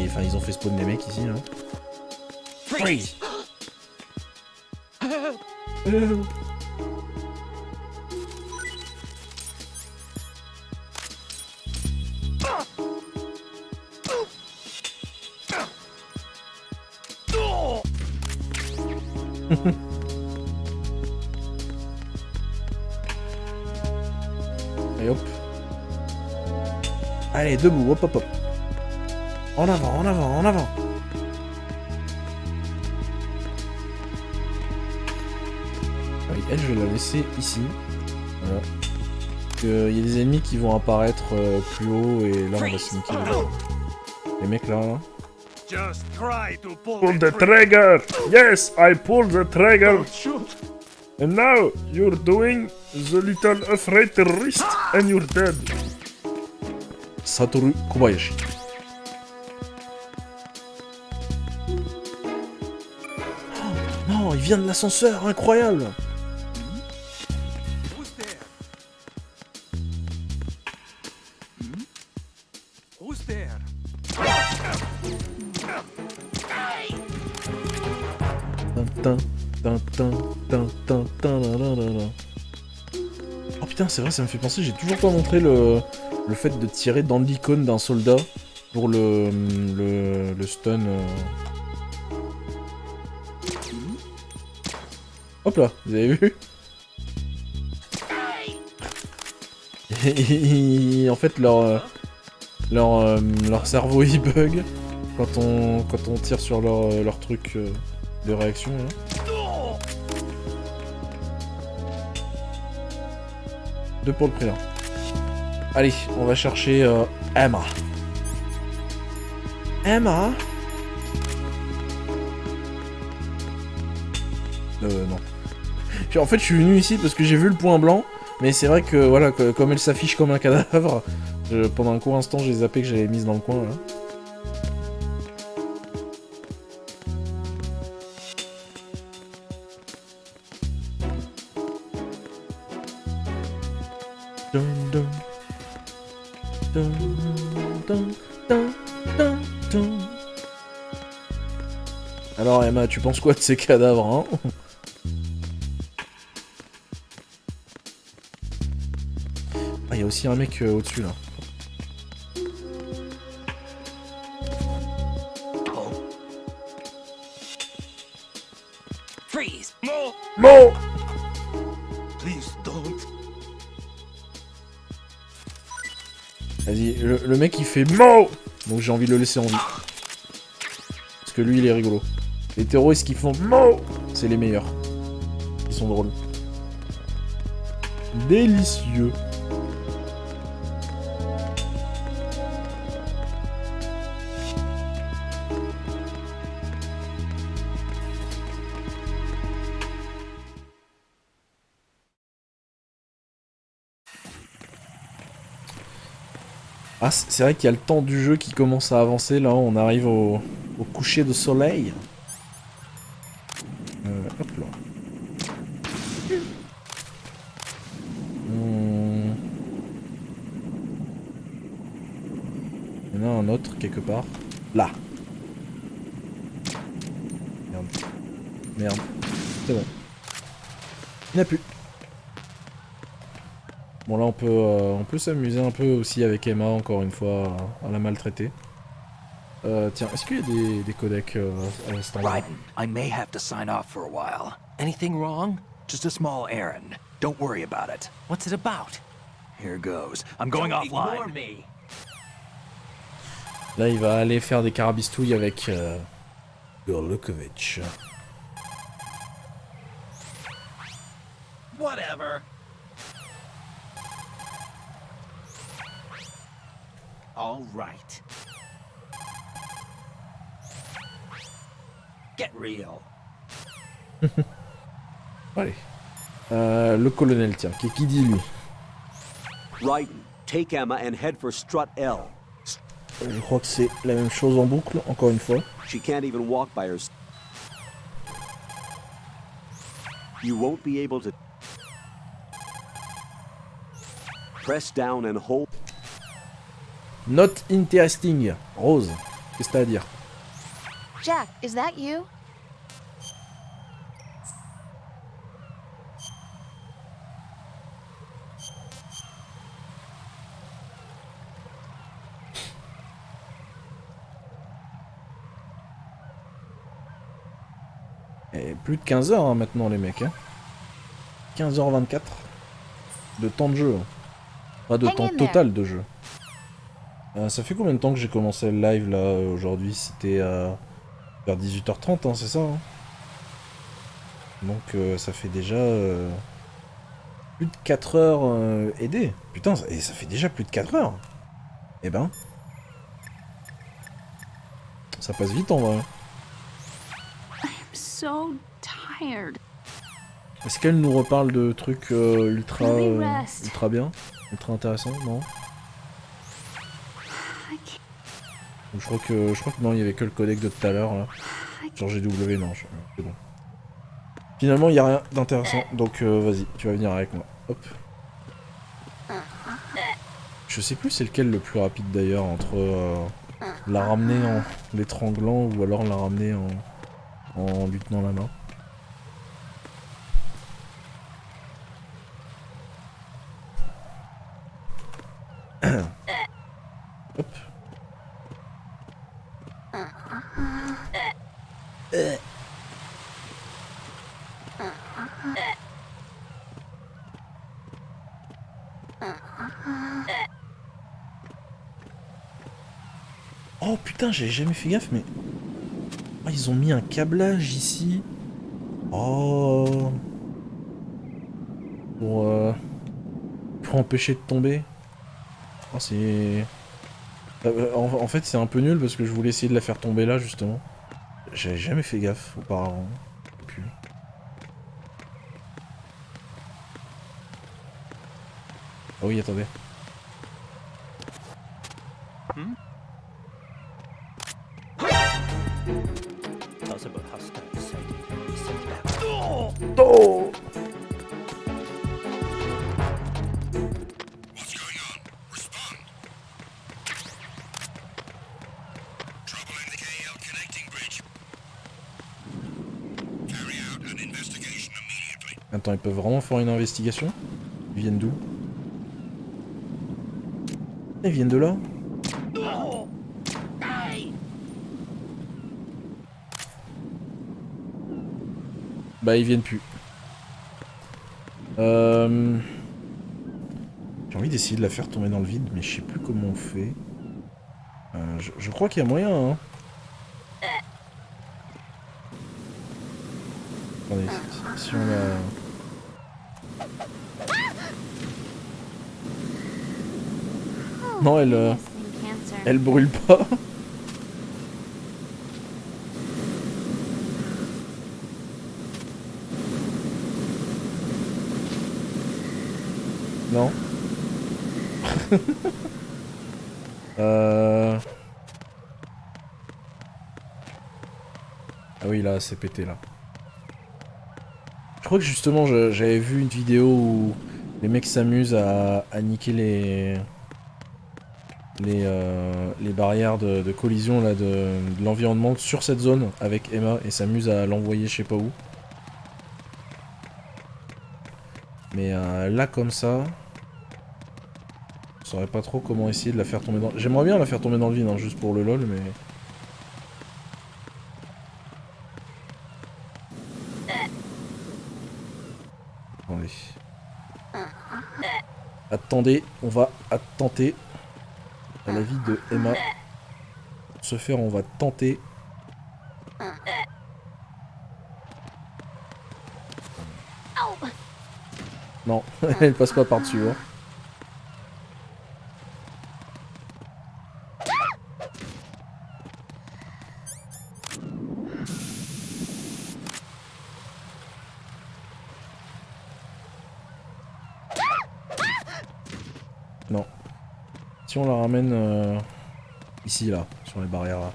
Enfin, ils ont fait spawn des mecs ici, là. Freeze! Et hop. Allez, debout, hop hop hop. En avant, en avant, en avant. Oui, elle, je vais la laisser ici. Voilà. Il y a des ennemis qui vont apparaître plus haut et là on va se niquer les mecs là. Pull the trigger! Yes, I pulled the trigger! And now you're doing the little afraid wrist and you're dead. Satoru Kobayashi. Oh, non, il vient de l'ascenseur, incroyable! Oh putain, c'est vrai, ça me fait penser, j'ai toujours pas montré le fait de tirer dans l'icône d'un soldat pour le stun. Hop là, vous avez vu? En fait, leur cerveau il bug quand on tire sur leur truc de réaction là. Deux pour le prix là. Allez, on va chercher Emma. Emma. Non. En fait, je suis venu ici parce que j'ai vu le point blanc, mais c'est vrai que voilà, comme elle s'affiche comme un cadavre, pendant un court instant, j'ai zappé que j'avais mise dans le coin là. Alors Emma, tu penses quoi de ces cadavres, hein? Ah, il y a aussi un mec au-dessus, là. Freeze! No! Please don't. Vas-y, le mec il fait MO! Donc j'ai envie de le laisser en vie. Parce que lui il est rigolo. Les terroristes qui font MO! C'est les meilleurs. Ils sont drôles. Délicieux. Ah, c'est vrai qu'il y a le temps du jeu qui commence à avancer, là on arrive au coucher de soleil. Hop là. Il y en a un autre quelque part. Là. Merde. Merde. C'est bon. Il n'y en a plus. Bon là on peut s'amuser un peu aussi avec Emma, encore une fois, à la maltraiter. Tiens, est-ce qu'il y a des codecs à cet endroit? I may have to sign off for a while. Anything wrong? Just a small errand. Don't worry about it. What's it about? Here goes. I'm going offline. Là il va aller faire des carabistouilles avec Gorlukovic. Whatever. All right. Get real. Allez. Le colonel, tiens, qui dit lui? Right. Take Emma and head for strut L. Je crois que c'est la même chose en boucle, encore une fois. She can't even walk by herself. You won't be able to press down and hold. Not interesting. Rose, qu'est-ce que t'as à dire? Jack, is that you? Et plus de 15 heures hein, maintenant les mecs. Hein. 15h24 de temps de jeu. Hein. Pas de temps total de jeu. Ça fait combien de temps que j'ai commencé le live là aujourd'hui? C'était vers 18h30, hein, c'est ça hein. Donc ça fait déjà plus de 4 heures aidé. Putain, ça fait déjà plus de 4 heures. Eh ben. Ça passe vite en vrai. I'm so tired. Est-ce qu'elle nous reparle de trucs ultra bien? Ultra intéressants? Non? Je crois que non, il y avait que le codec de tout à l'heure là. Genre GW, non, c'est bon. Finalement, il n'y a rien d'intéressant, donc vas-y, tu vas venir avec moi. Hop. Je sais plus c'est lequel le plus rapide d'ailleurs, entre la ramener en l'étranglant ou alors la ramener en lui tenant la main. Hop. Oh putain, j'ai jamais fait gaffe, mais... Oh, ils ont mis un câblage ici. Oh. Pour empêcher de tomber. Oh, c'est... En fait, c'est un peu nul parce que je voulais essayer de la faire tomber là, justement. J'avais jamais fait gaffe auparavant. Puis... Oh oui, attendez. Oh! Attends, ils peuvent vraiment faire une investigation? Ils viennent d'où? Ils viennent de là? Bah ils viennent plus. J'ai envie d'essayer de la faire tomber dans le vide, mais je sais plus comment on fait. Je crois qu'il y a moyen, hein. Attendez, si on la... Non, elle brûle pas. Non. Ah oui, là, c'est pété, là. Je crois que justement, j'avais vu une vidéo où les mecs s'amusent à niquer les barrières de collision là, de l'environnement sur cette zone avec Emma et s'amusent à l'envoyer je sais pas où. Mais là, comme ça... Je saurais pas trop comment essayer de la faire tomber dans... J'aimerais bien la faire tomber dans le vide, hein, juste pour le lol, mais... Attendez, on va tenter à la vie de Emma. Pour ce faire, on va tenter. Non, elle passe pas par-dessus. Hein. Non. Si on la ramène ici, là, sur les barrières, là.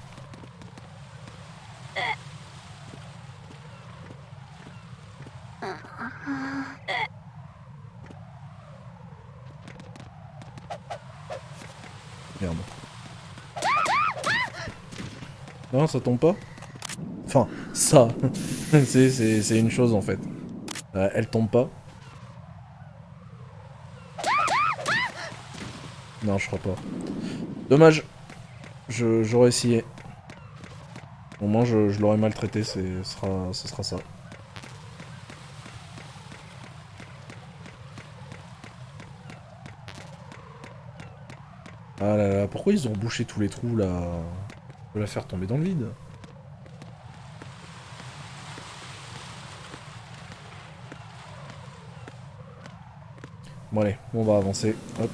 Merde. Non, ça tombe pas. Enfin, ça. c'est une chose, en fait. Elle tombe pas. Non, je crois pas. Dommage. J'aurais essayé. Au moins, je l'aurais maltraité, ce sera ça. Ah là là, pourquoi ils ont bouché tous les trous, là? On peut la faire tomber dans le vide. Bon allez, on va avancer. Hop.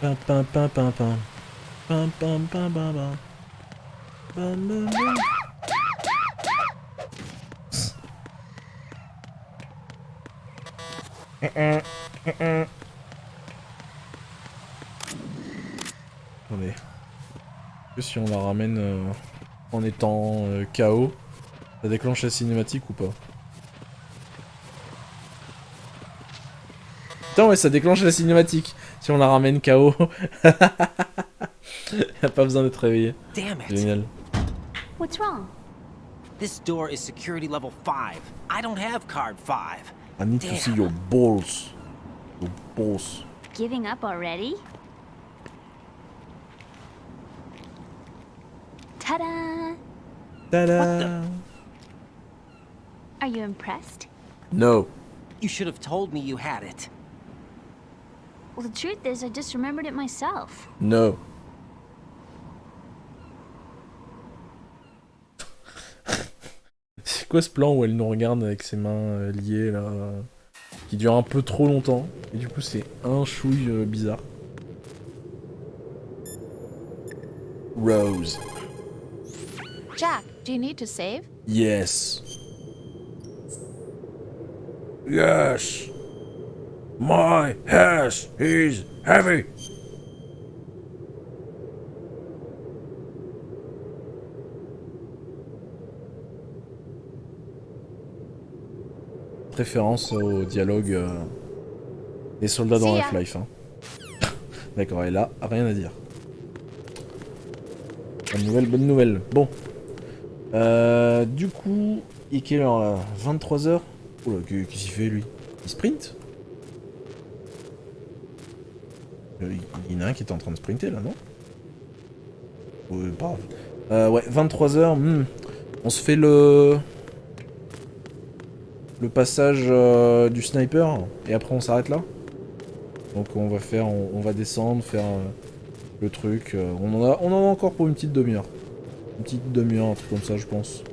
Pam pam pam pam pam. Pam pam pam pam pam. Pam pam pam. Attendez. Si on la ramène en étant KO, ça déclenche la cinématique ou pas? Putain ouais, ça déclenche la cinématique si on la ramène KO. Y'a pas besoin d'être réveillé. Génial. What's wrong? This door is security level 5. I don't have card 5. I need to see your balls. Your balls. Giving up already? Ta-da! Ta-da! Are you impressed? No. You should have told me you had it. Well, the truth is, I just remembered it myself. No. C'est quoi ce plan où elle nous regarde avec ses mains liées là, qui dure un peu trop longtemps et du coup c'est un chouille bizarre. Rose. Jack, do you need to save? Yes. Yes. My ass is heavy. Référence au dialogue des soldats dans Half-Life. Hein. D'accord, et là, rien à dire. Bonne nouvelle, bonne nouvelle. Bon. Du coup, il est quelle heure là? 23h. Oula, qu'est-ce qu'il fait lui? Il sprint? Il y en a un qui était en train de sprinter là, non? Pas grave. Ouais, 23h. On se fait le passage du sniper et après on s'arrête là. Donc on va descendre, faire le truc. On en a encore pour une petite demi-heure. Une petite demi-heure, un truc comme ça, je pense.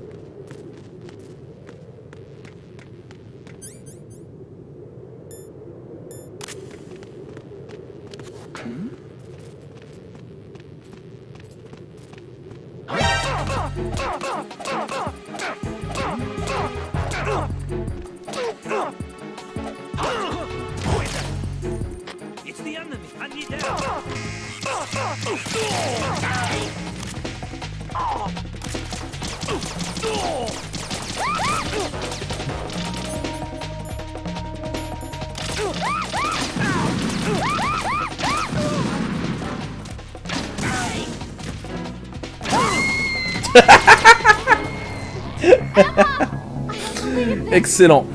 Excellent.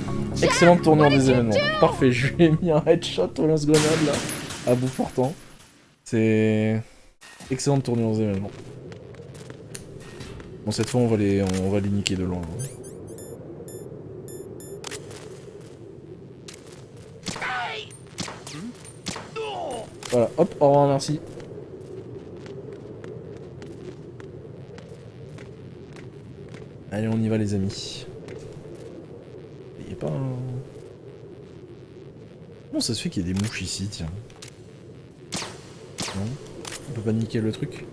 Excellente tournure des événements. Parfait, je lui ai mis un headshot au lance-grenade là, à bout portant. C'est... Excellente tournure des événements. Bon, cette fois on va les niquer de loin. Voilà, hop, au revoir, merci. Allez, on y va les amis. Il n'y a pas un... Comment ça se fait qu'il y ait des mouches ici, tiens? Non? On peut pas niquer le truc?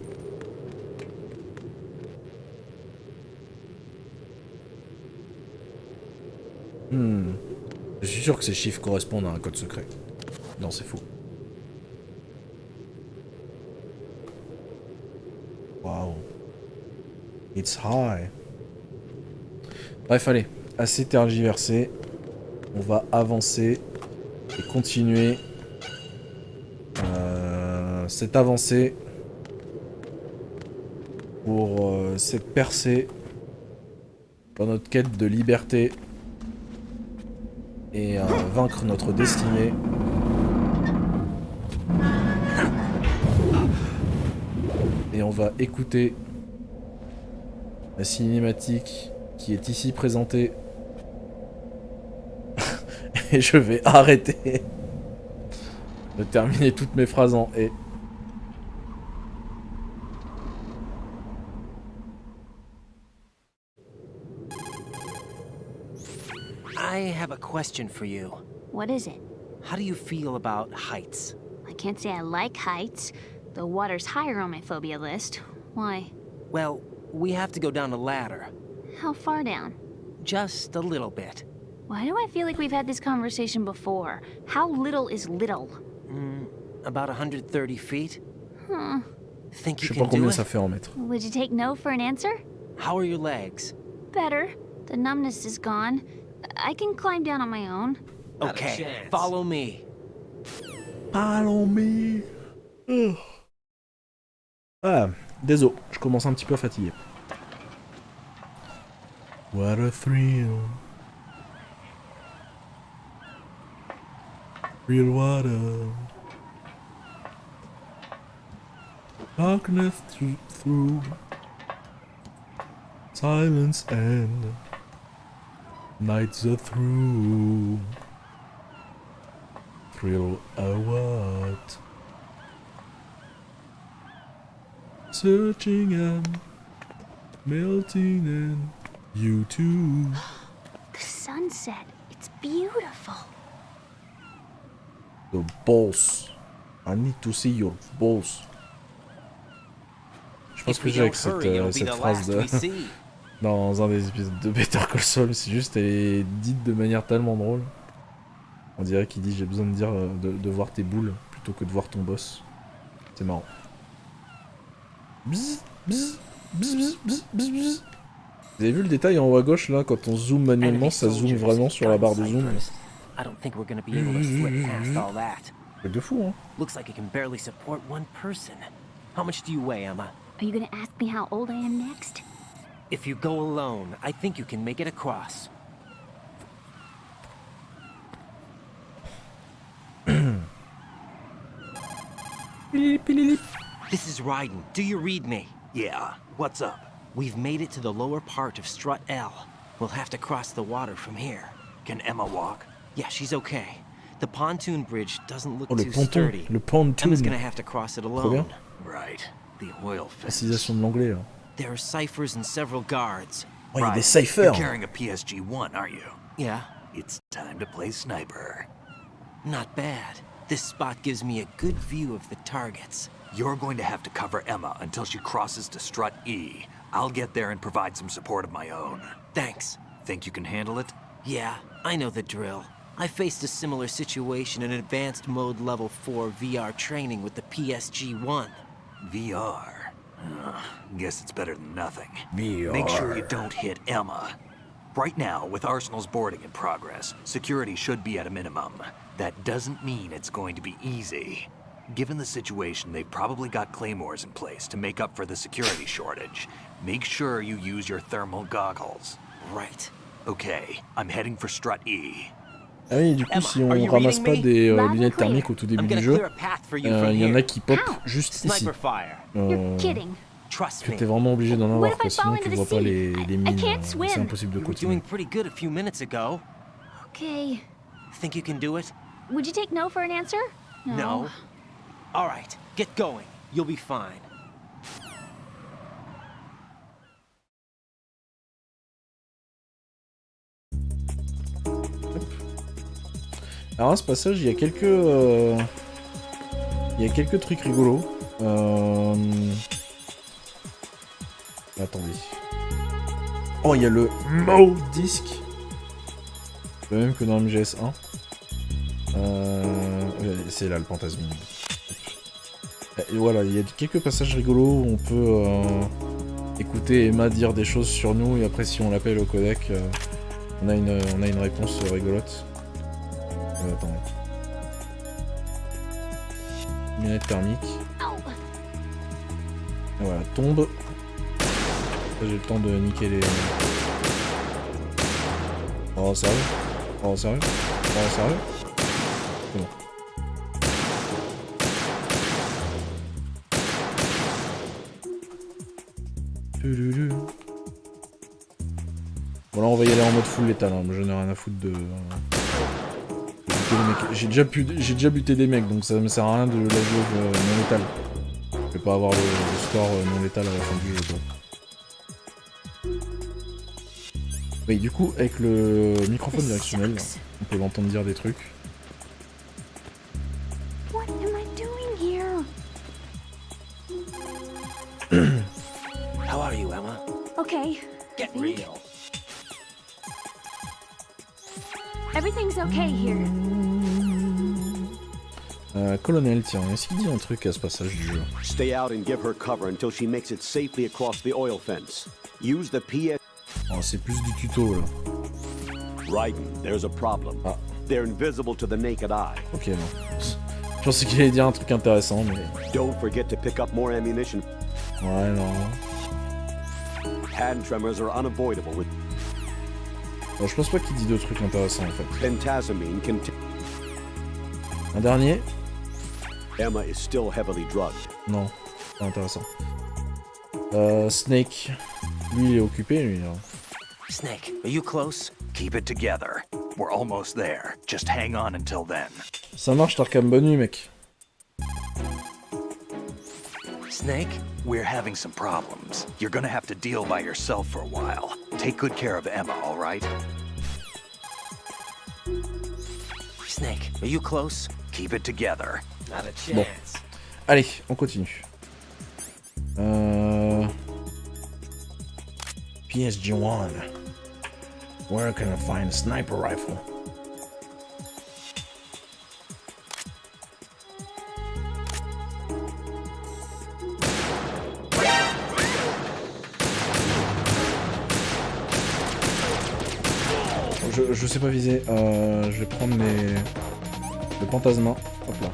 Je suis sûr que ces chiffres correspondent à un code secret. Non, c'est faux. Wow. It's high. Bref, allez. Assez tergiversé. On va avancer et continuer cette avancée pour cette percée dans notre quête de liberté et vaincre notre destinée. Et on va écouter la cinématique qui est ici présentée. Et je vais arrêter de terminer toutes mes phrases en « et ». I have a question for you. What is it? How do you feel about heights? I can't say I like heights. The water's higher on my phobia list. Why? Well, we have to go down a ladder. How far down? Just a little bit. Why do I feel like we've had this conversation before? How little is little? About 130 feet. Think you Je sais can pas combien do it? ça fait en mètres. Would you take no for an answer? How are your legs? Better. The numbness is gone. I can climb down on my own. Okay, follow me. Follow me. Ah, désolé, je commence un petit peu à fatiguer. What a thrill. Real water. Darkness through silence and nights are through. Thrill a what? Searching and melting and you too. The sunset. It's beautiful. The balls. I need to see your balls. Je pense que j'ai avec cette phrase de... dans un des épisodes de Better Call Saul, c'est juste, elle est dite de manière tellement drôle. On dirait qu'il dit j'ai besoin de dire de voir tes boules plutôt que de voir ton boss. C'est marrant. Bzz, bzz, bzz, bzz, bzz, bzz, bzz. Vous avez vu le détail en haut à gauche là, quand on zoome manuellement, ça zoome vraiment sur la barre de zoom. C'est de fou, hein. Looks like it can barely support one person. How much do you weigh, Emma? Are you gonna ask me how old I am next? If you go alone, I think you can make it across. This is Ryden. Do you read me? Yeah, what's up? We've made it to the lower part of Strut L. We'll have to cross the water from here. Can Emma walk? Yeah, she's okay. The pontoon bridge doesn't look Oh, le too ponton, sturdy. le pontoon. Emma's gonna have to cross it Trop alone. bien. Right. The oil fence. Précisation de l'anglais là. There are ciphers and several guards. Oh, il y a des You're ciphers. carrying a PSG-1, aren't you? Yeah. It's time to play sniper. Not bad. This spot gives me a good view of the targets. You're going to have to cover Emma until she crosses to strut E. I'll get there and provide some support of my own. Thanks. Think you can handle it? Yeah, I know the drill. I faced a similar situation in advanced mode level 4 VR training with the PSG-1. VR? Guess it's better than nothing. VR. Make sure you don't hit Emma. Right now, with Arsenal's boarding in progress, security should be at a minimum. That doesn't mean it's going to be easy. Given the situation, they've probably got claymores in place to make up for the security shortage. Make sure you use your thermal goggles. Right. Okay, I'm heading for strut E. Ah oui, du coup, si on ramasse pas des lunettes thermiques au tout début du jeu, il y en a qui pop juste ici. Que t'es vraiment obligé d'en avoir, quoi, sinon tu vois pas les mines. C'est impossible de continuer. Okay. Think you can do it? Would you take no for an answer? No. All right, get going. You'll be fine. Alors à ce passage, il y a quelques trucs rigolos. Attendez. Oh, il y a le mot disque. Le même que dans MGS1. C'est là le fantasme. Et voilà, il y a quelques passages rigolos où on peut écouter Emma dire des choses sur nous et après si on l'appelle au codec, on a une réponse rigolote. Attendez. Lunette thermique. Et voilà, tombe. J'ai le temps de niquer les... Oh sérieux? Oh sérieux? Oh sérieux? C'est bon. Bon là on va y aller en mode full létal, hein. Je n'ai rien à foutre de... J'ai déjà buté des mecs, donc ça me sert à rien de la jouer non létal. Je vais pas avoir le score non létal à la fin du jeu, quoi. Oui, du coup, avec le microphone directionnel, on peut l'entendre dire des trucs. What am I doing here? How are you, Emma? Okay. Get real. Everything's okay here. Colonel, tiens, est-ce qu'il dit un truc à ce passage du jeu? Stay out and give her cover until she makes it safely across the oil fence. Use the PS... Oh, c'est plus du tuto, là. Raiden, there's a problem. Ah. They're invisible to the naked eye. Ok, non. Je pensais qu'il allait dire un truc intéressant, mais... Don't forget to pick up more ammunition. Ouais, non. Hand tremors are unavoidable with... Bon, je pense pas qu'il dit de trucs intéressants, en fait. Pentazamine can... Un dernier? Emma is still heavily drugged. Non, pas intéressant. Snake. Lui, il est occupé, lui, là. Snake, are you close? Keep it together. We're almost there. Just hang on until then. Ça marche, Tarkam, bonne nuit, mec. Snake? We're having some problems. You're gonna have to deal by yourself for a while. Take good care of Emma, all right? Snake, are you close? Keep it together. Not a chance. Bon. Allez, on continue. PSG-1. Where can I find a sniper rifle? Je sais pas viser. Je vais prendre le fantasma. Hop là.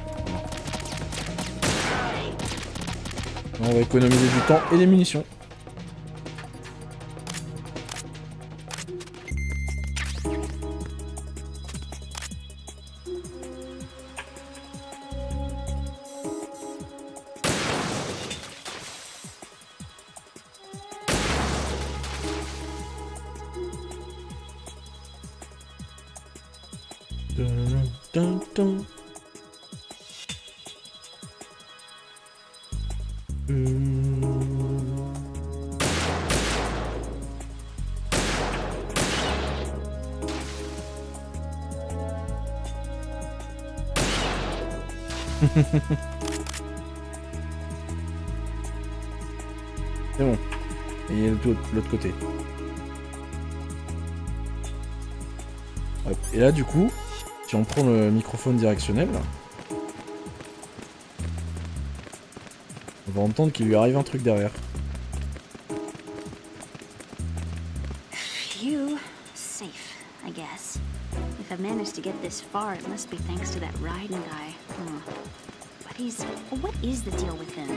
On va économiser du temps et des munitions. C'est bon. Et il y a l'autre côté. Hop. Et là, du coup, si on prend le microphone directionnel, on va entendre qu'il lui arrive un truc derrière. Phew. Safe, I guess. If I've managed to get this far, it must be thanks to that riding guy. What is the deal with him?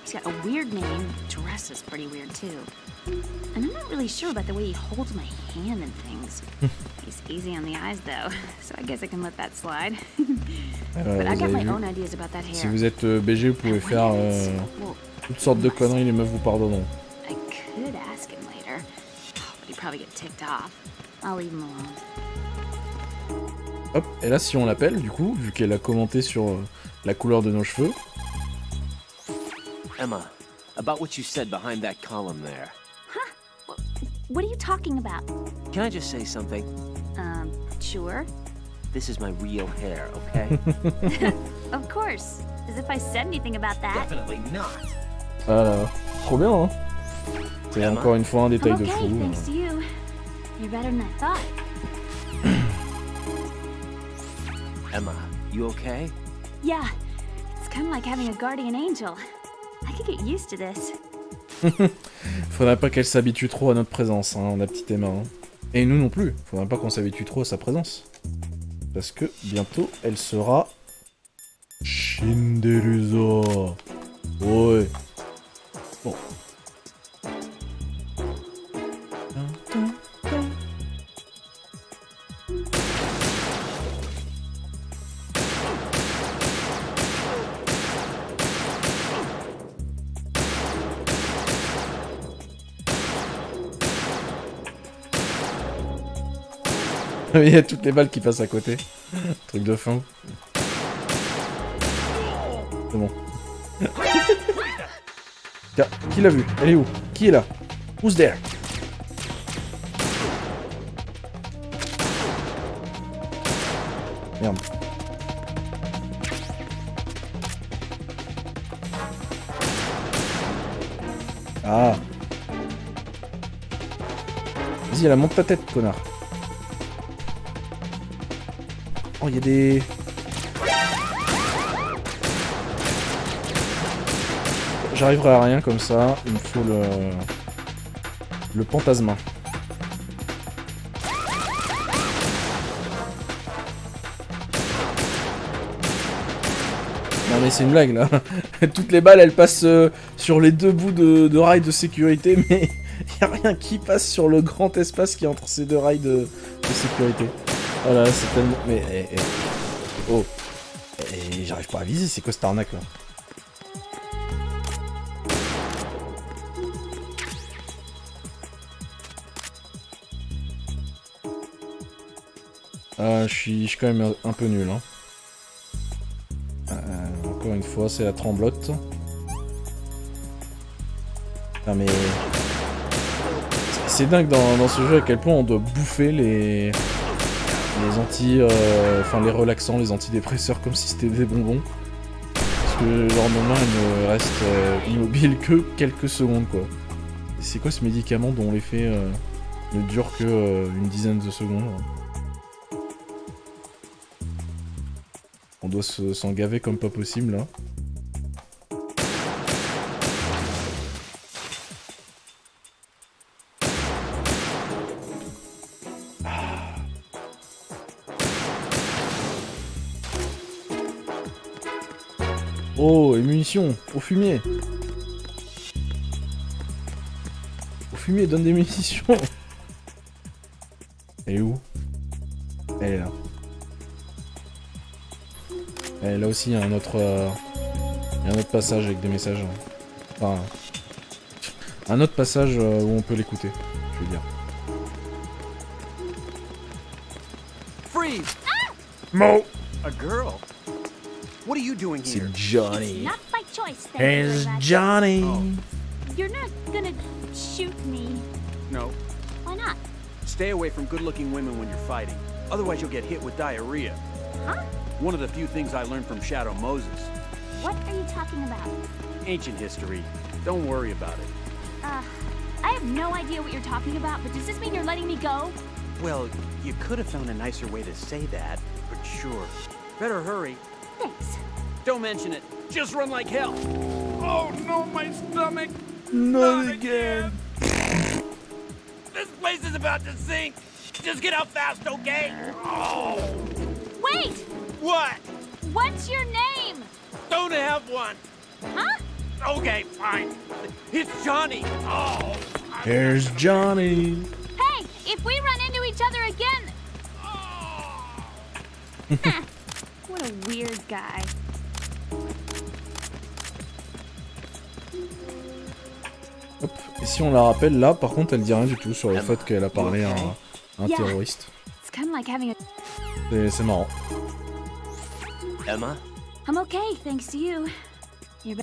He's got a weird name, dresses pretty weird too. And I'm not really sure about the way he holds my hand and things. He's easy on the eyes though, so I guess I can let that slide. But I got my own ideas about that hair. Si vous êtes BG, vous pouvez faire toutes sortes de conneries, les meufs vous pardonneront. I could ask him later, but he'd probably get ticked off. I'll leave him alone. Hop, et là si on l'appelle, du coup, vu qu'elle a commenté sur la couleur de nos cheveux. Emma, about what you said behind that column there. Huh? What are you talking about? Can I just say something? Sure. This is my real hair, okay? Of course. As if I said anything about that. Definitely not. Voilà, trop bien, hein. C'est encore une fois un détail de fou. Thanks to you. You're better than I thought. Emma, you okay? Yeah, it's kind of like having a guardian angel. I could get used to this. Faudrait pas qu'elle s'habitue trop à notre présence, hein, la petite Emma. Hein. Et nous non plus. Faudrait pas qu'on s'habitue trop à sa présence. Parce que bientôt, elle sera... Cinderella. Ouais. Bon. Il y a toutes les balles qui passent à côté. Truc de fin. C'est bon. Tiens, qui l'a vu? Elle est où? Qui est là? Who's there? Merde. Ah. Vas-y, elle monte ta tête, connard. Oh, il y a des... J'arriverai à rien comme ça, il me faut le fantasma. Non mais c'est une blague là. Toutes les balles elles passent sur les deux bouts de rails de sécurité, mais il n'y a rien qui passe sur le grand espace qui est entre ces deux rails de sécurité. Voilà, c'est tellement... Mais... Oh. Et j'arrive pas à viser, c'est quoi cette arnaque là? Je suis quand même un peu nul. Hein. Encore une fois, c'est la tremblote. Ah mais... C'est dingue dans ce jeu à quel point on doit bouffer les enfin les relaxants, les antidépresseurs comme si c'était des bonbons. Parce que leur moment elle ne reste immobile que quelques secondes quoi. Et c'est quoi ce médicament dont l'effet ne dure que une dizaine de secondes? On doit s'en gaver comme pas possible là. Oh, et munitions, au fumier. Au fumier, donne des munitions. Elle est où? Elle est là. Et là aussi, il y a un autre passage avec des messages. Enfin, un autre passage où on peut l'écouter, je veux dire. Freeze! Mo! A girl? What are you doing here? C'est Johnny. Not by choice. Here's Johnny. You're not gonna shoot me. No. Why not? Stay away from good-looking women when you're fighting. Otherwise, you'll get hit with diarrhea. Huh? One of the few things I learned from Shadow Moses. What are you talking about? Ancient history. Don't worry about it. I have no idea what you're talking about, but does this mean you're letting me go? Well, you could have found a nicer way to say that, but sure. Better hurry. Thanks. Don't mention it. Just run like hell. Oh no, my stomach! Not again. This place is about to sink. Just get out fast, okay? Oh. Wait! What? What's your name? Don't have one. Huh? Okay, fine. It's Johnny. Oh. Here's Johnny. Hey, if we run into each other again... What a weird guy. Hop. Et si on la rappelle, là, par contre, elle dit rien du tout sur le fait qu'elle a parlé à un terroriste. It's kind of like having a... C'est marrant. Emma? I'm okay, thanks to you. You're...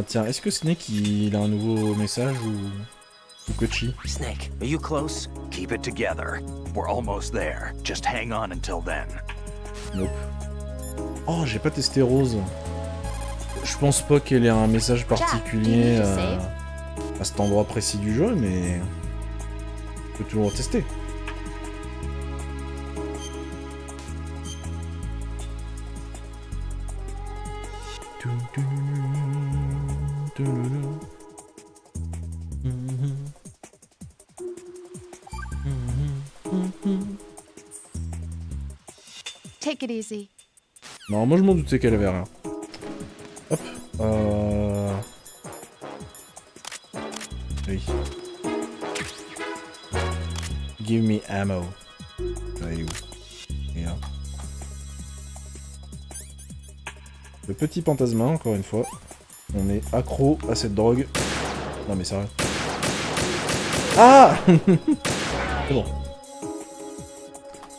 Tiens, est-ce que Snake il a un nouveau message ou Kochi? Snake, are you close? Keep it together. We're almost there. Just hang on until then. Nope. Oh, j'ai pas testé Rose. Je pense pas qu'elle ait un message particulier à cet endroit précis du jeu, mais on peut toujours tester. Take it easy. Non, moi je m'en doutais qu'elle avait rien. Hop. Oui. Give me ammo. Allez, où? Et là. Le petit fantasma, encore une fois. On est accro à cette drogue. Non mais sérieux. Ah. C'est bon.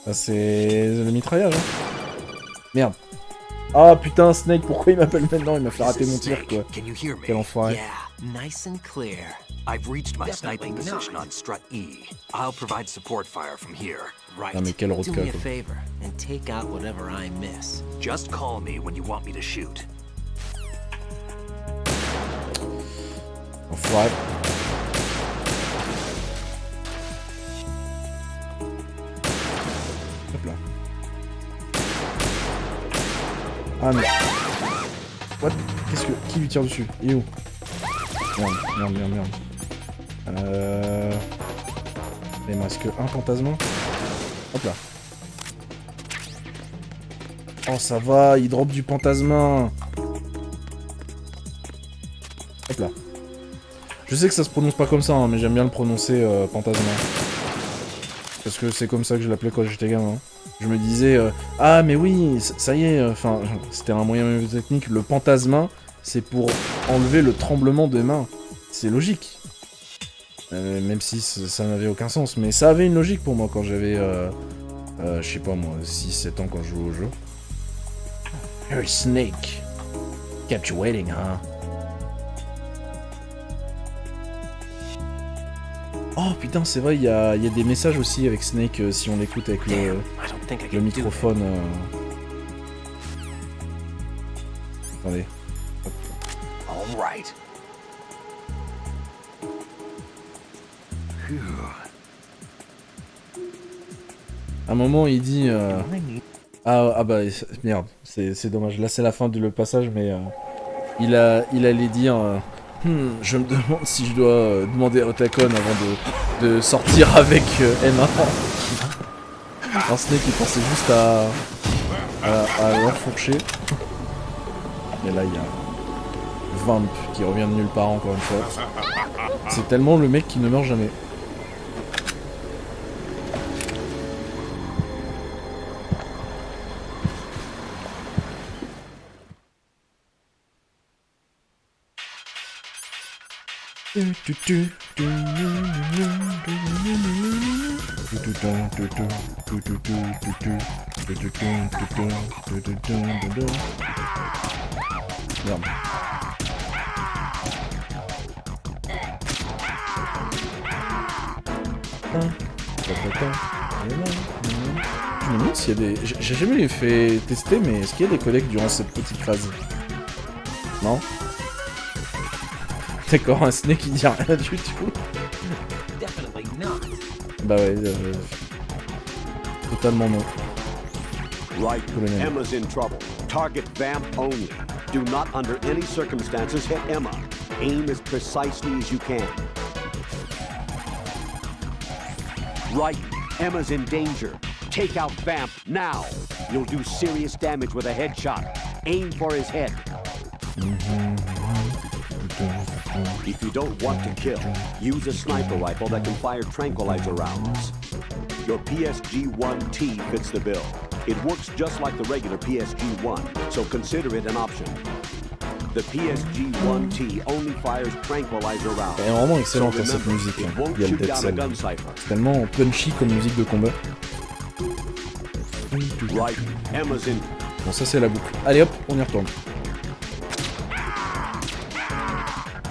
Ah, c'est le mitraillage, hein. Merde. Ah putain, Snake, pourquoi il m'appelle maintenant? Il m'a fait rater mon tir, quoi. Quel enfoiré. Nice and clear. I've reached my sniping position on strut E. I'll provide support fire from here. Right. Non mais quel rodka, Do me a quoi. favor and take out whatever I miss. Just call me when you want me to shoot. Enfoiré. Hop là. Ah mais... What? Qu'est-ce que... Qui lui tire dessus? Il est où? Merde. Il me reste que un fantasme. Hop là. Oh ça va, il drop du fantasme. Hop là. Je sais que ça se prononce pas comme ça, hein, mais j'aime bien le prononcer fantasme. Parce que c'est comme ça que je l'appelais quand j'étais gamin. Je me disais, ah mais oui, ça y est, enfin, c'était un moyen même technique, le fantasme, c'est pour enlever le tremblement de main. C'est logique. Même si ça n'avait aucun sens, mais ça avait une logique pour moi quand j'avais, je sais pas moi, 6-7 ans quand je jouais au jeu. Hey Snake, kept you waiting, huh? Oh putain, c'est vrai, il y a des messages aussi avec Snake si on l'écoute avec le microphone. Attendez. All right. À un moment, il dit... Ah bah, merde, c'est dommage. Là, c'est la fin du passage, mais il allait dire... je me demande si je dois demander à Otakon avant de sortir avec Emma. Alors Snake, il pensait juste à l'enfourcher. Et là, il y a Vamp qui revient de nulle part encore une fois. C'est tellement le mec qui ne meurt jamais. Merde. Je me demande s'il y a des... J'ai jamais les fait tester, mais est-ce qu'il y a des codecs durant cette petite phase? Non? D'accord, un Snake qui dit rien du tout. Bah ouais, totalement non. Right, Emma's in trouble. Target Vamp only. Do not under any circumstances hit Emma. Aim as precisely as you can. Right, Emma's in danger. Take out Vamp now. You'll do serious damage with a headshot. Aim for his head. If you don't want to kill, use a sniper rifle that can fire tranquilizer rounds. Your PSG-1T fits the bill. It works just like the regular PSG-1, so consider it an option. The PSG-1T only fires tranquilizer rounds. Elle est vraiment excellente hein, cette musique. Hein. Il y a le Dead Cell. C'est tellement punchy comme musique de combat. Bon, ça c'est la boucle. Allez hop, on y retourne.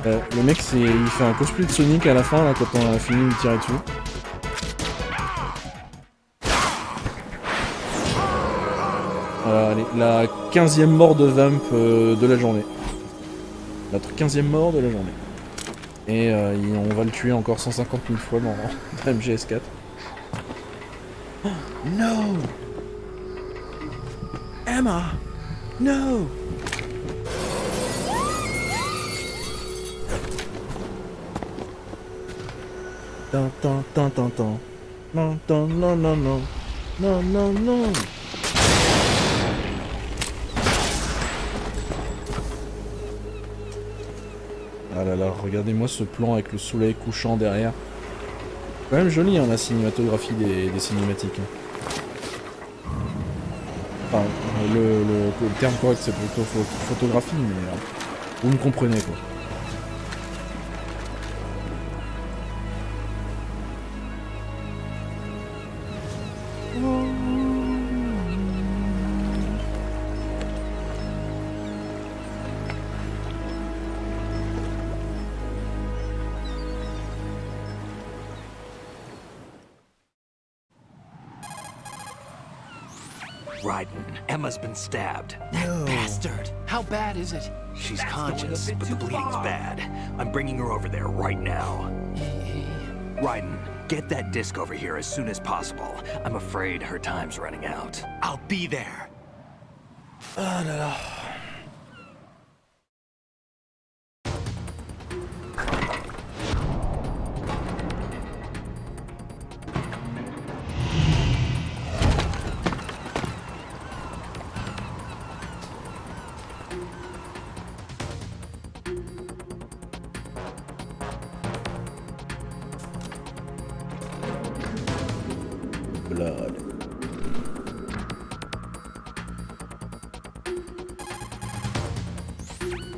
Le mec, il fait un cosplay de Sonic à la fin, là, quand on a fini de tirer dessus. Voilà, allez, la 15e mort de Vamp de la journée. La 15e mort de la journée. Et on va le tuer encore 150 000 fois dans MGS4. No! Emma! No! Non, non, non, non, non, non, non, non. Ah là là, regardez-moi ce plan avec le soleil couchant derrière. C'est quand même joli hein, la cinématographie des cinématiques. Enfin, le terme correct c'est plutôt photographie, mais vous me comprenez quoi. Emma's been stabbed. That bastard! How bad is it? She's conscious, but the bleeding's bad. I'm bringing her over there right now. Raiden, get that disc over here as soon as possible. I'm afraid her time's running out. I'll be there. Ah là là.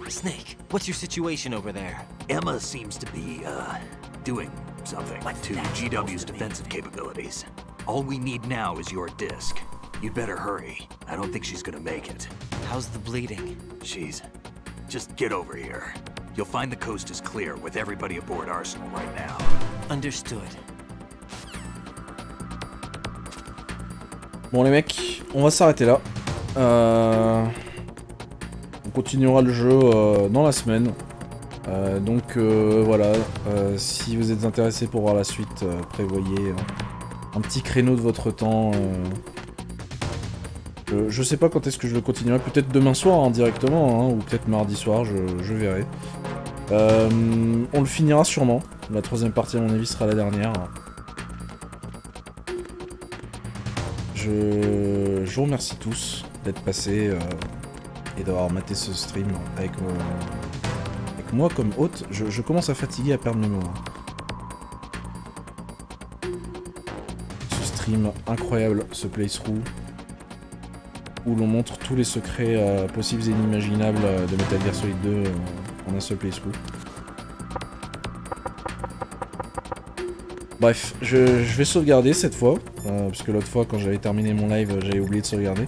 Snake, what's your situation over there? Emma seems to be, doing something to GW's defensive capabilities. All we need now is your disc. You'd better hurry. I don't think she's gonna make it. How's the bleeding? Just get over here. You'll find the coast is clear with everybody aboard Arsenal right now. Understood. Bon les mecs, on va s'arrêter là. On continuera le jeu dans la semaine. Donc voilà, si vous êtes intéressés pour voir la suite, prévoyez un petit créneau de votre temps. Je sais pas quand est-ce que je le continuerai, peut-être demain soir hein, directement, hein, ou peut-être mardi soir, je verrai. On le finira sûrement. La troisième partie à mon avis sera la dernière. Je vous remercie tous d'être passés et d'avoir maté ce stream avec moi comme hôte. Je commence à fatiguer, à perdre mémoire. Ce stream incroyable, ce playthrough, où l'on montre tous les secrets possibles et inimaginables de Metal Gear Solid 2 en un seul playthrough. Bref, je vais sauvegarder cette fois, parce que l'autre fois quand j'avais terminé mon live, j'avais oublié de sauvegarder.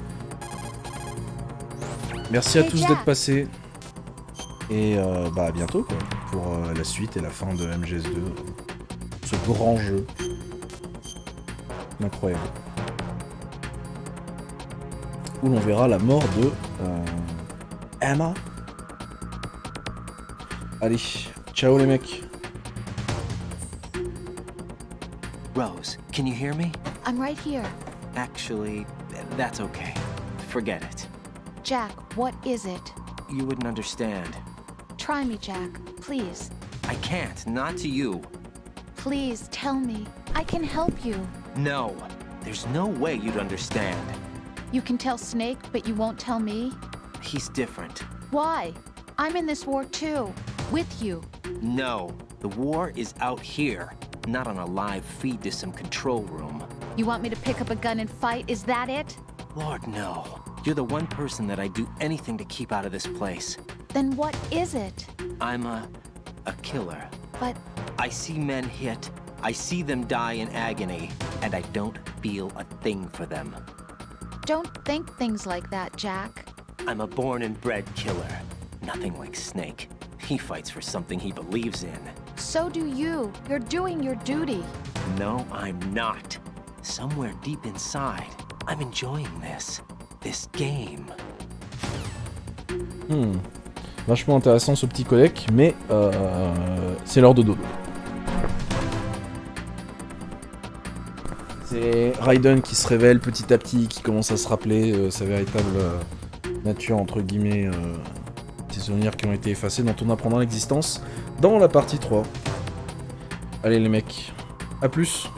Merci à tous d'être passés. Et bah à bientôt quoi, pour la suite et la fin de MGS2. Ce grand jeu. Incroyable. Où l'on verra la mort de Emma. Allez, ciao les mecs. Rose, can you hear me? I'm right here. Actually, that's okay. Forget it. Jack, what is it? You wouldn't understand. Try me, Jack. Please. I can't, not to you. Please, tell me. I can help you. No, there's no way you'd understand. You can tell Snake, but you won't tell me? He's different. Why? I'm in this war too. With you. No, the war is out here, not on a live feed to some control room. You want me to pick up a gun and fight, is that it? Lord, no. You're the one person that I'd do anything to keep out of this place. Then what is it? I'm a killer. But... I see men hit, I see them die in agony, and I don't feel a thing for them. Don't think things like that, Jack. I'm a born and bred killer. Nothing like Snake. He fights for something he believes in. So do you. You're doing your duty. No, I'm not. Somewhere deep inside, I'm enjoying this. This game. Vachement intéressant ce petit codec, mais c'est l'heure de dodo. C'est Raiden qui se révèle petit à petit, qui commence à se rappeler sa véritable nature, entre guillemets, des souvenirs qui ont été effacés, dont on apprendra l'existence dans la partie 3. Allez les mecs, à plus.